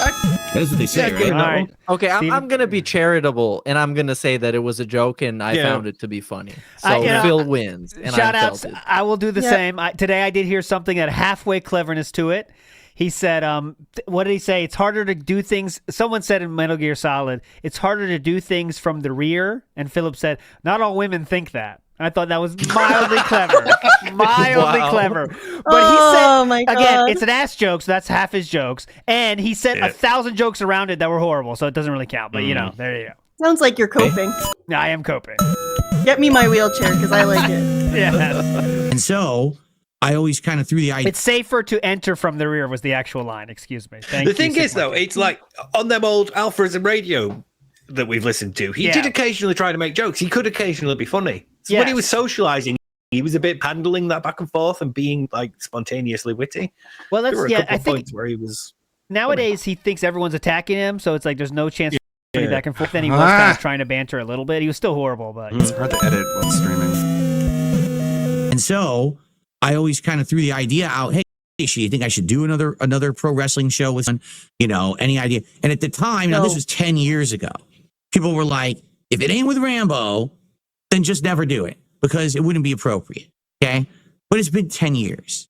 That's what they say, right? All right. Okay, I'm going to be charitable, and I'm going to say that it was a joke, and I found it to be funny. So Phil wins, and shout I outs. felt it. I will do the same. Today I did hear something that halfway cleverness to it. He said, what did he say? It's harder to do things. Someone said in Metal Gear Solid, it's harder to do things from the rear. And Philip said, not all women think that. I thought that was mildly clever. Mildly clever. But he said, again, it's an ass joke, so that's half his jokes. And he said 1,000 jokes around it that were horrible, so it doesn't really count. But, there you go. Sounds like you're coping. No, I am coping. Get me my wheelchair, because I like it. Yeah. And so I always kind of threw the idea. It's safer to enter from the rear was the actual line. Excuse me. The thing is, though, it's like on them old Alphas and radio that we've listened to, he did occasionally try to make jokes. He could occasionally be funny. So when he was socializing, he was a bit handling that back and forth and being like spontaneously witty. Well, that's there were a couple I of think points where he was. Nowadays, he thinks everyone's attacking him, so it's like there's no chance to back and forth. Then he was kind of trying to banter a little bit. He was still horrible, but it's hard to edit while streaming. And so I always kind of threw the idea out. Hey, you think I should do another pro wrestling show with, any idea? And at the time, now this was 10 years ago. People were like, if it ain't with Rambo, then just never do it because it wouldn't be appropriate. Okay. But it's been 10 years.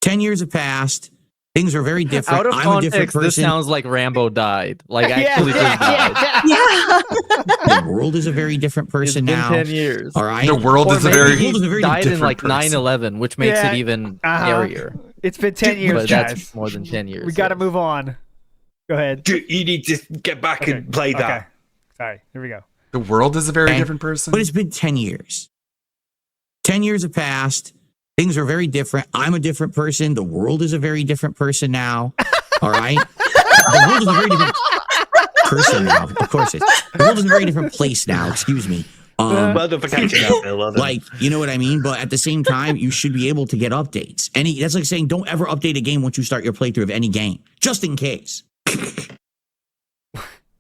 10 years have passed. Things are very different. Out of I'm context, a different person. This sounds like Rambo died. Like actually just died. The world is a very different person now. 10 years. All right. The world is a very died in like person. 9/11, which makes it even scarier. It's been 10 years, but guys. that's more than 10 years. We got to move on. Go ahead. You need to get back and play that. Okay. Sorry. Here we go. The world is a very different person. But it's been 10 years. 10 years have passed. Things are very different. I'm a different person. The world is a very different person now. All right? The world is a very different person now. Of course it is. The world is a very different place now. Excuse me. Well done for catching up, Bill. Well done. Like, you know what I mean? But at the same time, you should be able to get updates. That's like saying don't ever update a game once you start your playthrough of any game, just in case.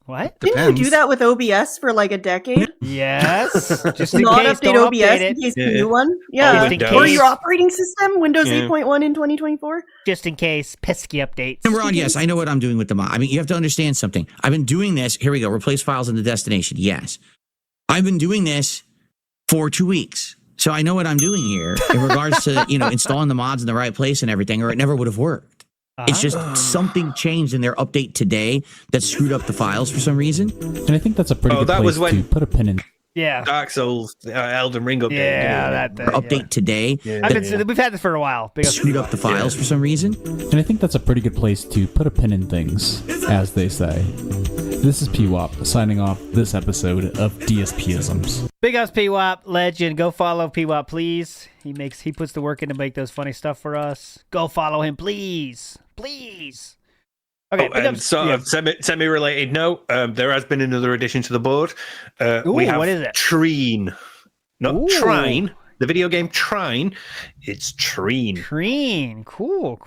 What? Didn't you do that with OBS for like a decade? Yes. Just in not case, update don't OBS update in it. case the new one. Yeah. Just in Or case. your operating system, Windows Yeah. 8.1 in 2024. Just in case, pesky updates. And Ron, yes, I know what I'm doing with the mod. I mean, you have to understand something. I've been doing this. Here we go. Replace files in the destination. Yes. I've been doing this for 2 weeks. So I know what I'm doing here in regards to, installing the mods in the right place and everything, or it never would have worked. It's just something changed in their update today that screwed up the files for some reason. And I think that's a pretty good that place was when- to put a pin in. Yeah. Dark Souls, Elden Ring update. Yeah, that update today. We've had this for a while. Screwed up the files for some reason. And I think that's a pretty good place to put a pin in things, as they say. This is PWOP signing off this episode of DSPisms. Big ups PWOP, legend. Go follow PWOP, please. He puts the work in to make those funny stuff for us. Go follow him, please. Please. Okay, big ups. Semi-related note, there has been another addition to the board. We have what is it? Trine. Not Ooh. Trine. The video game Trine. It's Trine. Trine. Cool.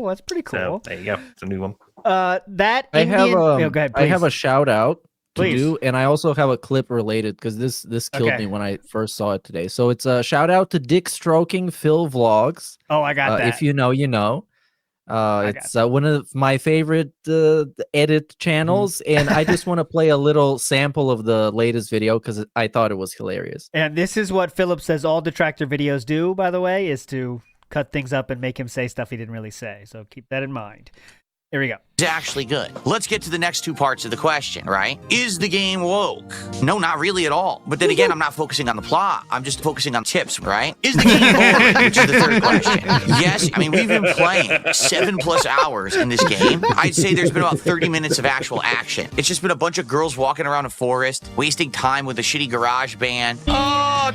That's pretty cool. So, there you go. It's a new one. That I Indian... have go ahead, I have please. a shout out to Please. do, and I also have a clip related because this killed me when I first saw it today. So it's a shout out to Dick Stroking Phil Vlogs. Oh, I got that. If you know, you know. It's one of my favorite edit channels, and I just want to play a little sample of the latest video because I thought it was hilarious. And this is what Philip says all detractor videos do, by the way, is to cut things up and make him say stuff he didn't really say. So keep that in mind. Here we go. Is actually good. Let's get to the next two parts of the question, right? Is the game woke? No, not really at all. But then again, I'm not focusing on the plot. I'm just focusing on tips, right? Is the game boring? Which is the third question. Yes, I mean, we've been playing 7+ hours in this game. I'd say there's been about 30 minutes of actual action. It's just been a bunch of girls walking around a forest, wasting time with a shitty garage band. Oh,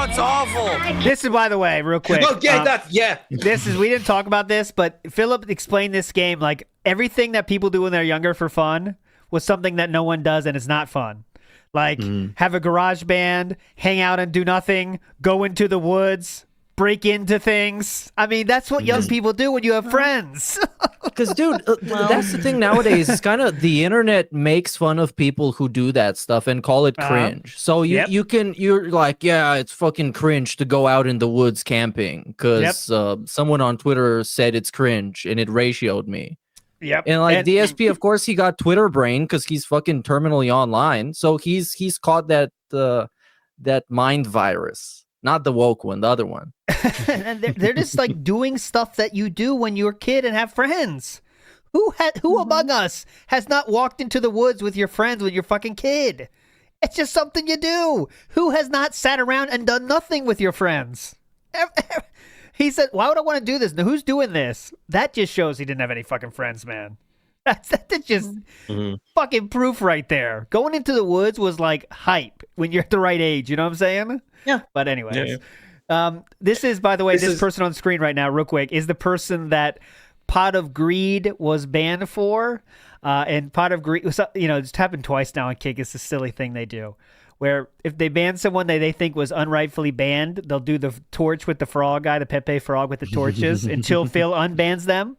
it's awful. This is, by the way, real quick. Oh, yeah, This is, we didn't talk about this, but Philip explained this game like everything that people do when they're younger for fun was something that no one does and it's not fun. Like have a garage band, hang out and do nothing, go into the woods, break into things. I mean, that's what young people do when you have friends. Because, dude, that's the thing nowadays. It's kind of the internet makes fun of people who do that stuff and call it cringe. So you're like, yeah, it's fucking cringe to go out in the woods camping because someone on Twitter said it's cringe and it ratioed me. Yep. And like DSP, of course, he got Twitter brain because he's fucking terminally online. So he's caught that mind virus. Not the woke one, the other one. And they're just like doing stuff that you do when you're a kid and have friends. Who among us has not walked into the woods with your friends when you're fucking kid? It's just something you do. Who has not sat around and done nothing with your friends? He said, why would I want to do this? Now, who's doing this? That just shows he didn't have any fucking friends, man. That's just fucking proof right there. Going into the woods was like hype when you're at the right age. You know what I'm saying? Yeah. But anyways, this is, by the way, this person on screen right now, real quick, is the person that Pot of Greed was banned for. And Pot of Greed, it's happened twice now on Kick. It's a silly thing they do. Where if they ban someone they think was unrightfully banned, they'll do the torch with the frog guy, the Pepe frog with the torches, until Phil unbans them.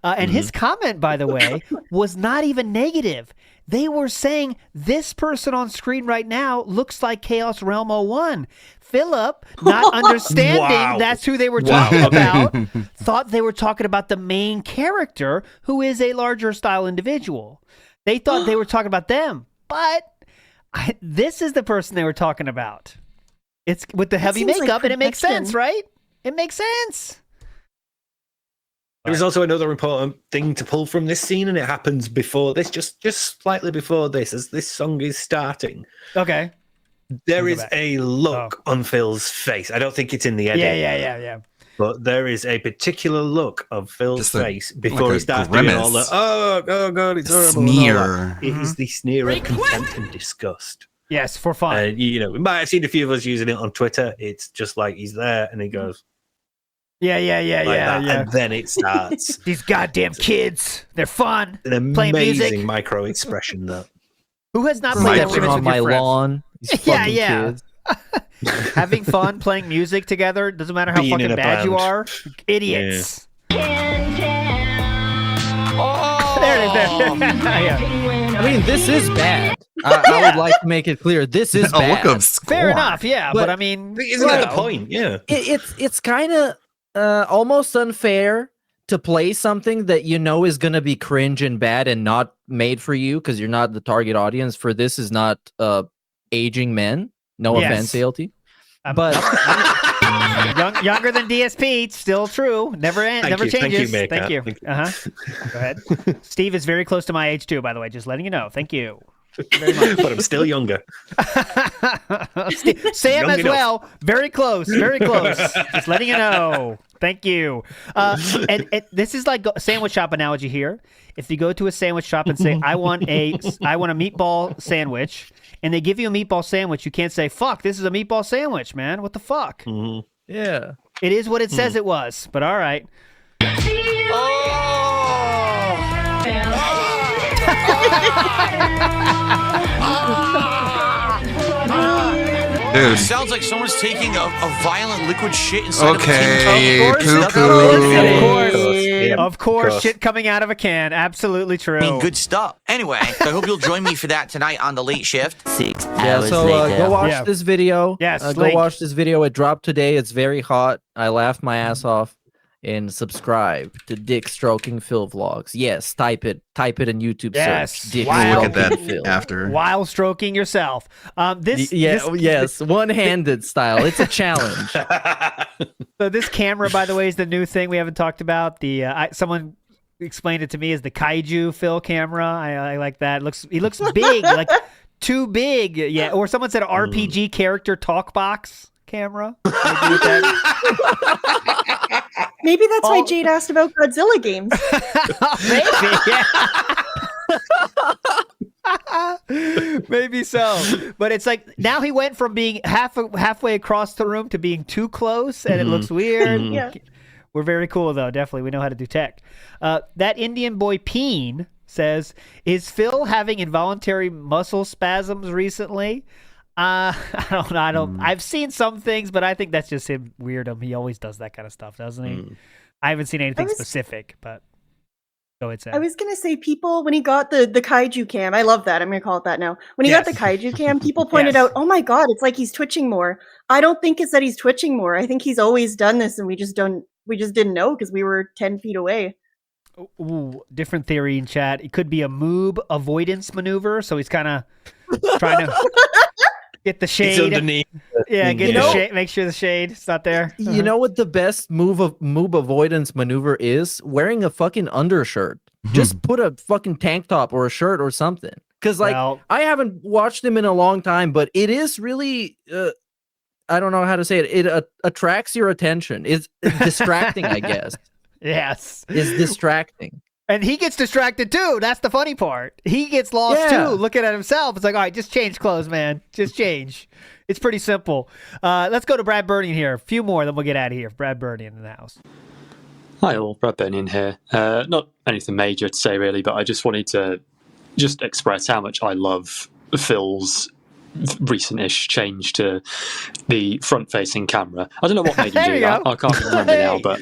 And his comment, by the way, was not even negative. They were saying, this person on screen right now looks like Chaos Realm 01. Philip, not understanding that's who they were talking about, thought they were talking about the main character, who is a larger style individual. They thought they were talking about them, but... this is the person they were talking about. It's with the heavy makeup, and it makes sense, right? It makes sense. There's also another important thing to pull from this scene, and it happens before this, just slightly before this, as this song is starting. Okay. There is a look on Phil's face. I don't think it's in the edit. Yeah. But there is a particular look of Phil's face before he starts doing all the, oh god, it's horrible. Sneer. It is the sneer of contempt and disgust. Yes, for fun. You know, we might have seen a few of us using it on Twitter. It's just like he's there and he goes, yeah. and then it starts. These goddamn kids, they're fun. An playing music. amazing micro expression, though. Who has not Stepping played instruments on with your my friends? lawn. These fucking kids. Having fun playing music together doesn't matter how Being in fucking a bad you band. are. Idiots. Oh, there it is. Yeah. I mean, this is bad. I would like to make it clear. This is bad. Fair enough, yeah. But I mean, isn't that the point? Yeah. It's kind of almost unfair to play something that you know is going to be cringe and bad and not made for you because you're not the target audience for this is not aging men. No offense, ALT. But younger than DSP, it's still true. Never changes. Thank you. Go ahead. Steve is very close to my age too, by the way. Just letting you know. Thank you. But I'm still younger. Sam Young as enough. well. Very close. Very close. Just letting you know. Thank you. And this is like a sandwich shop analogy here. If you go to a sandwich shop and say, I want a meatball sandwich, and they give you a meatball sandwich, you can't say, fuck, this is a meatball sandwich, man. What the fuck? Mm-hmm. Yeah. It is what it says it was, but all right. Dude. Sounds like someone's taking a violent liquid shit inside Okay, of a tin cup. Of course, shit coming out of a can. Absolutely true. I mean, good stuff. Anyway, I hope you'll join me for that tonight on the late shift. 6 hours later. Go watch this video. Yes, go watch this video. It dropped today. It's very hot. I laughed my ass off. And subscribe to Dick Stroking Phil Vlogs. Yes, type it in YouTube search. Dick Look at that Phil. after. While stroking yourself. Yes, one-handed style. It's a challenge. So this camera, by the way, is the new thing we haven't talked about. Someone explained it to me as the Kaiju Phil camera. I like that. He looks big, like too big. Yeah. Or someone said RPG character talk box camera. Maybe that's why Jade asked about Godzilla games. Maybe. Maybe so. But it's like now he went from being halfway across the room to being too close, and it looks weird. Yeah. We're very cool, though. Definitely. We know how to do tech. That Indian boy Peen says, is Phil having involuntary muscle spasms recently? I don't. I've seen some things, but I think that's just him weirdum. He always does that kind of stuff, doesn't he? I haven't seen anything specific, but go ahead, Sam. I was gonna say, people when he got the kaiju cam, I love that. I'm gonna call it that now. When he got the kaiju cam, people pointed out, "Oh my god, it's like he's twitching more." I don't think it's that he's twitching more. I think he's always done this, and we just didn't know because we were 10 feet away. Ooh, different theory in chat. It could be a moob avoidance maneuver, so he's kind of trying to get the shade. It's underneath. Yeah, get the shade. Make sure the shade's not there. You know what the best moob avoidance maneuver is? Wearing a fucking undershirt. Just put a fucking tank top or a shirt or something. Because I haven't watched him in a long time, but it is really I don't know how to say it. It attracts your attention. It's distracting, I guess. Yes, it's distracting. And he gets distracted too. That's the funny part. He gets lost too, looking at himself. It's like, all right, just change clothes, man. Just change. It's pretty simple. Let's go to Brad Burnian here. A few more, then we'll get out of here. Brad Burnian in the house. Hi all, Brad Burnian here. Not anything major to say really, but I just wanted to just express how much I love Phil's recent-ish change to the front-facing camera. I don't know what made him do that. I can't remember now, but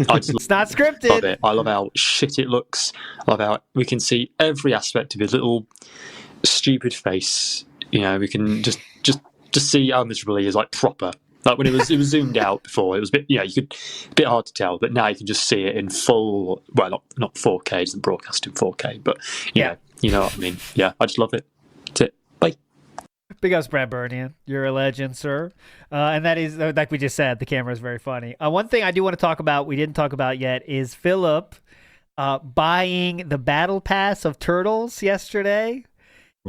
I just it's not scripted. Love it. I love how shit it looks. I love how we can see every aspect of his little stupid face. You know, we can just see how miserable he is, like proper. Like when it was zoomed out before, it was a bit, a bit hard to tell, but now you can just see it in full. Well, not 4K, it doesn't broadcast in 4K, but you know what I mean. Yeah, I just love it. That's it. Bye. Big ups, Brad Burnian. You're a legend, sir. And that is, like we just said, the camera is very funny. One thing I do want to talk about, we didn't talk about yet, is Philip buying the battle pass of Turtles yesterday.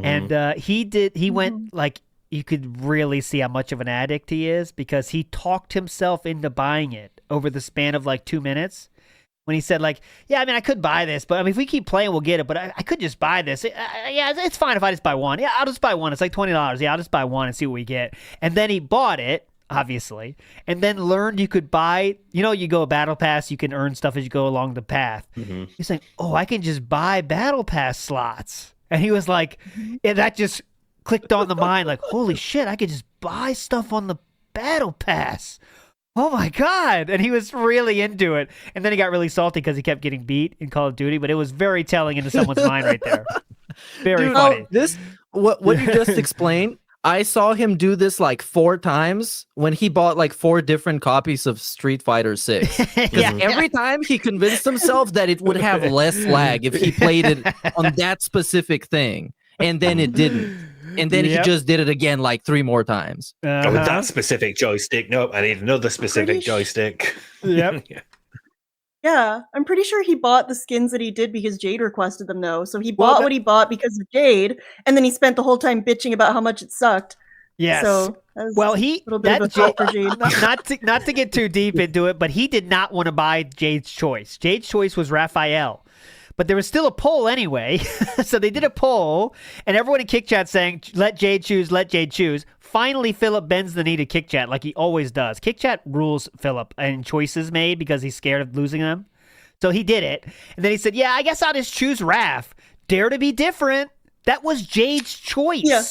And he went like, you could really see how much of an addict he is because he talked himself into buying it over the span of like 2 minutes. when he said like, yeah, I mean, I could buy this, but I mean, if we keep playing, we'll get it. But I could just buy this. Yeah, it's fine if I just buy one. Yeah, I'll just buy one. It's like $20. Yeah, I'll just buy one and see what we get. And then he bought it, obviously, and then learned you could buy, you go a battle pass, you can earn stuff as you go along the path. He's like, oh, I can just buy battle pass slots. And he was like, that just clicked on the mind, like, holy shit, I could just buy stuff on the battle pass. Oh my God. And he was really into it. And then he got really salty because he kept getting beat in Call of Duty, but it was very telling into someone's mind right there. Very funny. What you just explained, I saw him do this like 4 times when he bought like 4 different copies of Street Fighter 6. Because every time he convinced himself that it would have less lag if he played it on that specific thing. And then it didn't. And then he just did it again like 3 more times. With that specific joystick, nope, I need another specific joystick. Yep. Yeah, I'm pretty sure he bought the skins that he did because Jade requested them, though. So he bought what he bought because of Jade, and then he spent the whole time bitching about how much it sucked. Yes. So not to get too deep into it, but he did not want to buy Jade's choice. Jade's choice was Raphael. But there was still a poll anyway. So they did a poll, and everyone in Kick Chat saying, let Jade choose, let Jade choose. Finally, Philip bends the knee to Kick Chat like he always does. Kick Chat rules Philip and choices made because he's scared of losing them. So he did it. And then he said, yeah, I guess I'll just choose Raph. Dare to be different. That was Jade's choice. Yeah.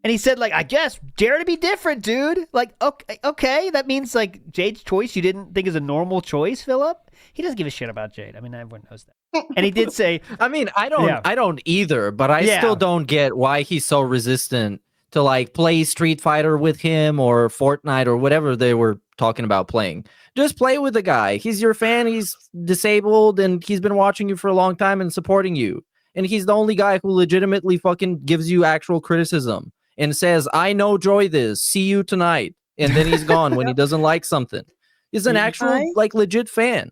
And he said, like, I guess, dare to be different, dude. Like, okay, that means, like, Jade's choice you didn't think is a normal choice, Philip? He doesn't give a shit about Jade. I mean, everyone knows that. And he did say... I mean, I don't either, but I still don't get why he's so resistant to, like, play Street Fighter with him or Fortnite or whatever they were talking about playing. Just play with the guy. He's your fan, he's disabled, and he's been watching you for a long time and supporting you. And he's the only guy who legitimately fucking gives you actual criticism and says, I know Joy this, see you tonight. And then he's gone when he doesn't like something. He's an actual, like, legit fan.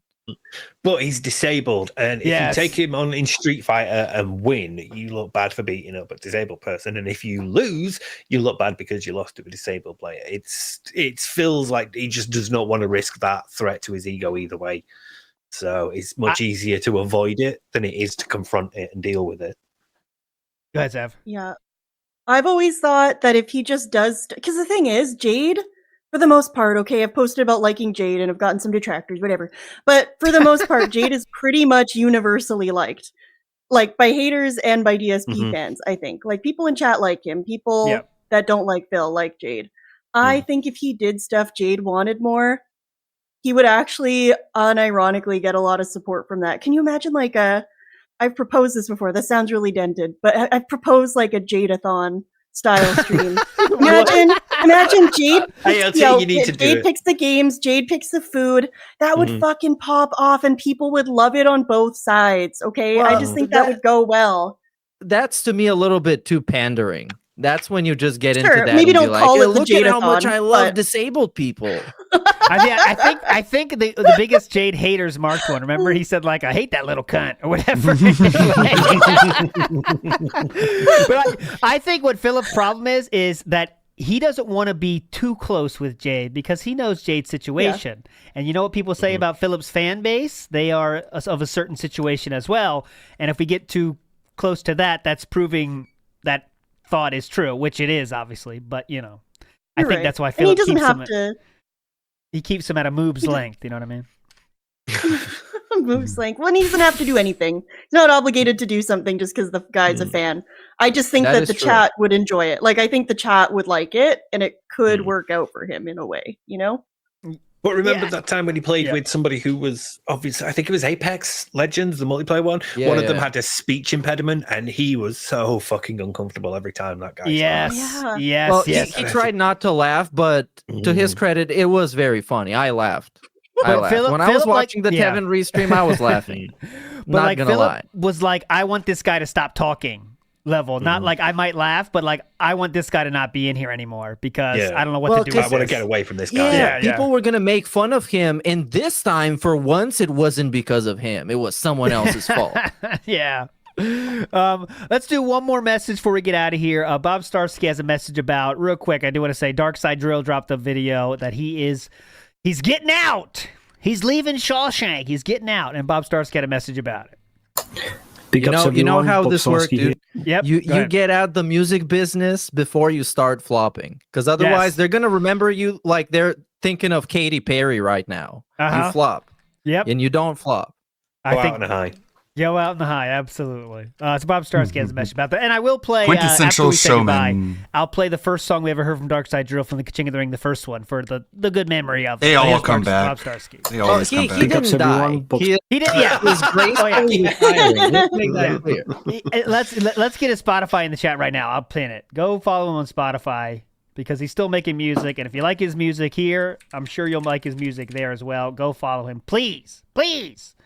But he's disabled, and if you take him on in Street Fighter and win, you look bad for beating up a disabled person, and if you lose, you look bad because you lost to a disabled player. It feels like he just does not want to risk that threat to his ego either way. So it's much easier to avoid it than it is to confront it and deal with it. Go ahead, Zev. Yeah. I've always thought that if he just does... Because the thing is, Jade... For the most part, okay, I've posted about liking Jade and I've gotten some detractors, whatever. But for the most part, Jade is pretty much universally liked. Like, by haters and by DSP fans, I think. Like, people in chat like him. People that don't like Phil like Jade. I think if he did stuff Jade wanted more, he would actually unironically get a lot of support from that. Can you imagine, like, I've proposed this before. This sounds really dented, but I've proposed, like, a Jade-a-thon style stream. Imagine Jade. Jade picks the games. Jade picks the food. That would fucking pop off, and people would love it on both sides. Okay, I just think that would go well. That's to me a little bit too pandering. That's when you just get into that. Maybe don't call it the look at how much I love but... disabled people. I think the biggest Jade haters marked one. Remember, he said like, "I hate that little cunt" or whatever. But I think what Philip's problem is that he doesn't want to be too close with Jade because he knows Jade's situation. And you know what people say about Philip's fan base? They are of a certain situation as well. And if we get too close to that, that's proving that thought is true, which it is, obviously. But, you know, I think that's why Philip keeps him at a moob's length. You know what I mean? Moves length. Well, he doesn't have to do anything. He's not obligated to do something just because the guy's a fan. I just think that the chat would enjoy it. Like, I think the chat would like it, and it could work out for him in a way, you know? But remember that time when he played with somebody who was obviously, I think it was Apex Legends, the multiplayer one. One of them had a speech impediment, and he was so fucking uncomfortable every time that guy. Well, he tried not to laugh, but to his credit, it was very funny. I laughed. When I was watching the Tevin restream, I was laughing. But like Philip was like, I want this guy to stop talking level. Not like I might laugh, but like I want this guy to not be in here anymore because I don't know what to do. I want to get away from this guy. People were going to make fun of him. And this time, for once, it wasn't because of him. It was someone else's fault. Let's do one more message before we get out of here. Bob Starsky has a message about, real quick, I do want to say Darkside Drill dropped a video that he's getting out. He's leaving Shawshank. He's getting out. And Bob Starsky had a message about it. You know how this works, dude. Yep. You get out the music business before you start flopping, because otherwise they're gonna remember you like they're thinking of Katy Perry right now. You flop. Yep. And you don't flop. I think out in a high. Go out in the high, absolutely. So Bob Starsky has a message about that. And I will play, Quintessential after we say goodbye, showman. I'll play the first song we ever heard from Dark Side Drill from the King of the Ring, the first one, for the good memory of They all come back. Bob Starsky. They always come back. He didn't die. He did, yeah. It was gracefully retiring. Let's make that clear. Let's get his Spotify in the chat right now. I'll pin it. Go follow him on Spotify because he's still making music. And if you like his music here, I'm sure you'll like his music there as well. Go follow him. Please. Please.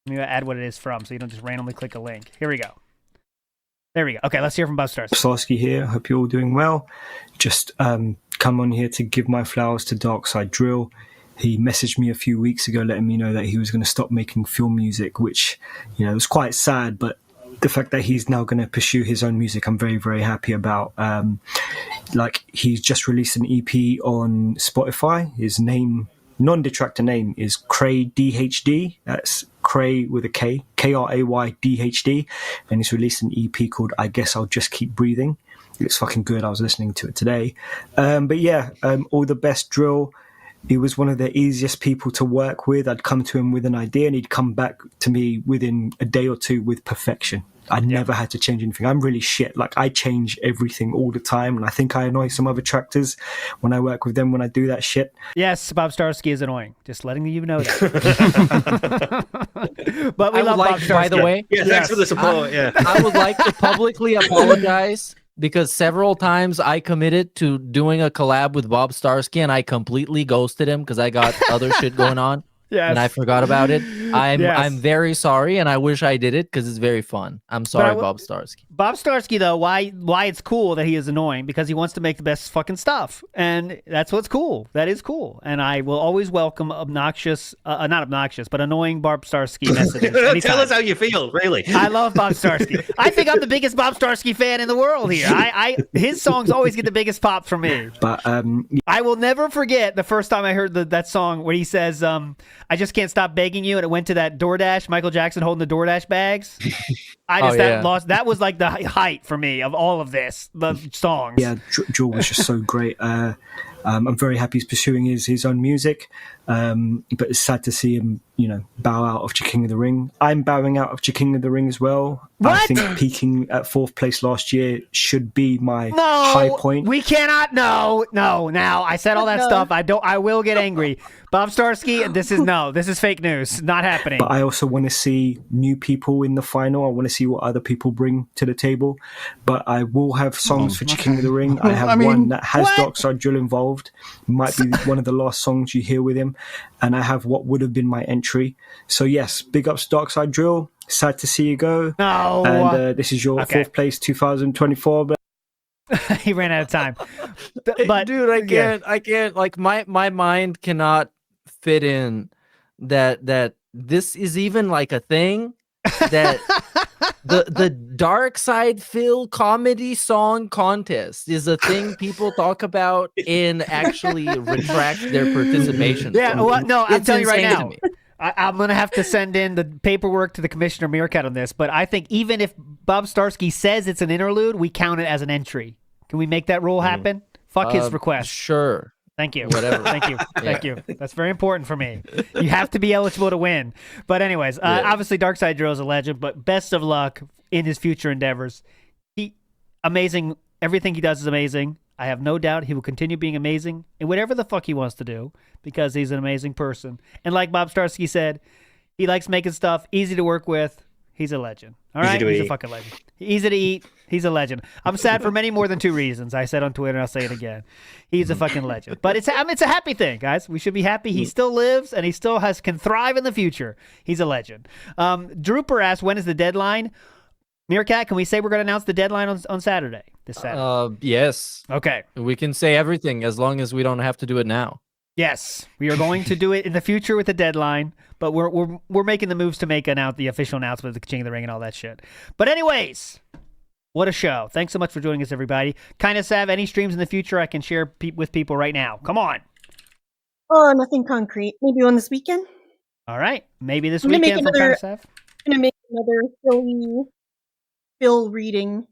Let me add what it is from so you don't just randomly click a link. Here we go. There we go. Okay, let's hear from Bob Starsky. Starsky here. Hope you're all doing well. Just come on here to give my flowers to Dark Side Drill. He messaged me a few weeks ago letting me know that he was going to stop making film music, which, was quite sad, but the fact that he's now going to pursue his own music, I'm very, very happy about. He's just released an EP on Spotify. His non-detractor name is Cray DHD. That's Cray with a K, Kray DHD. And he's released an EP called I Guess I'll Just Keep Breathing. It's fucking good. I was listening to it today. All the best, Drill. He was one of the easiest people to work with. I'd come to him with an idea and he'd come back to me within a day or two with perfection. I never had to change anything. I'm really shit. I change everything all the time. And I think I annoy some other tractors when I work with them when I do that shit. Yes, Bob Starsky is annoying. Just letting you know that. But we love Bob Starsky. By the way. Yeah, thanks for the support. I would like to publicly apologize because several times I committed to doing a collab with Bob Starsky and I completely ghosted him because I got other shit going on. Yes. And I forgot about it. I'm very sorry, and I wish I did it because it's very fun. I'm sorry, Bob Starsky. Bob Starsky, though, why it's cool that he is annoying? Because he wants to make the best fucking stuff, and that's what's cool. That is cool, and I will always welcome not obnoxious, but annoying Bob Starsky messages. Tell us how you feel, really. I love Bob Starsky. I think I'm the biggest Bob Starsky fan in the world here. His songs always get the biggest pop from me. But I will never forget the first time I heard that song where he says, I just can't stop begging you, and it went to that DoorDash, Michael Jackson holding the DoorDash bags. That was like the height for me of all of this, the songs. Yeah, Joel was just so great. I'm very happy he's pursuing his own music, but it's sad to see him, bow out of King of the Ring. I'm bowing out of King of the Ring as well. What? I think peaking at 4th place last year should be my high point. We cannot. No. Now I said all that stuff. I will get angry. Bob Starsky, this is fake news. Not happening. But I also want to see new people in the final. I want to see what other people bring to the table. But I will have songs for King of the Ring. I have one that has Dark Side Drill involved. Might be one of the last songs you hear with him. And I have what would have been my entry. So yes, big ups Dark Side Drill. Sad to see you go. No. And this is your 4th place 2024. But he ran out of time. But dude, I can't. Like my mind cannot fit in that this is even like a thing. That the Dark Side Phil comedy song contest is a thing people talk about and actually retract their participation. Yeah, from. well, no, I'm It's telling you right insane to now. me. I'm going to have to send in the paperwork to the Commissioner Meerkat on this, but I think even if Bob Starsky says it's an interlude, we count it as an entry. Can we make that rule happen? Fuck his request. Sure. Thank you. Whatever. Thank you. Thank you. That's very important for me. You have to be eligible to win. But anyways, obviously Dark Side Drill is a legend, but best of luck in his future endeavors. Amazing. Everything he does is amazing. I have no doubt he will continue being amazing in whatever the fuck he wants to do because he's an amazing person. And like Bob Starsky said, he likes making stuff easy to work with. He's a legend. All right? He's a fucking legend. Easy to eat. He's a legend. I'm sad for many more than 2 reasons. I said on Twitter and I'll say it again. He's a fucking legend. But it's a happy thing, guys. We should be happy. He still lives and he still can thrive in the future. He's a legend. Drooper asked, when is the deadline? Meerkat, can we say we're going to announce the deadline on Saturday? This Saturday. Yes. Okay. We can say everything as long as we don't have to do it now. Yes, we are going to do it in the future with a deadline, but we're making the moves to make the official announcement of the King of the Ring and all that shit. But anyways, what a show. Thanks so much for joining us, everybody. Kind of Sav, any streams in the future I can share with people right now? Come on. Oh, nothing concrete. Maybe one this weekend. All right, maybe this I'm gonna weekend make from another. Kind of I'm gonna make another Phil reading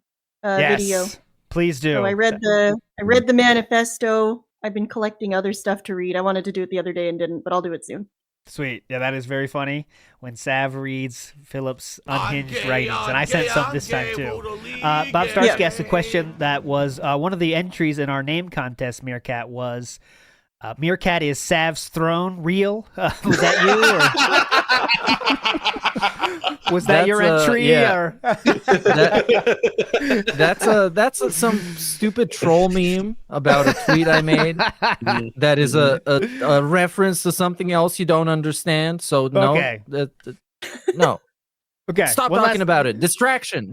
video. Yes, please do. So I read the manifesto. I've been collecting other stuff to read. I wanted to do it the other day and didn't, but I'll do it soon. Sweet. Yeah, that is very funny when Sav reads Philip's unhinged writings. And I sent some this time, too. Bob Starsky asked a question that was one of the entries in our name contest, Meerkat, was Meerkat, is Sav's throne real? Was that you? Or was that your entry? Yeah. Or? That's some stupid troll meme about a tweet I made that is a reference to something else you don't understand. So no, Okay. No. Okay. Stop One talking last- about it. Distraction.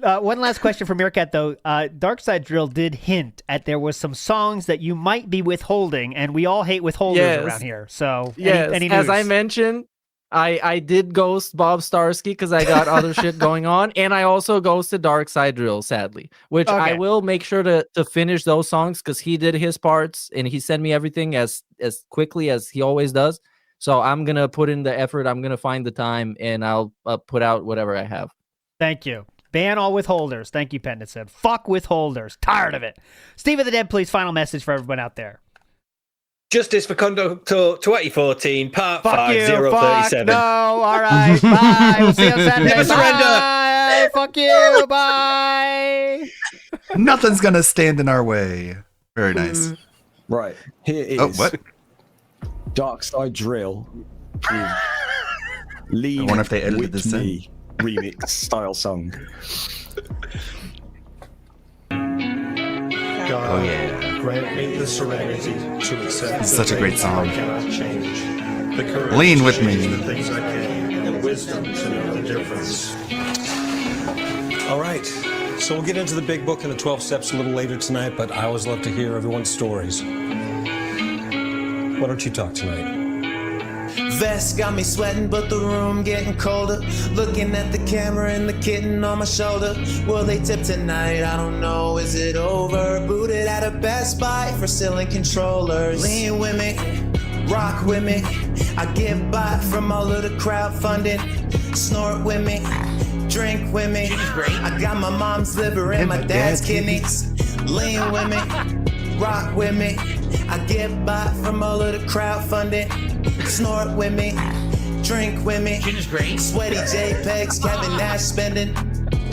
One last question for Meerkat, though. Darkside Drill did hint at there was some songs that you might be withholding, and we all hate withholders Yes. around here. So, Yes, any as news? I mentioned, I did ghost Bob Starsky because I got other shit going on, and I also ghosted Darkside Drill, sadly, which I Okay. will make sure to finish those songs because he did his parts and he sent me everything as quickly as he always does. So I'm gonna put in the effort. I'm gonna find the time, and I'll put out whatever I have. Thank you. Ban all withholders. Thank you, Pendant said. Fuck withholders. Tired of it. Steve of the Dead, please, final message for everyone out there. Justice for Conduct 2014, Part Fuck 5, you. 037. Fuck. No. All right. Bye. We'll see you on Saturday. Never surrender. Bye. Fuck you. Bye. Nothing's gonna stand in our way. Very nice. Right, here is Oh, what? Darkside Drill. Leave I wonder if they edited with this in. me remix style song. Oh yeah. Grant me the serenity to accept It's the such a great things song. I cannot change, the courage Lean to with change me. the things I can, and wisdom to know the difference. All right, so we'll get into the big book and the 12 steps a little later tonight, but I always love to hear everyone's stories. Why don't you talk tonight? Vest got me sweating, but the room getting colder. Looking at the camera and the kitten on my shoulder. Will they tip tonight? I don't know. Is it over? Booted at a Best Buy for selling controllers. Lean with me, rock with me. I get by from all of the crowdfunding. Snort with me, drink with me. I got my mom's liver and my dad's kidneys. Lean with me, rock with me. I get by from all of the crowdfunding. Snort with me, drink with me. Sweaty JPEGs, Kevin Nash spending.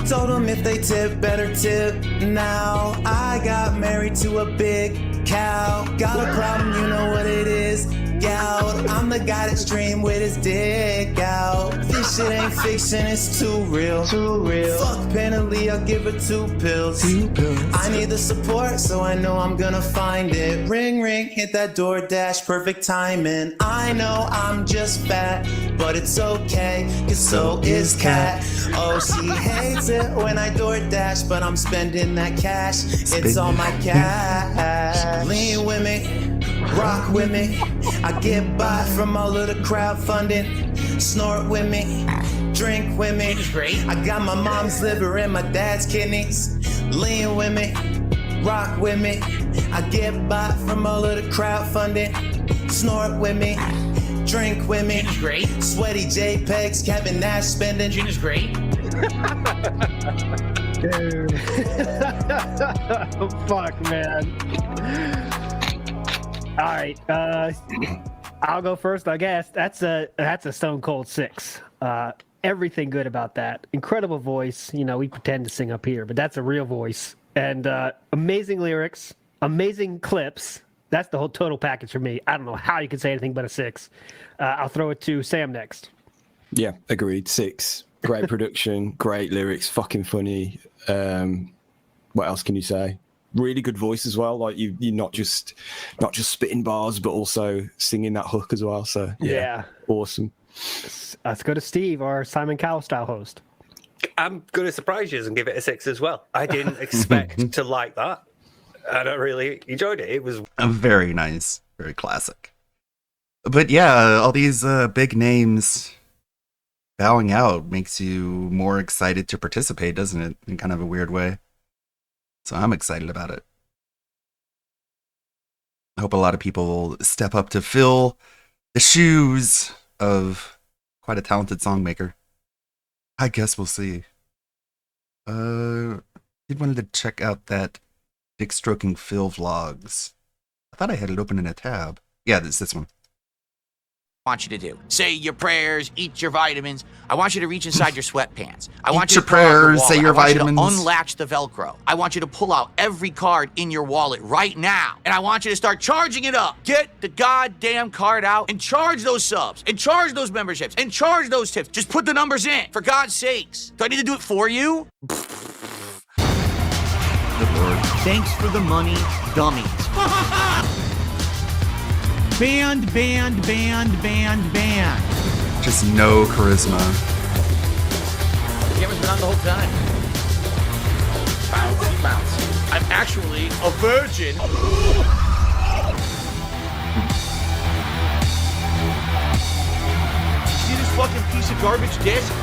Told them if they tip, better tip now. I got married to a big cow. Got a problem, you know what it is. Gout. I'm the guy that's dream with his dick out. This shit ain't fiction, it's too real. Fuck Penalty, I'll give her 2 pills. I need the support, so I know I'm gonna find it. Ring, ring, hit that DoorDash, perfect timing. I know I'm just fat, but it's okay, cause so is Kat. Oh, she hates it when I DoorDash, but I'm spending that cash. It's all my cash. Lean with me, rock with me. I get by from all of the crowdfunding. Snort with me, drink with me. I got my mom's liver and my dad's kidneys. Lean with me, rock with me. I get by from all of the crowdfunding. Snort with me, drink with me. Sweaty JPEGs, Kevin Nash spending. Gin is great. Dude. Fuck, man. All right, I'll go first, I guess. That's a Stone Cold 6. Everything good about that. Incredible voice. You know, we pretend to sing up here, but that's a real voice. And amazing lyrics, amazing clips. That's the whole total package for me. I don't know how you can say anything but a 6. I'll throw it to Sam next. Yeah, agreed. 6. Great production, great lyrics, fucking funny. What else can you say? Really good voice as well. Like you're not just spitting bars, but also singing that hook as well. So Yeah. Awesome. Let's go to Steve, our Simon Cowell style host. I'm going to surprise you and give it a 6 as well. I didn't expect to like that. And I really enjoyed it. It was Very nice. Very classic. But yeah, all these big names bowing out makes you more excited to participate, doesn't it? In kind of a weird way. So I'm excited about it. I hope a lot of people will step up to fill the shoes of quite a talented songmaker. I guess we'll see. Did wanted to check out that Dick Stroking Phil vlogs. I thought I had it open in a tab. Yeah, this one. Want you to do. Say your prayers, eat your vitamins. I want you to reach inside your sweatpants. I Eat want you your to pull out your prayers, wallet. say your I want vitamins. You to unlatch the Velcro. I want you to pull out every card in your wallet right now. And I want you to start charging it up. Get the goddamn card out and charge those subs and charge those memberships and charge those tips. Just put the numbers in, for God's sakes. Do I need to do it for you? Good Lord. Thanks for the money, dummies. Band. Just no charisma. The camera's been on the whole time. Bounce. I'm actually a virgin. See this fucking piece of garbage disc?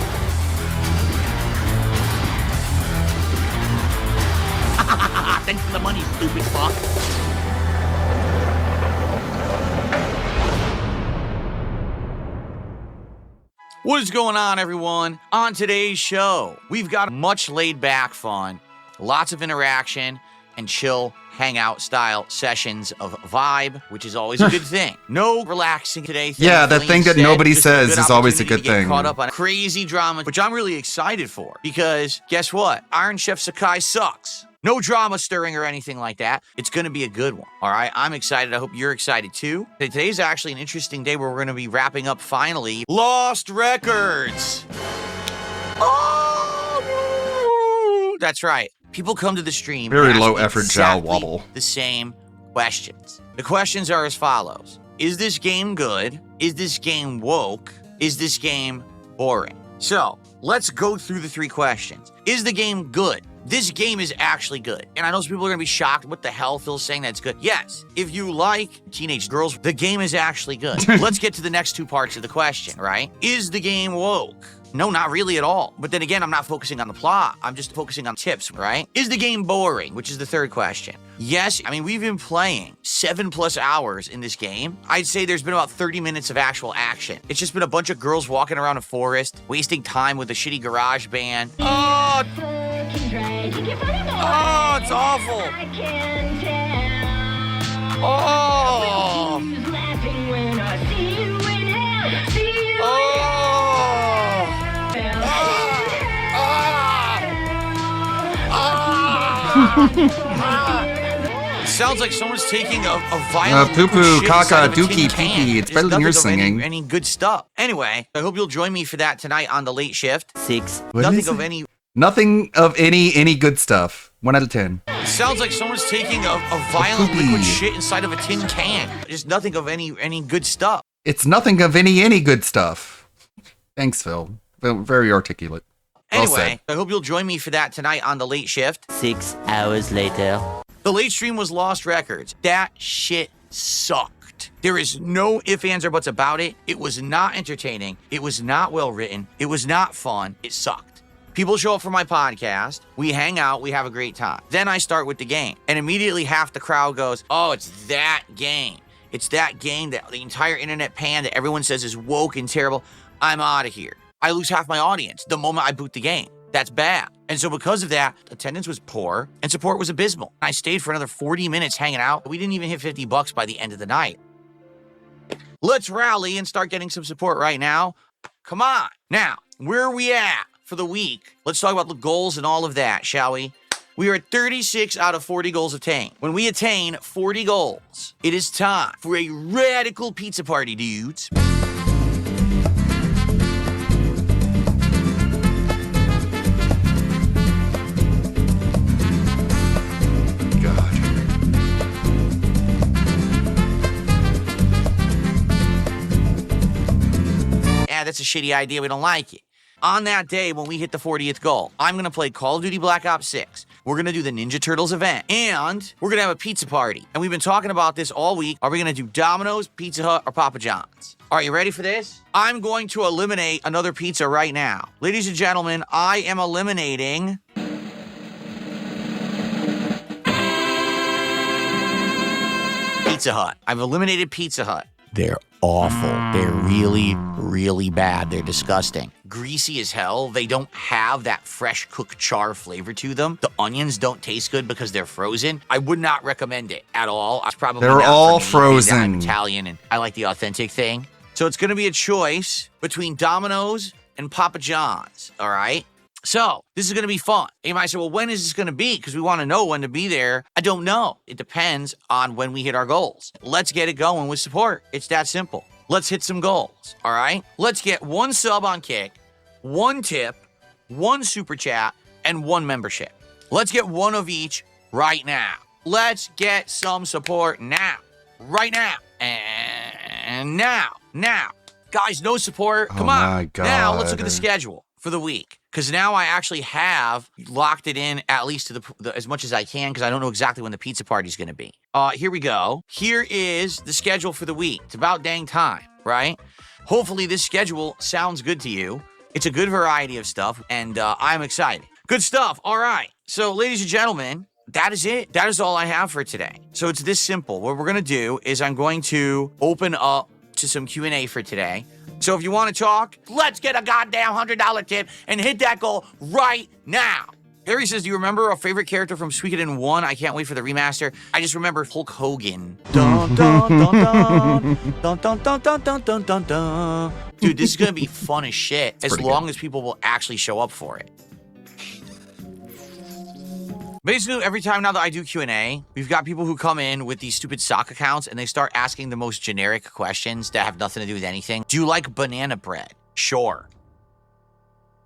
Thanks for the money, stupid fuck. What is going on, everyone? On today's show, we've got much laid-back fun, lots of interaction, and chill hangout style sessions of vibe, which is always a good thing. No relaxing today. Yeah, that thing that nobody says is always a good to get thing. Caught up on crazy drama, which I'm really excited for, because guess what? Iron Chef Sakai sucks. No drama stirring or anything like that. It's going to be a good one. All right, I'm excited. I hope you're excited too. Today's actually an interesting day where we're going to be wrapping up finally Lost Records. Oh, that's right. People come to the stream. Very and ask low me effort exactly jowl wobble. The same questions. The questions are as follows: is this game good? Is this game woke? Is this game boring? So let's go through the three questions. Is the game good? This game is actually good. And I know some people are going to be shocked. What the hell? Phil's saying that's good. Yes, if you like teenage girls, the game is actually good. Let's get to the next two parts of the question, right? Is the game woke? No, not really at all. But then again, I'm not focusing on the plot. I'm just focusing on tips, right? Is the game boring? Which is the third question. Yes, I mean, we've been playing 7+ hours in this game. I'd say there's been about 30 minutes of actual action. It's just been a bunch of girls walking around a forest, wasting time with a shitty garage band. Oh, it's awful. Oh. It sounds like someone's taking a violent poo-poo, shit caca, inside of a dookie, tin can. pee-pee. It's There's better than your nothing of singing. Any good stuff. Anyway, I hope you'll join me for that tonight on the late shift. 6. What Nothing is of it? any. Nothing of any good stuff. 1 out of 10. It sounds like someone's taking a violent liquid shit inside of a tin can. Just nothing of any good stuff. It's nothing of any good stuff. Thanks, Phil. Very articulate. Well Anyway, said. I hope you'll join me for that tonight on the late shift. 6 hours later. The late stream was Lost Records. That shit sucked. There is no ifs, ands, or buts about it. It was not entertaining. It was not well written. It was not fun. It sucked. People show up for my podcast. We hang out. We have a great time. Then I start with the game. And immediately half the crowd goes, oh, it's that game. It's that game that the entire internet panned that everyone says is woke and terrible. I'm out of here. I lose half my audience the moment I boot the game. That's bad. And so because of that, attendance was poor and support was abysmal. I stayed for another 40 minutes hanging out. We didn't even hit $50 by the end of the night. Let's rally and start getting some support right now. Come on. Now, where are we at for the week? Let's talk about the goals and all of that, shall we? We are at 36 out of 40 goals attained. When we attain 40 goals, it is time for a radical pizza party, dudes. That's a shitty idea. We don't like it. On that day, when we hit the 40th goal, I'm going to play Call of Duty Black Ops 6. We're going to do the Ninja Turtles event. And we're going to have a pizza party. And we've been talking about this all week. Are we going to do Domino's, Pizza Hut, or Papa John's? Are you ready for this? I'm going to eliminate another pizza right now. Ladies and gentlemen, I am eliminating... Pizza Hut. I've eliminated Pizza Hut. They're awful. They're really, really bad. They're disgusting. Greasy as hell. They don't have that fresh cooked char flavor to them. The onions don't taste good because they're frozen. I would not recommend it at all. It's probably They're not all for me, frozen. I'm Italian and I like the authentic thing. So it's going to be a choice between Domino's and Papa John's. All right. So this is going to be fun. You might say, well, when is this going to be? Because we want to know when to be there. I don't know. It depends on when we hit our goals. Let's get it going with support. It's that simple. Let's hit some goals. All right. Let's get 1 sub on Kick, 1 tip, 1 super chat, and 1 membership. Let's get 1 of each right now. Let's get some support now. Right now. And now. Guys, no support. Come on. My God. Now let's look at the schedule for the week. Because now I actually have locked it in at least to the as much as I can because I don't know exactly when the pizza party is going to be. Here we go. Here is the schedule for the week. It's about dang time, right? Hopefully this schedule sounds good to you. It's a good variety of stuff, and I'm excited. Good stuff. All right. So, ladies and gentlemen, that is it. That is all I have for today. So it's this simple. What we're going to do is I'm going to open up to some Q&A for today. So if you want to talk, let's get a goddamn $100 tip and hit that goal right now. Harry says, do you remember a favorite character from Suikoden 1? I can't wait for the remaster. I just remember Hulk Hogan. Dun, dun, dun, dun. Dun, dun, dun, dun, dun, dun, dun, dun. Dude, this is going to be fun as shit as long as people will actually show up for it. Basically, every time now that I do Q&A, we've got people who come in with these stupid sock accounts and they start asking the most generic questions that have nothing to do with anything. Do you like banana bread? Sure.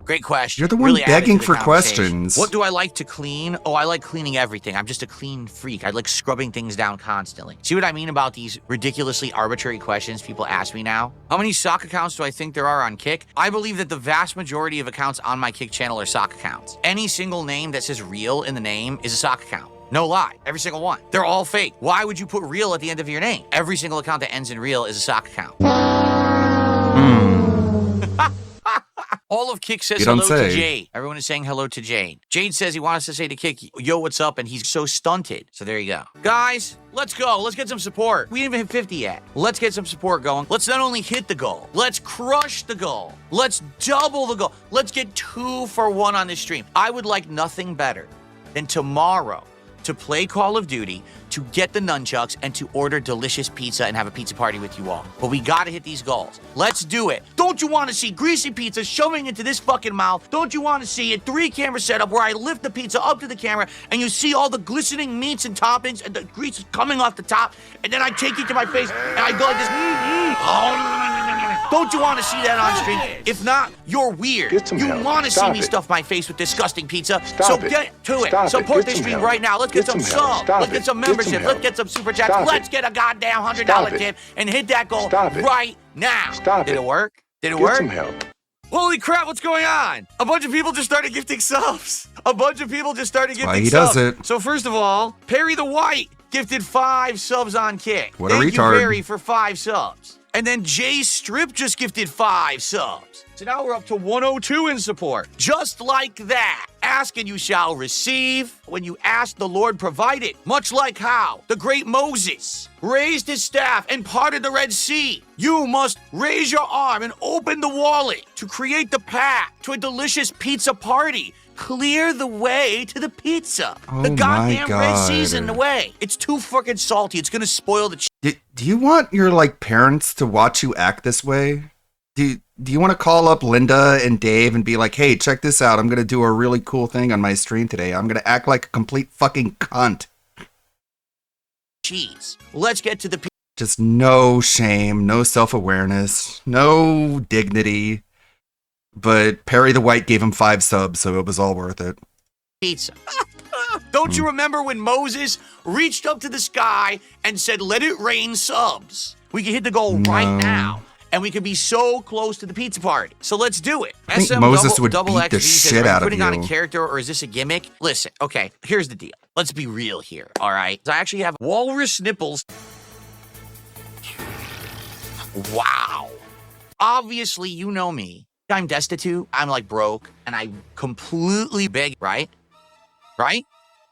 Great question. You're the one Really added begging to the for conversation. questions. What do I like to clean? Oh, I like cleaning everything. I'm just a clean freak. I like scrubbing things down constantly. See what I mean about these ridiculously arbitrary questions people ask me now? How many sock accounts do I think there are on Kick? I believe that the vast majority of accounts on my Kick channel are sock accounts. Any single name that says real in the name is a sock account. No lie. Every single one. They're all fake. Why would you put real at the end of your name? Every single account that ends in real is a sock account. All of Kick says hello to Jade. Everyone is saying hello to Jade. Jade says he wants to say to Kick, yo, what's up? And he's so stunted. So there you go. Guys, let's go. Let's get some support. We didn't even hit 50 yet. Let's get some support going. Let's not only hit the goal, let's crush the goal. Let's double the goal. Let's get 2 for 1 on this stream. I would like nothing better than tomorrow to play Call of Duty, to get the nunchucks, and to order delicious pizza and have a pizza party with you all. But we gotta hit these goals. Let's do it. Don't you want to see greasy pizza shoving into this fucking mouth? Don't you want to see a 3-camera setup where I lift the pizza up to the camera and you see all the glistening meats and toppings and the grease is coming off the top, and then I take it to my face and I go like this. Don't you want to see that on stream? If not, you're weird. You want to see me stuff my face with disgusting pizza? So get to it. Support this stream right now. Let's get some subs. Let's get some memberships. Let's get some super chats. Let's get a goddamn $100 tip and hit that goal right now. Did it work? Did it work? Holy crap, what's going on? A bunch of people just started gifting subs. Why he does it. So first of all, Perry the White gifted 5 subs on Kick. What a Thank retard. you, Perry, for 5 subs. And then Jay Strip just gifted 5 subs. So now we're up to 102 in support. Just like that. Ask and you shall receive. When you ask, the Lord provided. Much like how the great Moses raised his staff and parted the Red Sea. You must raise your arm and open the wallet to create the path to a delicious pizza party. Clear the way to the pizza. The goddamn Red Sea's in the way. It's too freaking salty. It's gonna spoil the Do you want your parents to watch you act this way? Do you want to call up Linda and Dave and be like, hey, check this out. I'm going to do a really cool thing on my stream today. I'm going to act like a complete fucking cunt. cheese. Let's get to the Just no shame, no self-awareness, no dignity. But Perry the White gave him 5 subs, so it was all worth it. Pizza. Don't you remember when Moses reached up to the sky and said, let it rain subs? We can hit the goal right now. And we could be so close to the pizza party. So let's do it. I think Moses would beat the shit out of putting on a you. character, or is this a gimmick? Listen, okay, here's the deal. Let's be real here, all right? I actually have walrus nipples. Wow. Obviously, you know me. I'm destitute. I'm broke. And I completely beg, right? Right?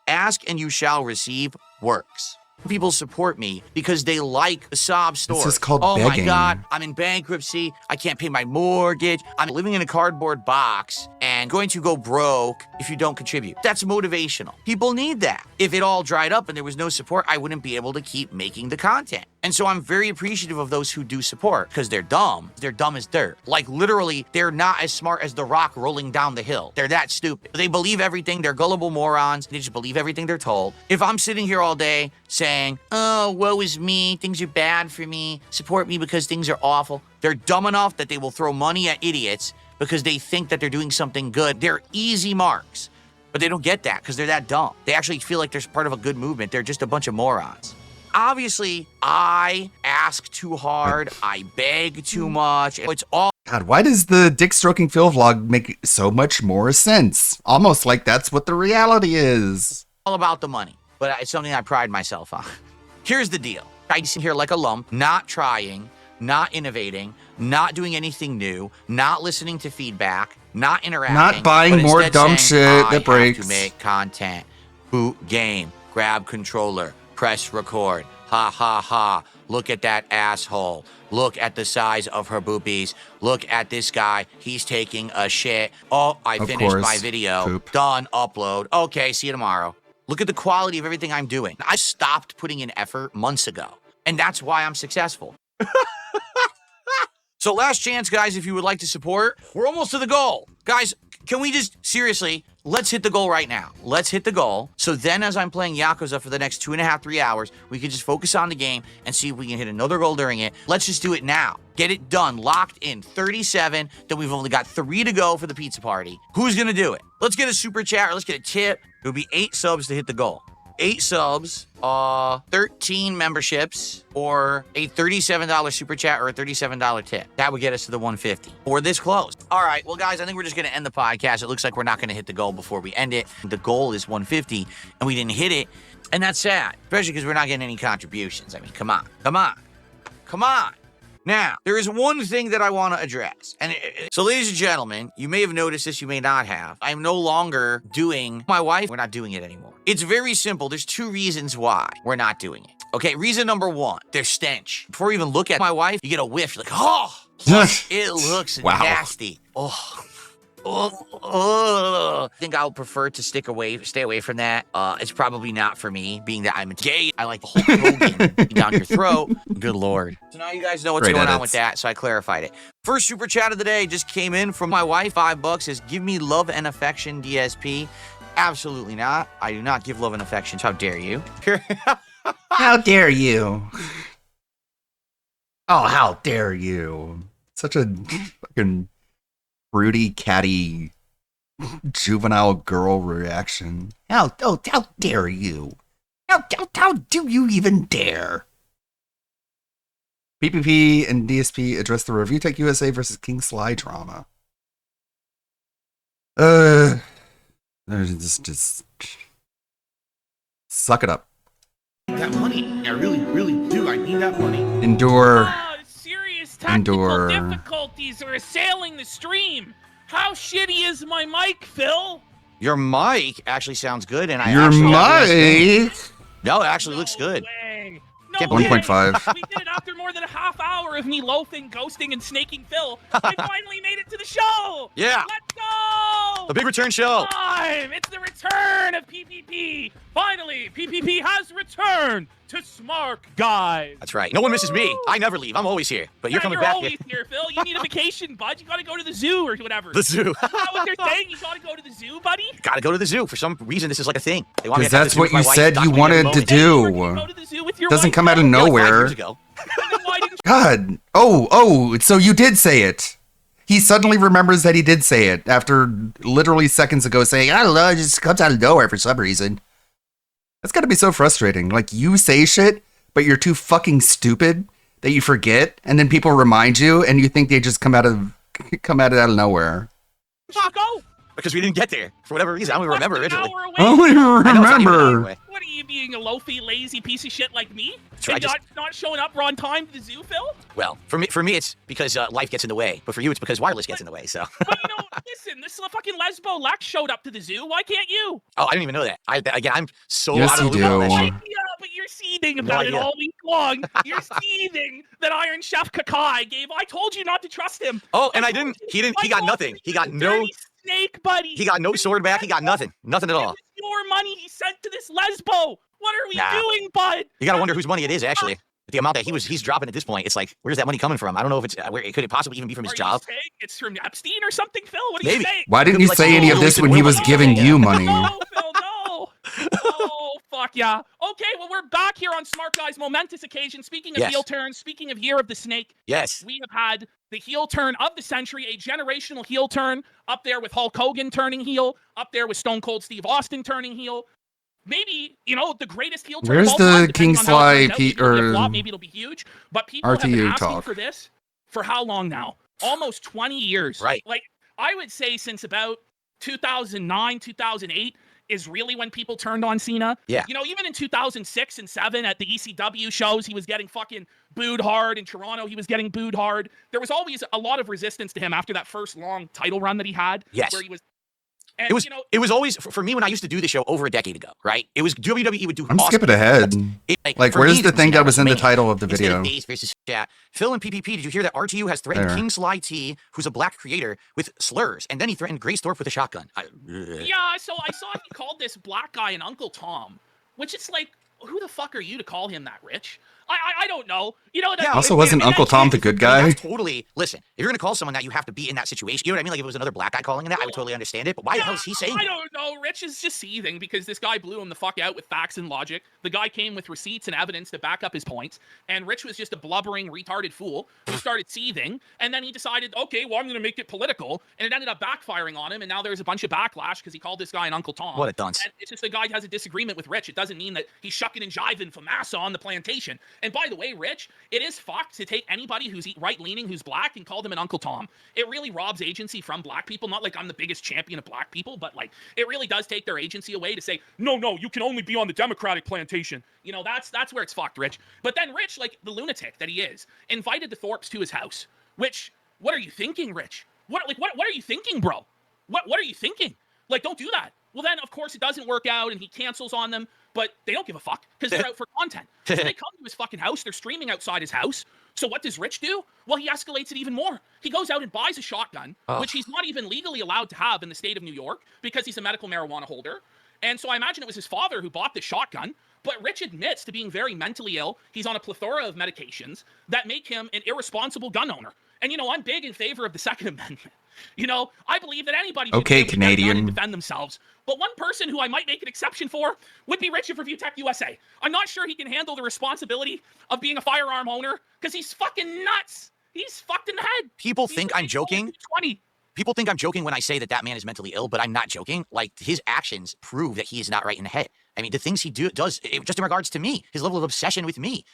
Ask and you shall receive works. people support me because they like the sob story. This is called oh my begging. God, I'm in bankruptcy. I can't pay my mortgage. I'm living in a cardboard box and going to go broke if you don't contribute. That's motivational. People need that. If it all dried up and there was no support, I wouldn't be able to keep making the content. And so I'm very appreciative of those who do support because they're dumb. They're dumb as dirt. Like literally, they're not as smart as The Rock rolling down the hill. They're that stupid. They believe everything. They're gullible morons. They just believe everything they're told. If I'm sitting here all day saying, oh, woe is me, things are bad for me, support me because things are awful, they're dumb enough that they will throw money at idiots because they think that they're doing something good. They're easy marks, but they don't get that because they're that dumb. They actually feel like they're part of a good movement. They're just a bunch of morons. Obviously, I ask too hard. I beg too much. It's all God, why does the dick stroking Phil vlog make so much more sense? Almost like that's what the reality is. about the money, but it's something I pride myself on. Here's the deal. I sit here like a lump, not trying, not innovating, not doing anything new, not listening to feedback, not interacting. Not buying but more instead dumb saying, shit that breaks. I have to make content. Boot game. Grab controller. Press record. Ha ha ha. Look at that asshole. Look at the size of her boobies. Look at this guy. He's taking a shit. Oh, I Of finished course. my video. Poop. Done. Upload. Okay, see you tomorrow. Look at the quality of everything I'm doing. I stopped putting in effort months ago, and that's why I'm successful. So last chance, guys, if you would like to support. We're almost to the goal. Guys, can we just, seriously, let's hit the goal right now. Let's hit the goal. So then as I'm playing Yakuza for the next 2.5, 3 hours, we can just focus on the game and see if we can hit another goal during it. Let's just do it now. Get it done, locked in. 37, then we've only got 3 to go for the pizza party. Who's gonna do it? Let's get a super chat or let's get a tip. It would be 8 subs to hit the goal. 8 subs, 13 memberships, or a $37 super chat or a $37 tip. That would get us to the 150. We're this close. All right, well, guys, I think we're just going to end the podcast. It looks like we're not going to hit the goal before we end it. The goal is 150, and we didn't hit it, and that's sad, especially because we're not getting any contributions. I mean, come on, come on, come on. Now, there is one thing that I want to address. So, ladies and gentlemen, you may have noticed this, you may not have. I'm no longer doing my wife. We're not doing it anymore. It's very simple. There's 2 reasons why we're not doing it. Okay, reason number 1, there's stench. Before you even look at my wife, you get a whiff. You're like, oh, it looks nasty. I think I'll prefer to stay away from that. It's probably not for me, being that I'm gay. I like the Hulk Hogan down your throat. Good Lord. So now you guys know what's going on with that, so I clarified it. First super chat of the day just came in from my wife, $5, says, give me love and affection, DSP. Absolutely not. I do not give love and affection. How dare you? How dare you? Oh, how dare you? Such a fucking broody, catty, juvenile girl reaction. How dare you? How do you even dare? PPP and DSP address the Review Tech USA versus King Sly drama. Just suck it up. That money. I really, really do. I need that money. Endure. Serious technical difficulties are assailing the stream. How shitty is my mic, Phil? Your mic actually sounds good, and Your mic? No, it actually looks good. No, 1.5. We did it after more than a half hour of me loafing, ghosting, and snaking Phil. I finally made it to the show. Yeah. Let's go. The big return show. Time. It's the return of PPP. Finally, PPP has returned to Smark, guys. That's right. No one misses me. I never leave. I'm always here. But you're coming back. You're always here, Phil. You need a vacation, bud. You gotta go to the zoo or whatever. The zoo. Is that what they're saying? You gotta go to the zoo, buddy? Gotta go to the zoo. For some reason, this is like a thing. They want me Because to have that's the zoo what with you my wife, said you document wanted every to moment. do. Doesn't come out of nowhere. 5 years ago. God. Oh, so you did say it. He suddenly remembers that he did say it after literally seconds ago saying, I don't know, it just comes out of nowhere for some reason. That's gotta be so frustrating. Like, you say shit, but you're too fucking stupid that you forget, and then people remind you, and you think they just come out of nowhere. Go. Because we didn't get there. For whatever reason. I don't even remember originally. I don't even remember. What are you, being a loafy, lazy piece of shit like me? right, And not showing up on time to the zoo, Phil? Well, for me, it's because life gets in the way. But for you, it's because wireless gets in the way. So. But you know, listen, this fucking Lesbo Lex showed up to the zoo. Why can't you? Oh, I didn't even know that. I'm so Yes, out of the you loop on that do. shit. Yeah, but you're seething about it all week long. You're seething that Iron Chef Kakai gave. I told you not to trust him. Oh, and I didn't. He got nothing. He got no snake, buddy. He got no sword back. He got nothing. Nothing at all. It was your money he sent to this lesbo. What are we doing, bud? You gotta wonder whose money it is, actually. The amount that he's dropping at this point, it's like, where's that money coming from? I don't know if it's could it possibly even be from his job? It's from Epstein or something, Phil? What are you saying? Why didn't you say any of this when he was giving you money? No, Phil, no. Oh, fuck yeah. Okay, well, we're back here on Smart Guy's momentous occasion. Speaking of heel turns, speaking of Year of the Snake, we have had the heel turn of the century, a generational heel turn, up there with Hulk Hogan turning heel, up there with Stone Cold Steve Austin turning heel. Maybe, the greatest heel turn. Where's of all time, the King Sly maybe it'll be huge, but people have been asking for this for how long now? Almost 20 years. Right. Like, I would say since about 2009, 2008 is really when people turned on Cena. Yeah. Even in 2006 and 7 at the ECW shows, he was getting fucking booed hard. In Toronto, he was getting booed hard. There was always a lot of resistance to him after that first long title run that he had. Yes. Where he was... And, it was always, for me, when I used to do the show over a decade ago, right? It was WWE would do I'm skipping ahead. Where's the thing that was in the title of the video? Phil and PPP, did you hear that RTU has threatened King Sly T, who's a black creator, with slurs? And then he threatened Grace Thorpe with a shotgun. Yeah, so I saw he called this black guy an Uncle Tom, which it's like, who the fuck are you to call him that, Rich? I don't know. Also, wasn't Uncle Tom the good guy? Totally. Listen, if you're going to call someone that, you have to be in that situation. You know what I mean? Like, if it was another black guy calling him that, I would totally understand it. But why the hell is he saying I don't know. Rich is just seething because this guy blew him the fuck out with facts and logic. The guy came with receipts and evidence to back up his points. And Rich was just a blubbering, retarded fool who started seething. And then he decided, okay, well, I'm going to make it political. And it ended up backfiring on him. And now there's a bunch of backlash because he called this guy an Uncle Tom. What a dunce. And it's just the guy has a disagreement with Rich. It doesn't mean that he's shucking and jiving for massa on the plantation. And by the way, Rich, it is fucked to take anybody who's right-leaning, who's black, and call them an Uncle Tom. It really robs agency from black people. Not like I'm the biggest champion of black people, but like it really does take their agency away to say, no, you can only be on the Democratic plantation. That's where it's fucked, Rich. But then Rich, like the lunatic that he is, invited the Thorpes to his house. Which, what are you thinking, Rich? What are you thinking, bro? What are you thinking? Like, don't do that. Well, then, of course, it doesn't work out, and he cancels on them, but they don't give a fuck, because they're out for content. So they come to his fucking house, they're streaming outside his house. So what does Rich do? Well, he escalates it even more. He goes out and buys a shotgun, which he's not even legally allowed to have in the state of New York, because he's a medical marijuana holder. And so I imagine it was his father who bought the shotgun, but Rich admits to being very mentally ill. He's on a plethora of medications that make him an irresponsible gun owner. And, I'm big in favor of the Second Amendment. I believe that anybody can Canadian defend themselves. But one person who I might make an exception for would be Rich of Review Tech USA. I'm not sure he can handle the responsibility of being a firearm owner because he's fucking nuts. He's fucked in the head. People think I'm joking. People think I'm joking when I say that man is mentally ill, but I'm not joking. Like, his actions prove that he is not right in the head. I mean, the things he does, just in regards to me, his level of obsession with me.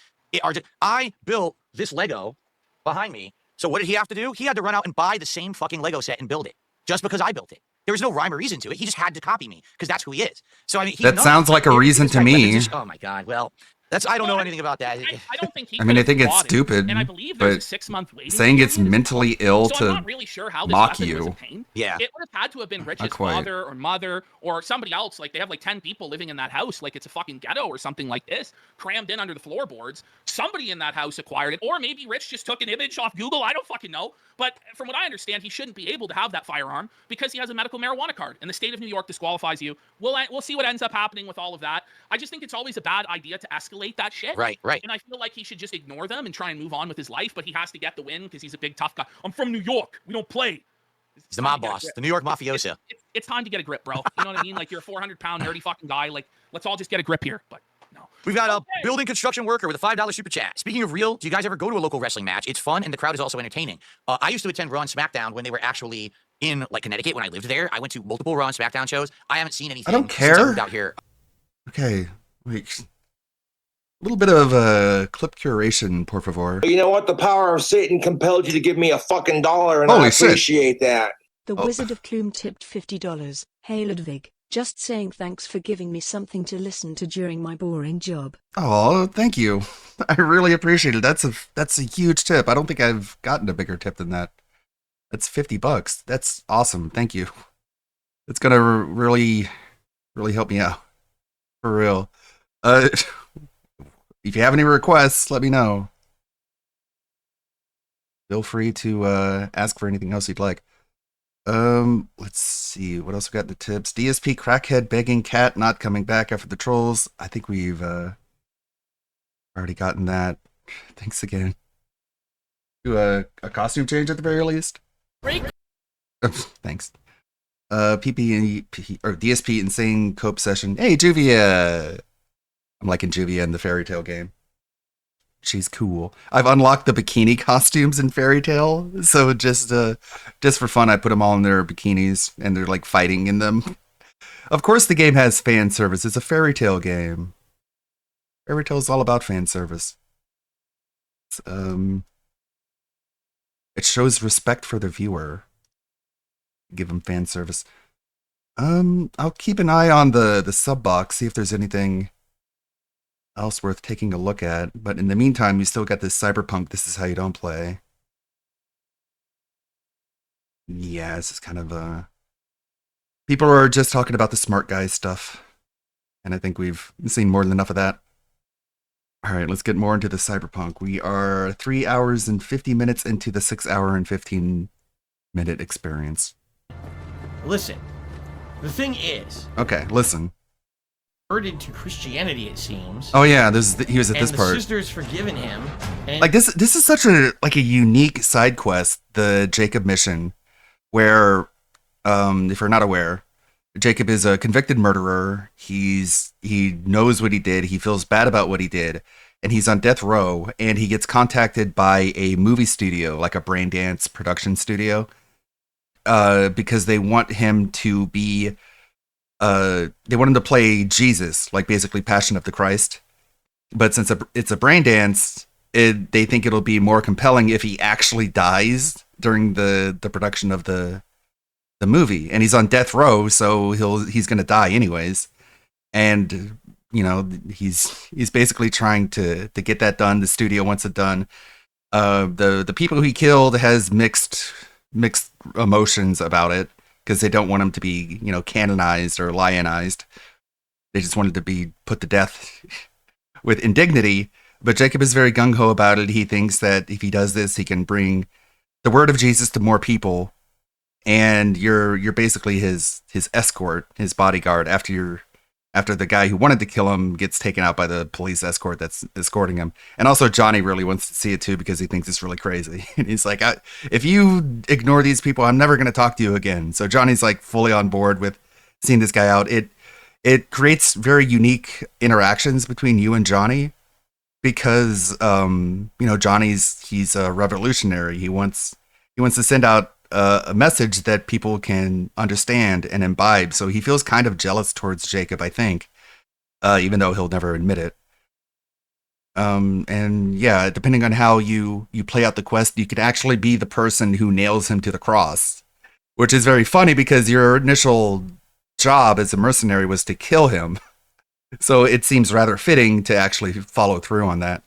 I built this Lego behind me. So what did he have to do? He had to run out and buy the same fucking Lego set and build it just because I built it. There was no rhyme or reason to it. He just had to copy me because that's who he is. So I mean, that sounds like a reason to me. Oh my God. Well, I don't know anything about that. I don't think he. I mean, I think it's stupid. And I believe there's a 6-month waiting saying it's mentally ill so to I'm not really sure how this mock weapon you. was obtained. Yeah. It would have had to have been Rich's father or mother or somebody else. Like, they have like 10 people living in that house. Like, it's a fucking ghetto or something like this, crammed in under the floorboards. Somebody in that house acquired it. Or maybe Rich just took an image off Google. I don't fucking know. But from what I understand, he shouldn't be able to have that firearm because he has a medical marijuana card. And the state of New York disqualifies you. We'll see what ends up happening with all of that. I just think it's always a bad idea to escalate that shit. Right. And I feel like he should just ignore them and try and move on with his life, but he has to get the win because he's a big tough guy. I'm from New York. We don't play. He's the mob boss, the New York mafioso. It's time to get a grip, bro. You know what I mean? Like, you're a 400-pound nerdy fucking guy. Like, let's all just get a grip here. But no. We've got a building construction worker with a $5 super chat. Speaking of real, do you guys ever go to a local wrestling match? It's fun and the crowd is also entertaining. I used to attend Raw and SmackDown when they were actually in like Connecticut when I lived there. I went to multiple Raw and SmackDown shows. I haven't seen anything. I don't since I care. moved out here. Okay, wait. A little bit of clip curation, por favor. You know what? The power of Satan compelled you to give me a fucking $1, and I appreciate that. The Wizard of Clume tipped $50. Hey Ludwig, just saying thanks for giving me something to listen to during my boring job. Oh, thank you. I really appreciate it. That's a huge tip. I don't think I've gotten a bigger tip than that. That's $50. That's awesome. Thank you. It's gonna really help me out. For real. if you have any requests, let me know. Feel free to ask for anything else you'd like. Let's see what else we got in the tips. DSP crackhead begging cat not coming back after the trolls. I think we've already gotten that. Thanks again. Do a costume change at the very least. Thanks. PP or DSP insane cope session. Hey Juvia. I'm liking Juvia in the Fairy Tail game. She's cool. I've unlocked the bikini costumes in Fairy Tail, so just for fun, I put them all in their bikinis, and they're like fighting in them. Of course, the game has fan service. It's a Fairy Tail game. Fairy Tail is all about fan service. It shows respect for the viewer. Give them fan service. I'll keep an eye on the sub box, see if there's anything else worth taking a look at. But in the meantime, you still got this Cyberpunk This Is How You Don't Play. Yeah, this is kind of people are just talking about the smart guy stuff, and I think we've seen more than enough of that. All right, let's get more into the Cyberpunk. We are 3 hours and 50 minutes into the 6 hour and 15-minute experience. Listen, the thing is... Okay, listen. Converted to Christianity, it seems. Oh yeah, he was at this part. And the sister's forgiven him. And like this is such a unique side quest, the Jacob mission, where, if you're not aware, Jacob is a convicted murderer. He knows what he did. He feels bad about what he did, and he's on death row. And he gets contacted by a movie studio, like a Braindance production studio, because they want him to be. They want him to play Jesus, like basically Passion of the Christ. But since it's a Braindance, they think it'll be more compelling if he actually dies during the production of the movie. And he's on death row, so he's going to die anyways. And you know, he's basically trying to get that done. The studio wants it done. The people he killed has mixed emotions about it, because they don't want him to be, you know, canonized or lionized. They just wanted to be put to death with indignity. But Jacob is very gung-ho about it. He thinks that if he does this, he can bring the word of Jesus to more people. And you're basically his escort, his bodyguard, after the guy who wanted to kill him gets taken out by the police escort that's escorting him. And also Johnny really wants to see it too, because he thinks it's really crazy. And he's like, if you ignore these people, I'm never going to talk to you again. So Johnny's like fully on board with seeing this guy out. It creates very unique interactions between you and Johnny, because, you know, he's a revolutionary. He wants to send out a message that people can understand and imbibe. So he feels kind of jealous towards Jacob, I think, even though he'll never admit it. And yeah, depending on how you play out the quest, you could actually be the person who nails him to the cross, which is very funny because your initial job as a mercenary was to kill him. So it seems rather fitting to actually follow through on that.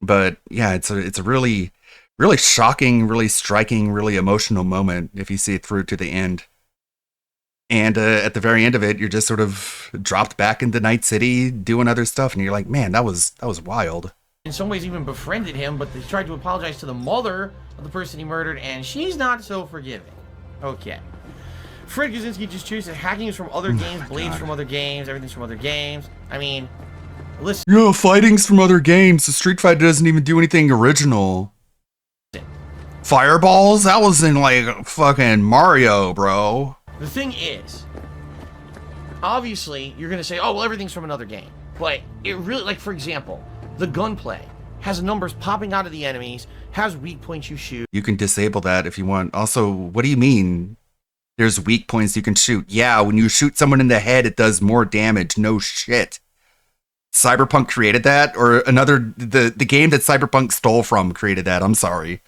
But yeah, it's a really shocking, really striking, really emotional moment if you see it through to the end. And at the very end of it, you're just sort of dropped back into Night City doing other stuff, and you're like, man, that was wild. in some ways even befriended him, but they tried to apologize to the mother of the person he murdered, and she's not so forgiving. Okay. Fred Kaczynski just chooses hacking is from other games, blades from other games, everything's from other games. I mean, listen. You know, fighting's from other games. The Street Fighter doesn't even do anything original. Fireballs? That was in like fucking Mario, bro. The thing is, obviously, you're going to say, oh, well, everything's from another game. But it really, like, for example, the gunplay has numbers popping out of the enemies, has weak points you shoot. You can disable that if you want. Also, what do you mean? There's weak points you can shoot. Yeah, when you shoot someone in the head, it does more damage. No shit. Cyberpunk created that? Or the game that Cyberpunk stole from created that. I'm sorry.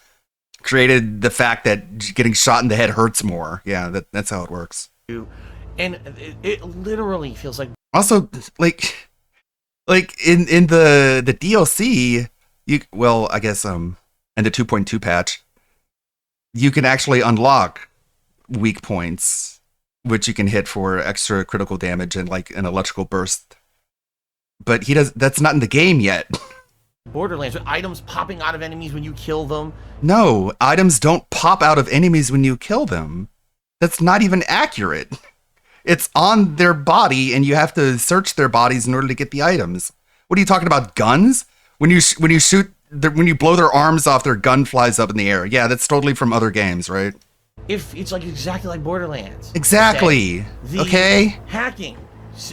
Created the fact that getting shot in the head hurts more. Yeah, that's how it works. And it literally feels like... Also, like in the DLC, I guess in the 2.2 patch, you can actually unlock weak points, which you can hit for extra critical damage and like an electrical burst. but he does. That's not in the game yet. Borderlands with items popping out of enemies when you kill them. No, items don't pop out of enemies when you kill them. That's not even accurate. It's on their body, and you have to search their bodies in order to get the items. What are you talking about? Guns? When you shoot, when you blow their arms off, their gun flies up in the air. Yeah, that's totally from other games, right? If it's like exactly like Borderlands. Exactly. Okay. Hacking.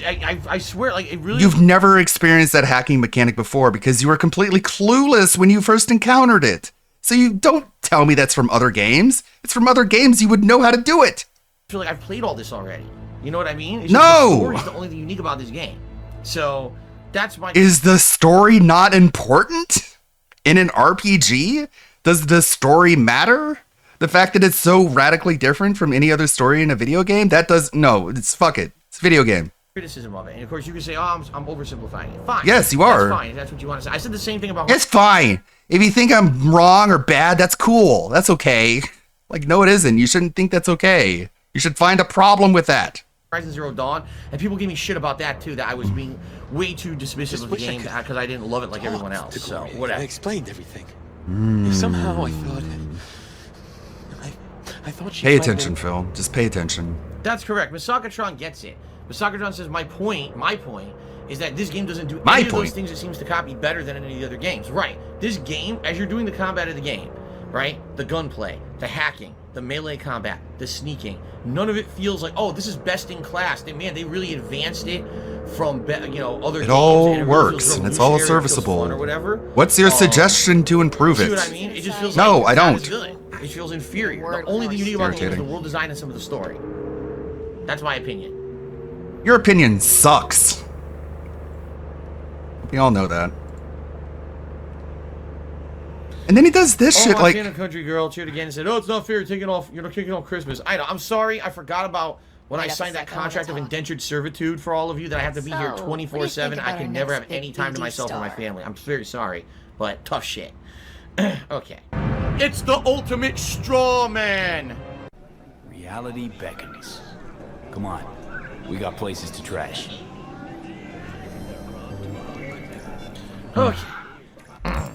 I swear, like it really. You've never experienced that hacking mechanic before because you were completely clueless when you first encountered it. So you don't tell me that's from other games. It's from other games. You would know how to do it. I feel like I've played all this already. You know what I mean? It's No! Just the story's the only thing unique about this game. So that's my. Is the story not important in an RPG? Does the story matter? The fact that it's so radically different from any other story in a video game, that does no. It's fuck it. It's a video game. Criticism of it, and of course you can say, "Oh, I'm oversimplifying it." Fine. Yes, you are. That's fine. If that's what you want to say. I said the same thing about. It's fine. If you think I'm wrong or bad, that's cool. That's okay. Like, no, it isn't. You shouldn't think that's okay. You should find a problem with that. Horizon Zero Dawn, and people gave me shit about that too. That I was being way too dismissive of the game because I didn't love it like everyone else. So whatever. I explained everything. Somehow I thought. I thought she. Pay attention, Phil. Just pay attention. That's correct. Misakatron gets it. Misakatron says my point is that this game doesn't do My any of those point. things it seems to copy better than any of the other games. Right. This game, as you're doing the combat of the game, right? The gunplay, the hacking, the melee combat, the sneaking, none of it feels like, oh, this is best in class. They really advanced it from other games. It all and really works, feels and it's all revolutionary, it feels serviceable. fun or whatever. What's your suggestion to improve See it? what I mean? It just feels No, like I not as don't. good. It feels inferior. The only thing unique about the game is the Irritating. world design and some of the story. That's my opinion. Your opinion sucks. We all know that. And then he does this shit like. Montana country girl cheered again and said, "Oh, it's not fair. You're taking off Christmas." I know. I'm sorry. I forgot about when I signed that contract of indentured servitude for all of you that I have to be here 24/7. I can never have any time to myself or my family. I'm very sorry, but tough shit. Okay. It's the ultimate straw man. Reality beckons. Come on, we got places to trash. Okay. A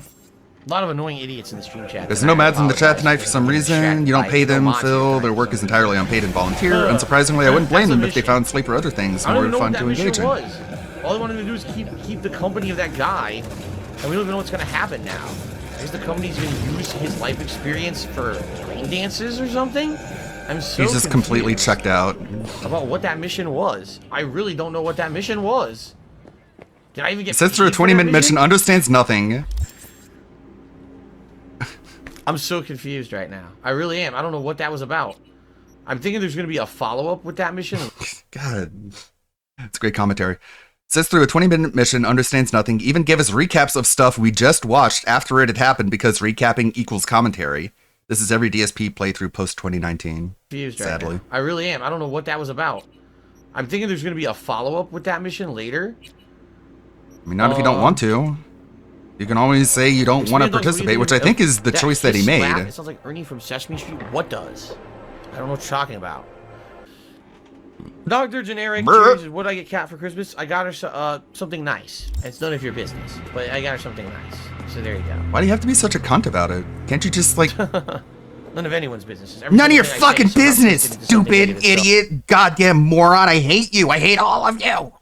lot of annoying idiots in the stream chat. There's nomads in the chat tonight for some reason. You don't pay them, Phil. Their work is entirely unpaid and volunteer. Unsurprisingly, I wouldn't blame them if they found sleep or other things I don't more even know fun what that to mission engage in. was. All they wanted to do is keep the company of that guy, and we don't even know what's going to happen now. Is the company's going to use his life experience for rain dances or something? I'm so He's just completely checked out. about what that mission was. I really don't know what that mission was. Did I even get? It says through a paid for that 20-minute mission, understands nothing. I'm so confused right now. I really am. I don't know what that was about. I'm thinking there's going to be a follow-up with that mission. God. It's great commentary. It says through a 20-minute mission, understands nothing, even gave us recaps of stuff we just watched after it had happened because recapping equals commentary. This is every DSP playthrough post-2019. Confused right Sadly. now. I really am. I don't know what that was about. I'm thinking there's going to be a follow-up with that mission later. I mean, not if you don't want to. You can always say you don't want to participate, which I think is the choice that he made. It sounds like Ernie from Sesame Street. What does? I don't know what you're talking about. Dr. Generic, what did I get Kat for Christmas? I got her something nice. It's none of your business, but I got her something nice. So there you go. Why do you have to be such a cunt about it? Can't you just, like... None of anyone's business. None of your fucking business, stupid idiot, goddamn moron. I hate you. I hate all of you.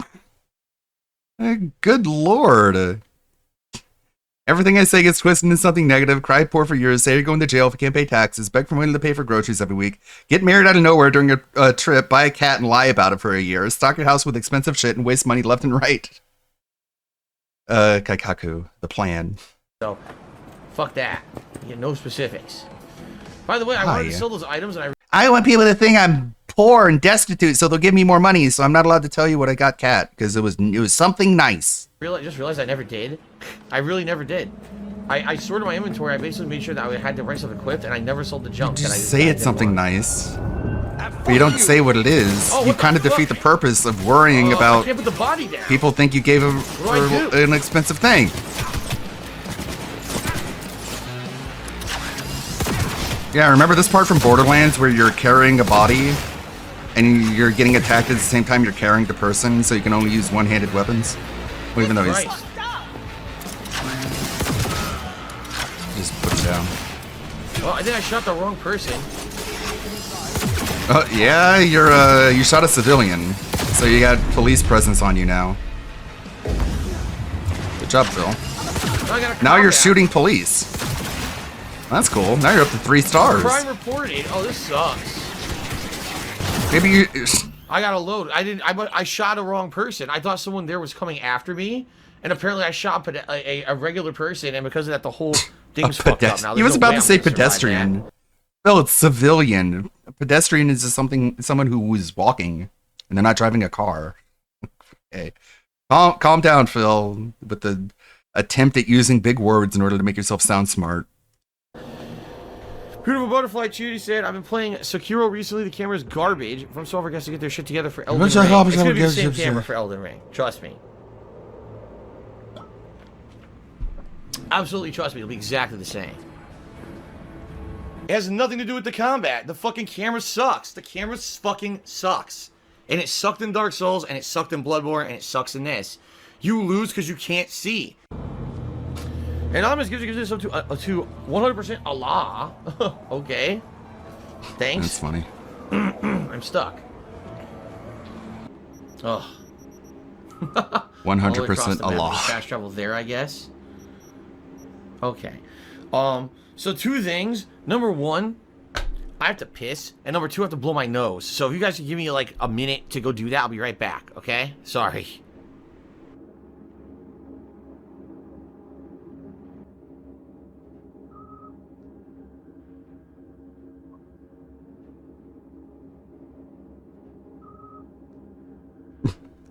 Good lord. Everything I say gets twisted into something negative. Cry poor for years. Say you're going to jail if you can't pay taxes. Beg for money to pay for groceries every week. Get married out of nowhere during a trip. Buy a cat and lie about it for a year. Stock your house with expensive shit and waste money left and right. Kaikaku. The plan. So, fuck that. You get no specifics. By the way, I wanted to sell those items and I want people to think I'm poor and destitute, so they'll give me more money. So I'm not allowed to tell you what I got, Cat, because it was something nice. just realized I never did. I really never did. I sorted my inventory. I basically made sure that I had the right stuff equipped, and I never sold the junk. Just say it's something nice. But you don't say what it is. You kind of defeat the purpose of worrying about I can't put the body down. people think you gave them an expensive thing. Yeah, remember this part from Borderlands where you're carrying a body and you're getting attacked at the same time you're carrying the person, so you can only use one-handed weapons? Even though he's Christ. just put him down. Well, I think I shot the wrong person. Yeah, you shot a civilian, so you got police presence on you now. Good job, Phil. Now you're shooting police. That's cool. Now you're up to 3 stars. Crime reported. Oh, this sucks. Maybe you. I got a load. I shot a wrong person. I thought someone there was coming after me, and apparently I shot a regular person, and because of that, the whole thing's fucked up. Now, he was about to say pedestrian. No, it's civilian. A pedestrian is just someone who is walking, and they're not driving a car. Okay, calm down, Phil, with the attempt at using big words in order to make yourself sound smart. Beautiful Butterfly Judy said, I've been playing Sekiro recently. The camera's garbage. From Software has to get their shit together for Elden Ring. It's going to be the same camera for Elden Ring. Trust me. Absolutely trust me. It'll be exactly the same. It has nothing to do with the combat. The fucking camera sucks. The camera fucking sucks. And it sucked in Dark Souls, and it sucked in Bloodborne, and it sucks in this. You lose because you can't see. Anonymous gives this up to 100% Allah. Okay. Thanks. That's funny. I'm stuck. Ugh. 100% Allah. Fast travel there, I guess. Okay. So 2 things. Number 1, I have to piss, and number 2, I have to blow my nose. So if you guys can give me like a minute to go do that, I'll be right back. Okay? Sorry.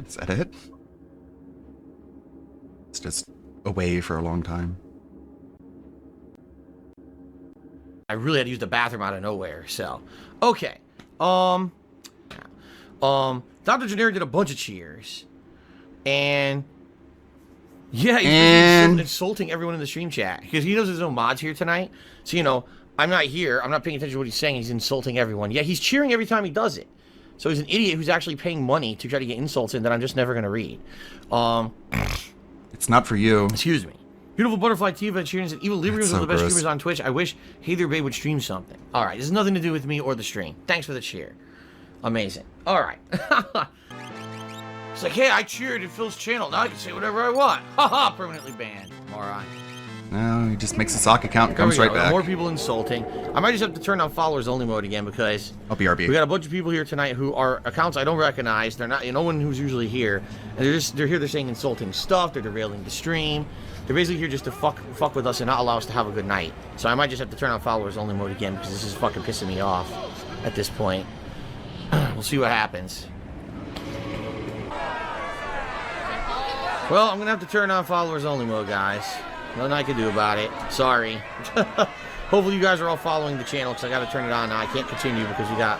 Is that it? It's just away for a long time. I really had to use the bathroom out of nowhere, so. Okay. Dr. Generic did a bunch of cheers. And yeah, he's insulting everyone in the stream chat. Because he knows there's no mods here tonight. So, you know, I'm not here. I'm not paying attention to what he's saying. He's insulting everyone. Yeah, he's cheering every time he does it. So he's an idiot who's actually paying money to try to get insults in that I'm just never going to read. It's not for you. Excuse me. Beautiful Butterfly Tiva cheering said, Evil Librium is one of the best gross. streamers on Twitch. I wish Hey There Babe would stream something. All right, this has nothing to do with me or the stream. Thanks for the cheer. Amazing. All right. It's like, hey, I cheered at Phil's channel. Now I can say whatever I want. Haha, permanently banned. Moron. No, he just makes a sock account and comes right back. More people insulting. I might just have to turn on followers only mode again because BRB. we got a bunch of people here tonight who are accounts I don't recognize. They're not, no one who's usually here, and they're here. They're saying insulting stuff. They're derailing the stream. They're basically here just to fuck with us and not allow us to have a good night. So I might just have to turn on followers only mode again because this is fucking pissing me off at this point. We'll see what happens. Well, I'm gonna have to turn on followers only mode, guys. Nothing I can do about it. Sorry. Hopefully you guys are all following the channel because I got to turn it on now. I can't continue because we got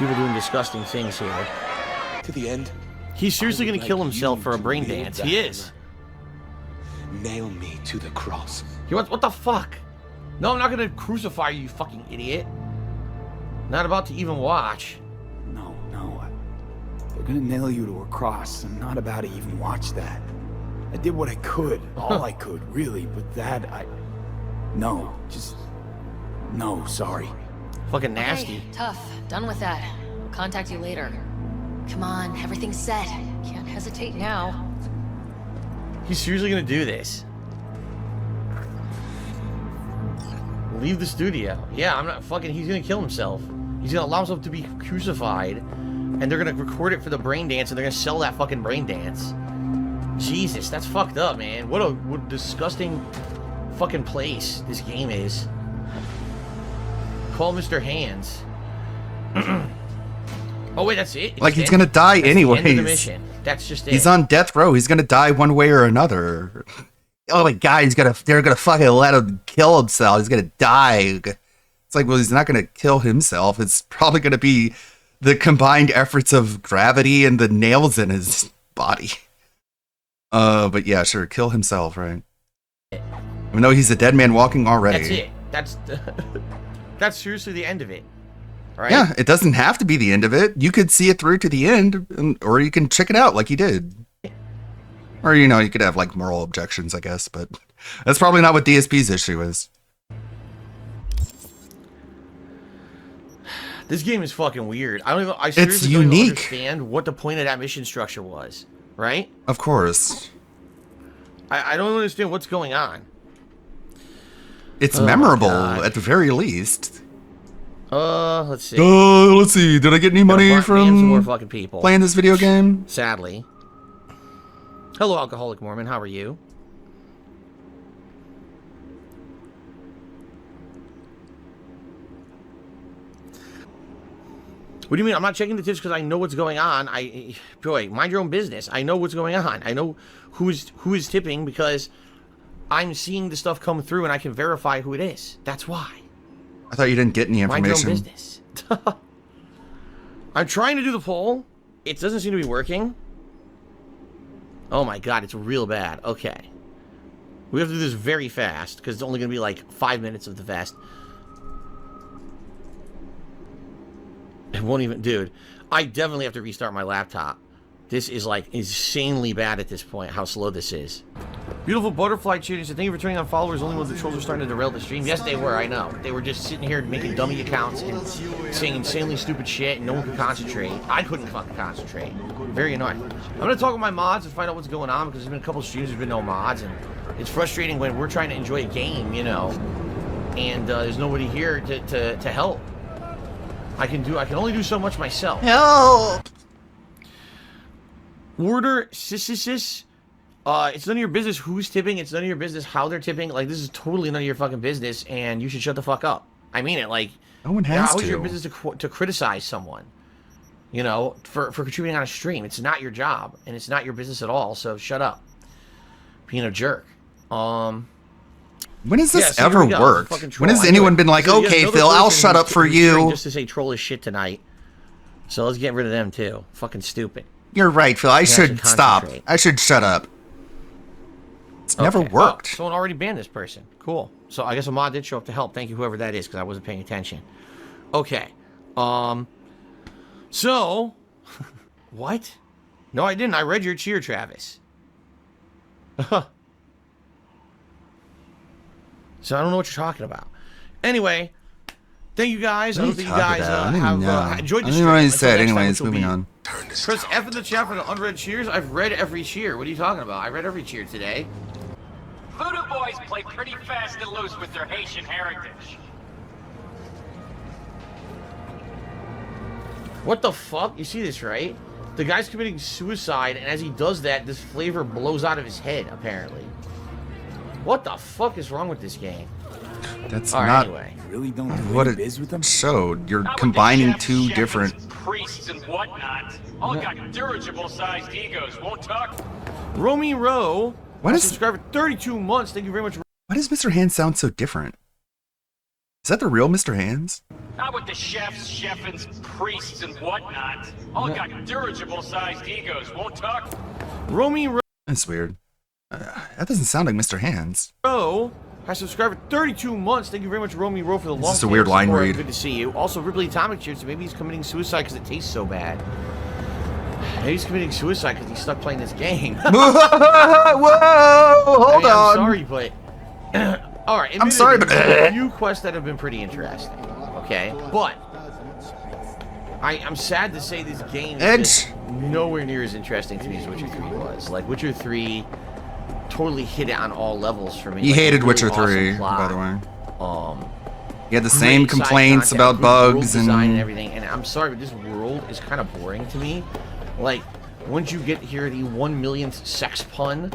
people doing disgusting things here. To the end. He's seriously going to kill himself for a brain dance. He is. Nail me to the cross. What the fuck? No, I'm not going to crucify you, you fucking idiot. Not about to even watch. No. They're gonna nail you to a cross. I'm not about to even watch that. I did what I could. All I could, really. But that, no. Sorry. Fucking nasty. Okay, tough. Done with that. I'll contact you later. Come on, everything's set. Can't hesitate now. He's seriously gonna do this. Leave the studio. Yeah, I'm not fucking. He's gonna kill himself. He's gonna allow himself to be crucified, and they're gonna record it for the brain dance, and they're gonna sell that fucking brain dance. Jesus, that's fucked up, man. What a disgusting fucking place this game is. Call Mr. Hands. Oh wait, that's it? Like he's gonna die anyways. The end of the mission. That's just it. He's on death row. He's gonna die one way or another. Oh my god, they're gonna fucking let him kill himself. He's gonna die. It's like, well, he's not gonna kill himself. It's probably gonna be the combined efforts of gravity and the nails in his body. But yeah, sure, kill himself, right? Even though he's a dead man walking already. That's it. That's seriously the end of it. Right? Yeah, it doesn't have to be the end of it. You could see it through to the end, or you can check it out like he did. Or, you know, you could have like moral objections, I guess, but that's probably not what DSP's issue is. This game is fucking weird. I seriously don't even understand what the point of that mission structure was, right? Of course. I don't understand what's going on. It's memorable, at the very least. Let's see. Let's see. Did I get any money from some more fucking people playing this video game? Sadly. Hello, Alcoholic Mormon. How are you? What do you mean? I'm not checking the tips because I know what's going on. Boy, mind your own business. I know what's going on. I know who is tipping because I'm seeing the stuff come through and I can verify who it is. That's why. I thought you didn't get any information. Mind your own business. I'm trying to do the poll. It doesn't seem to be working. Oh my god, it's real bad. Okay. We have to do this very fast because it's only going to be like 5 minutes of the fast. It won't even... Dude, I definitely have to restart my laptop. This is like insanely bad at this point, how slow this is. Beautiful Butterfly Cheating said, thank you for turning on followers only when the trolls are starting to derail the stream. Yes, they were, I know. They were just sitting here making dummy accounts and saying insanely stupid shit and no one could concentrate. I couldn't fucking concentrate. Very annoying. I'm going to talk with my mods and find out what's going on because there's been a couple streams, there's been no mods, and it's frustrating when we're trying to enjoy a game, you know, and there's nobody here to help. I can only do so much myself. Help! Warder Sisysis. It's none of your business who's tipping. It's none of your business how they're tipping. Like, this is totally none of your fucking business, and you should shut the fuck up. I mean it. Like, no one has how is your business to criticize someone? You know, for contributing on a stream. It's not your job, and it's not your business at all. So shut up, being a jerk. When has this ever worked? When has anyone been like, okay, Phil, I'll shut up for you? Just to say troll as shit tonight. So let's get rid of them too. Fucking stupid. You're right, Phil. I should stop. I should shut up. It's never worked. Oh, someone already banned this person. Cool. So I guess a mod did show up to help. Thank you, whoever that is, because I wasn't paying attention. Okay. So, what? No, I didn't. I read your cheer, Travis. So I don't know what you're talking about. Anyway, thank you guys. I hope that you guys have enjoyed the stream. I don't know what he said. Anyways, moving on. Press F in the chat for the unread cheers. I've read every cheer. What are you talking about? I read every cheer today. Voodoo boys play pretty fast and loose with their Haitian heritage. What the fuck? You see this, right? The guy's committing suicide, and as he does that, this flavor blows out of his head, apparently. What the fuck is wrong with this game? That's not anyway. Really don't what it showed. You're combining two different priests and whatnot. All got dirigible-sized egos. Won't talk. Romy Rowe. What is subscribed for 32 months? Thank you very much. Why does Mr. Hands sound so different? Is that the real Mr. Hands? Not with the chefs, cheffins, priests, and whatnot. All got dirigible-sized egos. Won't talk. Romy Rowe. That's weird. That doesn't sound like Mr. Hands. Rowe has subscribed for 32 months. Thank you very much, Romy Rowe, for the long. This is a weird line read. Good to see you. Also, Ripley Atomic cheers. Maybe he's committing suicide because it tastes so bad. Maybe he's committing suicide because he's stuck playing this game. Whoa! Hold on. I'm sorry, but all right. I'm sorry, but a few quests that have been pretty interesting. Okay, but I'm sad to say this game is nowhere near as interesting to me as Witcher 3 was. Like Witcher 3 totally hit it on all levels for me. He hated Witcher 3, by the way. He had the same complaints about bugs and everything. And I'm sorry, but this world is kind of boring to me. Like, once you get here the 1 millionth sex pun,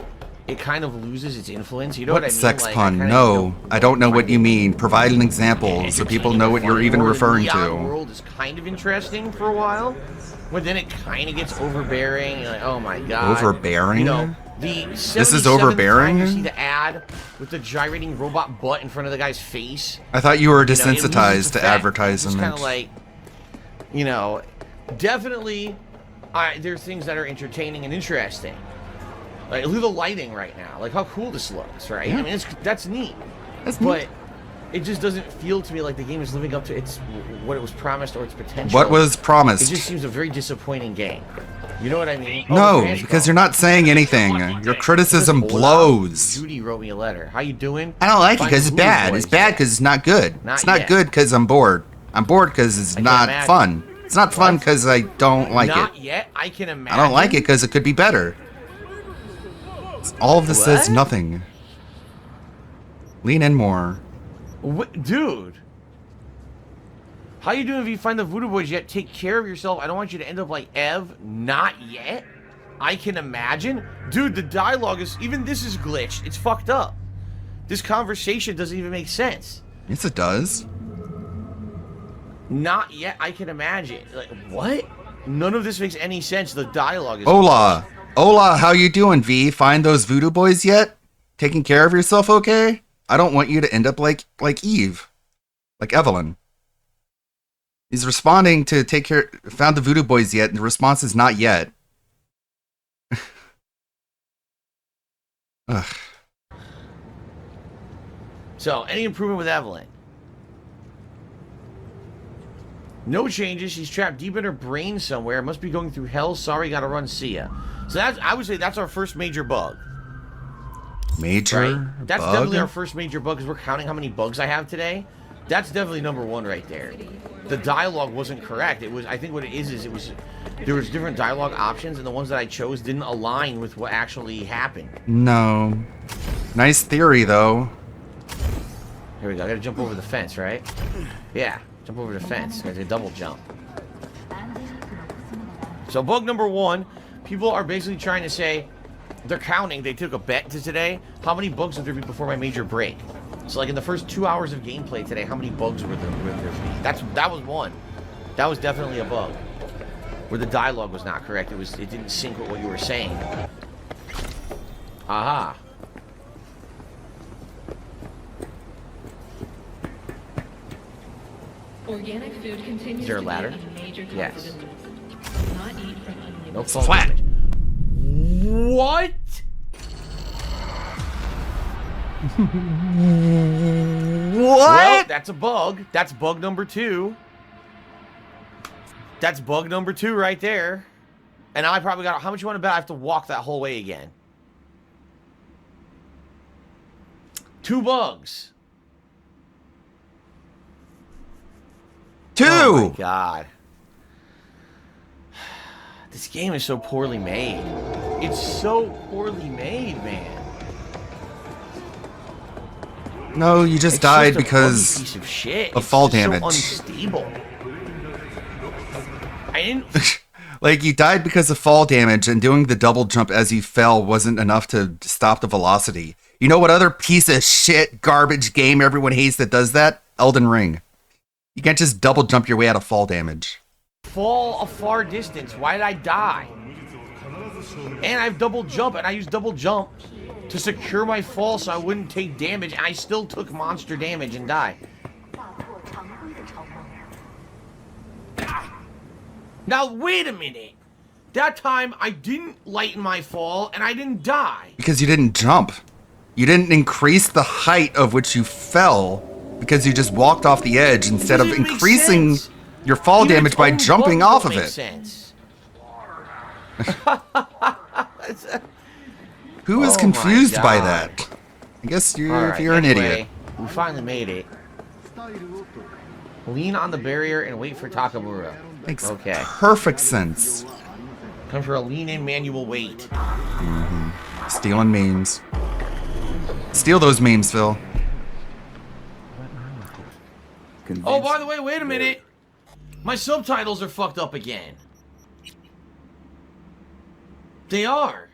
it kind of loses its influence. You know what I mean? Sex like, pun? No, I don't know what you mean. Provide an example so people know what you're even referring to. The world is kind of interesting for a while, but then it kind of gets overbearing. You're like, oh my god. Overbearing? You know, this is overbearing? You see the ad with the gyrating robot butt in front of the guy's face. I thought you were desensitized to advertisement. It's kind of like, you know, definitely there's things that are entertaining and interesting. Like, look at the lighting right now. Like, how cool this looks, right? Yeah. I mean, that's neat. That's but neat. it just doesn't feel to me like the game is living up to what it was promised or its potential. What was promised? It just seems a very disappointing game. You know what I mean? No, because you're not saying anything. Your criticism blows. Judy wrote me a letter. How you doing? I don't like it because it's bad. It's bad because it's not good. It's not good because I'm bored. I'm bored because it's not fun. It's not fun because I don't like it. Not yet. I can imagine. I don't like it because it could be better. All of this says nothing. Lean in more. What, dude? How you doing if you find the Voodoo Boys yet? Take care of yourself. I don't want you to end up like Ev. Not yet. I can imagine. Dude, the dialogue is... Even this is glitched. It's fucked up. This conversation doesn't even make sense. Yes, it does. Not yet. I can imagine. Like, what? None of this makes any sense. The dialogue is... Hola. Hola, how you doing, V? Find those Voodoo Boys yet? Taking care of yourself okay? I don't want you to end up like Eve. Like Evelyn. He's responding to take care... Found the Voodoo Boys yet? And the response is not yet. Ugh. So, any improvement with Evelyn? No changes. She's trapped deep in her brain somewhere. Must be going through hell. Sorry, gotta run. See ya. So that's... I would say that's our first major bug. Major right? That's bug? definitely our first major bug because we're counting how many bugs I have today. That's definitely number one right there. The dialogue wasn't correct. It was, I think what it is there was different dialogue options and the ones that I chose didn't align with what actually happened. No. Nice theory, though. Here we go. I gotta jump over the fence, right? Yeah, jump over the fence. There's a double jump. So bug number one, people are basically trying to say, they're counting, they took a bet to today, how many bugs would there be before my major break? So like in the first 2 hours of gameplay today, how many bugs would there be? That was one. That was definitely a bug. Where the dialogue was not correct. It didn't sync with what you were saying. Aha. Organic food continues Is there a to ladder? be a major cause Yes. of illness. Not eat from unlimited No sources. flat. What? Well, that's a bug. That's bug number two. That's bug number two right there. And I probably got... How much you want to bet I have to walk that whole way again? 2 bugs. 2! Oh my god. This game is so poorly made. It's so poorly made, man. No, you just died because piece of shit. of fall It's just damage. So unstable. I didn't... Like, you died because of fall damage, and doing the double jump as you fell wasn't enough to stop the velocity. You know what other piece of shit, garbage game everyone hates that does that? Elden Ring. You can't just double jump your way out of fall damage. Fall a far distance. Why did I die? And I have double jump, and I use double jump to secure my fall so I wouldn't take damage, and I still took monster damage and died. Now, wait a minute. That time, I didn't lighten my fall, and I didn't die. Because you didn't jump. You didn't increase the height of which you fell because you just walked off the edge instead of increasing your fall damage by jumping off of it. Sense. Who is confused by that? I guess you're an idiot. We finally made it. Lean on the barrier and wait for Takamura. Makes okay. Perfect sense. Come for a lean-in manual wait. Mm-hmm. Stealing memes. Steal those memes, Phil. Oh, by the way, wait a minute. My subtitles are fucked up again. They are.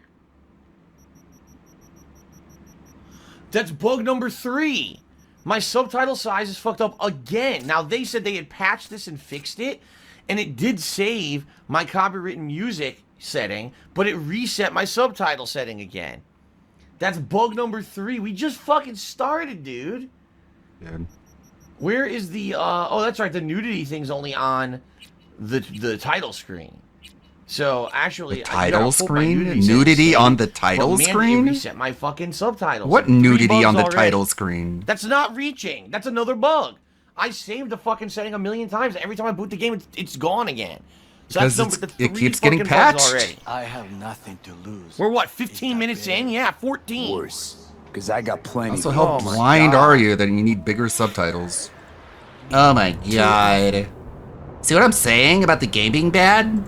That's bug number 3. My subtitle size is fucked up again. Now, they said they had patched this and fixed it, and it did save my copywritten music setting, but it reset my subtitle setting again. That's bug number 3. We just fucking started, dude. Dude. Where is the, oh, that's right, the nudity thing's only on the title screen. So actually, The title screen? Nudity on the title screen? Reset my fucking subtitles. What 3 nudity bugs on the already. title screen? That's not reaching. That's another bug. I saved the fucking setting a million times. Every time I boot the game, it's gone again. So that's Because the it 3 keeps getting fucking bugs patched. already. I have nothing to lose. We're what, 15 minutes in? Yeah, 14. Worse, because I got plenty. Also, how blind are you that you need bigger subtitles? Oh my god. See what I'm saying about the game being bad?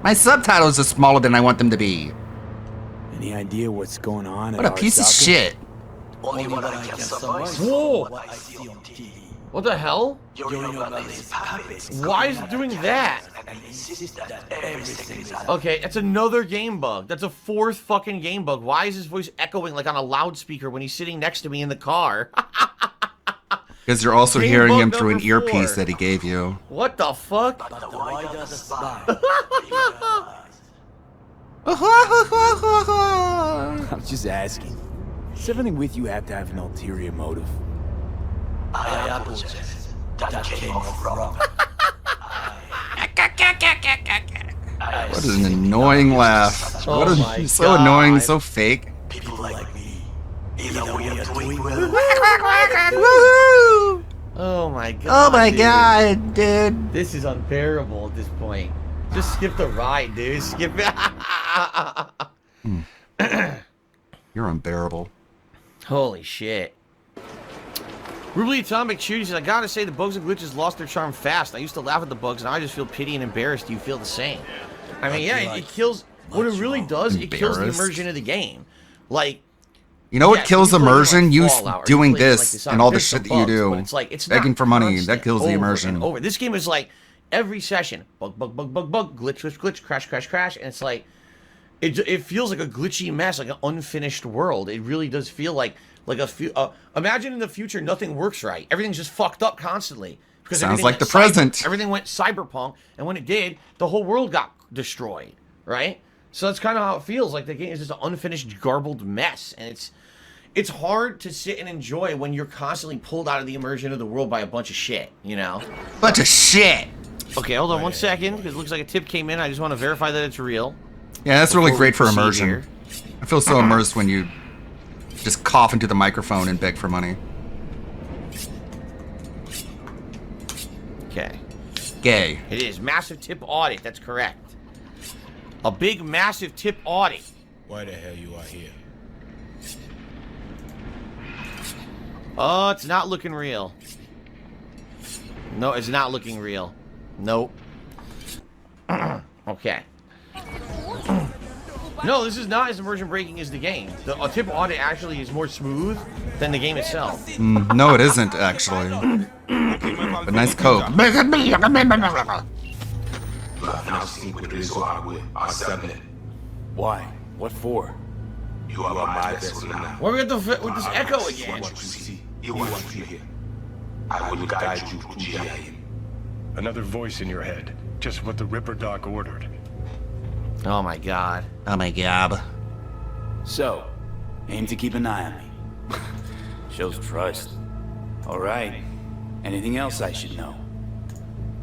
My subtitles are smaller than I want them to be. Any idea what's going on? What a piece of shit. Whoa! What the hell? Why is it doing that? Okay, that's another game bug. That's a 4th fucking game bug. Why is his voice echoing like on a loudspeaker when he's sitting next to me in the car? Because you're also Game hearing bug him through an number earpiece 4. that he gave you. What the fuck? I'm just asking. Does everything with you have to have an ulterior motive? What an annoying laugh. Oh What my a, so God. annoying, so fake. Oh my god. Oh my dude. god, dude. This is unbearable at this point. Just skip the ride, dude. Skip it. You're unbearable. Holy shit. Rubly Atomic Shooty says, I gotta say the bugs and glitches lost their charm fast. I used to laugh at the bugs, now I just feel pity and embarrassed. Do you feel the same? I mean, yeah, it kills... What it really does, it kills the Embarrassed? immersion of the game. Like... You know what yeah, kills so you play immersion? like You Fallout, or doing play like this Sonic, and all the there's shit some that you bugs, do. but it's like, it's Begging not for money, constant that kills the over immersion. and over. This game is like, every session, bug, bug, bug, bug, bug, glitch, glitch, glitch, crash, crash, crash, and it's like... It feels like a glitchy mess, like an unfinished world. It really does feel like a few. Imagine in the future nothing works right. Everything's just fucked up constantly. Because Sounds everything like went the present. Everything went cyberpunk, and when it did, the whole world got destroyed. Right. So that's kind of how it feels. Like the game is just an unfinished, garbled mess, and it's hard to sit and enjoy when you're constantly pulled out of the immersion of the world by a bunch of shit. You know. Bunch of shit. Okay, hold on 1 second, because it looks like a tip came in. I just want to verify that it's real. Yeah, that's really Before we great for proceed immersion. here. I feel so immersed when you just cough into the microphone and beg for money. Okay. Gay. It is. Massive tip audit. That's correct. A big, massive tip audit. Why the hell you are here? Oh, it's not looking real. No, it's not looking real. Nope. Okay. No, this is not as immersion breaking as the game. A tip audit actually is more smooth than the game itself. No, it isn't, actually. But nice coke. Why? What for? You are my vessel now. Why we got with this echo again? You want to hear. I will guide you to Jiayin. Another voice in your head. Just what the Ripper Doc ordered. Oh my god. Oh my god. So, aim to keep an eye on me. Shows trust. All right. Anything else I should know?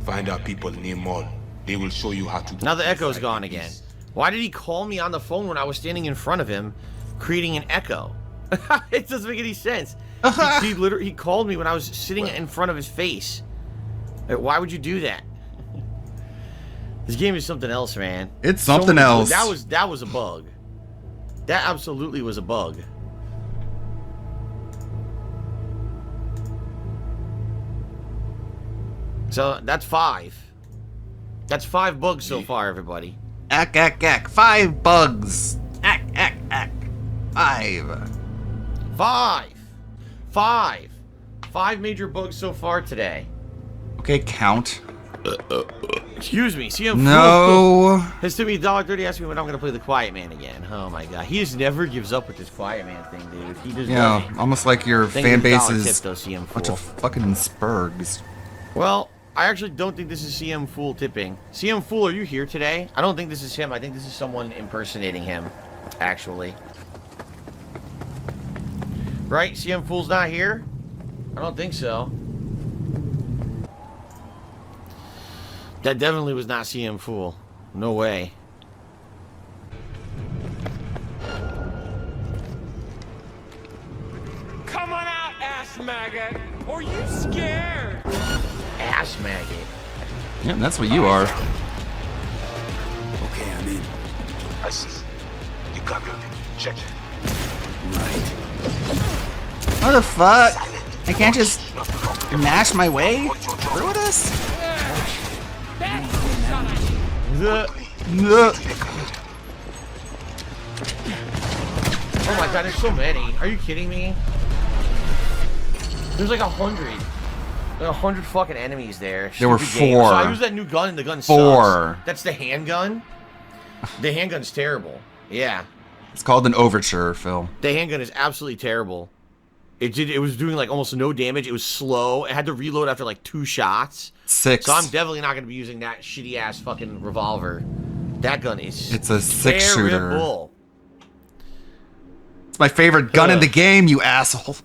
Find out people near Mall. They will show you how to. Now the echo's gone again. Why did he call me on the phone when I was standing in front of him, creating an echo? It doesn't make any sense. He called me when I was sitting in front of his face. Why would you do that? This game is something else, man. It's something else. That was a bug. That absolutely was a bug. So that's 5. That's 5 bugs so far, everybody. Ack, ack, ack. 5 bugs. Ack, ack, ack. 5. 5 major bugs so far today. Okay, count. Excuse me, CM No. Has to be $1.30 asked me when I'm gonna play the Quiet Man again. Oh my god. He just never gives up with this Quiet Man thing, dude. He just doesn't. Almost like your Thank you fan for the base dollar is tip, though, CM a bunch Fool. of fucking spurgs. Well, I actually don't think this is CM Fool tipping. CM Fool, are you here today? I don't think this is him. I think this is someone impersonating him, actually. Right? CM Fool's not here? I don't think so. That definitely was not CM Fool. No way. Come on out, ass maggot! Or you scared? Ass maggot. Yeah, that's what you are. Okay, I'm in. I see. You got your check. What the fuck? I can't just mash my way through this? Oh my god, there's so many. Are you kidding me? There's like 100. Like 100 fucking enemies there. There were Stupid game. 4. So I use that new gun and the gun 4. sucks. That's the handgun. The handgun's terrible. Yeah. It's called an overture, Phil. The handgun is absolutely terrible. It was doing like almost no damage. It was slow. It had to reload after like 2 shots. 6. So I'm definitely not going to be using that shitty ass fucking revolver. That gun is It's a 6-shooter. terrible. It's my favorite gun in the game, you asshole.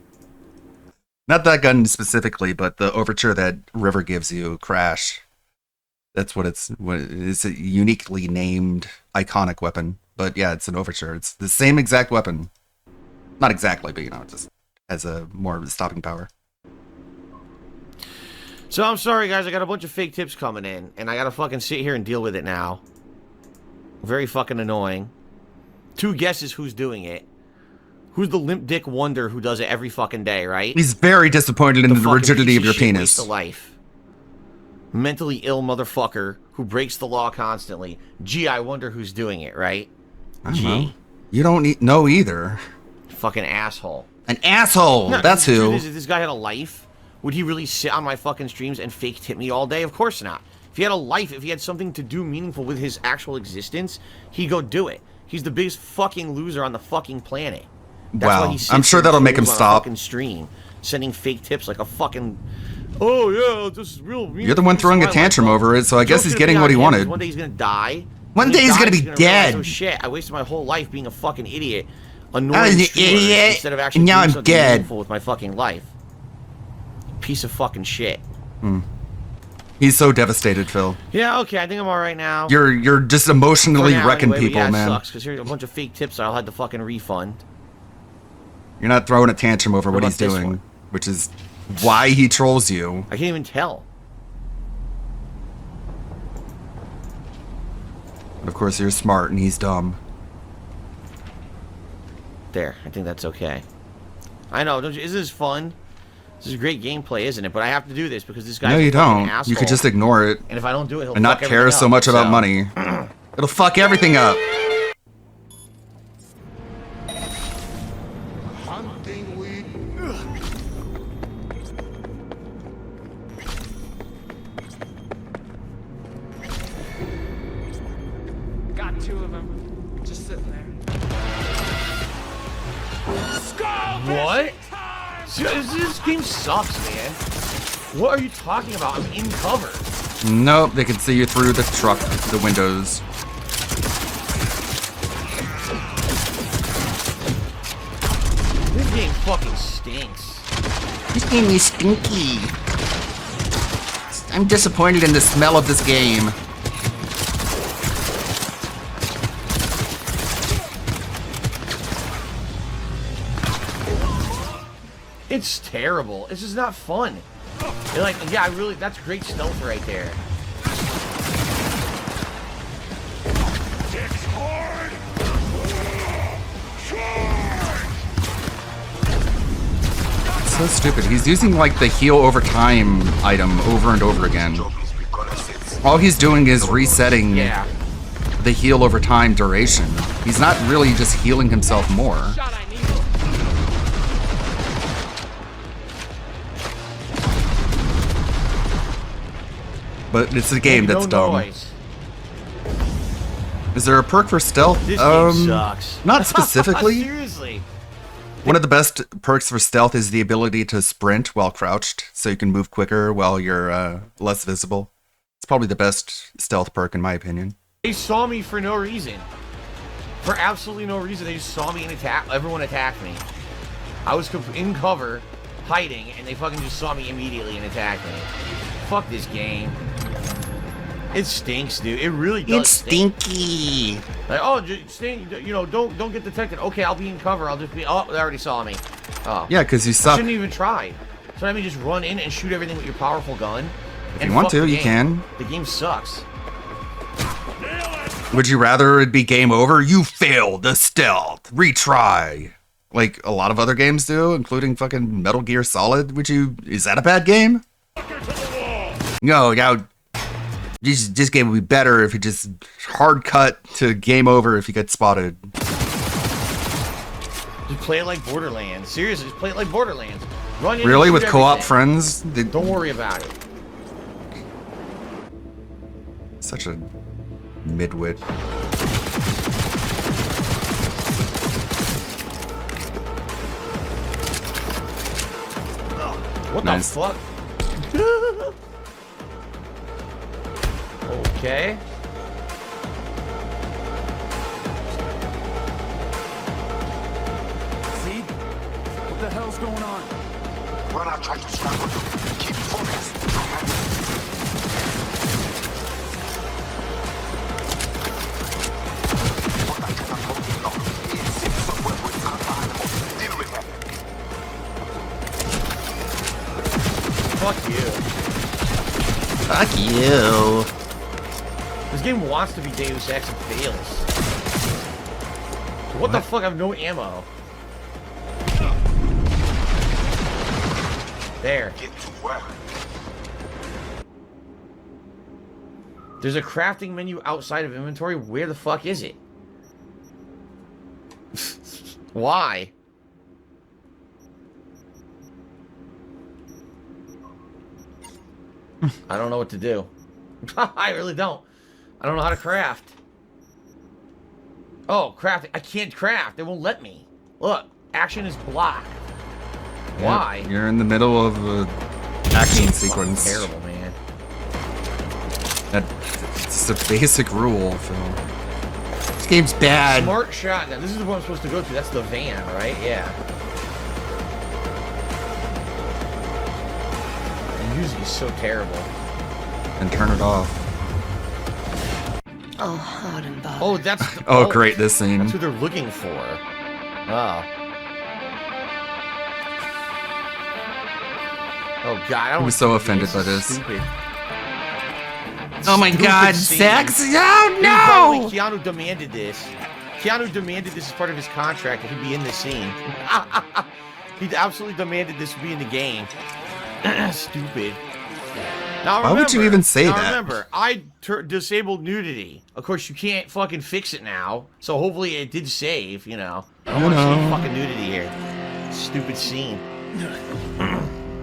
Not that gun specifically, but the overture that River gives you, Crash. That's what it's a uniquely named iconic weapon. But yeah, it's an overture. It's the same exact weapon. Not exactly, but you know, it just has a more stopping power. So I'm sorry, guys. I got a bunch of fake tips coming in, and I got to fucking sit here and deal with it now. Very fucking annoying. 2 guesses who's doing it. Who's the limp dick wonder who does it every fucking day, right? He's very disappointed in the fucking rigidity piece of your shit penis. waste of life. Mentally ill motherfucker who breaks the law constantly. Gee, I wonder who's doing it, right? I don't know. You don't know either. Fucking asshole. An asshole! No, That's the truth who. is, if this guy had a life, would he really sit on my fucking streams and fake tip me all day? Of course not. If he had a life, if he had something to do meaningful with his actual existence, he'd go do it. He's the biggest fucking loser on the fucking planet. That's why Wow. he sits I'm sure and that'll make him trolls on a stop. fucking stream, sending fake tips like a fucking. Oh yeah, this is real. You're the one throwing a tantrum over it, so I guess he's getting what he wanted. One day he's gonna die. One When day he he's gonna dies, be realize, dead. oh shit! I wasted my whole life being a fucking idiot, I annoying was an streamers idiot, instead of actually and now doing I'm something dead. meaningful with my fucking life. Piece of fucking shit. He's so devastated, Phil. Yeah, okay, I think I'm alright now. You're just emotionally For now, wrecking anyway, but people, yeah, it man. sucks because here's a bunch of fake tips I'll have to fucking refund. You're not throwing a tantrum over what What he's about this doing, one? which is why he trolls you. I can't even tell. But of course, you're smart and he's dumb. There, I think that's okay. I know, don't you, isn't this fun? This is great gameplay, isn't it? But I have to do this because this guy's No, a you fucking don't. asshole. You could just ignore it And if I don't do it, he'll and not fuck care everything so up, much about so- money. It'll fuck everything up. Got 2 of them. Just sitting there. What? This game sucks, man. What are you talking about? I'm in cover. Nope, they can see you through the truck, the windows. This game fucking stinks. This game is stinky. I'm disappointed in the smell of this game. It's terrible. This is not fun. You're like, yeah, that's great stealth right there. It's so stupid. He's using like the heal over time item over and over again. All he's doing is resetting the heal over time duration. He's not really just healing himself more. But it's a game that's dumb. Noise. Is there a perk for stealth? This game sucks. Not specifically. Seriously. One of the best perks for stealth is the ability to sprint while crouched, so you can move quicker while you're less visible. It's probably the best stealth perk in my opinion. They saw me for no reason. For absolutely no reason. They just saw me and everyone attacked me. I was in cover, hiding, and they fucking just saw me immediately and attacked me. Fuck this game. It stinks, dude. It really does. It's stinky. Like, oh, don't get detected. Okay, I'll be in cover. I'll just be. Oh, they already saw me. Oh. Yeah, because you I suck. shouldn't even try. So I mean, just run in and shoot everything with your powerful gun. If you want to, you can. The game sucks. Would you rather it be game over? You failed the stealth. Retry. Like a lot of other games do, including fucking Metal Gear Solid. Is that a bad game? No, now this game would be better if you just hard cut to game over if you get spotted. Just play it like Borderlands. Seriously, just play it like Borderlands. Run in Really, and with shoot co-op everything. friends? Don't worry about it. Such a midwit. What Nice. the fuck? Okay. See? What the hell's going on? We're not trying to scramble you. Keep focused. Fuck you. Fuck you. This game wants to be Deus Ex and fails. What the fuck? I have no ammo. There. Get to work. There's a crafting menu outside of inventory. Where the fuck is it? Why? I don't know what to do. I really don't. I don't know how to craft. Oh, craft. I can't craft. It won't let me. Look, action is blocked. Why? You're in the middle of a action sequence. Terrible, man. It's a basic rule, Phil. This game's bad. Smart shotgun. This is the one I'm supposed to go to. That's the van, right? Yeah. The music is so terrible. And turn it off. Oh, hard and bad. Oh, that's. Oh, great, this scene. That's who they're looking for. Oh. Oh God! I was so offended by this. Stupid. Oh my Stupid God, scene. sex? Oh Dude, by the way, no! Keanu demanded this. Keanu demanded this as part of his contract that he be in this scene. He absolutely demanded this to be in the game. Stupid. Now, Why would you even say now that? Remember, I disabled nudity. Of course, you can't fucking fix it now. So hopefully it did save, you know. I don't want to see fucking nudity here. Stupid scene.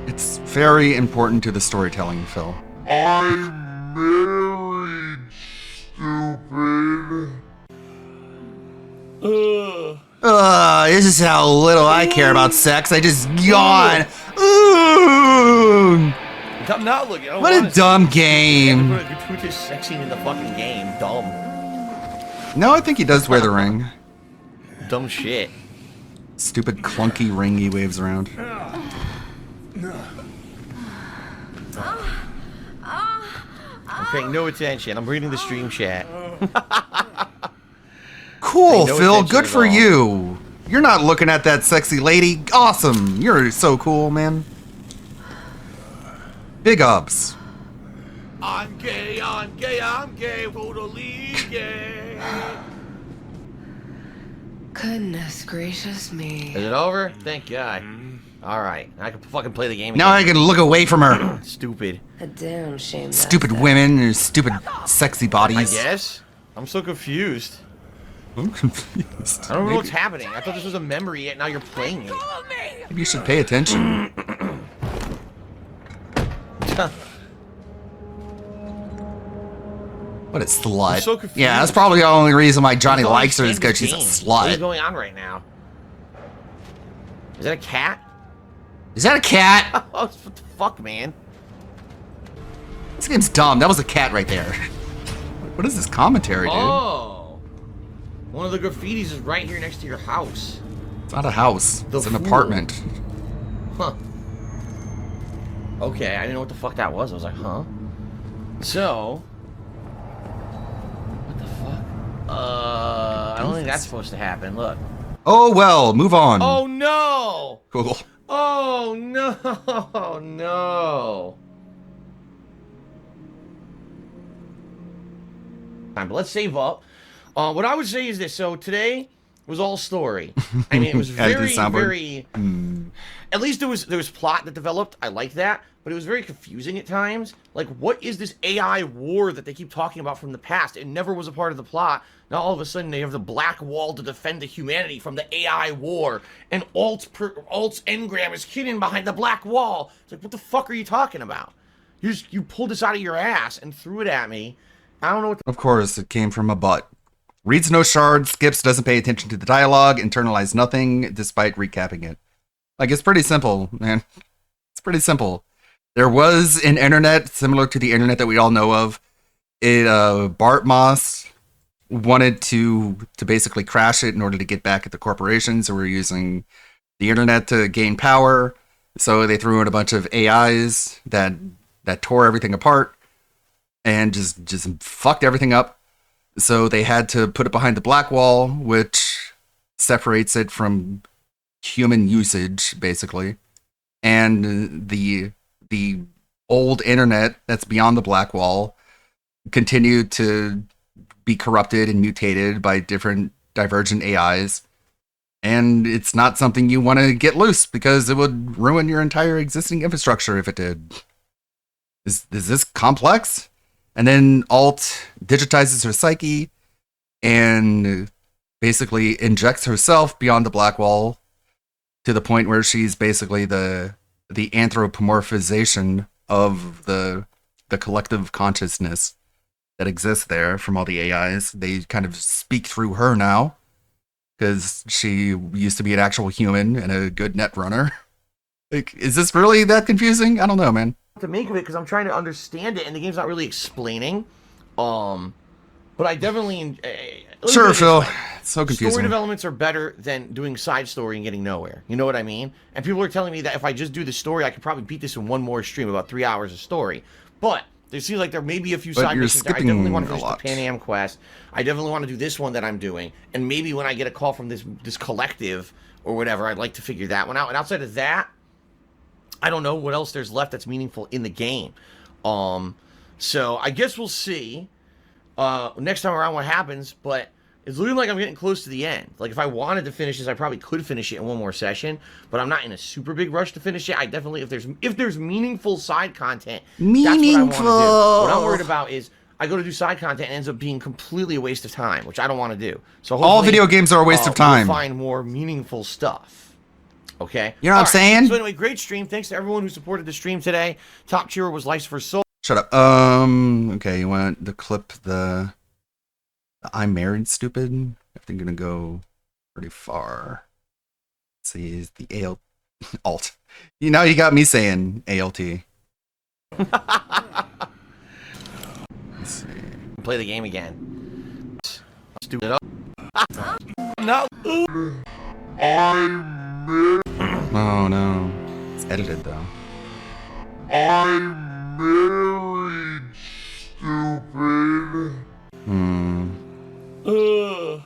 It's very important to the storytelling, Phil. I'm married, stupid. This is how little I care about sex. I just yawn. Ooh. I'm not looking. I don't What wanna a dumb see- game. Put a gratuitous sex scene in the fucking game. Dumb. No, I think he does wear the ring. Dumb shit. Stupid clunky ring he waves around. I'm paying no attention. I'm reading the stream chat. Cool, Pay no Phil. attention Good at for all. you. You're not looking at that sexy lady. Awesome. You're so cool, man. Big ups. I'm gay, I'm gay, I'm gay, totally gay. Goodness gracious me. Is it over? Thank God. Alright, I can fucking play the game Now I again. can look away from her. Stupid. A damn shame. Stupid women and stupid sexy I bodies. guess? I'm so confused. I'm confused. I don't know what's happening. I thought this was a memory yet, now you're playing it. Maybe you should pay attention. What a slut. I'm so confused. Yeah, that's probably the only reason why Johnny I don't likes her is understand because she's a this game. What is slut. going on right now? Is that a cat? Is that a cat? Oh, what the fuck, man? This game's dumb. That was a cat right there. What is this commentary, dude? Oh! One of the graffitis is right here next to your house. It's not a house. The It's an fool. apartment. Huh. Okay, I didn't know what the fuck that was. I was like, huh? So, I don't think that's supposed to happen. Look. Oh well, move on. Oh no! Cool. Oh no! No. But let's save up. What I would say is this. So today was all story. I mean, it was very, very. At least there was plot that developed. I like that, but it was very confusing at times. Like, what is this AI war that they keep talking about from the past? It never was a part of the plot. Now all of a sudden they have the Black Wall to defend the humanity from the AI war, and Alt's engram is hidden behind the Black Wall. It's like, what the fuck are you talking about? You pulled this out of your ass and threw it at me. I don't know what. Of course, it came from a butt. Reads no shards, skips, doesn't pay attention to the dialogue, internalized nothing, despite recapping it. Like, it's pretty simple, man. It's pretty simple. There was an internet similar to the internet that we all know of. Bart Moss wanted to basically crash it in order to get back at the corporations who were using the internet to gain power. So they threw in a bunch of AIs that tore everything apart and just fucked everything up. So they had to put it behind the Black Wall, which separates it from human usage, basically. And the old internet that's beyond the Black Wall continued to be corrupted and mutated by different divergent AIs. And it's not something you want to get loose because it would ruin your entire existing infrastructure if it did. Is this complex? And then Alt digitizes her psyche and basically injects herself beyond the Black Wall to the point where she's basically the anthropomorphization of the collective consciousness that exists there from all the AIs. They kind of speak through her now because she used to be an actual human and a good net runner. Like, is this really that confusing? I don't know, man. To make of it because I'm trying to understand it and the game's not really explaining. But I definitely sure, Phil. It's so confusing. Story developments are better than doing side story and getting nowhere. You know what I mean? And people are telling me that if I just do the story, I could probably beat this in one more stream, about 3 hours of story. But there seems like there may be a few side missions there. I definitely want to finish the Pan Am quest. I definitely want to do this one that I'm doing. And maybe when I get a call from this collective or whatever, I'd like to figure that one out. And outside of that, I don't know what else there's left that's meaningful in the game. So I guess we'll see next time around what happens, but it's looking like I'm getting close to the end. Like, if I wanted to finish this, I probably could finish it in one more session, but I'm not in a super big rush to finish it. I definitely, if there's meaningful side content, that's what I want to do. What I'm worried about is I go to do side content and it ends up being completely a waste of time, which I don't want to do. So all video games are a waste of time. We'll find more meaningful stuff. Okay? You know what I'm saying? So anyway, great stream. Thanks to everyone who supported the stream today. Top cheer was Life for Soul. Shut up. Okay, you want to clip the I'm Married Stupid? I think I'm going to go pretty far. Let's see, is the Alt. You know, you got me saying ALT. Let's see. Play the game again. Stupid. No. Oh no. It's edited though. I'm married, stupid.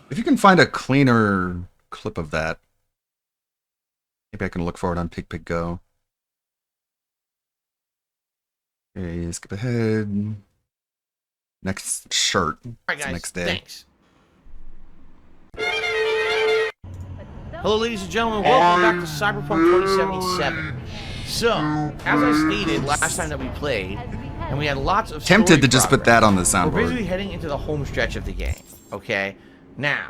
If you can find a cleaner clip of that, maybe I can look for it on PigPigGo. Okay, skip ahead. Next shirt. All right, guys. Next day. Thanks. Hello, ladies and gentlemen. Welcome back to Cyberpunk 2077. So, as I stated last time that we played, and we had lots of tempted to just put that on the we're soundboard. basically heading into the home stretch of the game. Okay? Now,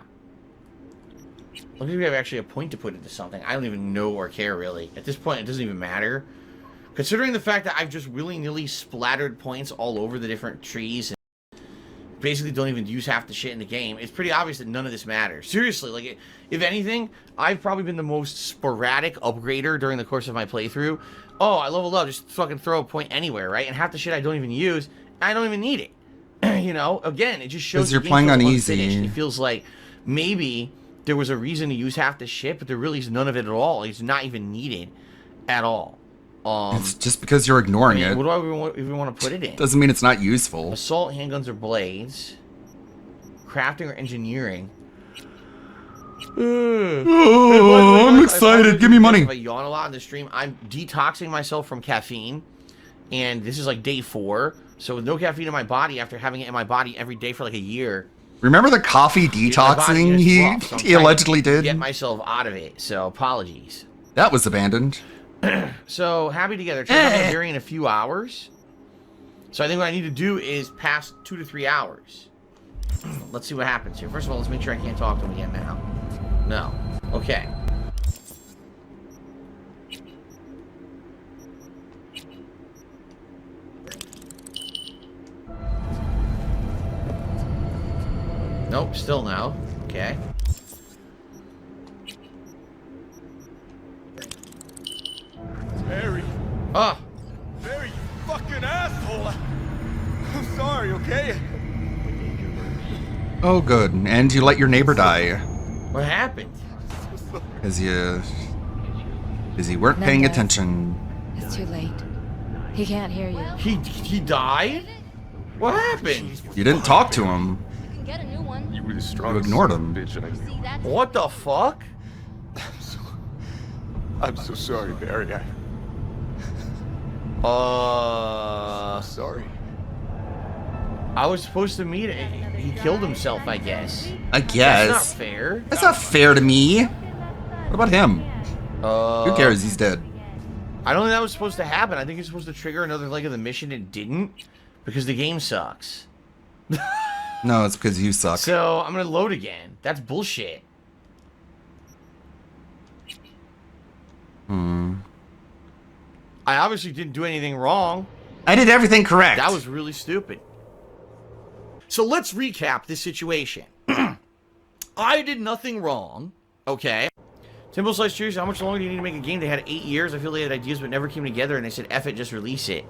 let me see if we have actually a point to put into something. I don't even know or care, really. At this point, it doesn't even matter. Considering the fact that I've just willy-nilly splattered points all over the different trees and basically don't even use half the shit in the game, it's pretty obvious that none of this matters. Seriously, like, if anything, I've probably been the most sporadic upgrader during the course of my playthrough. Oh, I leveled up, just fucking throw a point anywhere, right? And half the shit I don't even use, I don't even need it. You know, again, it just shows because you're playing on easy. It feels like maybe there was a reason to use half the shit, but there really is none of it at all. It's not even needed at all. It's just because you're ignoring it. What do I even want to put it in? Doesn't mean it's not useful. Assault handguns or blades. crafting or engineering. Oh, I'm excited. Give me money. If I yawn a lot on the stream, I'm detoxing myself from caffeine, and this is like day 4. So with no caffeine in my body, after having it in my body every day for like a year. Remember the coffee detoxing he allegedly did? Get myself out of it. So apologies. That was abandoned. So happy together. Turns out I'm bury in a few hours. So I think what I need to do is pass 2 to 3 hours. Let's see what happens here. First of all, let's make sure I can't talk to him again now. No. Okay. Nope, still no. Okay. Barry. Oh. Barry, you fucking asshole. I'm sorry, okay? Oh, good. And you let your neighbor die. What happened? Because you weren't paying attention. It's too late. He can't hear you. He died? What happened? You didn't talk to him. You can get a new one. You were the strong You ignored son of him. a bitch, and I knew. What the fuck? I'm so sorry, Barry. Sorry. I was supposed to meet him. He killed himself, I guess. I guess. That's not fair. That's not fair to me. What about him? Who cares? He's dead. I don't think that was supposed to happen. I think it's supposed to trigger another leg of the mission. It didn't. Because the game sucks. No, it's because you suck. So, I'm going to load again. That's bullshit. I obviously didn't do anything wrong. I did everything correct. That was really stupid. So let's recap this situation. I did nothing wrong. Okay. Timbo Slice Cheers, how much longer do you need to make a game? They had 8 years. I feel they had ideas but never came together, and they said, F it, just release it.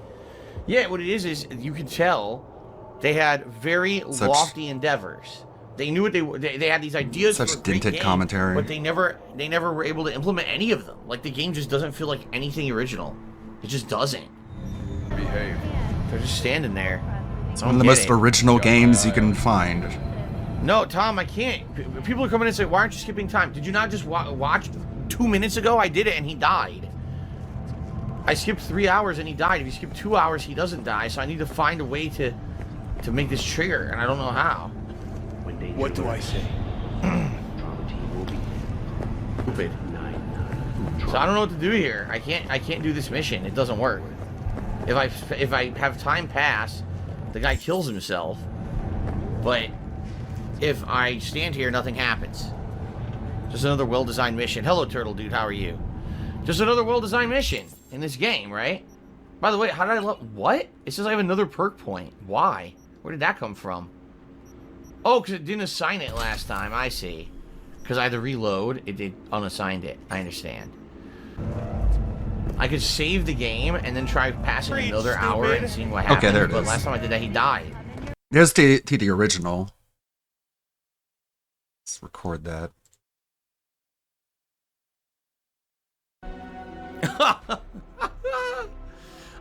Yeah, what it is you can tell they had very lofty endeavors. They knew what they had these ideas for a great dented game, commentary. but they never were able to implement any of them. Like, the game just doesn't feel like anything original. It just doesn't. Behave. They're just standing there. It's one of the most original games you can find. No, Tom, I can't. People are coming in and say, why aren't you skipping time? Did you not just watch 2 minutes ago? I did it and he died. I skipped 3 hours and he died. If you skip 2 hours, he doesn't die. So I need to find a way to make this trigger, and I don't know how. What do I say? Stupid. So I don't know what to do here. I can't do this mission. It doesn't work. If I have time pass, the guy kills himself. But if I stand here, nothing happens. Just another well-designed mission. Hello, Turtle Dude. How are you? Just another well-designed mission in this game, right? By the way, how did I what? It says I have another perk point. Why? Where did that come from? Oh, because it didn't assign it last time. I see. Because I had to reload. It did unassigned it. I understand. I could save the game and then try passing another hour and seeing what happens. Okay, there it but is. last time I did that, he died. There's the original. Let's record that.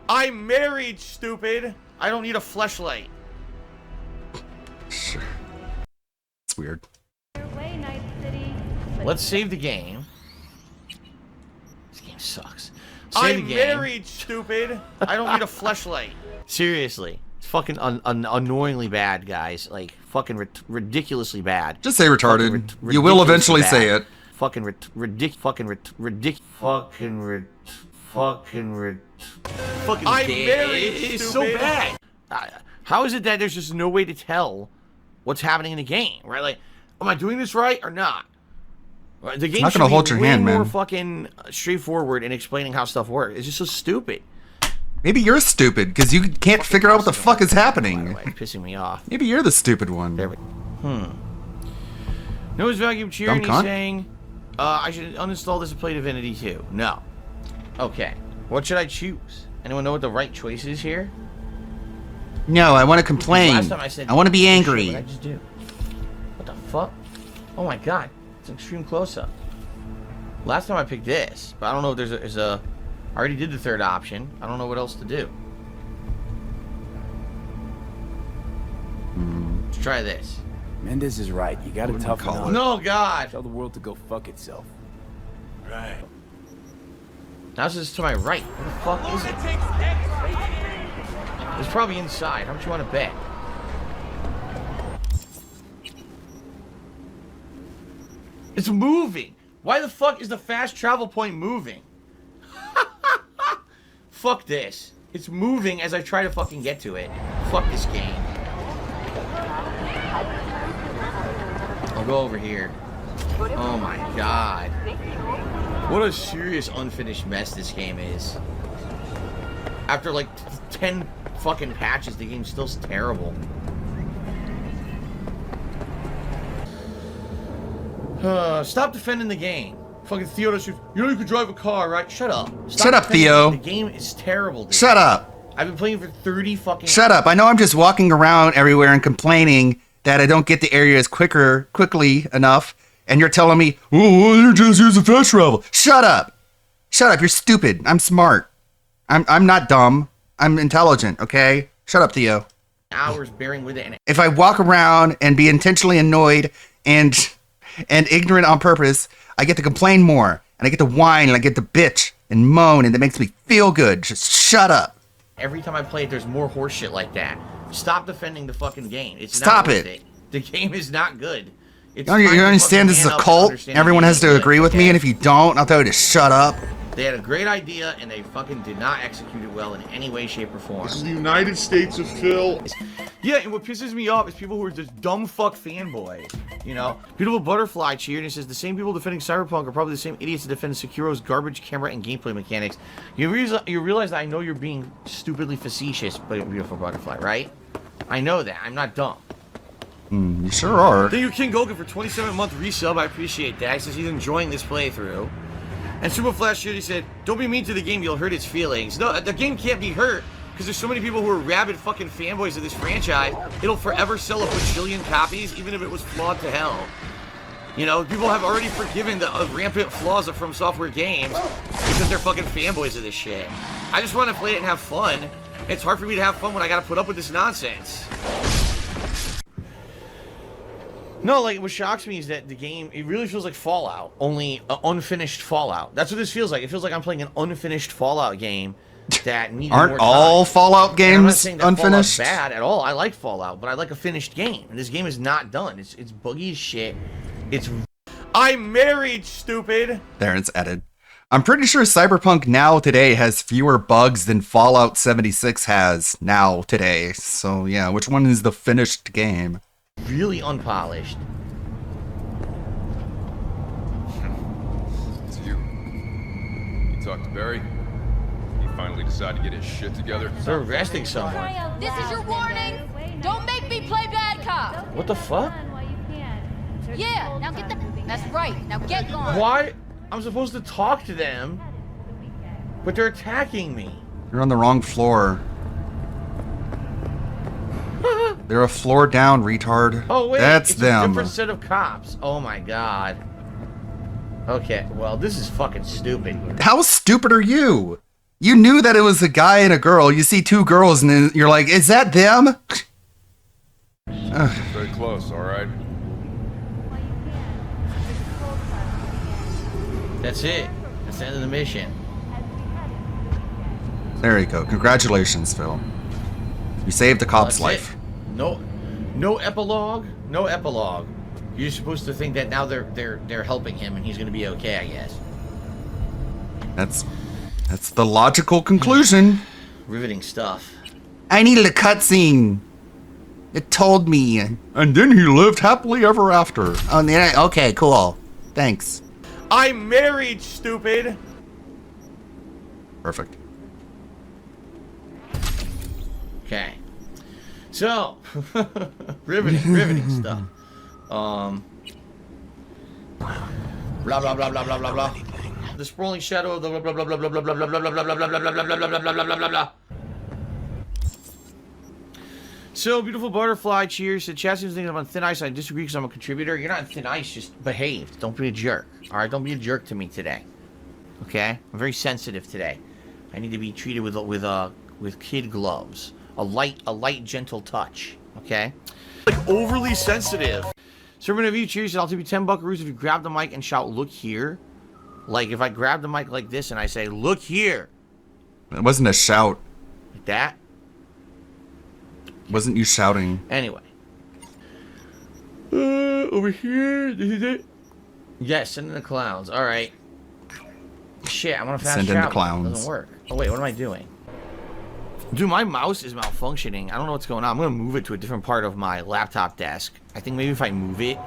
I'm married, stupid. I don't need a fleshlight. Sure. It's weird. Let's save the game. This game sucks. I'm married, stupid. I don't need a fleshlight. Seriously. It's fucking annoyingly bad, guys. Like, fucking ridiculously bad. Just say retarded. You will eventually say it. Fucking I'm married, it's so bad. How is it that there's just no way to tell what's happening in the game, right? Like, am I doing this right or not? The game not should gonna be hold your way hand, more man. fucking straightforward in explaining how stuff works. It's just so stupid. Maybe you're stupid because you can't figure out what the fuck is happening. It's pissing me off. Maybe you're the stupid one. Noah's Vacuum Cheering, Dumb he's cunt. saying, I should uninstall this and play Divinity 2. No. Okay. What should I choose? Anyone know what the right choice is here? No, I want to complain. Last time I said, I want to be what angry. did I just do? What the fuck? Oh my god. It's an extreme close-up. Last time I picked this, but I don't know if there's a I already did the third option. I don't know what else to do. Let's try this. Mendez is right. You gotta toughen up. No, God. Tell the world to go fuck itself. Right. Now this is to my right. What the fuck is it? It's probably inside. How much you want to bet? It's moving. Why the fuck is the fast travel point moving? Fuck this. It's moving as I try to fucking get to it. Fuck this game. I'll go over here. Oh my god. What a serious unfinished mess this game is. After like 10 fucking patches, the game's still terrible. Stop defending the game. Fucking Theo does. You know you could drive a car, right? Shut up. Shut up, Theo. The game is terrible, dude. Shut up. I've been playing for 30 fucking Shut up. I know I'm just walking around everywhere and complaining that I don't get the areas quickly enough, and you're telling me, oh, you're just using fast travel. Shut up. Shut up. You're stupid. I'm smart. I'm not dumb. I'm intelligent, okay? Shut up, Theo. hours bearing with it. And if I walk around and be intentionally annoyed and ignorant on purpose, I get to complain more, and I get to whine, and I get to bitch and moan, and it makes me feel good. Just shut up. Every time I play it, there's more horse shit like that. Stop defending the fucking game. It's Stop not worth it. The game is not good. It's You understand this is a cult? Everyone has to agree with me, and if you don't, I'll tell you to shut up. They had a great idea, and they fucking did not execute it well in any way, shape, or form. This is the United States of Phil. Yeah, and what pisses me off is people who are just dumb fuck fanboys. You know? Beautiful Butterfly cheered, and it says, the same people defending Cyberpunk are probably the same idiots that defend Sekiro's garbage camera and gameplay mechanics. You realize that I know you're being stupidly facetious, but Beautiful Butterfly, right? I know that. I'm not dumb. You sure are. Thank you, King Goku, for 27-month resub. I appreciate that. He says he's enjoying this playthrough. And Super Flash Shooty said, don't be mean to the game, you'll hurt its feelings. No, the game can't be hurt, because there's so many people who are rabid fucking fanboys of this franchise, it'll forever sell a bajillion copies, even if it was flawed to hell. You know, people have already forgiven the rampant flaws of From Software games, because they're fucking fanboys of this shit. I just want to play it and have fun. It's hard for me to have fun when I gotta put up with this nonsense. No, like, what shocks me is that the game, it really feels like Fallout, only an unfinished Fallout. That's what this feels like. It feels like I'm playing an unfinished Fallout game that needed Aren't more time. all Fallout games I'm not saying that unfinished? Fallout's bad at all. I like Fallout, but I like a finished game. And this game is not done. It's buggy as shit. I'm married, stupid! There, it's edited. I'm pretty sure Cyberpunk now today has fewer bugs than Fallout 76 has now today. So, yeah, which one is the finished game? Really unpolished. It's you. You talked to Barry? He finally decided to get his shit together? They're arresting someone. This is your warning. Don't make me play bad cop. What the fuck? Yeah, now get the... That's right. Now get gone. Why? I'm supposed to talk to them, but they're attacking me. You're on the wrong floor. They're a floor down, retard. Oh, wait. That's it's them. a different set of cops. Oh, my God. Okay, well, this is fucking stupid. How stupid are you? You knew that it was a guy and a girl. You see two girls, and then you're like, is that them? Very close, all right? That's it. That's the end of the mission. There you go. Congratulations, Phil. You saved a cop's life. No epilogue. No epilogue. You're supposed to think that now they're helping him and he's gonna be okay, I guess. That's the logical conclusion. Riveting stuff. I needed a cutscene. It told me. And then he lived happily ever after. Oh, okay, cool. Thanks. I'm married, stupid. Perfect. Okay. So, riveting stuff. Blah blah blah blah blah blah blah. The sprawling shadow of the blah blah blah blah blah blah blah blah blah blah blah blah blah blah blah blah blah blah. So, Beautiful Butterfly cheers. Said, Chad seems thinking I'm on thin ice. I disagree because I'm a contributor. You're not on thin ice. Just behave. Don't be a jerk. All right, don't be a jerk to me today. Okay, I'm very sensitive today. I need to be treated with kid gloves. A light, gentle touch. Okay. Like overly sensitive. Servant of you, cheers. I'll give you 10 buckaroos if you grab the mic and shout, "Look here." Like, if I grab the mic like this and I say, "Look here." It wasn't a shout. Like that? Wasn't you shouting? Anyway. Over here. This is it. Yes, send in the clowns. All right. Shit, I'm gonna fast Send in travel. the clowns. It doesn't work. Oh wait, what am I doing? Dude, my mouse is malfunctioning. I don't know what's going on. I'm gonna move it to a different part of my laptop desk. I think maybe if I move it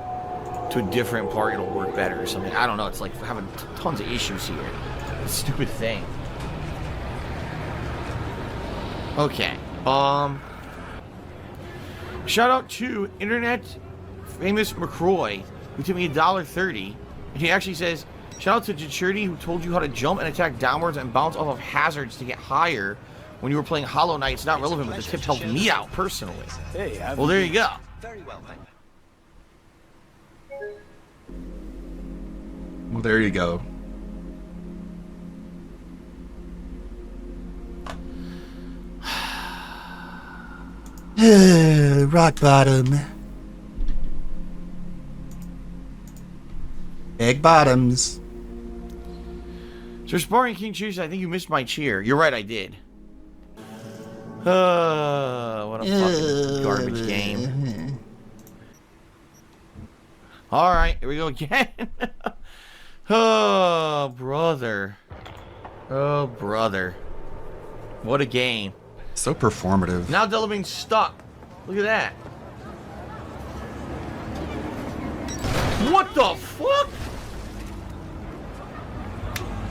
to a different part, it'll work better or something. I don't know. It's like having tons of issues here. This stupid thing. Okay. Shout out to internet famous McCroy, who took me $1.30, and he actually says, shout out to Jichurdy, who told you how to jump and attack downwards and bounce off of hazards to get higher when you were playing Hollow Knight. It's not relevant, but the tip helped me out personally. Hey, well, there you go. Very well, thank you. Well, there you go. Rock bottom. Egg bottoms. So Sparring King cheers. I think you missed my cheer. You're right, I did. What a fucking garbage game. Alright, here we go again. Oh, brother. Oh, brother. What a game. So performative. Now Delamain's stuck. Look at that. What the fuck?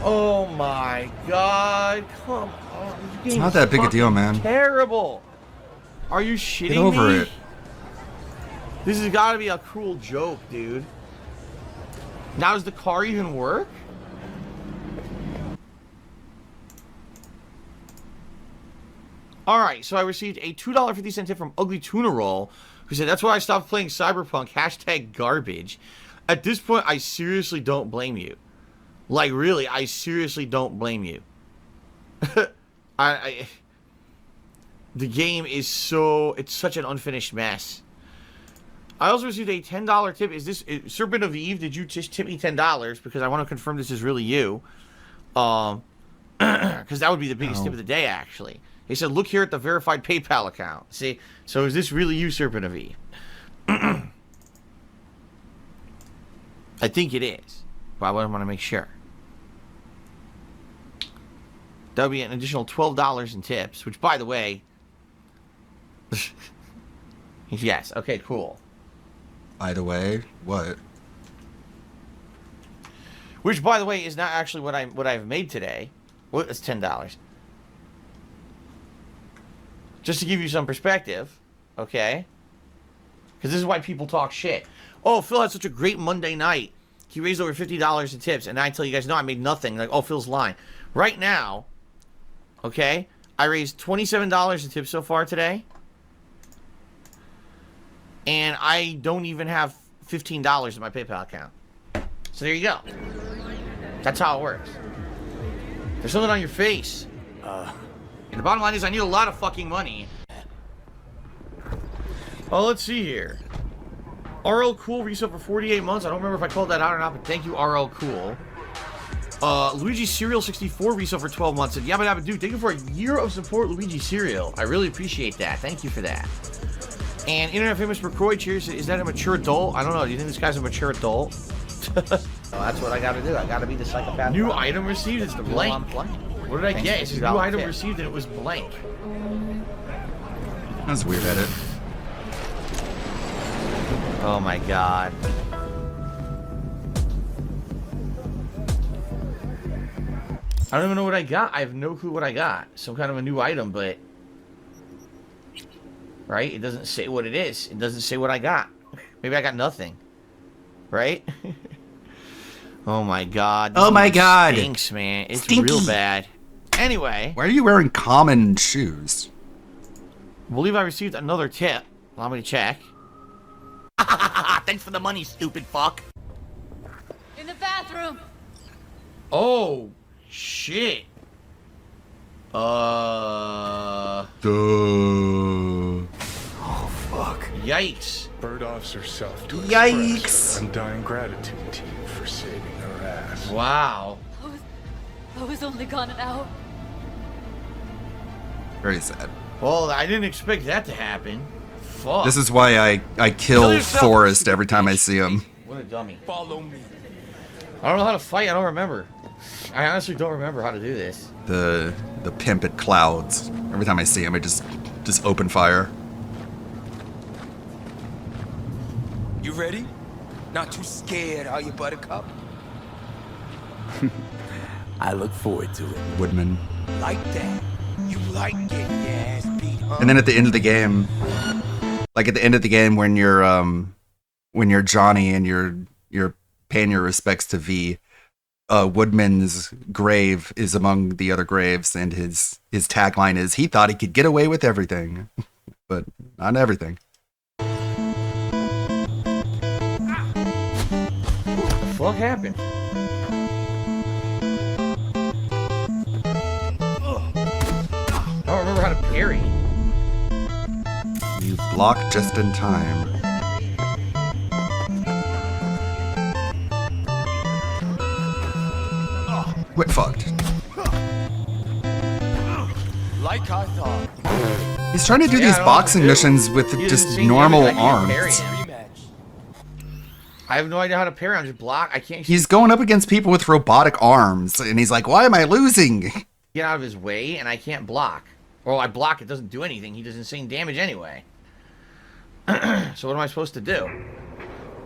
Oh my god. Come on. It's not that big a deal, man. Terrible. Are you shitting me? Get over it. This has got to be a cruel joke, dude. Now, does the car even work? Alright, so I received a $2.50 tip from Ugly Tuna Roll, who said, that's why I stopped playing Cyberpunk, #garbage. At this point, I seriously don't blame you. Like, really, I seriously don't blame you. The game is it's such an unfinished mess. I also received a $10 tip. Is this Serpent of Eve? Did you just tip me $10? Because I want to confirm this is really you. Because that would be the biggest tip of the day, actually. He said, look here at the verified PayPal account. See? So is this really you, Serpent of Eve? I think it is. But I want to make sure. That would be an additional $12 in tips. Which, by the way... yes. Okay, cool. By the way, what? Which, by the way, is not actually what I've made today. Well, it's $10. Just to give you some perspective, okay? Because this is why people talk shit. Oh, Phil had such a great Monday night. He raised over $50 in tips, and I tell you guys, no, I made nothing. Like, oh, Phil's lying. Right now, okay, I raised $27 in tips so far today. And I don't even have $15 in my PayPal account. So there you go. That's how it works. There's something on your face. And the bottom line is I need a lot of fucking money. Oh, let's see here. RL Cool resub for 48 months. I don't remember if I called that out or not, but thank you, RL Cool. Luigi Serial 64 resub for 12 months. And Yabba Dabba Dude, thank you for a year of support, Luigi Serial. I really appreciate that. Thank you for that. And Internet Famous McCroy cheers. Is that a mature adult? I don't know. Do you think this guy's a mature adult? Well, that's what I gotta do. I gotta be the psychopath. New item received. It's the blank. What did I get? It's a new item received and it was blank. That's a weird edit. Oh my god. I don't even know what I got. I have no clue what I got. Some kind of a new item, but... Right? It doesn't say what it is. It doesn't say what I got. Maybe I got nothing. Right? Oh my god. Oh my god. It stinks, man. It's Stinky. real bad. Anyway. Why are you wearing common shoes? I believe I received another tip. Allow me to check. Thanks for the money, stupid fuck. In the bathroom. Oh, shit. Duh. Oh, fuck. Yikes. Bird Officer Self to Yikes. express her undying gratitude to you for saving her ass. Wow. I was only gone an hour. Very sad. Well, I didn't expect that to happen. Fuck. This is why I kill Forrest every time I see him. What a dummy. Follow me. I don't know how to fight. I don't remember. I honestly don't remember how to do this. The pimp at Clouds. Every time I see him, I just open fire. You ready? Not too scared, are you, Buttercup? I look forward to it. Woodman. Like that. You like getting your ass beat, huh? And then at the end of the game, when you're Johnny and you're paying your respects to V, Woodman's grave is among the other graves, and his tagline is, he thought he could get away with everything, but not everything. What happened? I don't remember how to parry. You block just in time. Quit fucked. Like I thought. He's trying to do these boxing missions with just normal arms. I have no idea how to parry. I'm just block. I can't He's going up against people with robotic arms, and he's like, why am I losing? get out of his way, and I can't block. Or I block, it doesn't do anything. He does insane damage anyway. So what am I supposed to do?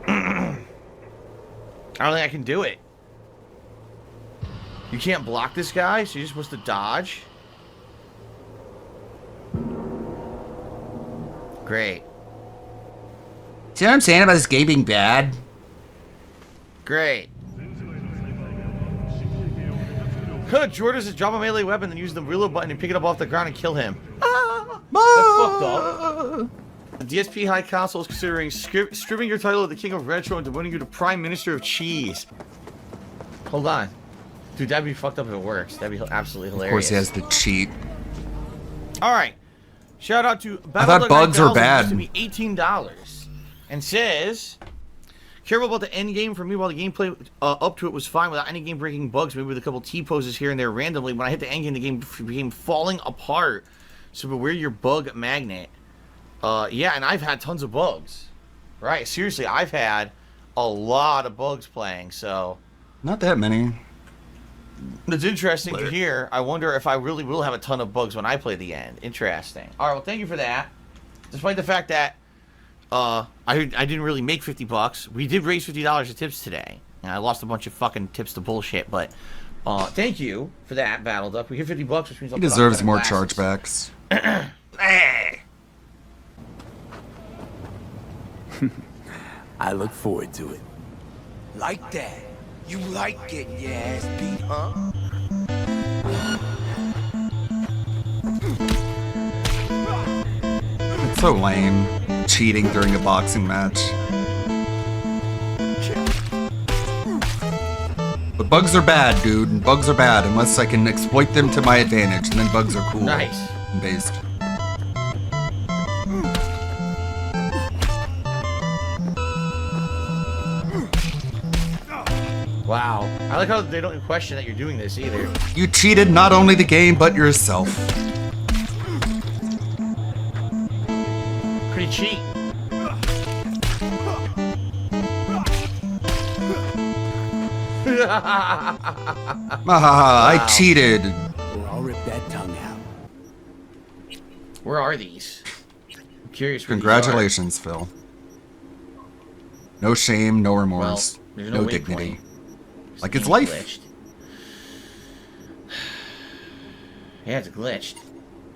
I don't think I can do it. You can't block this guy, so you're supposed to dodge? Great. See what I'm saying about this game being bad? Great. Good. Jordan says drop a melee weapon, then use the reload button and pick it up off the ground and kill him. That's fucked up. The DSP High Council is considering stripping your title of the King of Retro and demoting you to Prime Minister of Cheese. Hold on. Dude, that'd be fucked up if it works. That'd be absolutely hilarious. Of course he has to cheat. Alright. Shout out to I thought bugs were bad. To be $18 and says, careful about the end game for me. While the gameplay up to it was fine without any game breaking bugs, maybe with a couple T-poses here and there randomly. When I hit the end game, the game became falling apart. So beware your bug magnet. Yeah, and I've had tons of bugs. Right, seriously, I've had a lot of bugs playing, so. Not that many. It's interesting to hear. I wonder if I really will have a ton of bugs when I play the end. Interesting. All right, well, thank you for that. Despite the fact that I didn't really make $50, we did raise $50 of tips today, and I lost a bunch of fucking tips to bullshit. But thank you for that, Battle Duck. We hit $50, which means I'll He deserves more chargebacks. I look forward to it. Like that. You like getting your ass beat, huh? It's so lame. Cheating during a boxing match. But bugs are bad, dude. Bugs are bad unless I can exploit them to my advantage, and then bugs are cool. Nice. And based. Wow. I like how they don't question that you're doing this either. You cheated not only the game, but yourself. Pretty cheap. I cheated. Or I'll rip that tongue out. Where are these? I'm curious. Where Congratulations, Phil. No shame, no remorse, there's no no dignity. waypoint. Like it's life. Glitched. Yeah, it's glitched.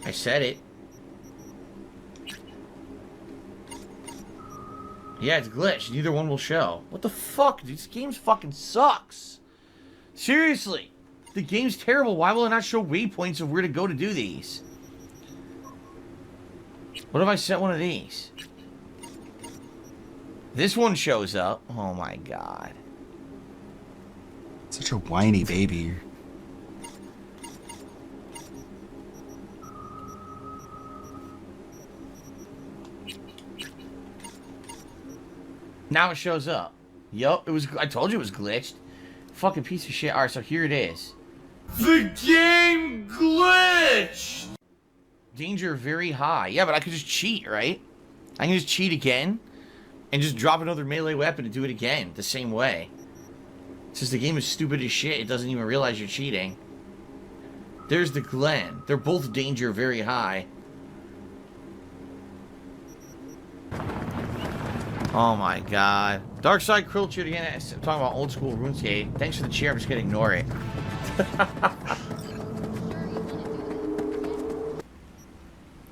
I said it. Yeah, it's glitched. Neither one will show. What the fuck? Dude, this game fucking sucks. Seriously. The game's terrible. Why will it not show waypoints of where to go to do these? What if I set one of these? This one shows up. Oh my god. Such a whiny baby. Now it shows up. Yup, it was. I told you it was glitched. Fucking piece of shit. All right, so here it is. The game glitched. Danger very high. Yeah, but I could just cheat, right? I can just cheat again and just drop another melee weapon and do it again the same way. It's just the game is stupid as shit. It doesn't even realize you're cheating. There's the Glen. They're both danger very high. Oh my god. Darkside Krill Chewed again. I'm talking about old school RuneScape. Thanks for the cheer. I'm just gonna ignore it.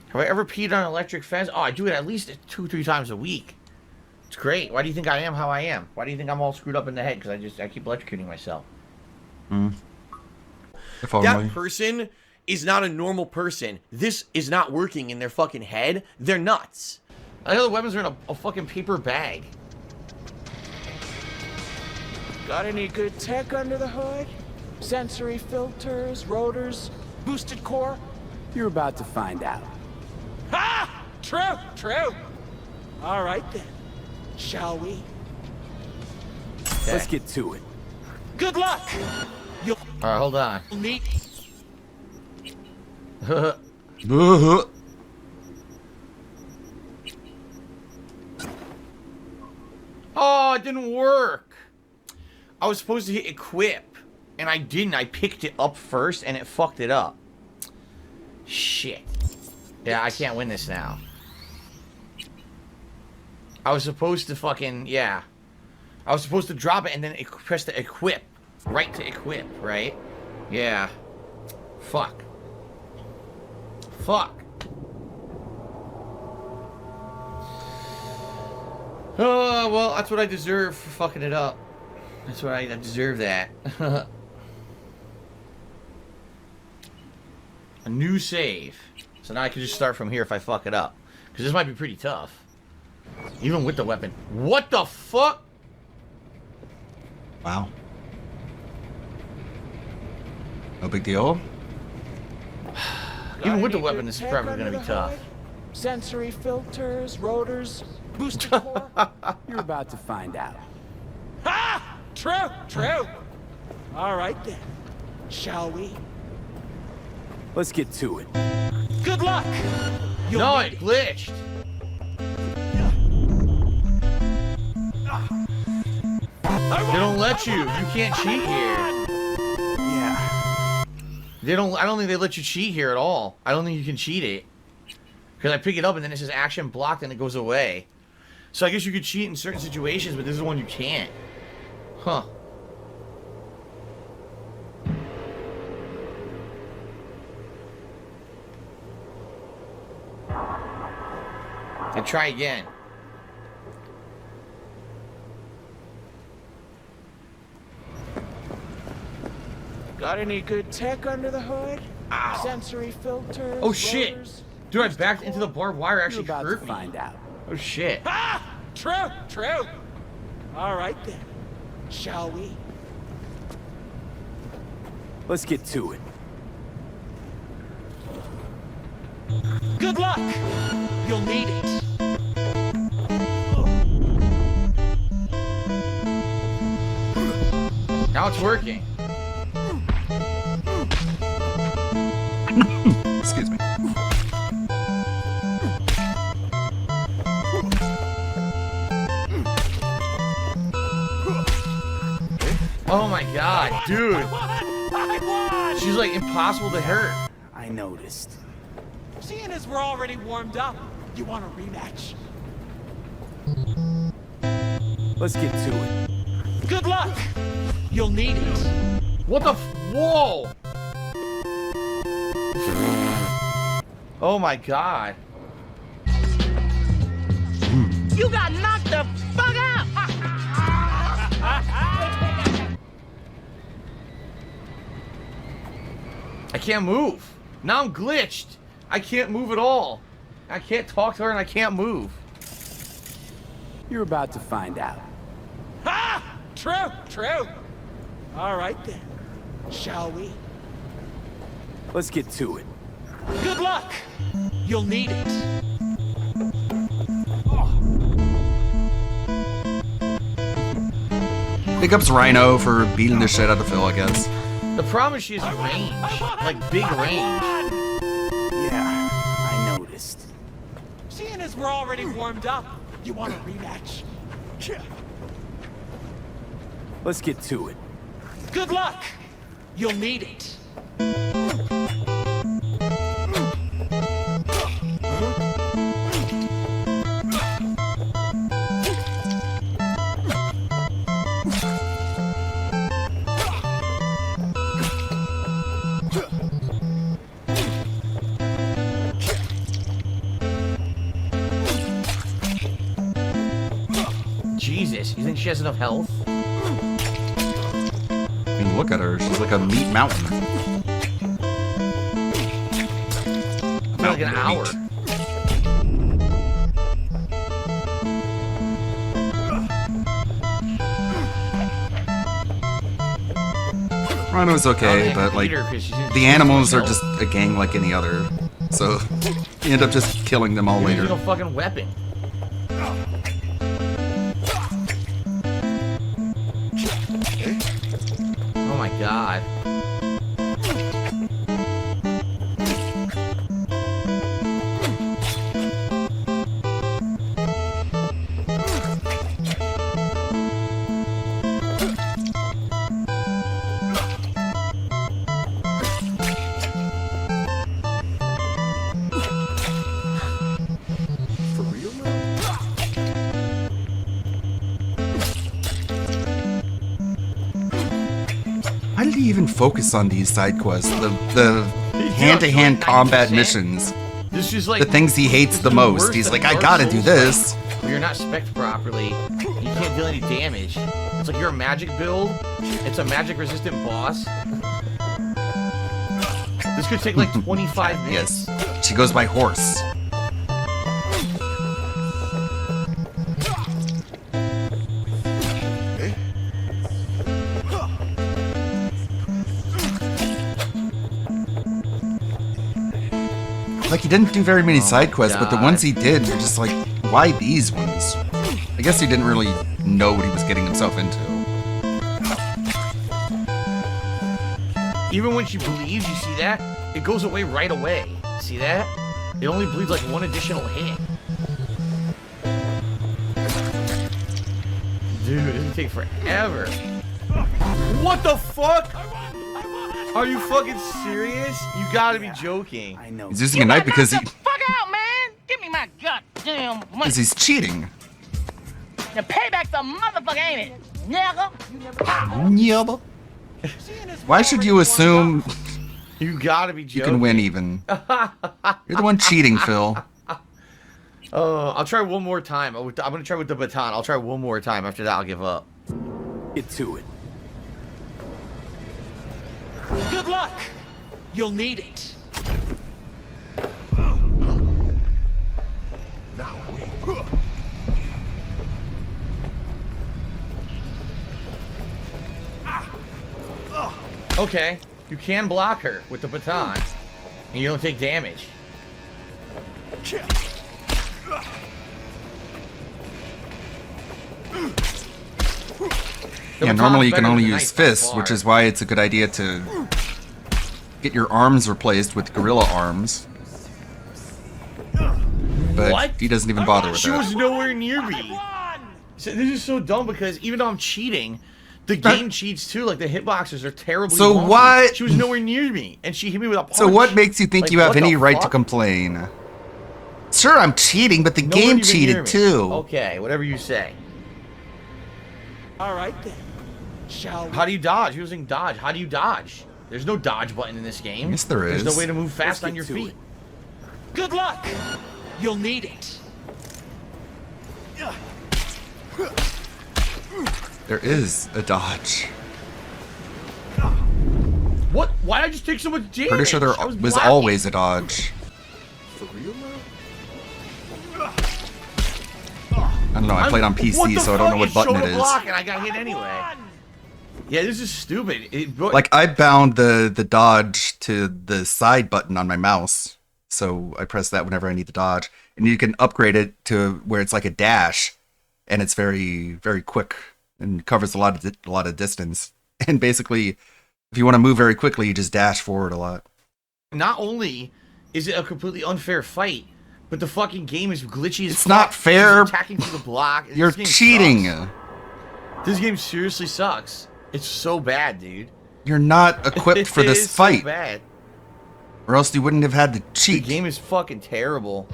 Have I ever peed on an electric fence? Oh, I do it at least 2-3 times a week. It's great. Why do you think I am how I am? Why do you think I'm all screwed up in the head? Because I keep electrocuting myself. That person is not a normal person. This is not working in their fucking head. They're nuts. I know the weapons are in a fucking paper bag. Got any good tech under the hood? Sensory filters, rotors, boosted core? You're about to find out. Ha! True, true. All right then. Shall we? Okay. Let's get to it. Good luck! You'll Alright, hold on. meet. Oh, it didn't work. I was supposed to hit equip, and I didn't. I picked it up first, and it fucked it up. Shit. Yeah, I can't win this now. I was supposed to fucking, yeah. I was supposed to drop it and then press the equip. Right to equip, right? Yeah. Fuck. Fuck. Oh, well, that's what I deserve for fucking it up. That's what I deserve that. A new save. So now I can just start from here if I fuck it up. Because this might be pretty tough. Even with the weapon. What the fuck? Wow. No big deal. Even with the weapon, this is probably going to be tough. Sensory filters, rotors, boosted core. You're about to find out. Ha! True, true. All right then. Shall we? Let's get to it. Good luck. No, it glitched. They don't let you. You can't cheat here. Yeah. They don't. I don't think they let you cheat here at all. I don't think you can cheat it. Because I pick it up and then it says action blocked and it goes away. So I guess you could cheat in certain situations, but this is one you can't. Huh. And try again. Got any good tech under the hood? Ow. Sensory filters. Oh shit! Rotors? Dude, I backed into the barbed wire. Actually You're about hurt to me. find out. Oh shit! Ah! True, true. All right then. Shall we? Let's get to it. Good luck. You'll need it. Now it's working. Excuse me. Oh my god, dude. She's like impossible to hurt. I noticed. Seeing as we're already warmed up, you want a rematch? Let's get to it. Good luck. You'll need it. What the whoa! Oh my god. You got knocked the fuck out! I can't move. Now I'm glitched. I can't move at all. I can't talk to her and I can't move. You're about to find out. Ha! True, true. All right then. Shall we? Let's get to it. Good luck. You'll need it. Big ups Rhino for beating the shit out of Phil, I guess. The problem is she has range. Like, big range. Yeah, I noticed. Seeing as we're already warmed up, you want a rematch? Let's get to it. Good luck! You'll need it. Jesus, you think she has enough health? I mean, look at her. She's like a meat mountain. For like an hour. Rhino's okay, but like the animals are just a gang like any other, so you end up just killing them all later. There's no fucking weapon. Oh my god. Why did he even focus on these side quests? The hand-to-hand combat missions. This is like the things he hates the most. He's like, I gotta do this. When you're not spec'd properly, you can't deal any damage. It's like you're a magic build. It's a magic resistant boss. This could take like 25 minutes. Yes. She goes by horse. Like, he didn't do very many side quests, but the ones he did, you're just like, why these ones? I guess he didn't really know what he was getting himself into. Even when she bleeds, you see that? It goes away right away. See that? It only bleeds like one additional hit. Dude, it's gonna take forever. What the fuck? Are you fucking serious? You gotta be joking. I know. He's using a knife because he... Fuck out, man! Give me my goddamn money. Because he's cheating. The payback's a motherfucker, ain't it? Nigga. Nigga. Why should you assume you gotta be joking? You can win even? You're the one cheating, Phil. I'll try one more time. I'm gonna try with the baton. I'll try one more time. After that, I'll give up. Get to it. Good luck! You'll need it. Okay, you can block her with the baton, and you don't take damage. Yeah, normally you can only use fists, which is why it's a good idea to get your arms replaced with gorilla arms. But What? he doesn't even bother with She that. was nowhere near me. So this is so dumb because even though I'm cheating, the game cheats too. Like the hitboxes are terribly. So wonky. what- She was nowhere near me, and she hit me with a punch. So what makes you think Like, you have what any the right to fuck? complain? Sure, I'm cheating, but the Nowhere game even near cheated me. too. Okay, whatever you say. All right then. Shall we? How do you dodge? Using dodge. How do you dodge? There's no dodge button in this game. Yes, there There's is. no way to move fast Let's on get your to feet. it. Good luck. You'll need it. There is a dodge. What? Why did I just take so much damage? Pretty sure there I was blocking. always a dodge. For real now? I don't know, I played on What PC, the so I don't know fuck? what It button showed it a is. block and I got hit anyway. Yeah, this is stupid. Like, I bound the dodge to the side button on my mouse, so I press that whenever I need to dodge. And you can upgrade it to where it's like a dash, and it's very, very quick and covers a lot of distance. And basically, if you want to move very quickly, you just dash forward a lot. Not only is it a completely unfair fight, but the fucking game is glitchy as It's not fair. Attacking through the block. You're cheating. Sucks. This game seriously sucks. It's so bad, dude. You're not equipped for this fight. So bad. Or else you wouldn't have had to cheat. The game is fucking terrible.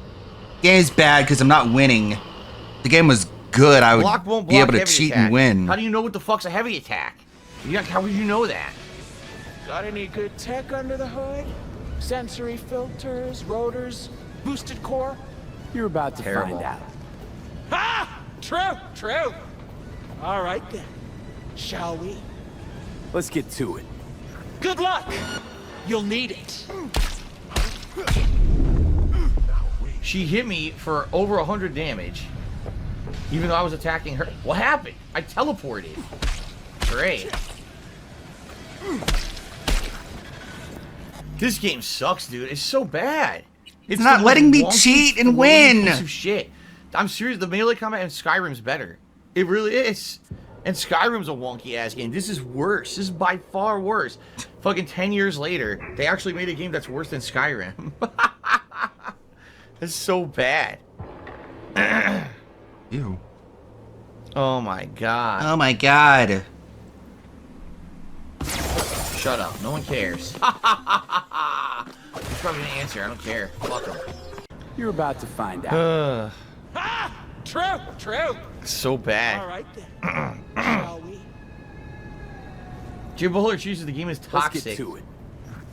The game is bad because I'm not winning. If the game was good, I would be able to cheat and win. How do you know what the fuck's a heavy attack? How would you know that? Got any good tech under the hood? Sensory filters, rotors, boosted core? You're about to find out. Ha! True. All right then. Shall we? Let's get to it. Good luck. You'll need it. She hit me for over 100 damage, even though I was attacking her. What happened? I teleported. Great. This game sucks, dude. It's so bad. It's not letting me cheat and win. Piece of shit. I'm serious. The melee combat in Skyrim's better. It really is. And Skyrim's a wonky ass game. This is worse. This is by far worse. Fucking 10 years later, they actually made a game that's worse than Skyrim. It's so bad. Ew. Oh my god. Oh my god. Shut up. No one cares. He's probably gonna answer. I don't care. Fuck him. You're about to find out. True. So bad. All right then. Shall we? Jim Buller chooses the game is toxic. Let's get to it.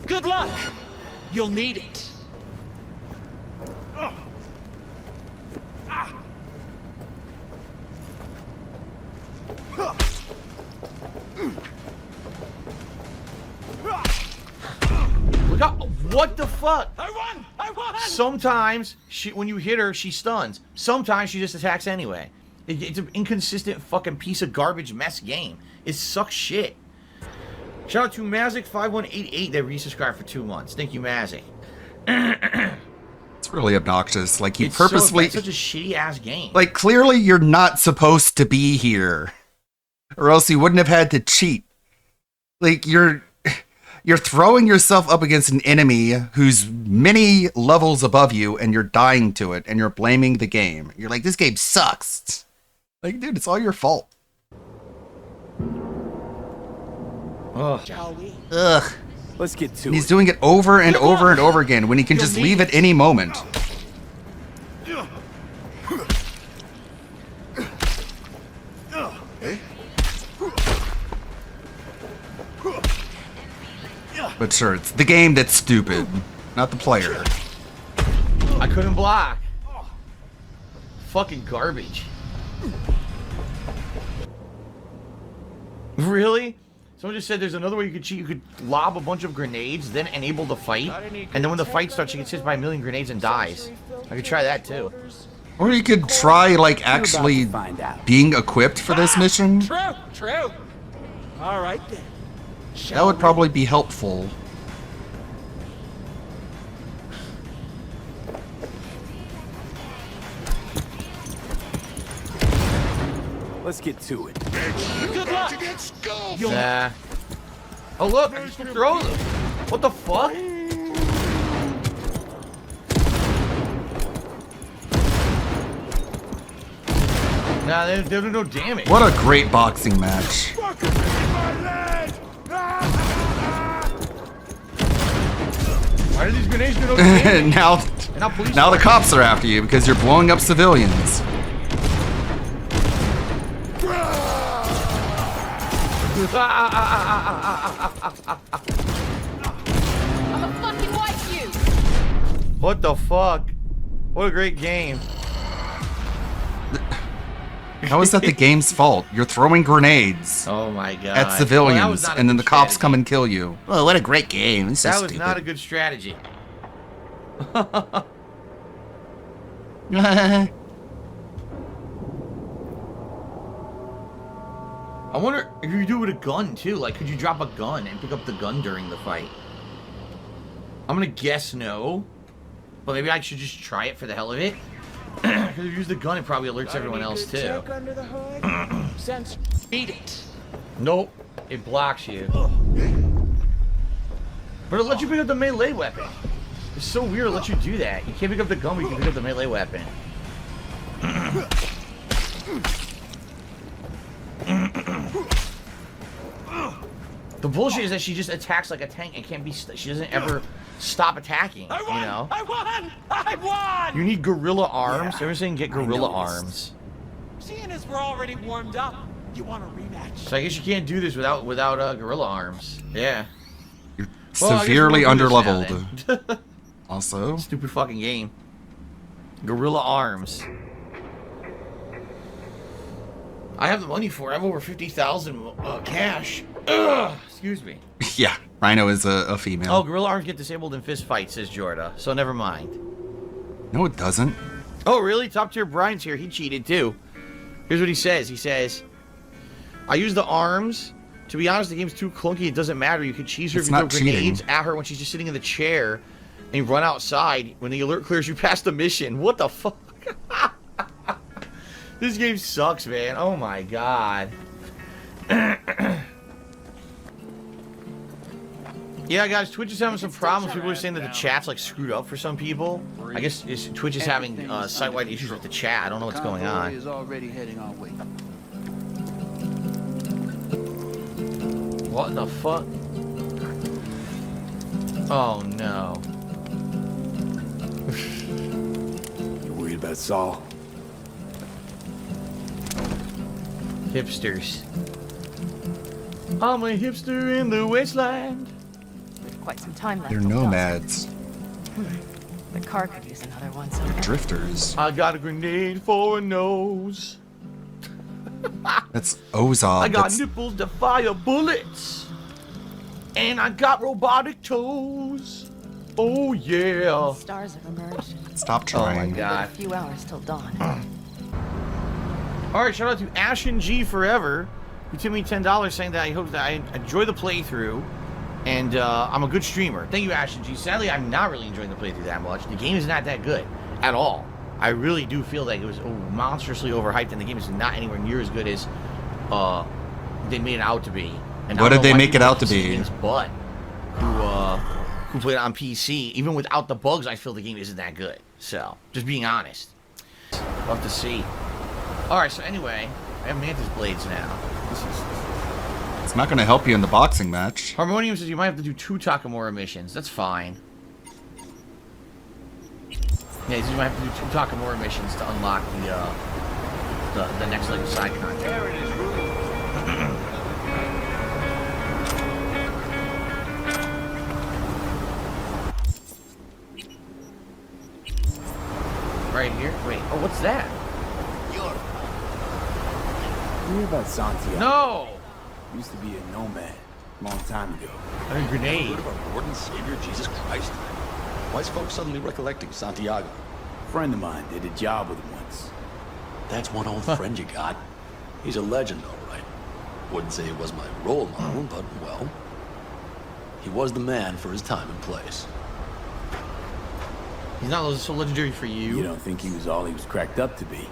Good luck. You'll need it. Look out! What the fuck? I won! Sometimes when you hit her, she stuns. Sometimes she just attacks anyway. It's an inconsistent fucking piece of garbage mess game. It sucks shit. Shout out to Mazik5188 that resubscribed for 2 months. Thank you, Mazik. It's really obnoxious. Like, you It's purposely... such a shitty ass game. Like, clearly you're not supposed to be here. Or else you wouldn't have had to cheat. Like, you're throwing yourself up against an enemy who's many levels above you, and you're dying to it, and you're blaming the game. You're like, this game sucks. Like, dude, it's all your fault. Ugh. Shall we? Ugh. Let's get to And he's it. doing it over and over and over again when he can just leave at any moment. But sure, it's the game that's stupid, not the player. I couldn't block. Fucking garbage. Really? Someone just said there's another way you could cheat. You could lob a bunch of grenades, then enable the fight, and then when the fight starts, she gets hit by a million grenades and dies. I could try that too. Or you could try, like, actually being equipped for this mission. True. All right then. That would probably be helpful. Let's get to it. Good luck. Nah. Oh look, I just throw them. What the fuck? Nah, they do no damage. What a great boxing match. Why do these grenades do no damage? now the cops are after you because you're blowing up civilians. I'ma fucking wipe you! What the fuck? What a great game. How is that the game's fault? You're throwing grenades. Oh my god. At civilians, and then the cops come and kill you. Oh, what a great game. It's so That was stupid. not a good strategy. I wonder if you do it with a gun too. Like, could you drop a gun and pick up the gun during the fight? I'm gonna guess no, but maybe I should just try it for the hell of it. Because if you use the gun, it probably alerts everyone else too. Check under the hood. Sense. Eat it. Nope. It blocks you. But it lets you pick up the melee weapon. It's so weird it lets you do that. You can't pick up the gun, but you can pick up the melee weapon. The bullshit is that she just attacks like a tank and can't be. She doesn't ever stop attacking. I won! You know. I won! I won! You need gorilla arms. Yeah, Everyone's saying get gorilla arms. Seeing as we're already warmed up, you want a rematch? So I guess you can't do this without gorilla arms. Yeah. You're Well, severely I guess we'll do this underleveled. now, then. Also, Stupid fucking game. Gorilla arms. I have the money for it. I have over 50,000 cash. Ugh, excuse me. yeah, Rhino is a female. Oh, gorilla arms get disabled in fist fights, says Jorda. So never mind. No, it doesn't. Oh, really? Top tier Brian's here. He cheated too. Here's what he says. He says, I use the arms. To be honest, the game's too clunky. It doesn't matter. You can cheese her if you throw grenades at her when she's just sitting in the chair. And you run outside. When the alert clears, you pass the mission. What the fuck? This game sucks, man. Oh my god. Yeah, guys, Twitch is having some problems. People are saying that the chat's like screwed up for some people. I guess Twitch is having site-wide issues with the chat. I don't know what's going on. Is already heading our way. What the fuck? Oh no. You're worried about Saul? Hipsters. I'm a hipster in the wasteland. Quite some time left. They're nomads. The car could use another one. So They're drifters. I got a grenade for a nose. That's Ozog. I got That's... nipples to fire bullets. And I got robotic toes. Oh yeah. Stars have emerged. Stop trying. Oh my god. A few hours till dawn. Alright, shout out to Ashen G Forever, who tipped me $10 saying that I hope that I enjoy the playthrough. And I'm a good streamer. Thank you, Ashton G. Sadly, I'm not really enjoying the playthrough that much. The game is not that good at all. I really do feel like it was monstrously overhyped, and the game is not anywhere near as good as they made it out to be. And What did they make it out to be? But who played it on PC, even without the bugs, I feel the game isn't that good. So, just being honest. We'll have to see. Alright, so anyway, I have Mantis Blades now. This is... It's not going to help you in the boxing match. Harmonium says you might have to do 2 Takamura missions. That's fine. Yeah, you might have to do 2 Takamura missions to unlock the next leg of side content. There it is, right here? Wait, oh, what's that? You hear about Santiago? No! Used to be a nomad, long time ago. A grenade. Heard of our Lord and Savior, Jesus Christ? Why is folks suddenly recollecting Santiago? A friend of mine did a job with him once. That's one old friend you got. He's a legend, all right. Wouldn't say he was my role model, but, well, he was the man for his time and place. He's not so legendary for you. You don't think he was all he was cracked up to be?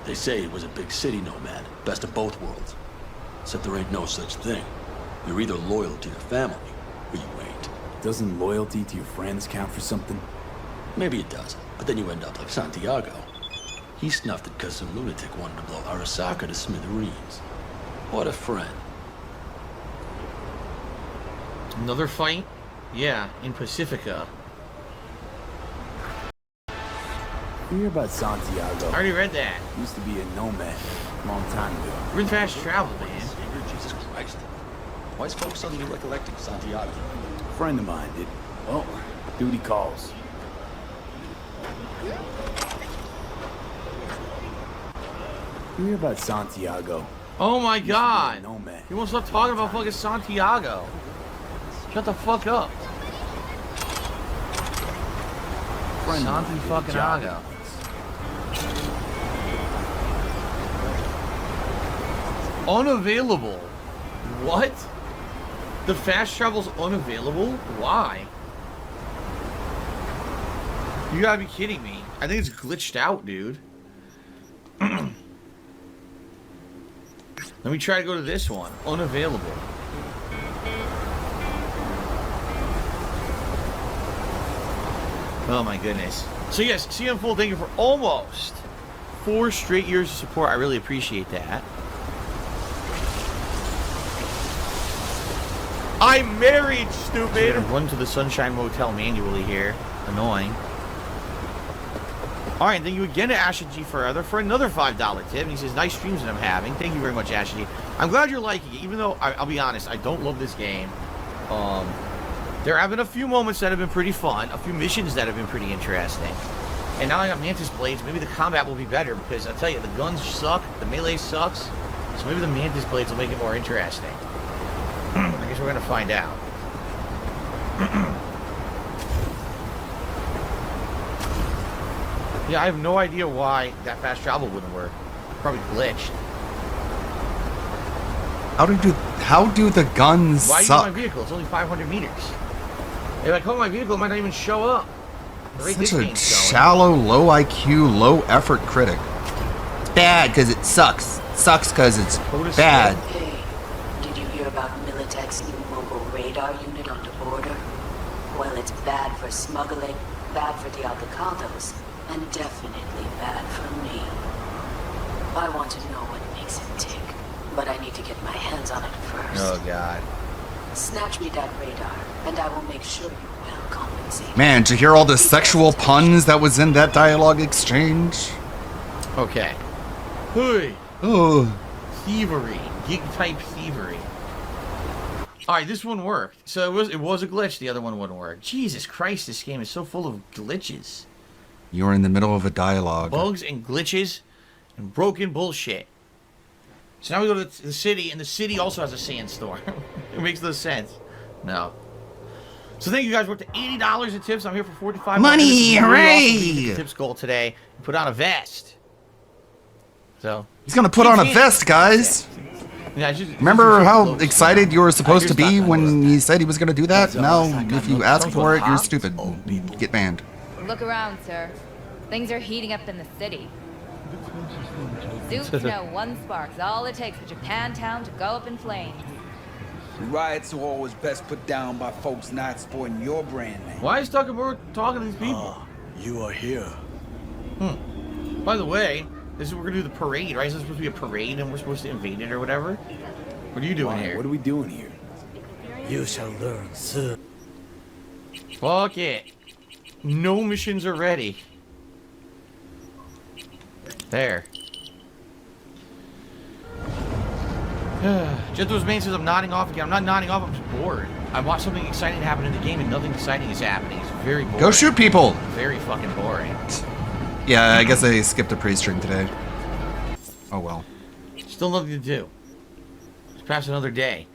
They say he was a big city nomad, best of both worlds. Except there ain't no such thing. You're either loyal to your family, or you ain't. Doesn't loyalty to your friends count for something? Maybe it does, but then you end up like Santiago. He snuffed it because some lunatic wanted to blow Arasaka to smithereens. What a friend. Another fight? Yeah, in Pacifica. You hear about Santiago? I already read that. Used to be a nomad, long time ago. We're in fast travel, man. Savior Jesus Christ. Why is folks suddenly recollecting Santiago? A friend of mine did. Well, duty calls. You hear about Santiago? Oh my god! He won't stop talking about fucking Santiago. Shut the fuck up. Santi fucking Ago. Unavailable. What? The fast travel's unavailable? Why? You gotta be kidding me. I think it's glitched out, dude. Let me try to go to this one. Unavailable. Oh my goodness. So yes, CM Full, thank you for almost 4 straight years of support. I really appreciate that. I'm married, stupid! I'm run to the Sunshine Motel manually here. Annoying. Alright, thank you again to Asha G for another $5 tip. And he says, nice streams that I'm having. Thank you very much, Asha G. I'm glad you're liking it, even though, I'll be honest, I don't love this game. There have been a few moments that have been pretty fun, a few missions that have been pretty interesting. And now I got Mantis Blades, maybe the combat will be better, because I'll tell you, the guns suck, the melee sucks, so maybe the Mantis Blades will make it more interesting. I guess we're gonna find out. Yeah, I have no idea why that fast travel wouldn't work. Probably glitched. How do the guns Why suck? use my vehicle? It's only 500 meters. If I call my vehicle, it might not even show up. The rate this Such a game's going. shallow, low IQ, low effort critic. It's bad because it sucks. Sucks because it's bad. Hey, did you hear about Militech's new mobile radar unit on the border? Well, it's bad for smuggling, bad for the avocados, and definitely bad for me. I want to know what makes it tick, but I need to get my hands on it first. Oh, God. Snatch me that radar, and I will make sure you're well compensated. Man, did you hear all the sexual puns that was in that dialogue exchange? Okay. Hey. Oh. Thievery. Gig-type thievery. Alright, this one worked. So it was a glitch, the other one wouldn't work. Jesus Christ, this game is so full of glitches. You were in the middle of a dialogue. Bugs and glitches and broken bullshit. So now we go to the city, and the city also has a sandstorm. It makes no sense. No. So thank you guys. We're up to $80 in tips. I'm here for 45 Money! minutes. Hooray! The tips goal today. Put on a vest. So He's gonna put on a vest, guys. Yeah, Remember how excited you were supposed to be when he said he was gonna do that? Now, if you ask for it, you're stupid. Get banned. Look around, sir. Things are heating up in the city. Suits know one spark's all it takes for Japantown to go up in flames. Riots are always best put down by folks not supporting your brand name. Why is Tuckerberg talking to these people? You are here. By the way, this is we're gonna do the parade, right? Is this supposed to be a parade and we're supposed to invade it or whatever? What are you doing here? What are we doing here? You shall learn soon. Fuck it. No missions are ready. There. Gento's main says I'm nodding off again. I'm not nodding off, I'm just bored. I watched something exciting happen in the game and nothing exciting is happening. It's very boring. Go shoot people! Very fucking boring. Yeah, I guess I skipped a pre-stream today. Oh well. Still nothing to do. It's past another day.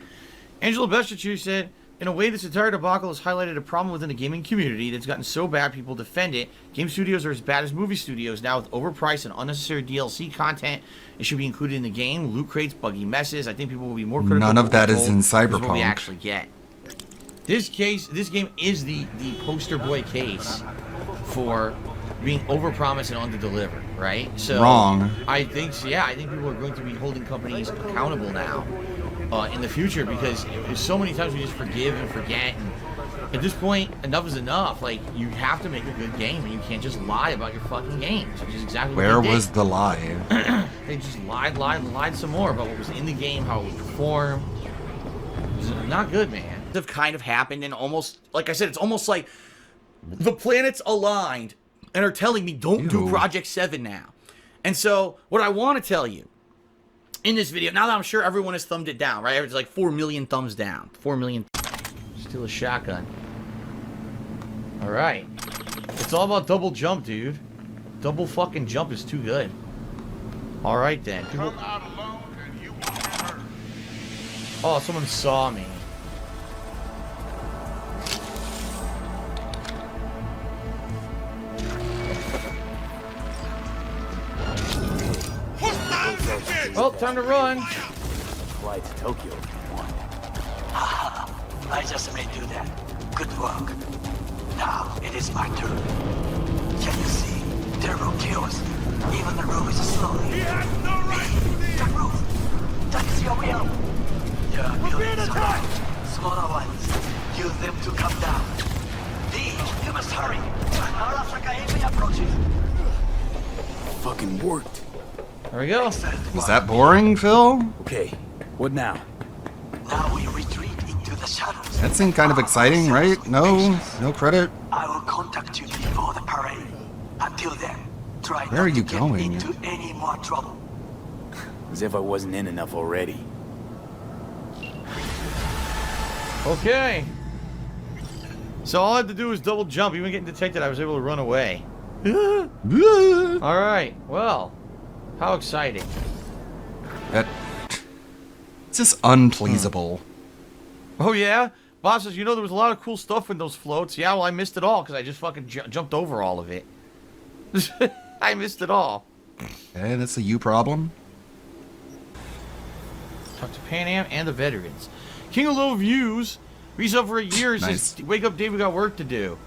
Angela Bestachu said, in a way, this entire debacle has highlighted a problem within the gaming community that's gotten so bad people defend it. Game studios are as bad as movie studios now with overpriced and unnecessary DLC content. It should be included in the game. Loot crates, buggy messes. I think people will be more critical. None of that is in Cyberpunk. What we Cyberpunk. actually get. This game is the poster boy case for being overpromised and under-delivered, right? So Wrong. I think people are going to be holding companies accountable now. In the future, because so many times we just forgive and forget, and at this point enough is enough. Like, you have to make a good game and you can't just lie about your fucking games, which is exactly what Where they did. was the lie? They just lied some more about what was in the game, how it would perform. It was not good, man. Have kind of happened, and almost, like I said, it's almost like the planets aligned and are telling me don't do Project 7 now. And so what I want to tell you in this video, now that I'm sure everyone has thumbed it down, right? It's like 4 million thumbs down. 4 million. Still a shotgun. Alright. It's all about double jump, dude. Double fucking jump is too good. Alright then. People... Oh, someone saw me. Well, time to run. Fly to Tokyo if you want. I just may do that. Good work. Now it is my turn. Can you see? Turbo kills. Even the roof is slowly. He has no right to leave. The roof. against your will. We're being attacked! Smaller ones, use them to come down. V, you must hurry. Arasaka enemy approaches. Fucking worked. There we go. Was that boring, Phil? Okay, what now? Now we retreat into the shadows. That seemed kind of exciting, right? No credit. I will contact you before the parade. Until then, try Where are not you to get going? into any more trouble. As if I wasn't in enough already. Okay. So all I had to do was double jump. Even getting detected, I was able to run away. Alright, well. How exciting. It's just unpleasable. Oh yeah? Bob says, you know, there was a lot of cool stuff in those floats. Yeah, well, I missed it all because I just fucking jumped over all of it. I missed it all. Okay, that's a you problem. Talk to Pan Am and the veterans. King of Low Views. He's up for a year and says, wake up, Dave, we got work to do.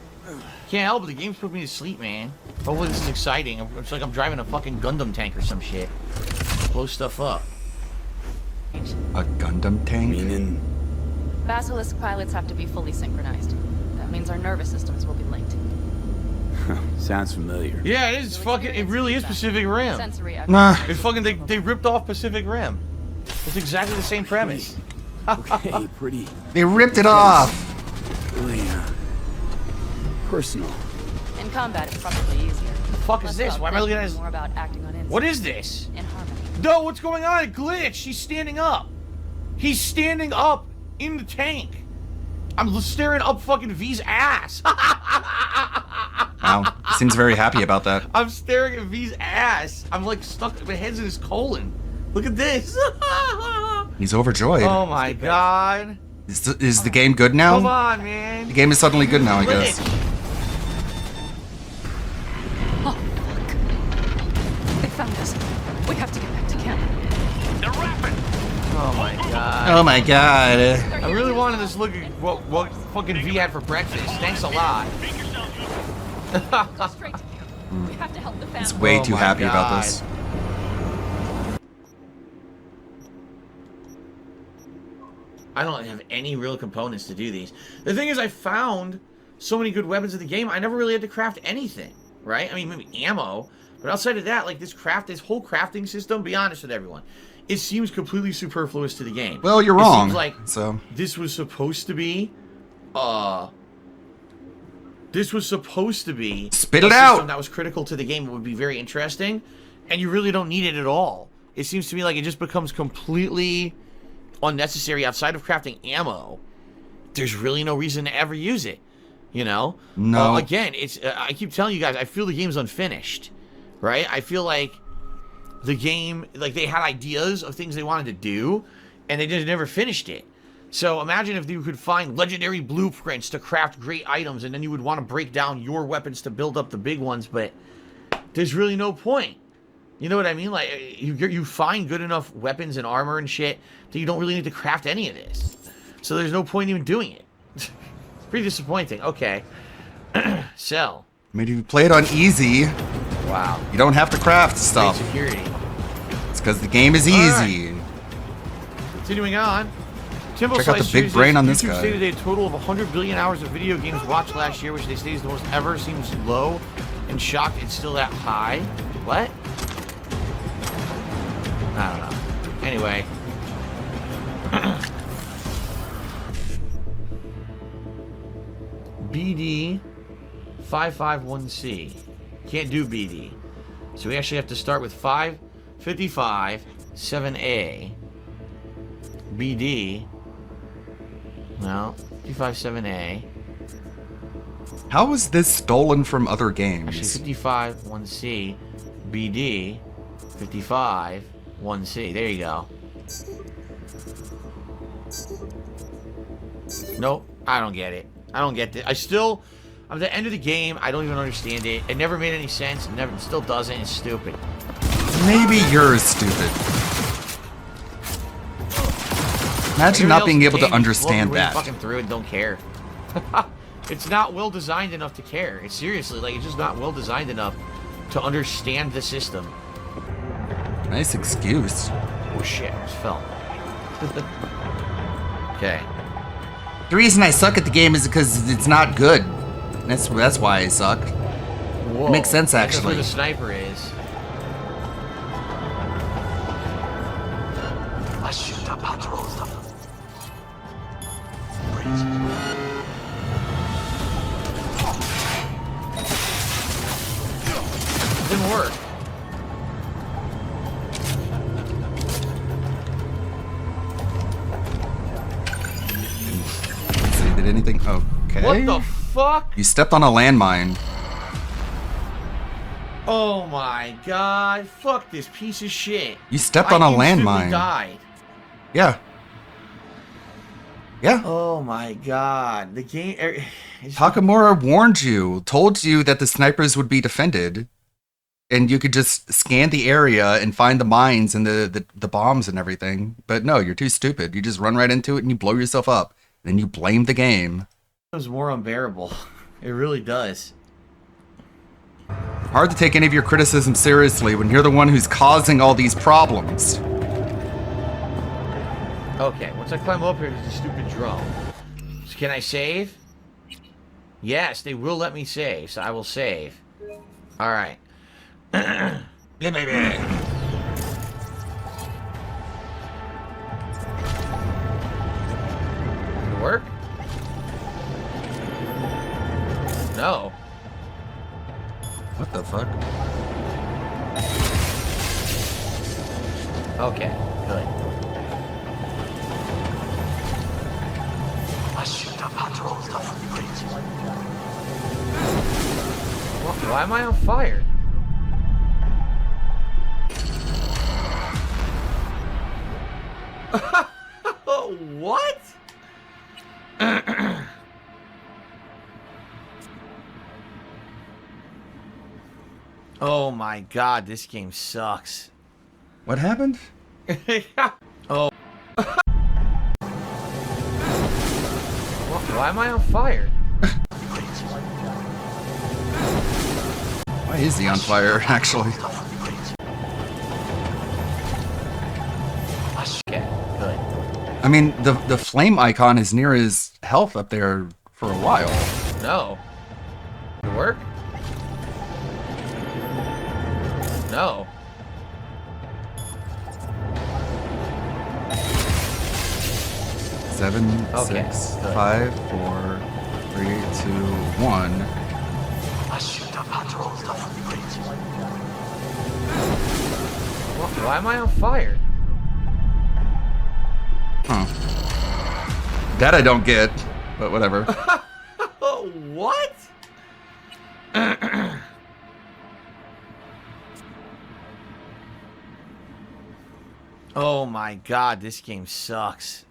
Can't help it, the game's put me to sleep, man. Hopefully this is exciting. It's like I'm driving a fucking Gundam tank or some shit. Blow stuff up. A Gundam tank? Meaning? Basilisk pilots have to be fully synchronized. That means our nervous systems will be linked. Sounds familiar. Yeah, it is fucking, it really is Pacific Rim. Sensory It's fucking, they ripped off Pacific Rim. It's exactly the same premise. Okay, pretty. They ripped it off. Really, personal. In combat, it's probably easier. The fuck is this? Why am I looking at this? More about acting on instinct. What is this? In harmony. No, what's going on? A glitch. She's standing up. He's standing up in the tank. I'm staring up fucking V's ass. Wow, seems very happy about that. I'm staring at V's ass. I'm like stuck. My head's in his colon. Look at this. He's overjoyed. Oh my god. Is the game good now? Come on, man. The game is suddenly good now, I guess. Oh, fuck. They found us. We have to get back to camp. They're rapping. Oh my god. Oh my god. I really wanted this look at what fucking V had for breakfast. Thanks a lot. Go straight to camp. We have to help the family. He's way too my happy about God. this. I don't have any real components to do these. The thing is, I found so many good weapons in the game, I never really had to craft anything, right? I mean, maybe ammo, but outside of that, like this whole crafting system, be honest with everyone, it seems completely superfluous to the game. Well, you're It wrong. seems like So this was supposed to be, this was supposed to be Spit a it out! system that was critical to the game. It would be very interesting, and you really don't need it at all. It seems to me like it just becomes completely unnecessary outside of crafting ammo. There's really no reason to ever use it, you know? No. Again, it's I keep telling you guys, I feel the game's unfinished, right? I feel like the game, like they had ideas of things they wanted to do, and they just never finished it. So imagine if you could find legendary blueprints to craft great items, and then you would want to break down your weapons to build up the big ones, but there's really no point. You know what I mean? Like, you find good enough weapons and armor and shit that you don't really need to craft any of this. So there's no point even doing it. Pretty disappointing. Okay. Sell. I mean, if you play it on easy, wow, you don't have to craft stuff. Great security. It's because the game is easy. Right. Continuing on. Timbo Check out the Slice big series brain on this YouTube guy. stated a total of 100 billion hours of video games watched last year, which they say is the most ever. Seems low, and shocked it's still that high. What? I don't know. Anyway. BD 551C. Can't do BD. So we actually have to start with 555 7A. BD. No. 557A. How was this stolen from other Actually, games? 55 1C. BD 55 1C. There you go. Nope. I don't get it. I don't get it. I'm at the end of the game. I don't even understand it. It never made any sense. It still doesn't. It's stupid. Maybe you're stupid. Imagine not being able to understand that. Fucking through it, don't care. It's not well designed enough to care. It's seriously like it's just not well designed enough to understand the system. Nice excuse. Oh shit! I just fell. Okay. The reason I suck at the game is because it's not good. That's why I suck. Whoa. It makes sense, That's actually. where the sniper is. I shoot up patrols. Didn't work. See, did anything? Okay. What the fuck? You stepped on a landmine. Oh my god. Fuck this piece of shit. You stepped on a I instantly landmine. died. Yeah. Yeah. Oh my god. The game... Takamura warned you, told you that the snipers would be defended, and you could just scan the area and find the mines and the bombs and everything. But no, you're too stupid. You just run right into it and you blow yourself up. Then you blame the game. It was more unbearable. It really does. Hard to take any of your criticism seriously when you're the one who's causing all these problems. Okay, once I climb up here, there's a stupid drone. So can I save? Yes, they will let me save, so I will save. Alright. Work? No. What the fuck? Okay, good. I shoot up patrols off the bridge. Why am I on fire? What? Oh my god, this game sucks. What happened? Oh. Why am I on fire? Why is he on fire, actually? Okay, good. I mean, the flame icon is near his health up there for a while. No. Did it work? No. Seven, Okay, 6, good. 5, 4, 3, 2, 1. I shoot up patrols off the bridge. Why am I on fire? Huh. That I don't get, but whatever. What? Oh my god, this game sucks.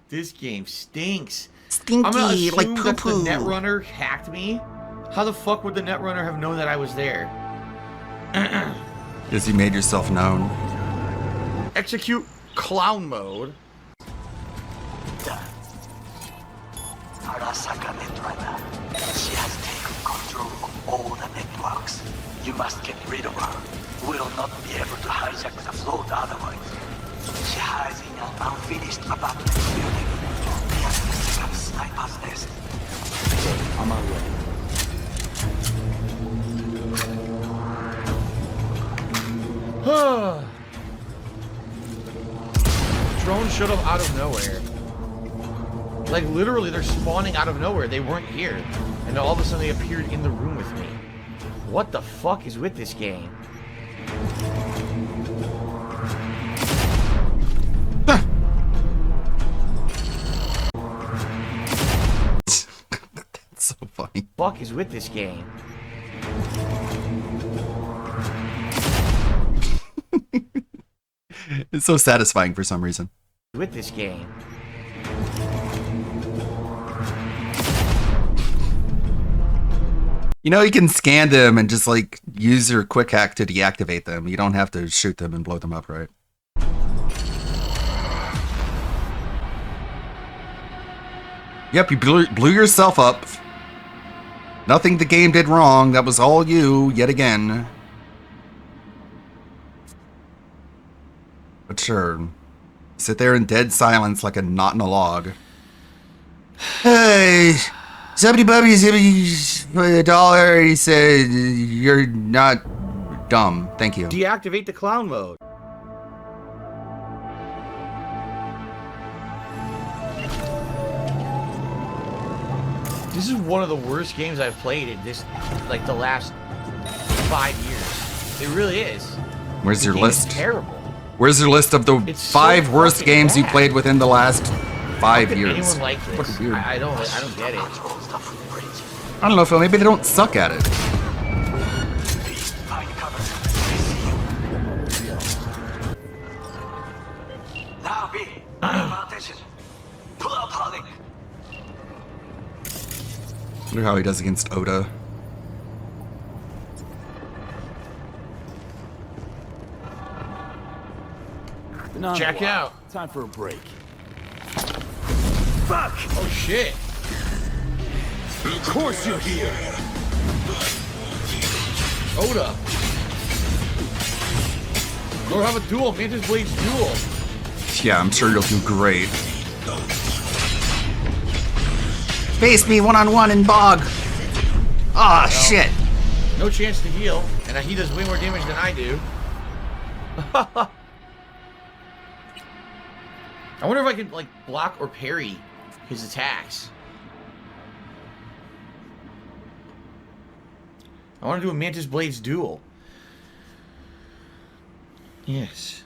This game stinks. Stinky, I'm gonna assume like that poo-poo. the Netrunner hacked me. How the fuck would the Netrunner have known that I was there? Because you made yourself known. Execute clown mode. Arasaka Netrunner. She has taken control of all the networks. You must get rid of her. We will not be able to hijack the float otherwise. She hides in an unfinished apartment building. Near the second sniper's nest. On my way. Drones showed up out of nowhere. Like literally, they're spawning out of nowhere. They weren't here, and all of a sudden they appeared in the room with me. What the fuck is with this game? That's so funny. Fuck is with this game? It's so satisfying for some reason. With this game. You know, you can scan them and just like use your quick hack to deactivate them. You don't have to shoot them and blow them up, right? Yep, you blew yourself up. Nothing the game did wrong. That was all you, yet again. Sure. Sit there in dead silence like a knot in a log. Hey, somebody Bubby's giving you $1. He said, you're not dumb. Thank you. Deactivate the clown mode. This is one of the worst games I've played in this, like, the last 5 years. It really is. Where's your list? Terrible. Where's your list of the 5 worst games you played within the last 5 years? Anyone like this? Weird. I don't get it. I don't know, Phil. Maybe they don't suck at it. Now, B, attention. Pull out Harley. Look how he does against Oda. Check out. Time for a break. Fuck! Oh shit! Of course you're here. Oda. Go have a duel. Mantis Blade's duel. Yeah, I'm sure you'll do great. Face me one-on-one in Bog. Ah, shit. No chance to heal, and he does way more damage than I do. I wonder if I could, like, block or parry his attacks. I want to do a Mantis Blades duel. Yes.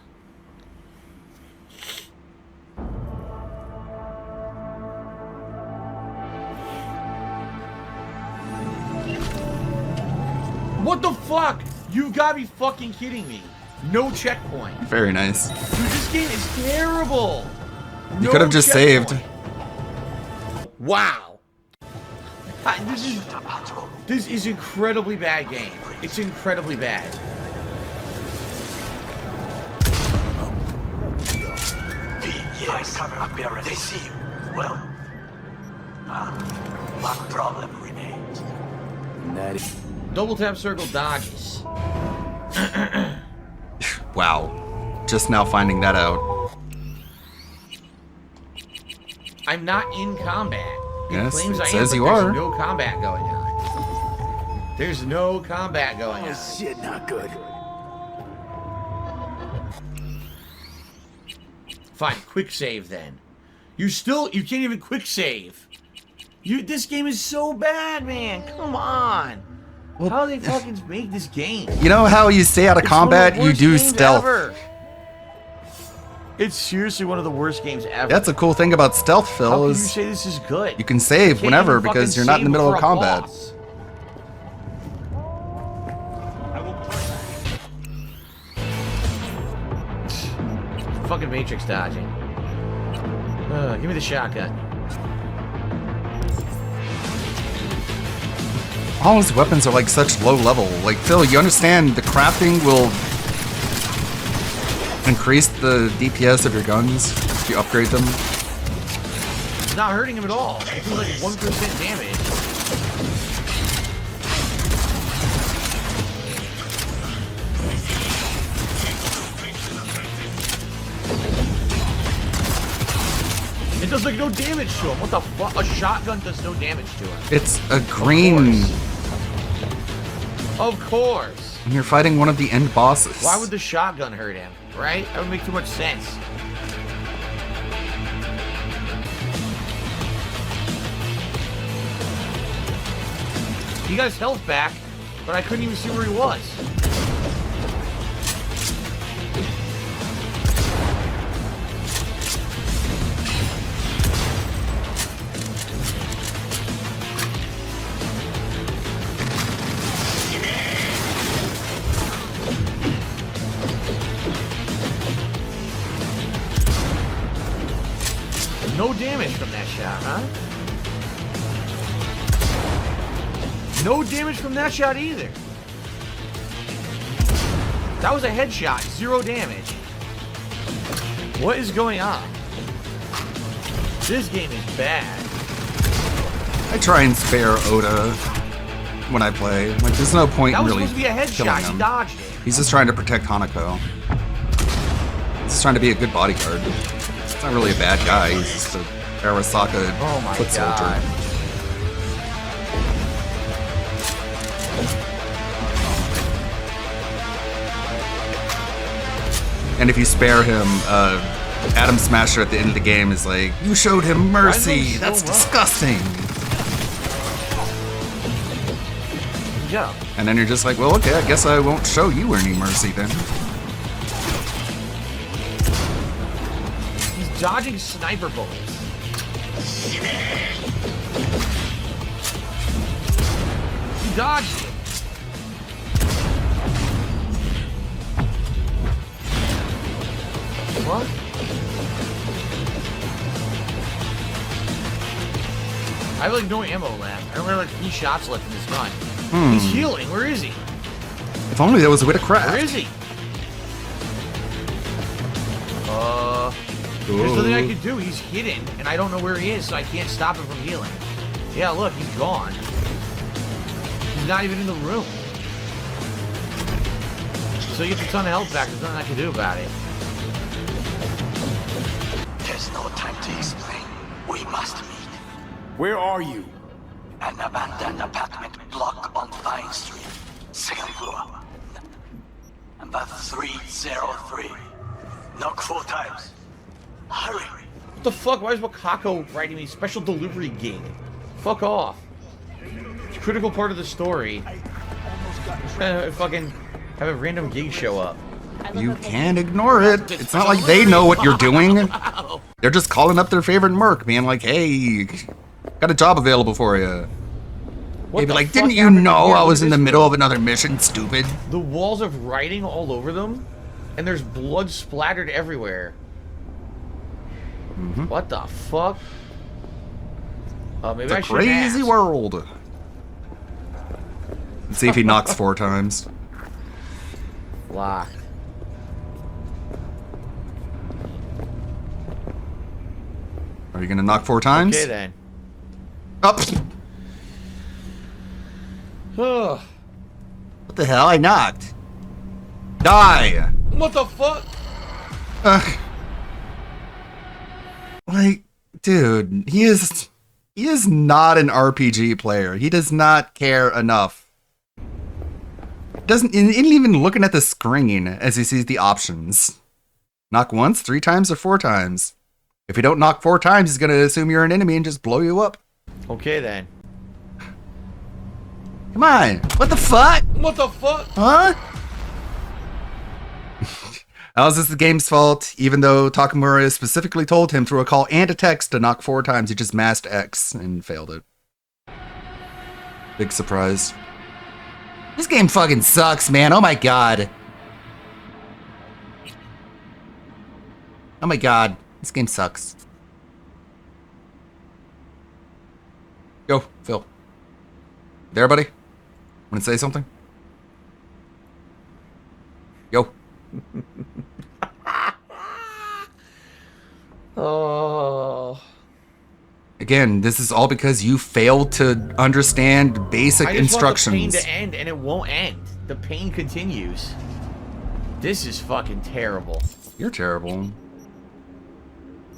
What the fuck? You've got to be fucking kidding me. No checkpoint. Very nice. Dude, this game is terrible. You could have just saved. Wow. This is incredibly bad game. It's incredibly bad. Yes, they see you. Well, one problem remains. Double tap circle dodges. Wow. Just now finding that out. I'm not in combat. Yes, claims it I says am, you but are. There's no combat going on. There's no combat going on. Oh shit, not good. Fine, quick save then. You can't even quick save. This game is so bad, man. Come on. Well, how do they fucking make this game? You know how you stay out of combat? You do stealth. Ever. It's seriously one of the worst games ever. That's a cool thing about stealth, Phil. How can you is say this is good? You can save whenever because you're not in the middle of combat. Fucking Matrix dodging. Give me the shotgun. All his weapons are like such low level. Like, Phil, you understand the crafting will increase the DPS of your guns if you upgrade them? It's not hurting him at all. It feels like 1% damage. It does like no damage to him. What the fuck? A shotgun does no damage to him. It's a green. Of course. And you're fighting one of the end bosses. Why would the shotgun hurt him? Right? That would make too much sense. He got his health back, but I couldn't even see where he was. No damage from that shot, huh? No damage from that shot either. That was a headshot, 0 damage. What is going on? This game is bad. I try and spare Oda when I play. Like, there's no point That in was really supposed to be a headshot. killing He him. dodged it. He's just trying to protect Hanako. He's just trying to be a good bodyguard. He's not really a bad guy. He's just a Arasaka foot soldier. And if you spare him, Adam Smasher at the end of the game is like, "You showed him mercy. That's disgusting." Yeah. And then you're just like, "Well, okay, I guess I won't show you any mercy then." He's dodging sniper bullets. He dodged it. What? I have like no ammo left. I only have like 3 shots left in this gun. He's healing. Where is he? If only there was a way to craft. Where is he? There's nothing I can do. He's hidden, and I don't know where he is, so I can't stop him from healing. Yeah, look, he's gone. He's not even in the room. So he gets a ton of health back. There's nothing I can do about it. There's no time to explain. We must meet. Where are you? An abandoned apartment block on Vine Street. 2nd floor. Number 303. Knock 4 times. Hurry. What the fuck? Why is Wakako writing me special delivery gig? Fuck off. It's a critical part of the story. Fucking have a random gig show up. You can't ignore it. It's not like they know what you're doing. They're just calling up their favorite merc, being like, "Hey, got a job available for you." They'd be like, "Didn't you know I was in the middle of another mission, stupid?" The walls have writing all over them, and there's blood splattered everywhere. What the fuck? Maybe It's I a should crazy ask. world. Let's see if he knocks 4 times. Lock. Are you gonna knock 4 times? Okay then. Up. Ugh. What the hell? I knocked. Die. What the fuck? Like, dude, he is not an RPG player. He does not care enough. Isn't even looking at the screen as he sees the options. Knock once, 3 times, or 4 times. If you don't knock 4 times, he's gonna assume you're an enemy and just blow you up. Okay then. Come on. What the fuck? What the fuck? Huh? How is this the game's fault? Even though Takamura specifically told him through a call and a text to knock 4 times, he just masked X and failed it. Big surprise. This game fucking sucks, man. Oh my god. Oh my god. This game sucks. Yo, Phil. There, buddy? Want to say something? Yo. Oh. Again, this is all because you failed to understand basic instructions. I just want the pain to end, and it won't end. The pain continues. This is fucking terrible. You're terrible.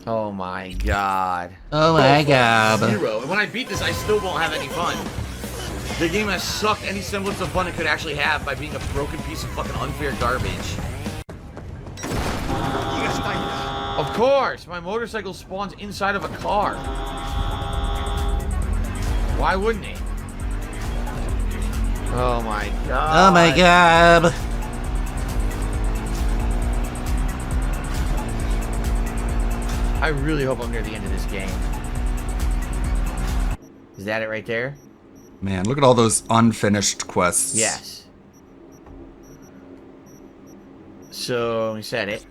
Oh my god. Oh my god. 0. And when I beat this, I still won't have any fun. The game has sucked any semblance of fun it could actually have by being a broken piece of fucking unfair garbage. Of course, my motorcycle spawns inside of a car. Why wouldn't he? Oh my god. Oh my god. I really hope I'm near the end of this game. Is that it right there? Man, look at all those unfinished quests. Yes. So, we said it.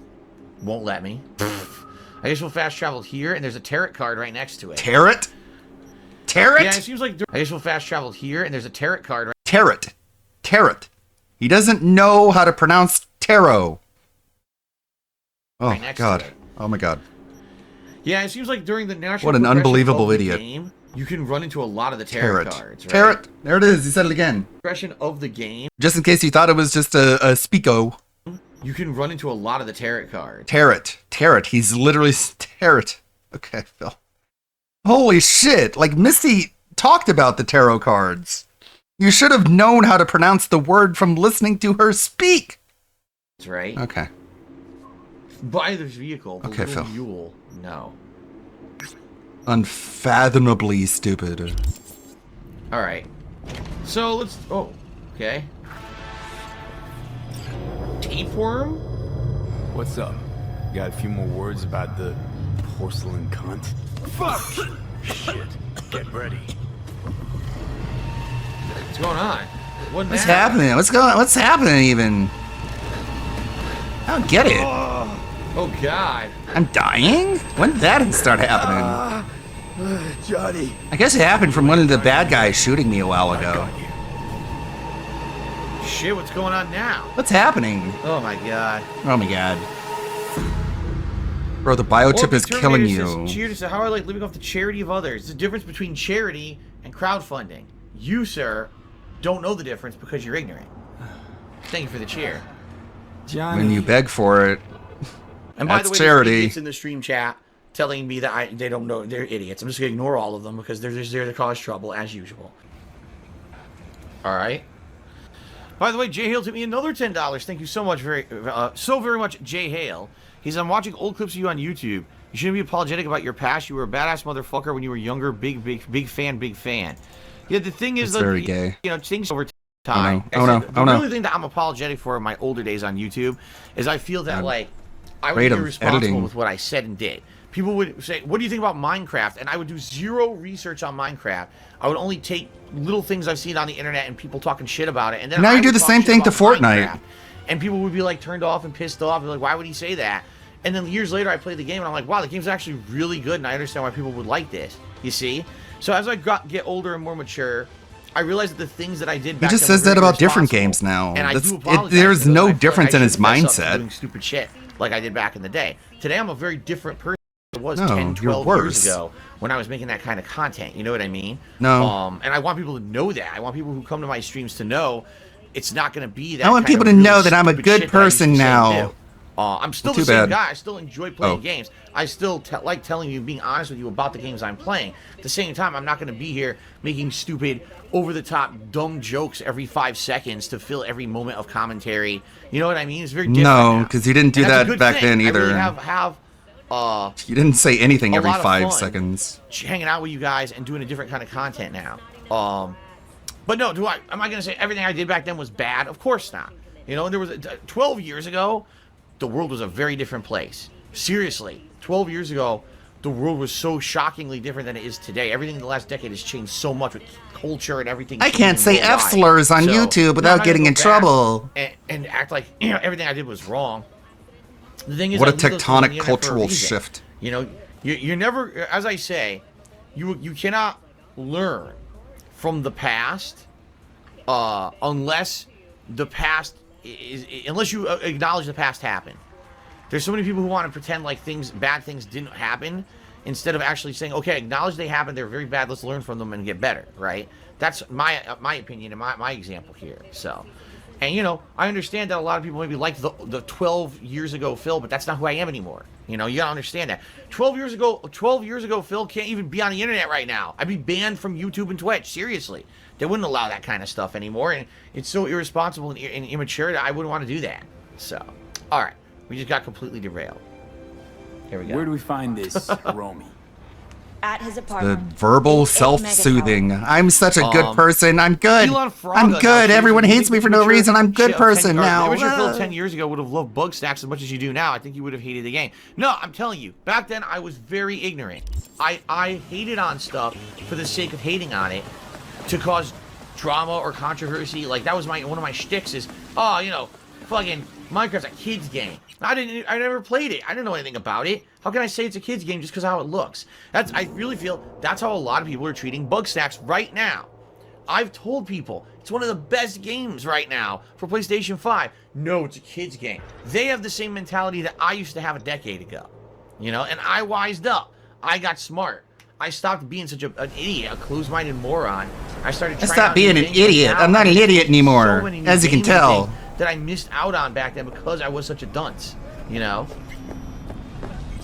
Won't let me. I guess we'll fast travel here, and there's a tarot card right next to it. Tarot? Tarot? Yeah, it seems like... I guess we'll fast travel here, and there's a tarot card right... Tarot. Tarot. He doesn't know how to pronounce tarot. Oh Right my next god. to it. Oh my god. Yeah, it seems like during the natural What an progression unbelievable of the idiot. game, you can run into a lot of the tarot Tarot. cards, right? Tarot. There it is. He said it again. Progression of the game. Just in case you thought it was just a speako. You can run into a lot of the tarot cards. Tarot. He's literally tarot. Okay, Phil. Holy shit! Like Misty talked about the tarot cards. You should have known how to pronounce the word from listening to her speak. That's right. Okay. Buy this vehicle. The Okay, little Phil. mule. No. Unfathomably stupid. All right. So let's. Oh, okay. Tapeworm? What's up? Got a few more words about the porcelain cunt? Fuck! Shit. Get ready. What's going on? What's happening? What's happening even? I don't get it. Oh God. I'm dying? When did that start happening? Johnny. I guess it happened from one of the bad guys shooting me a while ago. Shit, what's going on now? What's happening? Oh my God. Oh my God. Bro, the biochip is killing you. Cheers to how I like living off the charity of others. There's a difference between charity and crowdfunding. You, sir, don't know the difference because you're ignorant. Thank you for the cheer. Johnny. When you beg for it, and by that's the way, charity. there's idiots in the stream chat telling me that they don't know, they're idiots. I'm just gonna ignore all of them because they're just there to cause trouble as usual. All right. By the way, Jay Hale took me another $10. Thank you so much, very much, Jay Hale. He said, I'm watching old clips of you on YouTube. You shouldn't be apologetic about your past. You were a badass motherfucker when you were younger. Big fan. Yeah, the thing is, It's very gay. You know, things over time. Oh no. The only thing that I'm apologetic for in my older days on YouTube is I feel that, like, I would be irresponsible with what I said and did. People would say, what do you think about Minecraft? And I would do zero research on Minecraft. I would only take little things I've seen on the internet and people talking shit about it. And then Now I you do would the talk same shit thing to about Fortnite. Minecraft. And people would be like turned off and pissed off. And like, why would he say that? And then years later, I played the game and I'm like, wow, the game's actually really good. And I understand why people would like this. You see? So as I get older and more mature, I realized that the things that I did He back just then were says that very about different irresponsible. games now. And I That's- do apologize. there's for no those. I feel like difference I in his shouldn't mess up for mindset. doing stupid shit like I did back in the day. Today, I'm a very different person than I was No, 10, you're 12 worse. years ago when I was making that kind of content. You know what I mean? No. And I want people to know that. I want people who come to my streams to know it's not going to be that. I want kind people of to really know that I'm a stupid good shit that I used to person say and now. do. I'm still Too the same bad. guy. I still enjoy playing Oh. games. I still like telling you, being honest with you about the games I'm playing. At the same time, I'm not going to be here making stupid, over-the-top, dumb jokes every 5 seconds to fill every moment of commentary. You know what I mean? It's very different. No, now. because you didn't do And that's a that good back thing. then either. I really have You didn't say anything a every lot of 5 fun seconds. hanging out with you guys and doing a different kind of content now. But no, am I going to say everything I did back then was bad? Of course not. You know, there was 12 years ago, the world was a very different place. Seriously, 12 years ago, the world was so shockingly different than it is today. Everything in the last decade has changed so much with culture and everything. I can't changing say F worldwide. slurs on So, YouTube no, without I'm getting gonna in go back trouble. and act like everything I did was wrong. The thing is, What a I leave those things on tectonic the internet for a cultural reason. shift. You know, you're never, as I say, you cannot learn from the past unless the past unless you acknowledge the past happened. There's so many people who want to pretend like bad things didn't happen instead of actually saying, okay, acknowledge they happened, they're very bad, let's learn from them and get better, right? That's my opinion and my example here. So, and you know, I understand that a lot of people maybe like the 12 years ago Phil, but that's not who I am anymore. You know, you gotta understand that. 12 years ago, Phil can't even be on the internet right now. I'd be banned from YouTube and Twitch. Seriously, they wouldn't allow that kind of stuff anymore, and it's so irresponsible and immature that I wouldn't want to do that. So, all right, we just got completely derailed. Here we go. Where do we find this Romy? At his The apartment. verbal self-soothing. I'm such a good person. I'm good. Elon Fraga I'm now, good. too. Everyone You hates think me for the no immature reason. I'm a good Phil person now. The immature Phil 10 years ago would have loved bug snacks as much as you do now. I think you would have hated the game. No, I'm telling you, back then I was very ignorant. I hated on stuff for the sake of hating on it to cause drama or controversy. Like that was one of my shticks is, oh, you know, fucking Minecraft's a kid's game. I never played it. I didn't know anything about it. How can I say it's a kid's game just because of how it looks? I really feel that's how a lot of people are treating bug snacks right now. I've told people it's one of the best games right now for PlayStation 5. No, it's a kid's game. They have the same mentality that I used to have a decade ago. You know, and I wised up. I got smart. I stopped being such an idiot, a closed-minded moron. I started trying Stop out being new an things, and idiot. now I'm not I an see idiot so anymore, many new as you can gaming tell. things that I missed out on back then because I was such a dunce, you know?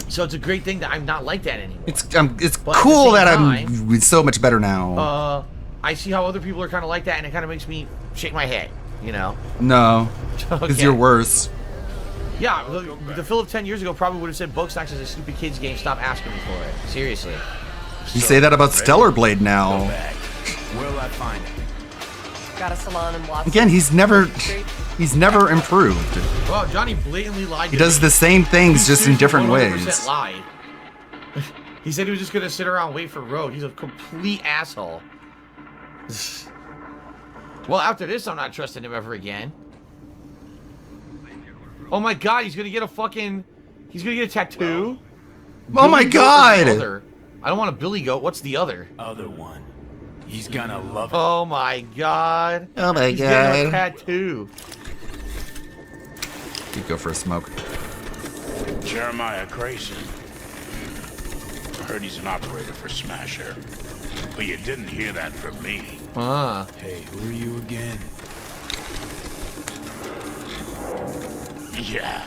So it's a great thing that I'm not like that anymore. It's cool that I'm so much better now. I see how other people are kind of like that, and it kind of makes me shake my head, you know? No, because you're worse. Yeah, the Philip 10 years ago probably would have said Bugsnax is a stupid kids game. Stop asking me for it. Seriously. You say that about Stellar Blade now. Where'll I find it? Got a salon in Blossom. Again, he's never improved. Well, Johnny blatantly lied. He does the same things, just in different ways. Lied. He said he was just gonna sit around and wait for Road. He's a complete asshole. Well, after this, I'm not trusting him ever again. Oh my God, he's gonna get a tattoo. Oh my God! I don't want a Billy Goat. What's the other? Other one. He's gonna love it. Oh my God. Oh my He's God. getting a tattoo. You go for a smoke. Jeremiah Grayson. I heard he's an operator for Smasher. But you didn't hear that from me. Hey, who are you again? Yeah.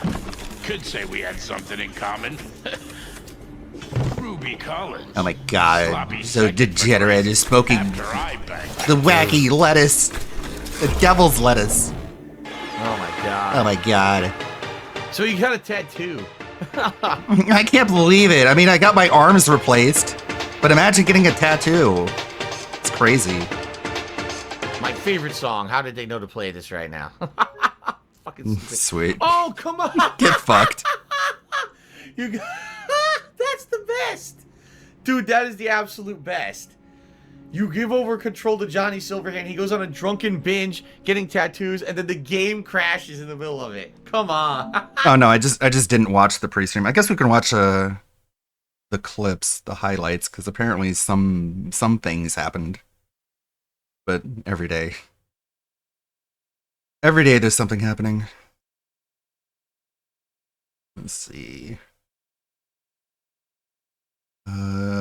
Could say we had something in common. Ruby Collins. Oh my God. Sloppy So second degenerate is smoking after I banged the wacky lettuce. The devil's lettuce. Oh my God. Oh my God. So you got a tattoo. I can't believe it. I mean, I got my arms replaced, but imagine getting a tattoo. It's crazy. My favorite song. How did they know to play this right now? Fucking stupid. Sweet. Oh, come on. Get fucked. You got... That's the best. Dude, that is the absolute best. You give over control to Johnny Silverhand. He goes on a drunken binge, getting tattoos, and then the game crashes in the middle of it. Come on. Oh no, I just didn't watch the pre-stream. I guess we can watch the clips, the highlights, because apparently some things happened. But every day there's something happening. Let's see.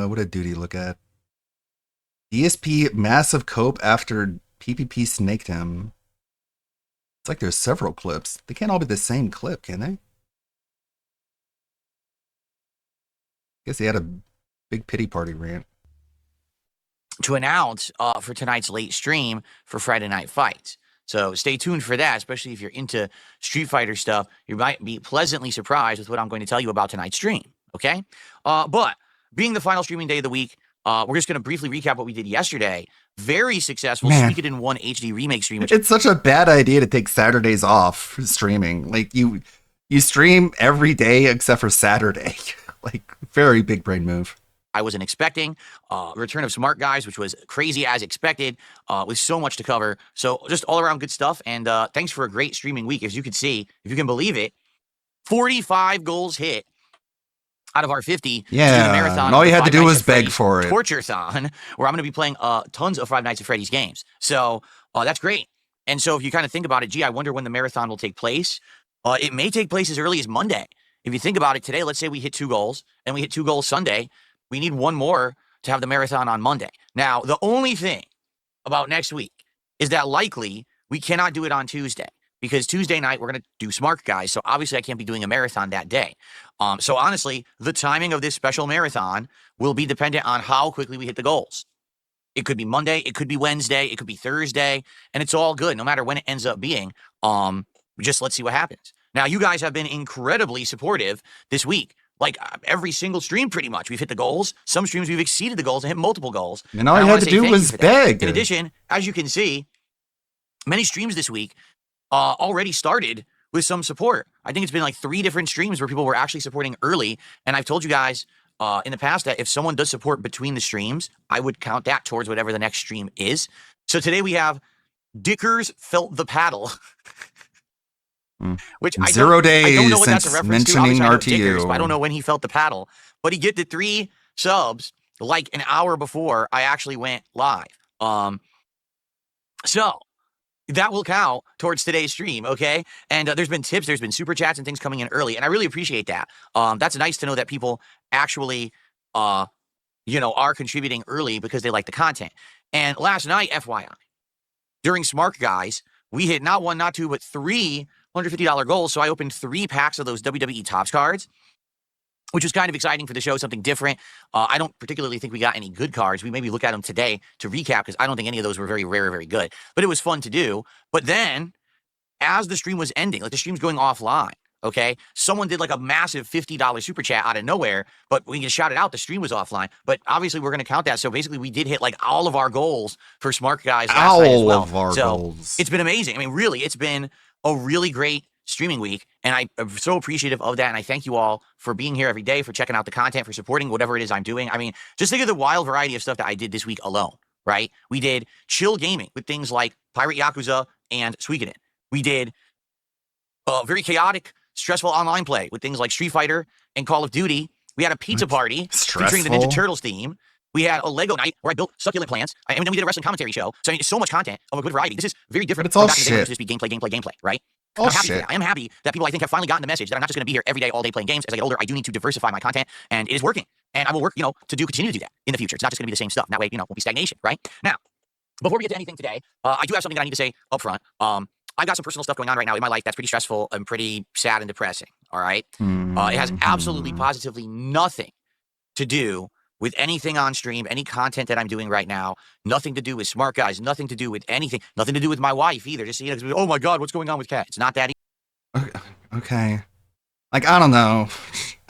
What did Duty look at? DSP massive cope after PPP snaked him. It's like there's several clips. They can't all be the same clip, can they? Guess he had a big pity party rant. To announce for tonight's late stream for Friday Night Fights. So stay tuned for that, especially if you're into Street Fighter stuff. You might be pleasantly surprised with what I'm going to tell you about tonight's stream, okay? But being the final streaming day of the week, we're just going to briefly recap what we did yesterday. Very successful Speak It in One HD remake stream. It's such a bad idea to take Saturdays off streaming. Like, you stream every day except for Saturday. Like, very big brain move. I wasn't expecting. Return of Smart Guys, which was crazy as expected, with so much to cover. So just all around good stuff. And thanks for a great streaming week. As you can see, if you can believe it, 45 goals hit out of our 50. Yeah, marathon and all you had to do was beg Freddy's for it. Torture-thon, where I'm going to be playing tons of Five Nights at Freddy's games. So that's great. And so if you kind of think about it, gee, I wonder when the marathon will take place. It may take place as early as Monday. If you think about it today, let's say we hit 2 goals, and we hit 2 goals Sunday. We need 1 more to have the marathon on Monday. Now, the only thing about next week is that likely we cannot do it on Tuesday, because Tuesday night we're going to do Smart Guys. So obviously I can't be doing a marathon that day. So honestly, the timing of this special marathon will be dependent on how quickly we hit the goals. It could be Monday, it could be Wednesday, it could be Thursday, and it's all good no matter when it ends up being. Just let's see what happens. Now, you guys have been incredibly supportive this week. Like every single stream, pretty much. We've hit the goals. Some streams we've exceeded the goals and hit multiple goals. And all you had to do was beg. In addition, as you can see, many streams this week already started with some support. I think it's been like 3 different streams where people were actually supporting early. And I've told you guys in the past that if someone does support between the streams, I would count that towards whatever the next stream is. So today we have Dickers Felt the Paddle. Which 0 days I don't know what that's a since reference to. mentioning I know RTU. Dickers, but I don't know when he felt the paddle. But he get the 3 subs like an hour before I actually went live. So that will count towards today's stream, okay? And there's been tips, there's been super chats and things coming in early, and I really appreciate that. That's nice to know that people actually, are contributing early because they like the content. And last night, FYI, during Smart Guys, we hit not one, not two, but three $150 goals. So I opened 3 packs of those WWE Topps cards, which was kind of exciting for the show, something different. I don't particularly think we got any good cards. We maybe look at them today to recap because I don't think any of those were very rare or very good. But it was fun to do. But then, as the stream was ending, like the stream's going offline, okay? Someone did like a massive $50 super chat out of nowhere, but we can shout it out, the stream was offline. But obviously we're going to count that. So basically we did hit like all of our goals for Smart Guys last night as well. All of our goals. It's been amazing. I mean, really, it's been a really great streaming week, and I'm so appreciative of that, and I thank you all for being here every day, for checking out the content, for supporting whatever it is I'm doing. I mean, just think of the wild variety of stuff that I did this week alone, right? We did chill gaming with things like Pirate Yakuza and Suikoden. We did very chaotic, stressful online play with things like Street Fighter and Call of Duty. We had a pizza party featuring the Ninja Turtles theme. We had a Lego night where I built succulent plants. And then we did a wrestling commentary show. So I mean, it's so much content of a good variety. This is very different. But it's all from back in the day when it shit. used to just be gameplay, right? Oh, I'm happy for shit. that. I am happy that people, I think, have finally gotten the message that I'm not just going to be here every day, all day playing games. As I get older, I do need to diversify my content, and it is working. And I will work, to continue to do that in the future. It's not just going to be the same stuff. And that way, won't be stagnation, right? Now, before we get to anything today, I do have something that I need to say up front. I've got some personal stuff going on right now in my life that's pretty stressful and pretty sad and depressing, all right? It has absolutely, positively nothing to do with anything on stream, any content that I'm doing right now, nothing to do with Smart Guys, nothing to do with anything, nothing to do with my wife either. Just, oh my God, what's going on with Kat? It's not that Okay. Like, I don't know.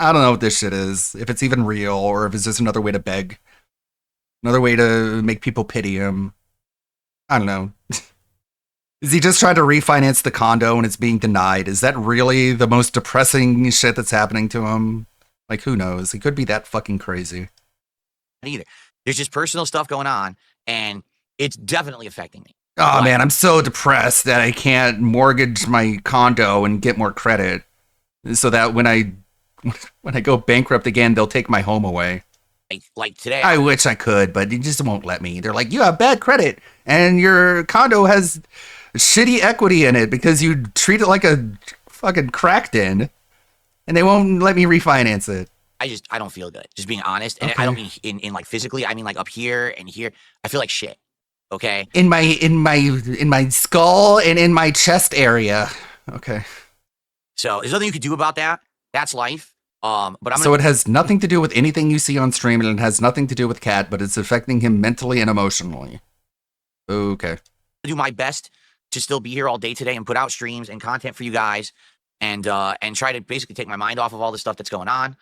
I don't know what this shit is. If it's even real, or if it's just another way to beg. Another way to make people pity him. I don't know. Is he just trying to refinance the condo and it's being denied? Is that really the most depressing shit that's happening to him? Like, who knows? He could be that fucking crazy. either. There's just personal stuff going on, and it's definitely affecting me. Oh, man, I'm so depressed that I can't mortgage my condo and get more credit, so that when I go bankrupt again, they'll take my home away. Like today. I wish I could, but they just won't let me. They're like, you have bad credit, and your condo has shitty equity in it because you treat it like a fucking crack den, and they won't let me refinance it. I don't feel good, just being honest. And Okay. I don't mean in like physically, I mean like up here and here. I feel like shit. Okay. In my skull and in my chest area. Okay. So there's nothing you could do about that. That's life. But I'm So it has nothing to do with anything you see on stream, and it has nothing to do with Kat, but it's affecting him mentally and emotionally. Okay. do my best to still be here all day today and put out streams and content for you guys, and try to basically take my mind off of all the stuff that's going on.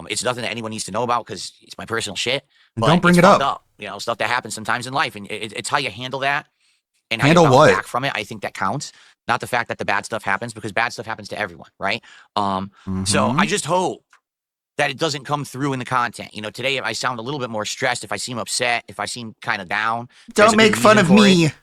It's nothing that anyone needs to know about because it's my personal shit. But Don't bring it's it fucked up. You know, stuff that happens sometimes in life, and it's how you handle that and how Handle you bounce what? back from it. I think that counts. Not the fact that the bad stuff happens, because bad stuff happens to everyone, right? So Mhm. I just hope that it doesn't come through in the content. You know, today if I sound a little bit more stressed, if I seem upset, if I seem kind of down, there's Don't a good make fun reason of for me. it.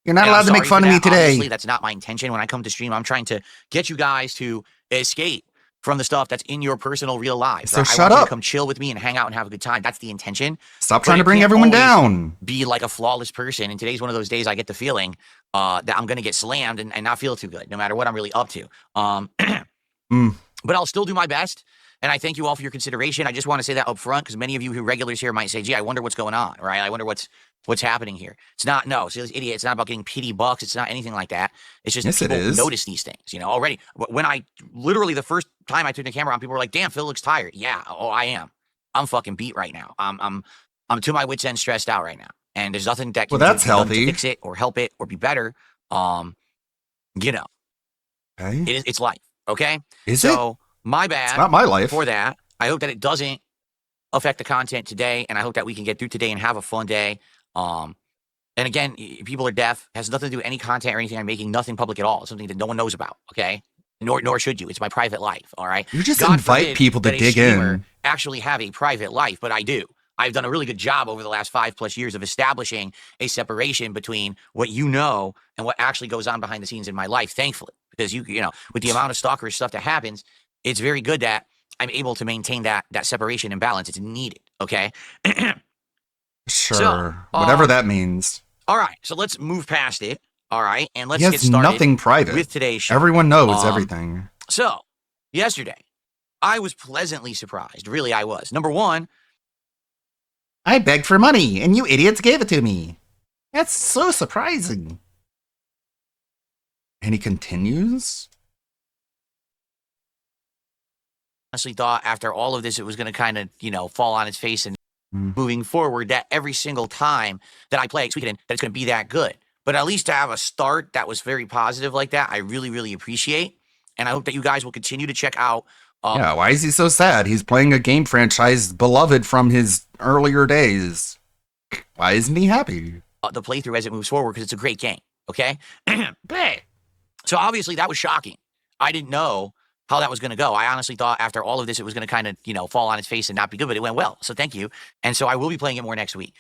You're not And I'm allowed to make sorry fun for of me that. today. Obviously, that's not my intention when I come to stream. I'm trying to get you guys to escape from the stuff that's in your personal real lives. So I shut want you up. to come chill with me and hang out and have a good time. That's the intention. Stop But trying to it bring can't everyone always down. Be like a flawless person. And today's one of those days I get the feeling that I'm going to get slammed and not feel too good, no matter what I'm really up to. But I'll still do my best. And I thank you all for your consideration. I just want to say that up front, because many of you who regulars here might say, gee, I wonder what's going on, right? I wonder what's happening here. It's not, no, see, idiot, it's not about getting pity bucks. It's not anything like that. It's just Yes, it people is. notice these things, you know, already. When I, literally the first time I turned the camera on, people were like, damn, Phil looks tired. Yeah, oh, I am. I'm fucking beat right now. I'm to my wits end, stressed out right now. And there's nothing that can Well, that's be done healthy. to fix it or help it or be better. You know, Okay. it's life, okay? Is so, my bad. It's not my life. For that. I hope that it doesn't affect the content today, and I hope that we can get through today and have a fun day. And again, people are deaf. Has nothing to do with any content or anything I'm making. Nothing public at all. It's something that no one knows about. Okay, nor should you. It's my private life. All right. You just God invite forbid people to that a dig streamer in. Actually have a private life, but I do. I've done a really good job over the last 5+ years of establishing a separation between what you know and what actually goes on behind the scenes in my life. Thankfully, because you know, with the amount of stalkerish stuff that happens, it's very good that I'm able to maintain that separation and balance. It's needed. Okay. Sure. Whatever that means. All right. So let's move past it. All right. And let's He get has started nothing private. with today's show. Everyone knows everything. So yesterday, I was pleasantly surprised. Really, I was. Number one, I begged for money, and you idiots gave it to me. That's so surprising. And he continues? Honestly thought after all of this, it was going to kind of, fall on its face and moving forward that every single time that I play Suikoden, that it's going to be that good. But at least to have a start that was very positive like that, I really, really appreciate. And I hope that you guys will continue to check out. Yeah, why is he so sad? He's playing a game franchise beloved from his earlier days. Why isn't he happy? The playthrough as it moves forward, because it's a great game, okay? So obviously that was shocking. I didn't know how that was going to go. I honestly thought after all of this, it was going to kind of, fall on its face and not be good, but it went well. So thank you. And so I will be playing it more next week.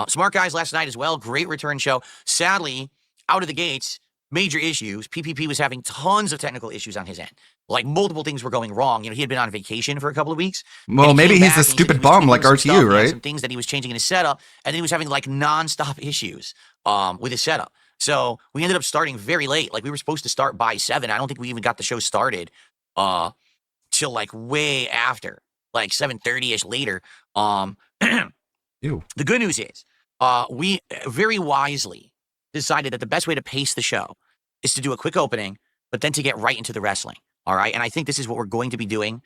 Smart Guys last night as well. Great return show. Sadly, out of the gates, major issues. PPP was having tons of technical issues on his end. Like multiple things were going wrong. He had been on vacation for a couple of weeks. Well, maybe he's a stupid bum like RTU, right? Some things that he was changing in his setup, and then he was having like nonstop issues with his setup. So we ended up starting very late. Like we were supposed to start by 7. I don't think we even got the show started till like way after, like 7:30ish later. Ew. The good news is, we very wisely decided that the best way to pace the show is to do a quick opening, but then to get right into the wrestling. All right. And I think this is what we're going to be doing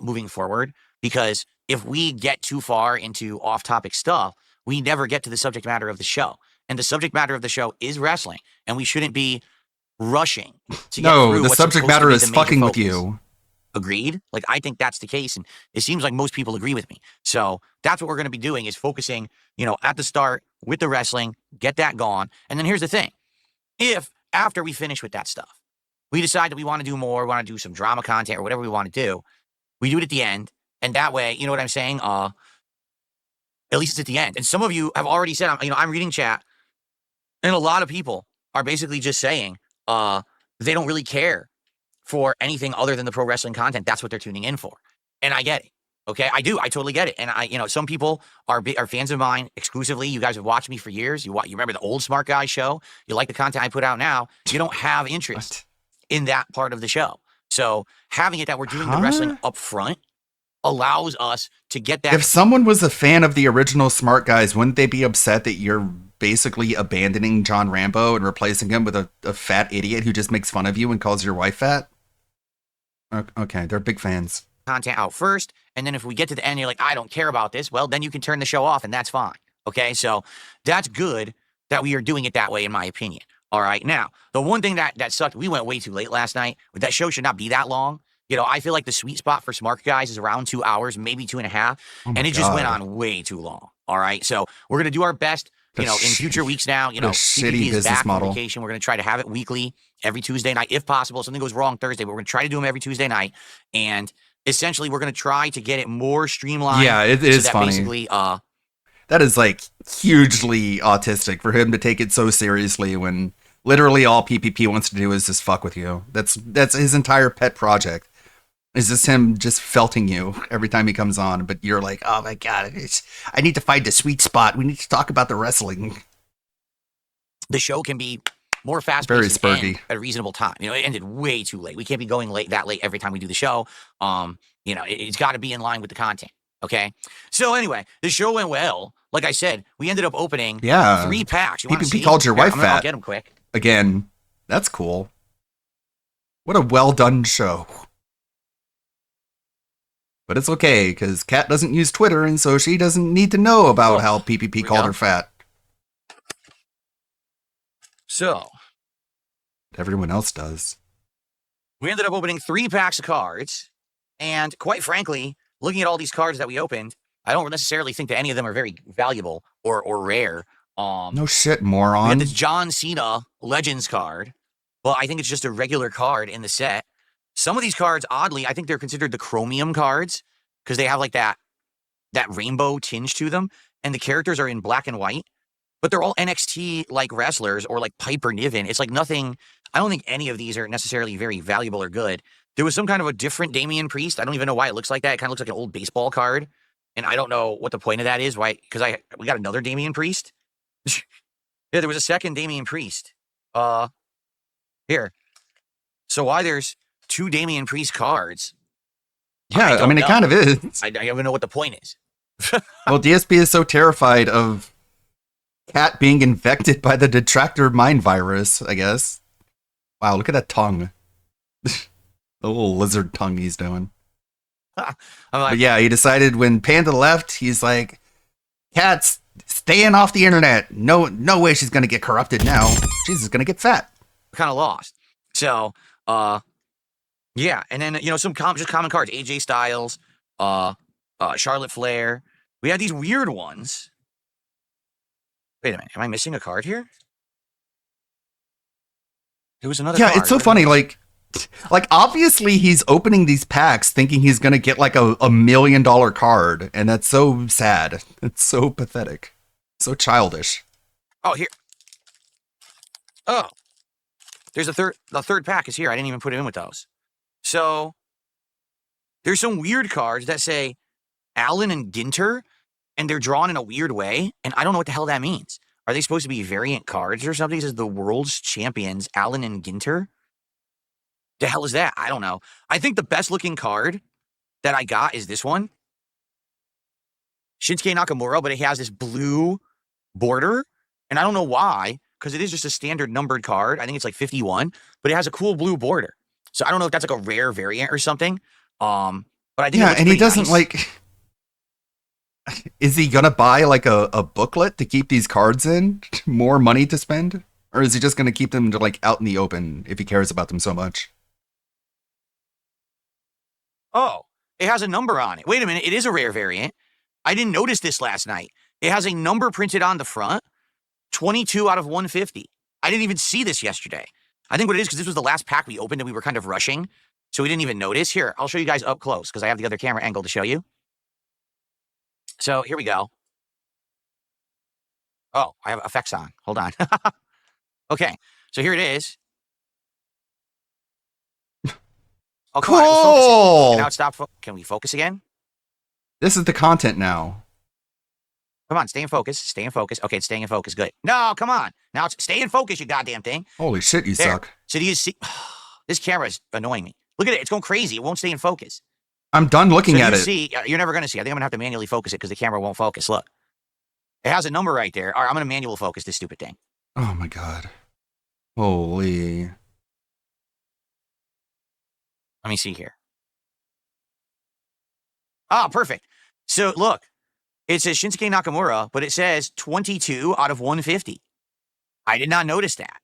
moving forward, because if we get too far into off-topic stuff, we never get to the subject matter of the show. And the subject matter of the show is wrestling, and we shouldn't be rushing to get through the what's subject supposed matter to be is the major fucking with focus. you. Agreed? Like, I think that's the case, and it seems like most people agree with me. So that's what we're going to be doing, is focusing, at the start with the wrestling, get that gone. And then here's the thing. If, after we finish with that stuff, we decide that we want to do more, we want to do some drama content or whatever we want to do, we do it at the end. And that way, you know what I'm saying? At least it's at the end. And some of you have already said, I'm reading chat, and a lot of people are basically just saying they don't really care for anything other than the pro wrestling content. That's what they're tuning in for. And I get it. Okay, I do. I totally get it. And some people are fans of mine exclusively. You guys have watched me for years. You remember the old Smart Guy show. You like the content I put out now. You don't have interest in that part of the show. So having it that we're doing the wrestling up front allows us to get that. If someone was a fan of the original Smart Guys, wouldn't they be upset that you're basically abandoning John Rambo and replacing him with a fat idiot who just makes fun of you and calls your wife fat? Okay, they're big fans. Content out first, and then if we get to the end, you're like, I don't care about this. Well, then you can turn the show off, and that's fine. Okay, so that's good that we are doing it that way, in my opinion. All right, now the one thing that sucked, we went way too late last night. That show should not be that long. I feel like the sweet spot for Smart Guys is around 2 hours, maybe 2.5, and it just went on way too long. All right, so we're gonna do our best. In future weeks now, shitty is back business model. on vacation. We're going to try to have it weekly, every Tuesday night, if possible. Something goes wrong Thursday, but we're going to try to do them every Tuesday night. And essentially, we're going to try to get it more streamlined. Yeah, it is funny. Basically, that is like hugely autistic for him to take it so seriously when literally all PPP wants to do is just fuck with you. That's his entire pet project. Is this him just felting you every time he comes on? But you're like, oh my God, I need to find the sweet spot. We need to talk about the wrestling. The show can be more fast-paced and end at a reasonable time. It ended way too late. We can't be going that late every time we do the show. It's got to be in line with the content. Okay. So anyway, the show went well. Like I said, we ended up opening 3 packs. PPP called your wife fat. I'll get them quick. Again, that's cool. What a well done show. But it's okay, because Kat doesn't use Twitter, and so she doesn't need to know about how PPP called her fat. So. Everyone else does. We ended up opening 3 packs of cards, and quite frankly, looking at all these cards that we opened, I don't necessarily think that any of them are very valuable or rare. No shit, moron. We had this John Cena Legends card, but I think it's just a regular card in the set. Some of these cards, oddly, I think they're considered the chromium cards because they have like that rainbow tinge to them, and the characters are in black and white, but they're all NXT like wrestlers or like Piper Niven. It's like nothing. I don't think any of these are necessarily very valuable or good. There was some kind of a different Damian Priest. I don't even know why it looks like that. It kind of looks like an old baseball card, and I don't know what the point of that is. Why? Because we got another Damian Priest. Yeah, there was a second Damian Priest. Here. So why there's 2 Damian Priest cards? Yeah, I mean, it kind of is. I don't even know what the point is. Well, DSP is so terrified of Kat being infected by the detractor mind virus, I guess. Wow, look at that tongue. The little lizard tongue he's doing. I'm like, But yeah, he decided when Panda left, he's like, Cat's staying off the internet. No way she's gonna get corrupted now. She's just gonna get fat. kind of lost. So, yeah, and then some just common cards: AJ Styles, Charlotte Flair. We had these weird ones. Wait a minute, am I missing a card here? There was another. Yeah, card. it's so What funny. else? Like obviously he's opening these packs thinking he's gonna get like a $1 million card, and that's so sad. It's so pathetic, so childish. Oh, here. Oh, there's the third pack is here. I didn't even put it in with those. So there's some weird cards that say Allen and Ginter, and they're drawn in a weird way, and I don't know what the hell that means. Are they supposed to be variant cards or something? It says the world's champions, Allen and Ginter. The hell is that? I don't know. I think the best looking card that I got is this one. Shinsuke Nakamura, but it has this blue border, and I don't know why, because it is just a standard numbered card. I think it's like 51, but it has a cool blue border. So I don't know if that's like a rare variant or something. But I think Yeah, it looks and he pretty doesn't nice. like. Is he gonna buy like a booklet to keep these cards in? More money to spend? Or is he just gonna keep them to like out in the open if he cares about them so much? Oh, it has a number on it. Wait a minute, it is a rare variant. I didn't notice this last night. It has a number printed on the front, 22 out of 150. I didn't even see this yesterday. I think what it is, because this was the last pack we opened and we were kind of rushing, so we didn't even notice. Here, I'll show you guys up close, because I have the other camera angle to show you. So here we go. Oh, I have effects on. Hold on. Okay, so here it is. Oh, come on, it was focusing. Cool! And now it stopped. Can we focus again? This is the content now. Come on, stay in focus. Stay in focus. Okay, it's staying in focus. Good. No, come on. Now it's stay in focus, you goddamn thing. Holy shit, you There. suck. So do you see? This camera is annoying me. Look at it. It's going crazy. It won't stay in focus. I'm done looking So at you it. see, you're never going to see. I think I'm going to have to manually focus it because the camera won't focus. Look. It has a number right there. All right, I'm going to manual focus this stupid thing. Oh my god. Holy. Let me see here. Ah, perfect. So look, it says Shinsuke Nakamura, but it says 22 out of 150. I did not notice that.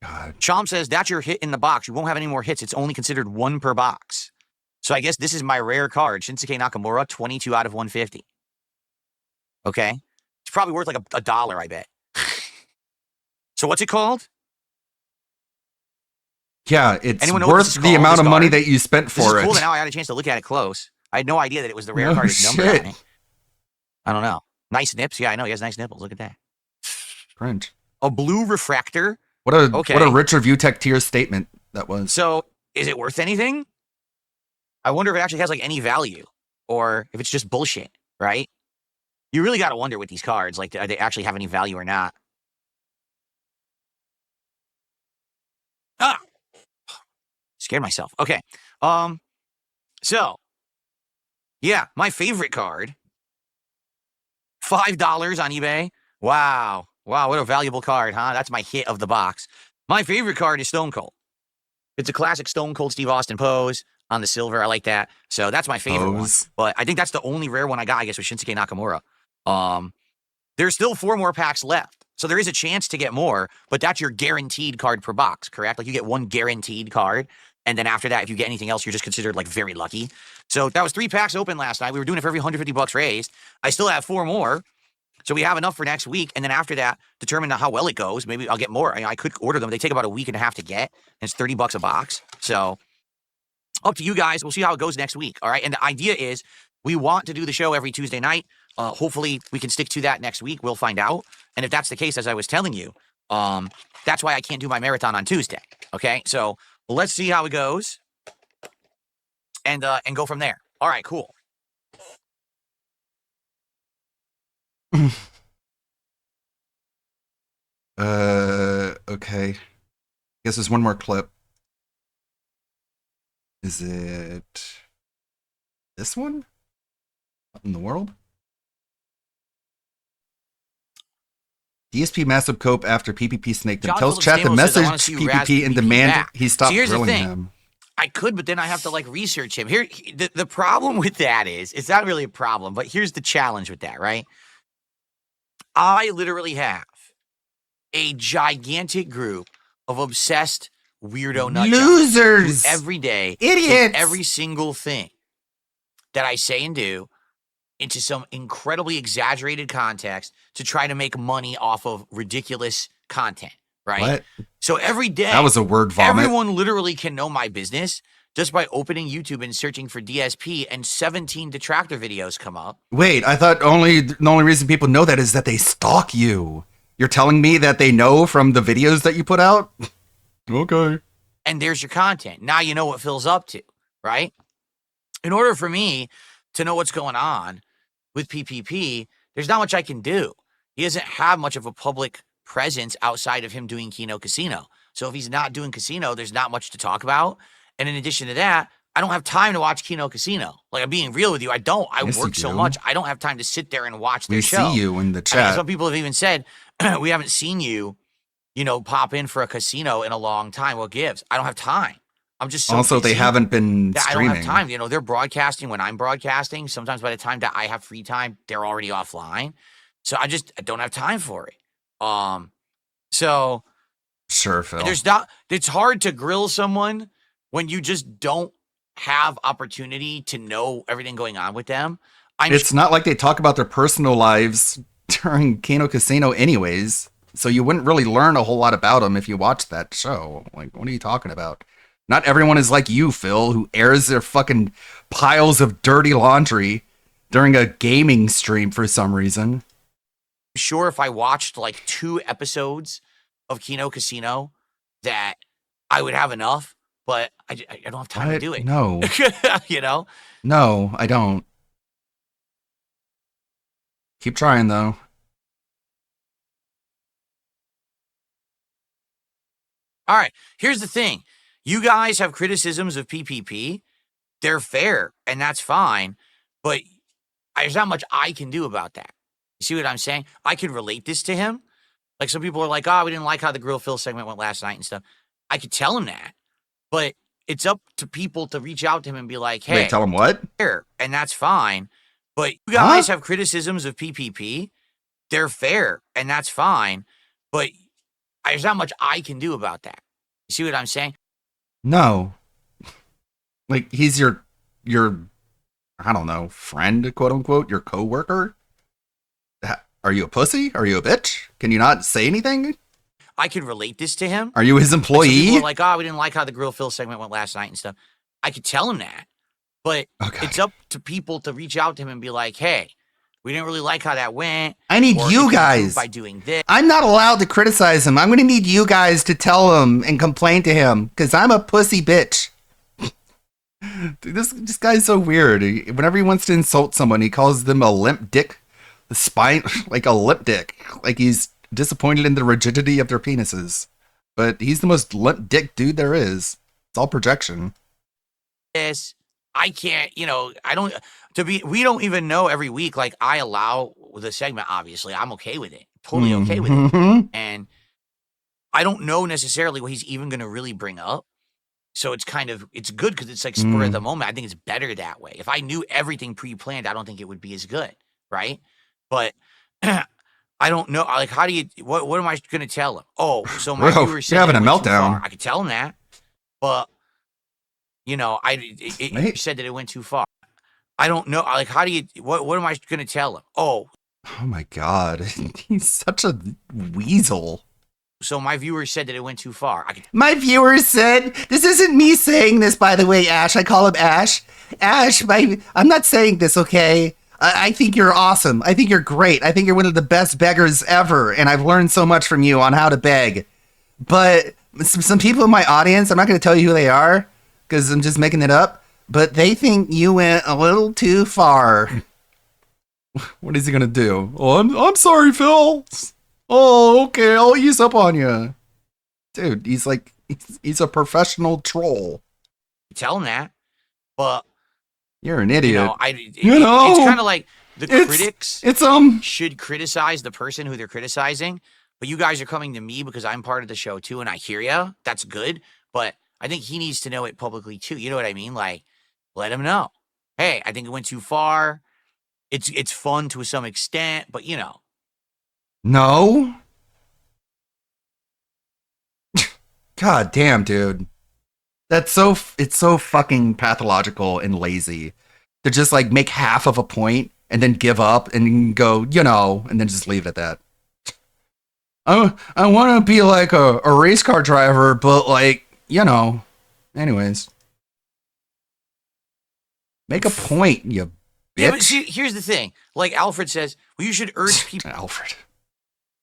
God. Chom says that's your hit in the box. You won't have any more hits. It's only considered one per box. So I guess this is my rare card, Shinsuke Nakamura, 22 out of 150. Okay. It's probably worth like a dollar, I bet. So what's it called? Yeah, it's Anyone know what this is worth the called, amount this of money card? that you spent This for is cool it. that now I had a chance to look at it close. I had no idea that it was the rare No card with number shit. on it. I don't know. Nice nips. Yeah, I know. He has nice nipples. Look at that. Cringe. A blue refractor. What a Okay. Richard Vutek tier statement that was. So is it worth anything? I wonder if it actually has like any value or if it's just bullshit, right? You really got to wonder with these cards, like, do they actually have any value or not? Ah! Scared myself. Okay. So, yeah, my favorite card, $5 on eBay. Wow. Wow, what a valuable card, huh? That's my hit of the box. My favorite card is Stone Cold. It's a classic Stone Cold Steve Austin pose on the silver. I like that. So that's my favorite one. Pose. But I think that's the only rare one I got, I guess, with Shinsuke Nakamura. There's still 4 more packs left. So there is a chance to get more, but that's your guaranteed card per box, correct? Like you get one guaranteed card. And then after that, if you get anything else, you're just considered like very lucky. So that was 3 packs open last night. We were doing it for every $150 raised. I still have 4 more. So we have enough for next week. And then after that, determine how well it goes. Maybe I'll get more. I could order them. They take about a week and a half to get. And it's $30 a box. So up to you guys. We'll see how it goes next week. All right. And the idea is we want to do the show every Tuesday night. Hopefully we can stick to that next week. We'll find out. And if that's the case, as I was telling you, that's why I can't do my marathon on Tuesday. Okay. So let's see how it goes. And go from there. All right, cool. Okay. Guess there's one more clip. Is it this one? What in the world? DSP massive cope after PPP snaked him. John Tells Phillips chat to Stamos says, "I wanna message see you razz PPP and PPP demand back." he stop So here's the grilling thing. him. I could, but then I have to like research him. Here, the problem with that is, it's not really a problem, but here's the challenge with that, right? I literally have a gigantic group of obsessed weirdo nut jobs Losers! who every day, Idiots! take every single thing that I say and do into some incredibly exaggerated context to try to make money off of ridiculous content, right? What? So every day, That was a word vomit. everyone literally can know my business just by opening YouTube and searching for DSP, and 17 detractor videos come up. Wait, I thought the only reason people know that is that they stalk you. You're telling me that they know from the videos that you put out? Okay. And there's your content. Now you know what Phil's up to, right? In order for me to know what's going on with PPP, there's not much I can do. He doesn't have much of a public presence outside of him doing Kino Casino. So if he's not doing Casino, there's not much to talk about. And in addition to that, I don't have time to watch Kino Casino. Like, I'm being real with you. I don't. I Yes, work you so do. much. I don't have time to sit there and watch their We show. see you in the I mean, chat. some people have even said, we haven't seen you, pop in for a casino in a long time. What gives? I don't have time. I'm just so Also, they busy haven't been that I streaming. don't have time. They're broadcasting when I'm broadcasting. Sometimes by the time that I have free time, they're already offline. So I don't have time for it. So Sure, Phil. it's hard to grill someone when you just don't have opportunity to know everything going on with them. It's not like they talk about their personal lives during Kino Casino anyways, so you wouldn't really learn a whole lot about them if you watched that show. Like, what are you talking about? Not everyone is like you, Phil, who airs their fucking piles of dirty laundry during a gaming stream for some reason. Sure, if I watched like 2 episodes of Kino Casino, that I would have enough, but I don't have time to What? do it. No. No, I don't. Keep trying, though. All right, here's the thing. You guys have criticisms of PPP. They're fair, and that's fine, but there's not much I can do about that. You see what I'm saying? I can relate this to him. Like, some people are like, we didn't like how the Grill Phil segment went last night and stuff. I could tell him that, but it's up to people to reach out to him and be like, hey. Wait, tell him what? Fair, and that's fine, but you guys have criticisms of PPP. They're fair, and that's fine, but there's not much I can do about that. You see what I'm saying? No. Like, he's your, I don't know, friend, quote unquote, your coworker? Are you a pussy? Are you a bitch? Can you not say anything? I can relate this to him. Are you his Like, some employee? people are like, we didn't like how the Grill Phil segment went last night and stuff. I could tell him that, but it's up to people to reach out to him and be like, hey, we didn't really like how that went. I need or you it could improve guys. by doing this. I'm not allowed to criticize him. I'm going to need you guys to tell him and complain to him because I'm a pussy bitch. Dude, this guy's so weird. Whenever he wants to insult someone, he calls them a limp dick. The spine, like a limp dick. Like he's disappointed in the rigidity of their penises. But he's the most limp dick dude there is. It's all projection. This, I can't, we don't even know every week. Like, I allow the segment, obviously. I'm okay with it. Totally okay with it. And I don't know necessarily what he's even going to really bring up. So it's good because it's like spur of the moment. I think it's better that way. If I knew everything pre-planned, I don't think it would be as good, right? But I don't know. Like, how do you? What am I going to tell him? Oh, so my Bro, viewers said you're having that a it went too meltdown. far. I could tell him that, but you said that it went too far. I don't know. Like, how do you? What am I going to tell him? Oh my God, he's such a weasel. So my viewers said that it went too far. My viewers said, this isn't me saying this, by the way, Ash. I call him Ash. Ash, I'm not saying this, okay? I think you're awesome. I think you're great. I think you're one of the best beggars ever, and I've learned so much from you on how to beg. But some people in my audience, I'm not going to tell you who they are, because I'm just making it up, but they think you went a little too far. What is he going to do? Oh, I'm sorry, Phil. Oh, okay, I'll ease up on you. Dude, he's a professional troll. Tell him that, but you're an idiot. It's kind of like the critics should criticize the person who they're criticizing, but you guys are coming to me because I'm part of the show too, and I hear ya. That's good, but I think he needs to know it publicly too. You know what I mean? Like, let him know. Hey, I think it went too far. It's fun to some extent, but you know. No. God damn, dude. It's so fucking pathological and lazy to just like make half of a point and then give up and go, you know, and then just leave it at that. I want to be like a race car driver, but like, you know, anyways. Make a point, you bitch. Yeah, but see, here's the thing. Like Alfred says, well, you should urge people.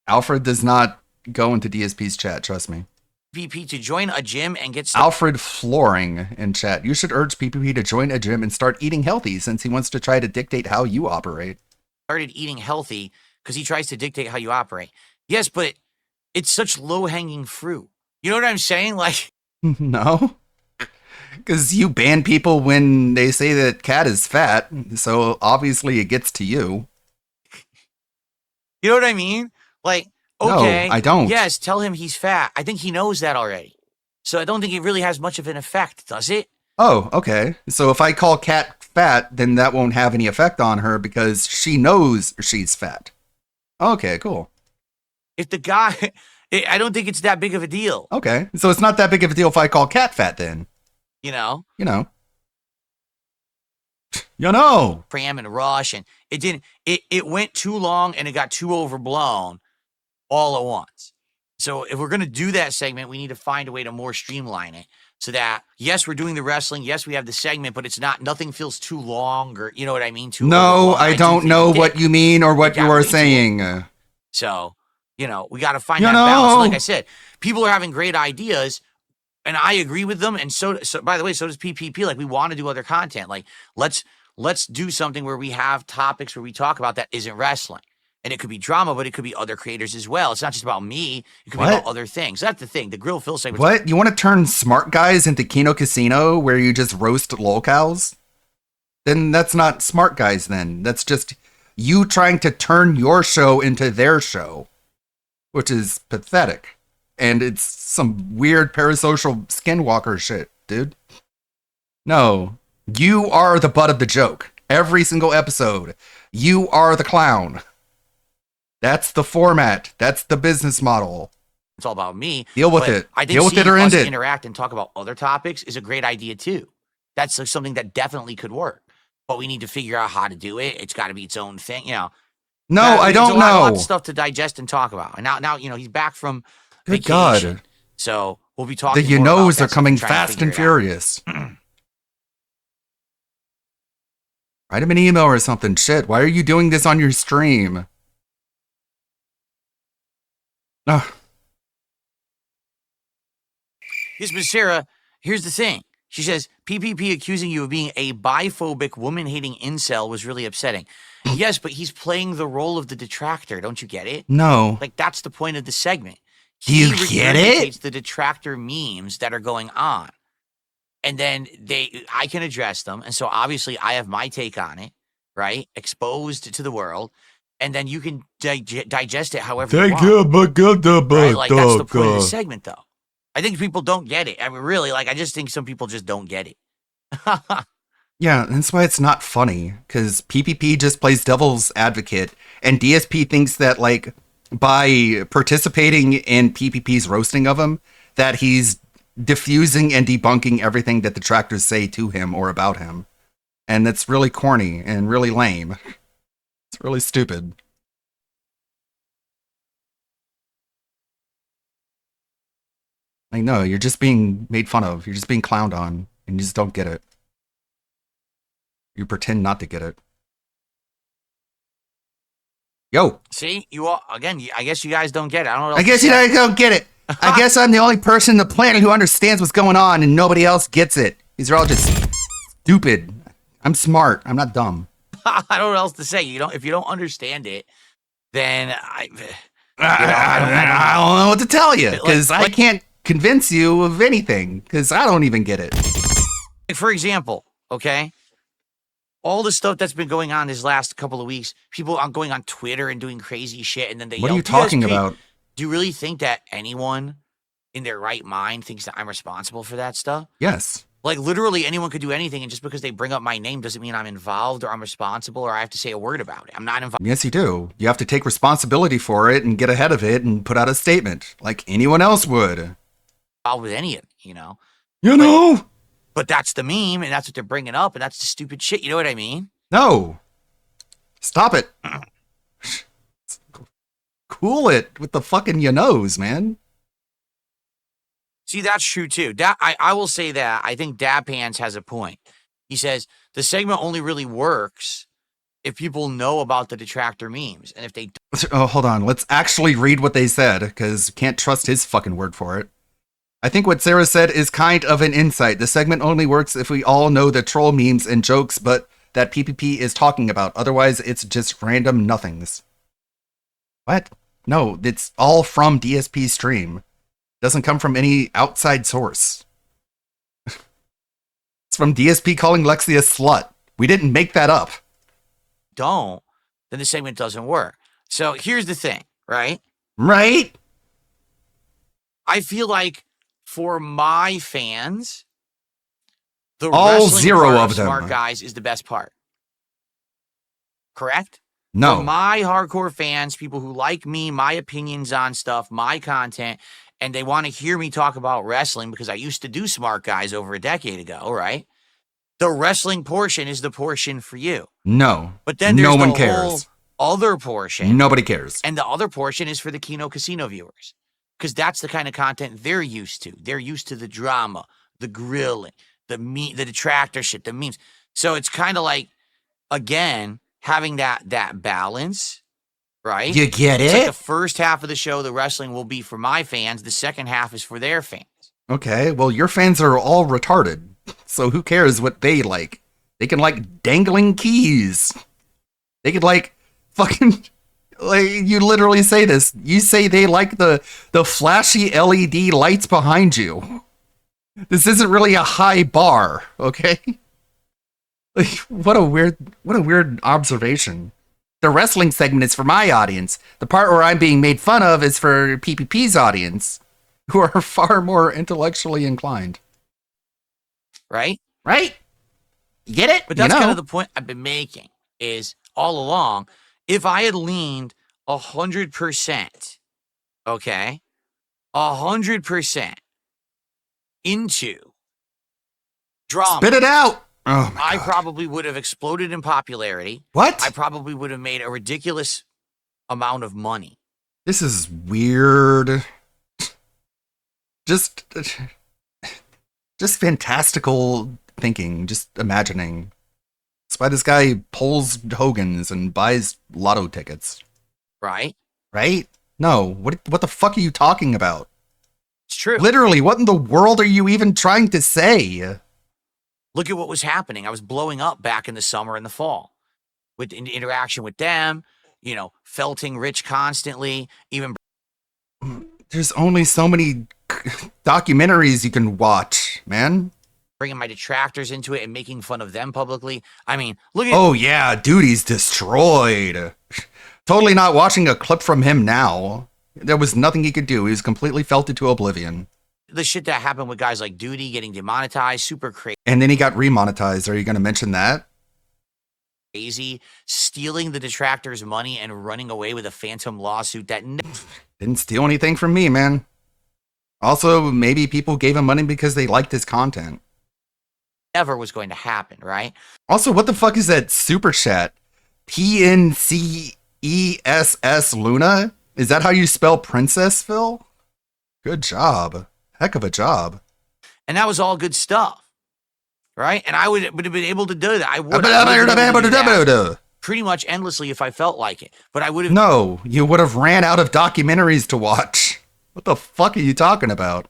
Alfred does not go into DSP's chat, trust me. PPP to join a gym and get Alfred Flooring in chat. You should urge PPP to join a gym and start eating healthy since he wants to try to dictate how you operate. Started eating healthy because he tries to dictate how you operate. Yes, but it's such low-hanging fruit. You know what I'm saying? Like, no. Because you ban people when they say that Cat is fat, so obviously it gets to you. You know what I mean? Like, okay. No, I don't. Yes, tell him he's fat. I think he knows that already. So I don't think it really has much of an effect, does it? Oh, okay. So if I call Cat fat, then that won't have any effect on her because she knows she's fat. Okay, cool. If the guy... I don't think it's that big of a deal. Okay, so it's not that big of a deal if I call Cat fat then. You know? You know. You know. Pram and Rush, and it didn't... It went too long and it got too overblown all at once. So if we're going to do that segment, we need to find a way to more streamline it so that, yes, we're doing the wrestling. Yes, we have the segment, but it's not... Nothing feels too long or... You know what I mean? Too No, overblown. I don't know what you mean or what you are saying. So... You know, we got to find that balance. Like I said, people are having great ideas, and I agree with them. And so by the way, so does PPP. Like, we want to do other content. Like, let's do something where we have topics where we talk about that isn't wrestling. And it could be drama, but it could be other creators as well. It's not just about me. It could be about other things. That's the thing. The Grill Phil segment. What? You want to turn Smart Guys into Kino Casino where you just roast lolcows? Then that's not Smart Guys then. That's just you trying to turn your show into their show. Which is pathetic. And it's some weird parasocial skinwalker shit, dude. No. You are the butt of the joke. Every single episode. You are the clown. That's the format. That's the business model. It's all about me. Deal with it. I think Deal with it or end it. Interact and talk about other topics is a great idea too. That's something that definitely could work. But we need to figure out how to do it. It's got to be its own thing, you know. No, I don't know. Lots of stuff to digest and talk about. And now, you know, he's back from Good vacation. God. So we'll be talking. The you-knows are coming fast and furious. Write him an email or something. Shit, why are you doing this on your stream? Ugh. Yes, but Sarah, here's the thing. She says, PPP accusing you of being a biphobic, woman-hating incel was really upsetting. Yes, but he's playing the role of the detractor. Don't you get it? No. Like, that's the point of the segment. Do you get it? He the detractor memes that are going on. And then I can address them. And so, obviously, I have my take on it, right? Exposed to the world. And then you can digest it however you want. Right? Like, that's the point of the segment, though. I think people don't get it. I mean, really, like, I just think some people just don't get it. Yeah, that's why it's not funny, because PPP just plays devil's advocate, and DSP thinks that, like, by participating in PPP's roasting of him, that he's diffusing and debunking everything that detractors say to him or about him. And that's really corny and really lame. It's really stupid. Like, no, you're just being made fun of. You're just being clowned on, and you just don't get it. You pretend not to get it. Yo. See, you all, again, I guess you guys don't get it. I don't know. I guess you guys don't get it. I guess I'm the only person on the planet who understands what's going on, and nobody else gets it. These are all just stupid. I'm smart. I'm not dumb. I don't know what else to say. If you don't understand it, then I don't know what to tell you, because I can't convince you of anything, because I don't even get it. For example, okay? All the stuff that's been going on this last couple of weeks, people are going on Twitter and doing crazy shit, and then they What are you talking about? Do you really think that anyone in their right mind thinks that I'm responsible for that stuff? Yes. Like, literally anyone could do anything, and just because they bring up my name doesn't mean I'm involved or I'm responsible or I have to say a word about it. I'm not involved. Yes, you do. You have to take responsibility for it and get ahead of it and put out a statement like anyone else would. With any of it, you know? You know? But that's the meme, and that's what they're bringing up, and that's the stupid shit. You know what I mean? No. Stop it. Cool it with the fucking you knows, man. See, that's true too. I will say that I think Dab Pants has a point. He says the segment only really works if people know about the detractor memes, and if they Oh, hold on. Let's actually read what they said, because can't trust his fucking word for it. I think what Sarah said is kind of an insight. The segment only works if we all know the troll memes and jokes, but that PPP is talking about. Otherwise, it's just random nothings. What? No, it's all from DSP stream. Doesn't come from any outside source. It's from DSP calling Lexi a slut. We didn't make that up. don't, then the segment doesn't work. So here's the thing, right? Right? I feel like for my fans, the all wrestling zero part of them. Smart Guys is the best part. Correct? No. For my hardcore fans, people who like me, my opinions on stuff, my content, and they want to hear me talk about wrestling because I used to do Smart Guys over a decade ago, right? The wrestling portion is the portion for you. No. But then there's no one the whole cares. other portion. Nobody cares. And the other portion is for the Kino Casino viewers. Because that's the kind of content they're used to. They're used to the drama, the grilling, the detractor shit, the memes. So it's kind of like, again, having that balance, right? You get It's it? like the first half of the show, the wrestling will be for my fans. The second half is for their fans. Okay, well, your fans are all retarded. So who cares what they like? They can like dangling keys. They could like fucking... Like, you literally say this. You say they like the flashy LED lights behind you. This isn't really a high bar, okay? Like, what a weird observation. The wrestling segment is for my audience. The part where I'm being made fun of is for PPP's audience, who are far more intellectually inclined. Right? Right? You get it? But that's kind of the point I've been making, is all along, if I had leaned 100%, okay, 100% into drama. Spit it out! Oh my I God. probably would have exploded in popularity. What? I probably would have made a ridiculous amount of money. This is weird. Just fantastical thinking, just imagining. That's why this guy pulls Hogan's and buys lotto tickets. Right? Right? No. What the fuck are you talking about? It's true. Literally, what in the world are you even trying to say? Look at what was happening. I was blowing up back in the summer and the fall with interaction with them, you know, felting Rich constantly, even... There's only so many documentaries you can watch, man. Bringing my detractors into it and making fun of them publicly. I mean, look at... Oh yeah, Duty's destroyed. Totally not watching a clip from him now. There was nothing he could do. He was completely felted to oblivion. The shit that happened with guys like Duty getting demonetized, super And then he got remonetized. Are you going to mention that? crazy, stealing the detractors' money and running away with a phantom lawsuit that... Didn't steal anything from me, man. Also, maybe people gave him money because they liked his content. Never was going to happen, right? Also, what the fuck is that super chat? PNCESS Luna? Is that how you spell princess, Phil? Good job. Heck of a job. And that was all good stuff, right? And I would have been able to do that. I would have pretty much endlessly if I felt like it. But I would have... No, you would have ran out of documentaries to watch. What the fuck are you talking about?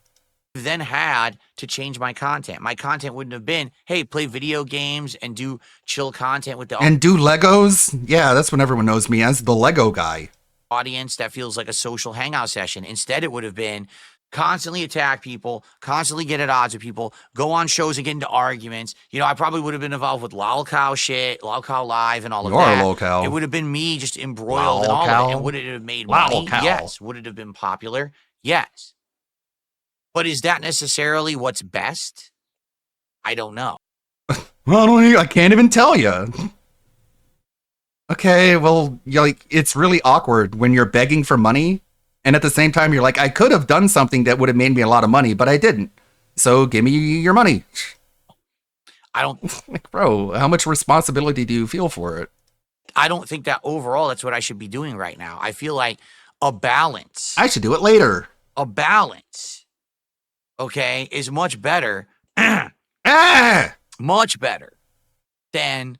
Then had to change my content. My content wouldn't have been, hey, play video games and do chill content with the And do Legos? Yeah, that's when everyone knows me as the Lego guy. audience that feels like a social hangout session. Instead, it would have been constantly attack people, constantly get at odds with people, go on shows and get into arguments. You know, I probably would have been involved with LolCow shit, LolCow Live and all of You are that. LolCow. It would have been me just embroiled in all of it. And would it have made money? LolCow. Yes. Would it have been popular? Yes. But is that necessarily what's best? I don't know. Well, I can't even tell you. Okay, well, like, it's really awkward when you're begging for money, and at the same time, you're like, I could have done something that would have made me a lot of money, but I didn't. So give me your money. I don't... Like, bro, how much responsibility do you feel for it? I don't think that overall that's what I should be doing right now. I feel like a balance. I should do it later. A balance, okay, is much better. Much better than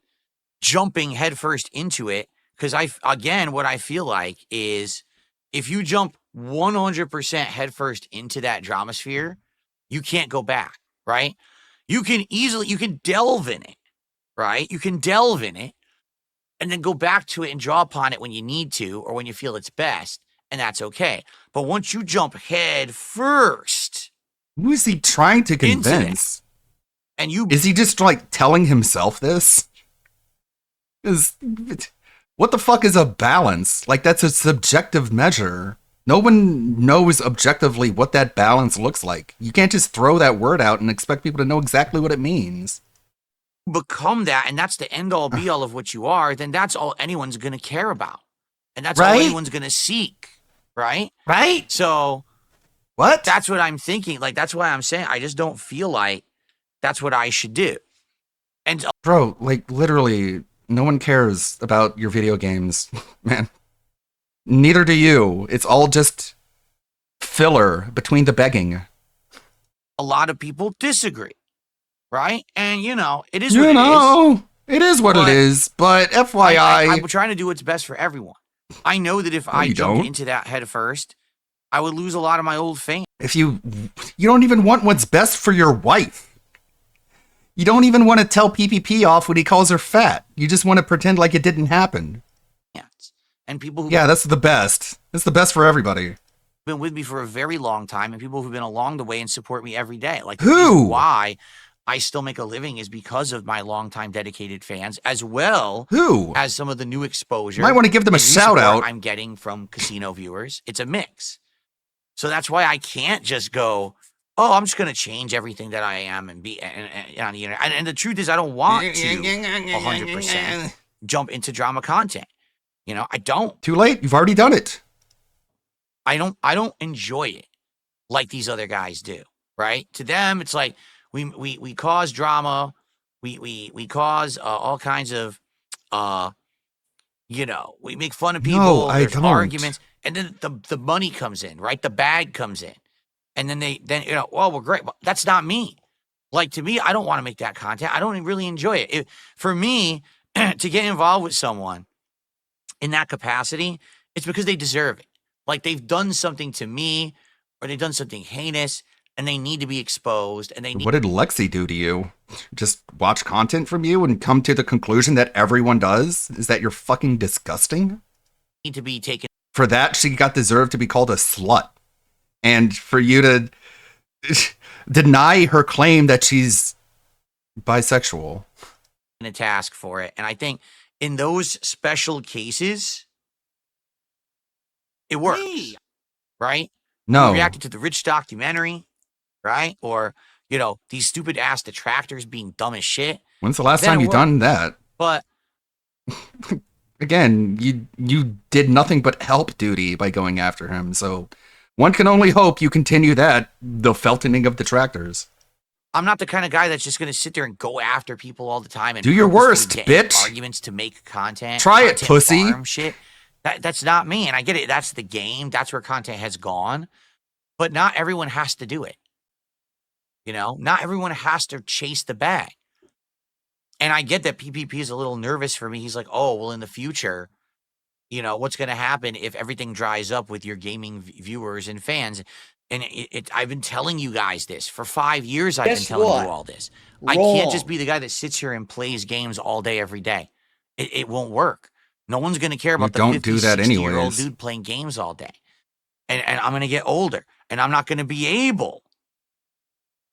jumping headfirst into it. Because again, what I feel like is if you jump 100% headfirst into that drama sphere, you can't go back, right? You can delve in it, right? You can delve in it and then go back to it and draw upon it when you need to or when you feel it's best, and that's okay. But once you jump head first, who is he trying to convince? And is he just like telling himself this? What the fuck is a balance? Like, that's a subjective measure. No one knows objectively what that balance looks like. You can't just throw that word out and expect people to know exactly what it means. Become that, and that's the end all be all of what you are, then that's all anyone's going to care about. And that's all anyone's going to seek, right? Right. So, what? That's what I'm thinking. Like, that's why I'm saying I just don't feel like that's what I should do. And bro, like, literally, no one cares about your video games, man. Neither do you. It's all just filler between the begging. A lot of people disagree, right? And, you know, it is what it is. It is what it is, but FYI... I'm trying to do what's best for everyone. I know that if I jumped into that head first, I would lose a lot of my old fans. If you don't even want what's best for your wife. You don't even want to tell PPP off when he calls her fat. You just want to pretend like it didn't happen. And people who that's the best. It's the best for everybody. Been with me for a very long time, and people who've been along the way and support me every day. Like, who? Why I still make a living is because of my longtime dedicated fans, as well as some of the new exposure. You might want to give them a shout out. I'm getting from casino viewers. It's a mix. So that's why I can't just go, oh, I'm just going to change everything that I am and be on the internet. And the truth is, I don't want to 100% jump into drama content. You know, I don't. Too late. You've already done it. I don't enjoy it like these other guys do, right? To them, it's like we cause drama. We cause all kinds of, you know, we make fun of people. No, there's I don't. arguments. And then the money comes in, right? The bag comes in. And then you know, well, we're great. But that's not me. Like, to me, I don't want to make that content. I don't really enjoy it. For me, to get involved with someone in that capacity, it's because they deserve it. Like, they've done something to me, or they've done something heinous, and they need to be exposed. And they need. What did Lexi do to you? Just watch content from you and come to the conclusion that everyone does? Is that you're fucking disgusting? Need to be taken. For that, she got deserved to be called a slut. And for you to deny her claim that she's bisexual. In a task for it. And I think in those special cases, it works. Right? No. We reacted to the Rich documentary, right? Or, you know, these stupid ass detractors being dumb as shit. When's the last time you done that? But again, you did nothing but help duty by going after him. So one can only hope you continue that, the feltoning of detractors. I'm not the kind of guy that's just going to sit there and go after people all the time and do your worst, get bitch. Arguments to make content. Try it, pussy. Shit. That's not me, and I get it. That's the game. That's where content has gone. But not everyone has to do it. You know, not everyone has to chase the bag. And I get that PPP is a little nervous for me. He's like, oh, well, in the future, you know, what's going to happen if everything dries up with your gaming viewers and fans? And I've been telling you guys this for 5 years. I've been telling you all this. I can't just be the guy that sits here and plays games all day, every day. It won't work. No one's going to care about the 50, 60-year-old dude playing games all day. And I'm going to get older. And I'm not going to be able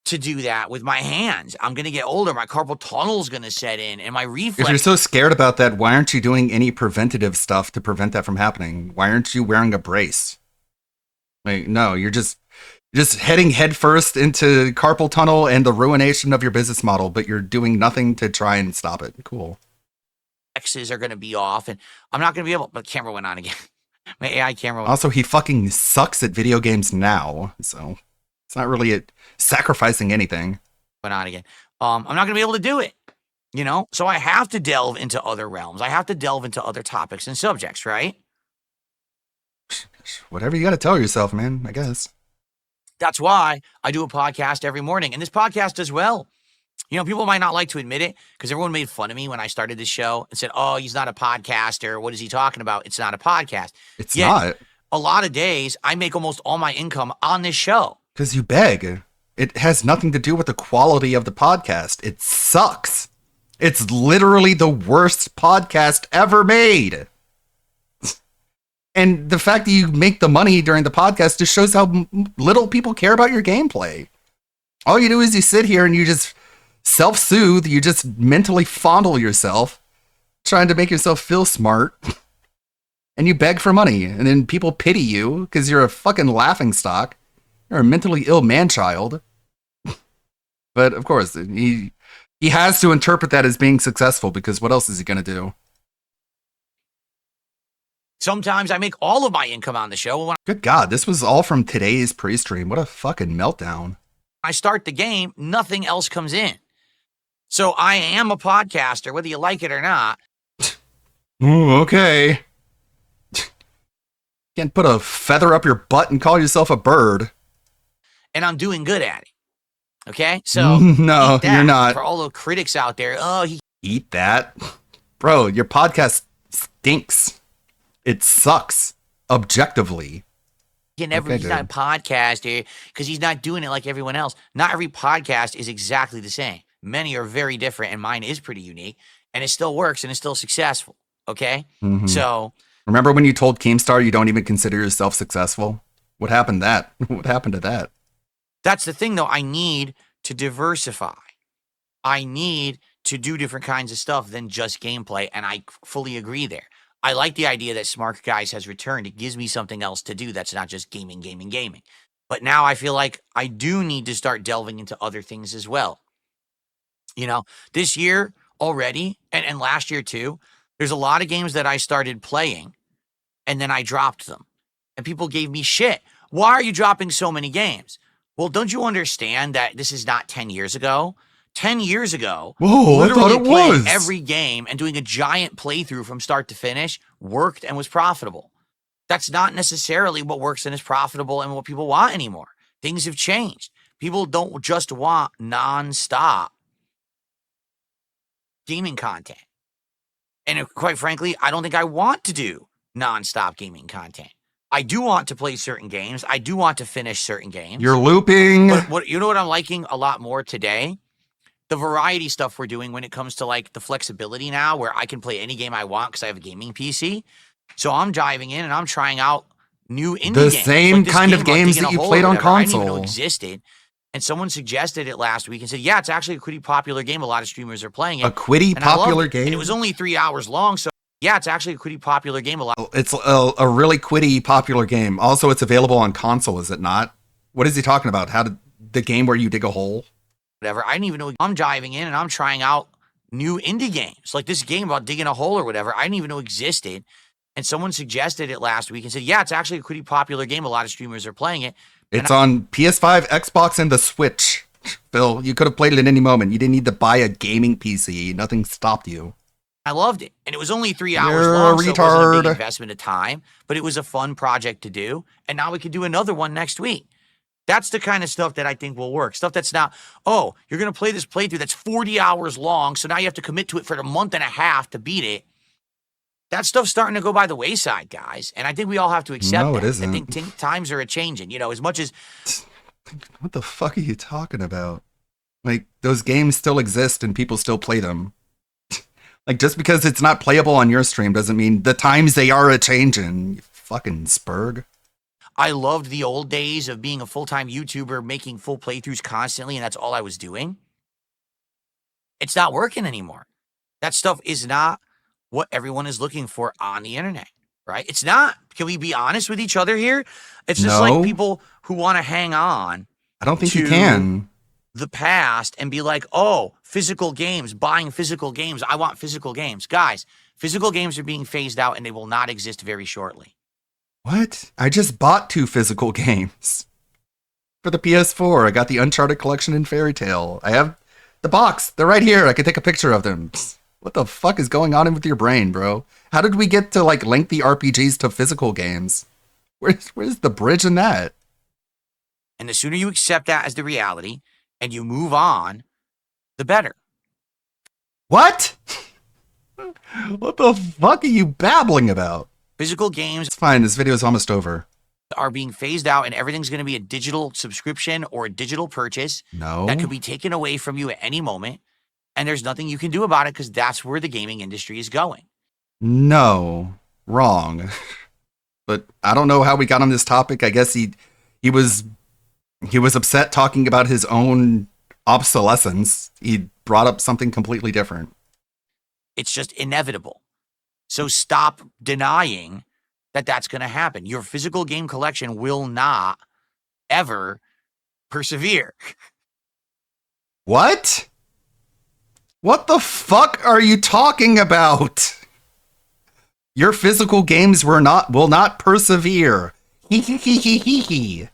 to do that with my hands. I'm going to get older. My carpal tunnel is going to set in, and my reflex. If you're so scared about that, why aren't you doing any preventative stuff to prevent that from happening? Why aren't you wearing a brace? Like, no, you're just heading headfirst into carpal tunnel and the ruination of your business model, but you're doing nothing to try and stop it. Cool. X's are going to be off, and I'm not going to be able. But the camera went on again. My AI camera. Also, he fucking sucks at video games now, so it's not really sacrificing anything. Went on again. I'm not going to be able to do it. You know, so I have to delve into other realms. I have to delve into other topics and subjects, right? Whatever you got to tell yourself, man. I guess. That's why I do a podcast every morning, and this podcast does well. You know, people might not like to admit it because everyone made fun of me when I started this show and said, oh, he's not a podcaster. What is he talking about? It's not a podcast. It's not. A lot of days, I make almost all my income on this show. Because you beg. It has nothing to do with the quality of the podcast. It sucks. It's literally the worst podcast ever made. And the fact that you make the money during the podcast just shows how little people care about your gameplay. All you do is you sit here and you just self-soothe, you just mentally fondle yourself, trying to make yourself feel smart, and you beg for money, and then people pity you because you're a fucking laughingstock. You're a mentally ill man-child. But of course, he has to interpret that as being successful, because what else is he going to do? Sometimes I make all of my income on the show. Good God, this was all from today's pre-stream. What a fucking meltdown. I start the game, nothing else comes in. So I am a podcaster, whether you like it or not. Ooh, okay. Can't put a feather up your butt and call yourself a bird. And I'm doing good at it. Okay? So, no, you're not. For all the critics out there, eat that. Bro, your podcast stinks. It sucks. Objectively. He's not a podcaster because he's not doing it like everyone else. Not every podcast is exactly the same. Many are very different, and mine is pretty unique, and it still works, and it's still successful, okay? Mm-hmm. So... Remember when you told Keemstar you don't even consider yourself successful? What happened to that? That's the thing, though. I need to diversify. I need to do different kinds of stuff than just gameplay, and I fully agree there. I like the idea that Smart Guys has returned. It gives me something else to do that's not just gaming. But now I feel like I do need to start delving into other things as well. You know, this year already, and last year too, there's a lot of games that I started playing, and then I dropped them. And people gave me shit. Why are you dropping so many games? Well, don't you understand that this is not 10 years ago? 10 years ago, whoa, I thought it playing was. Every game and doing a giant playthrough from start to finish worked and was profitable. That's not necessarily what works and is profitable and what people want anymore. Things have changed. People don't just want non-stop gaming content. And quite frankly, I don't think I want to do non-stop gaming content. I do want to play certain games. I do want to finish certain games. You're looping. But you know what I'm liking a lot more today? The variety stuff we're doing when it comes to like the flexibility now where I can play any game I want because I have a gaming PC. So I'm diving in and I'm trying out new indie games. The same kind of games that you played on console. I didn't even know existed. And someone suggested it last week and said, yeah, it's actually a pretty popular game. A lot of streamers are playing it. A pretty popular game? And it was only 3 hours long. So yeah, it's actually a pretty popular game. It's a really quitty popular game. Also, it's available on console, is it not? What is he talking about? How did the game where you dig a hole? Whatever. I didn't even know. I'm diving in and I'm trying out new indie games. Like this game about digging a hole or whatever. I didn't even know existed. And someone suggested it last week and said, yeah, it's actually a pretty popular game. A lot of streamers are playing it. It's on PS5, Xbox, and the Switch. Phil, you could have played it at any moment. You didn't need to buy a gaming PC. Nothing stopped you. I loved it. And it was only 3 hours You're long, a so it wasn't a retard. big investment of time. But it was a fun project to do. And now we could do another one next week. That's the kind of stuff that I think will work. Stuff that's not, oh, you're going to play this playthrough that's 40 hours long, so now you have to commit to it for a month and a half to beat it. That stuff's starting to go by the wayside, guys. And I think we all have to accept that. No, it isn't. I think times are a-changing. You know, as much as... What the fuck are you talking about? Like, those games still exist and people still play them. Like, just because it's not playable on your stream doesn't mean the times they are a-changing. You fucking spurg. I loved the old days of being a full-time YouTuber, making full playthroughs constantly, and that's all I was doing. It's not working anymore. That stuff is not what everyone is looking for on the internet, right? It's not. Can we be honest with each other here? It's just like people who want to hang on. I don't think you can. The past and be like, oh, physical games, buying physical games. I want physical games. Guys, physical games are being phased out and they will not exist very shortly. What? I just bought 2 physical games for the PS4. I got the Uncharted collection and Fairy Tale. I have the box. They're right here. I can take a picture of them. What the fuck is going on with your brain, bro? How did we get to like lengthy RPGs to physical games? Where's the bridge in that? And the sooner you accept that as the reality and you move on, the better. What? What the fuck are you babbling about? Physical games. It's fine. This video is almost over. Are being phased out and everything's going to be a digital subscription or a digital purchase. No. That could be taken away from you at any moment. And there's nothing you can do about it because that's where the gaming industry is going. No. Wrong. But I don't know how we got on this topic. I guess he was upset talking about his own obsolescence. He brought up something completely different. It's just inevitable. So stop denying that that's going to happen. Your physical game collection will not ever persevere. What? What the fuck are you talking about? Your physical games will not persevere. Hee hee hee hee hee hee.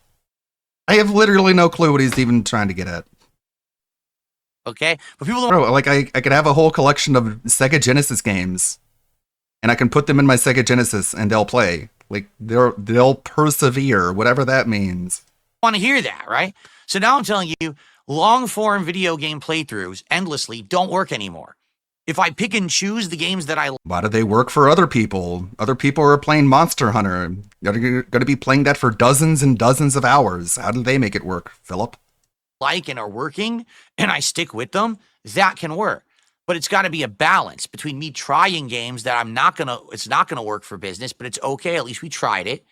I have literally no clue what he's even trying to get at. Okay? But people don't... Bro, like I could have a whole collection of Sega Genesis games. And I can put them in my Sega Genesis and they'll play. Like they'll persevere, whatever that means. Want to hear that, right? So now I'm telling you, long form video game playthroughs endlessly don't work anymore. If I pick and choose the games that I Why do they work for other people? Other people are playing Monster Hunter. They're going to be playing that for dozens and dozens of hours. How do they make it work, Philip? like and are working, and I stick with them, that can work. But it's got to be a balance between me trying games that it's not gonna work for business, but it's okay, at least we tried it.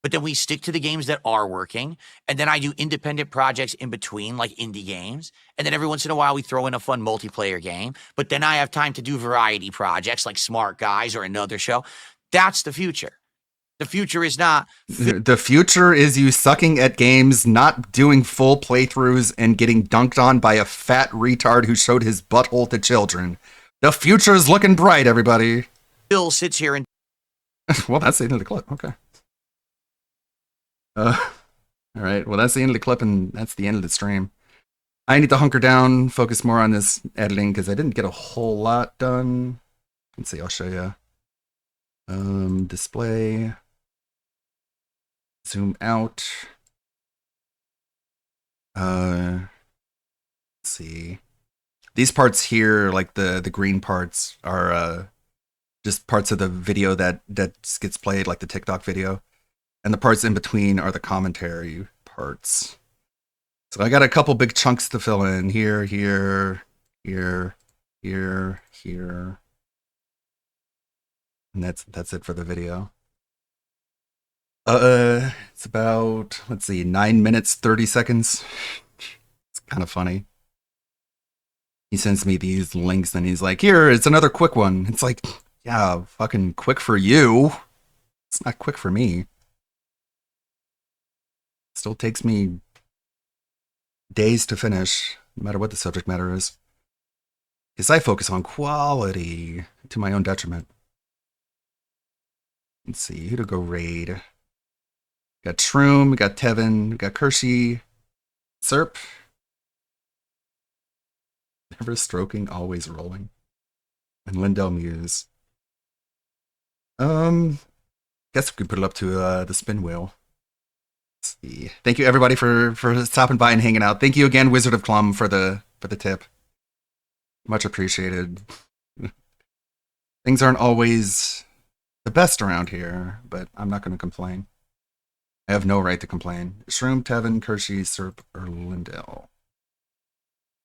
But then we stick to the games that are working, and then I do independent projects in between, like indie games. And then every once in a while, we throw in a fun multiplayer game. But then I have time to do variety projects like Smart Guys or another show. That's the future. The future is not... The future is you sucking at games, not doing full playthroughs, and getting dunked on by a fat retard who showed his butthole to children. The future is looking bright, everybody. Bill sits here and... Well, that's the end of the clip. Okay. All right. Well, that's the end of the clip, and that's the end of the stream. I need to hunker down, focus more on this editing, because I didn't get a whole lot done. Let's see. I'll show you. Display. Zoom out. Let's see. These parts here, like the green parts, are just parts of the video that gets played, like the TikTok video. And the parts in between are the commentary parts. So I got a couple big chunks to fill in. Here, here, here, here, here. And that's it for the video. It's about, let's see, 9 minutes, 30 seconds. It's kind of funny. He sends me these links and he's like, here, it's another quick one. It's like, yeah, fucking quick for you. It's not quick for me. Still takes me days to finish, no matter what the subject matter is. Because I focus on quality to my own detriment. Let's see, who to go raid. Got Shroom, got Tevin, got Kershey, Serp. Never stroking, always rolling. And Lindell Muse. Guess we could put it up to the spin wheel. Let's see. Thank you everybody for stopping by and hanging out. Thank you again, Wizard of Clum, for the tip. Much appreciated. Things aren't always the best around here, but I'm not going to complain. I have no right to complain. Shroom, Tevin, Kershey, Serp, or Lindell.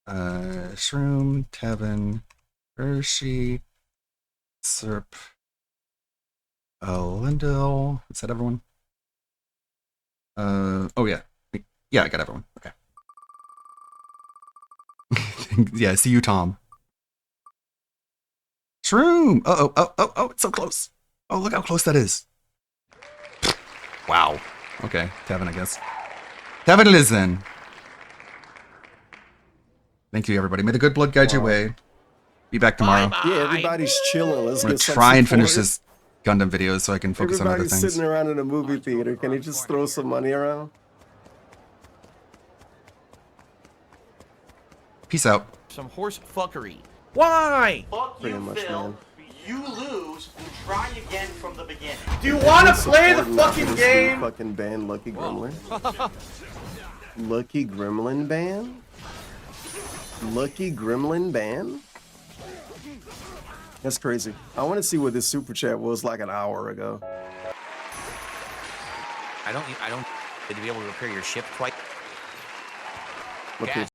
Shroom, Tevin, Kershey, Serp, Lindell. Is that everyone? Oh yeah. Yeah, I got everyone. Okay. Yeah, see you, Tom. Shroom! Oh, it's so close. Oh, look how close that is. Wow. Okay, Tevin, I guess. Tevin it is then. Thank you, everybody. May the good blood guide your way. Be back tomorrow. Yeah, everybody's chilling. Let's I'm gonna get some try and support. finish this Gundam video so I can focus on other Everybody's things. sitting around in a movie theater. Can you just throw some money around? Peace out. Some horse fuckery. Why? Fuck Pretty you, much, Phil. man. You lose and try again from the beginning. Do you want to Who's play the supporting fucking this game? Fucking band, Lucky Gremlin. Lucky Gremlin band. Lucky Gremlin band. That's crazy. I want to see what this super chat was like an hour ago. I don't. Did you be able to repair your ship twice? Look at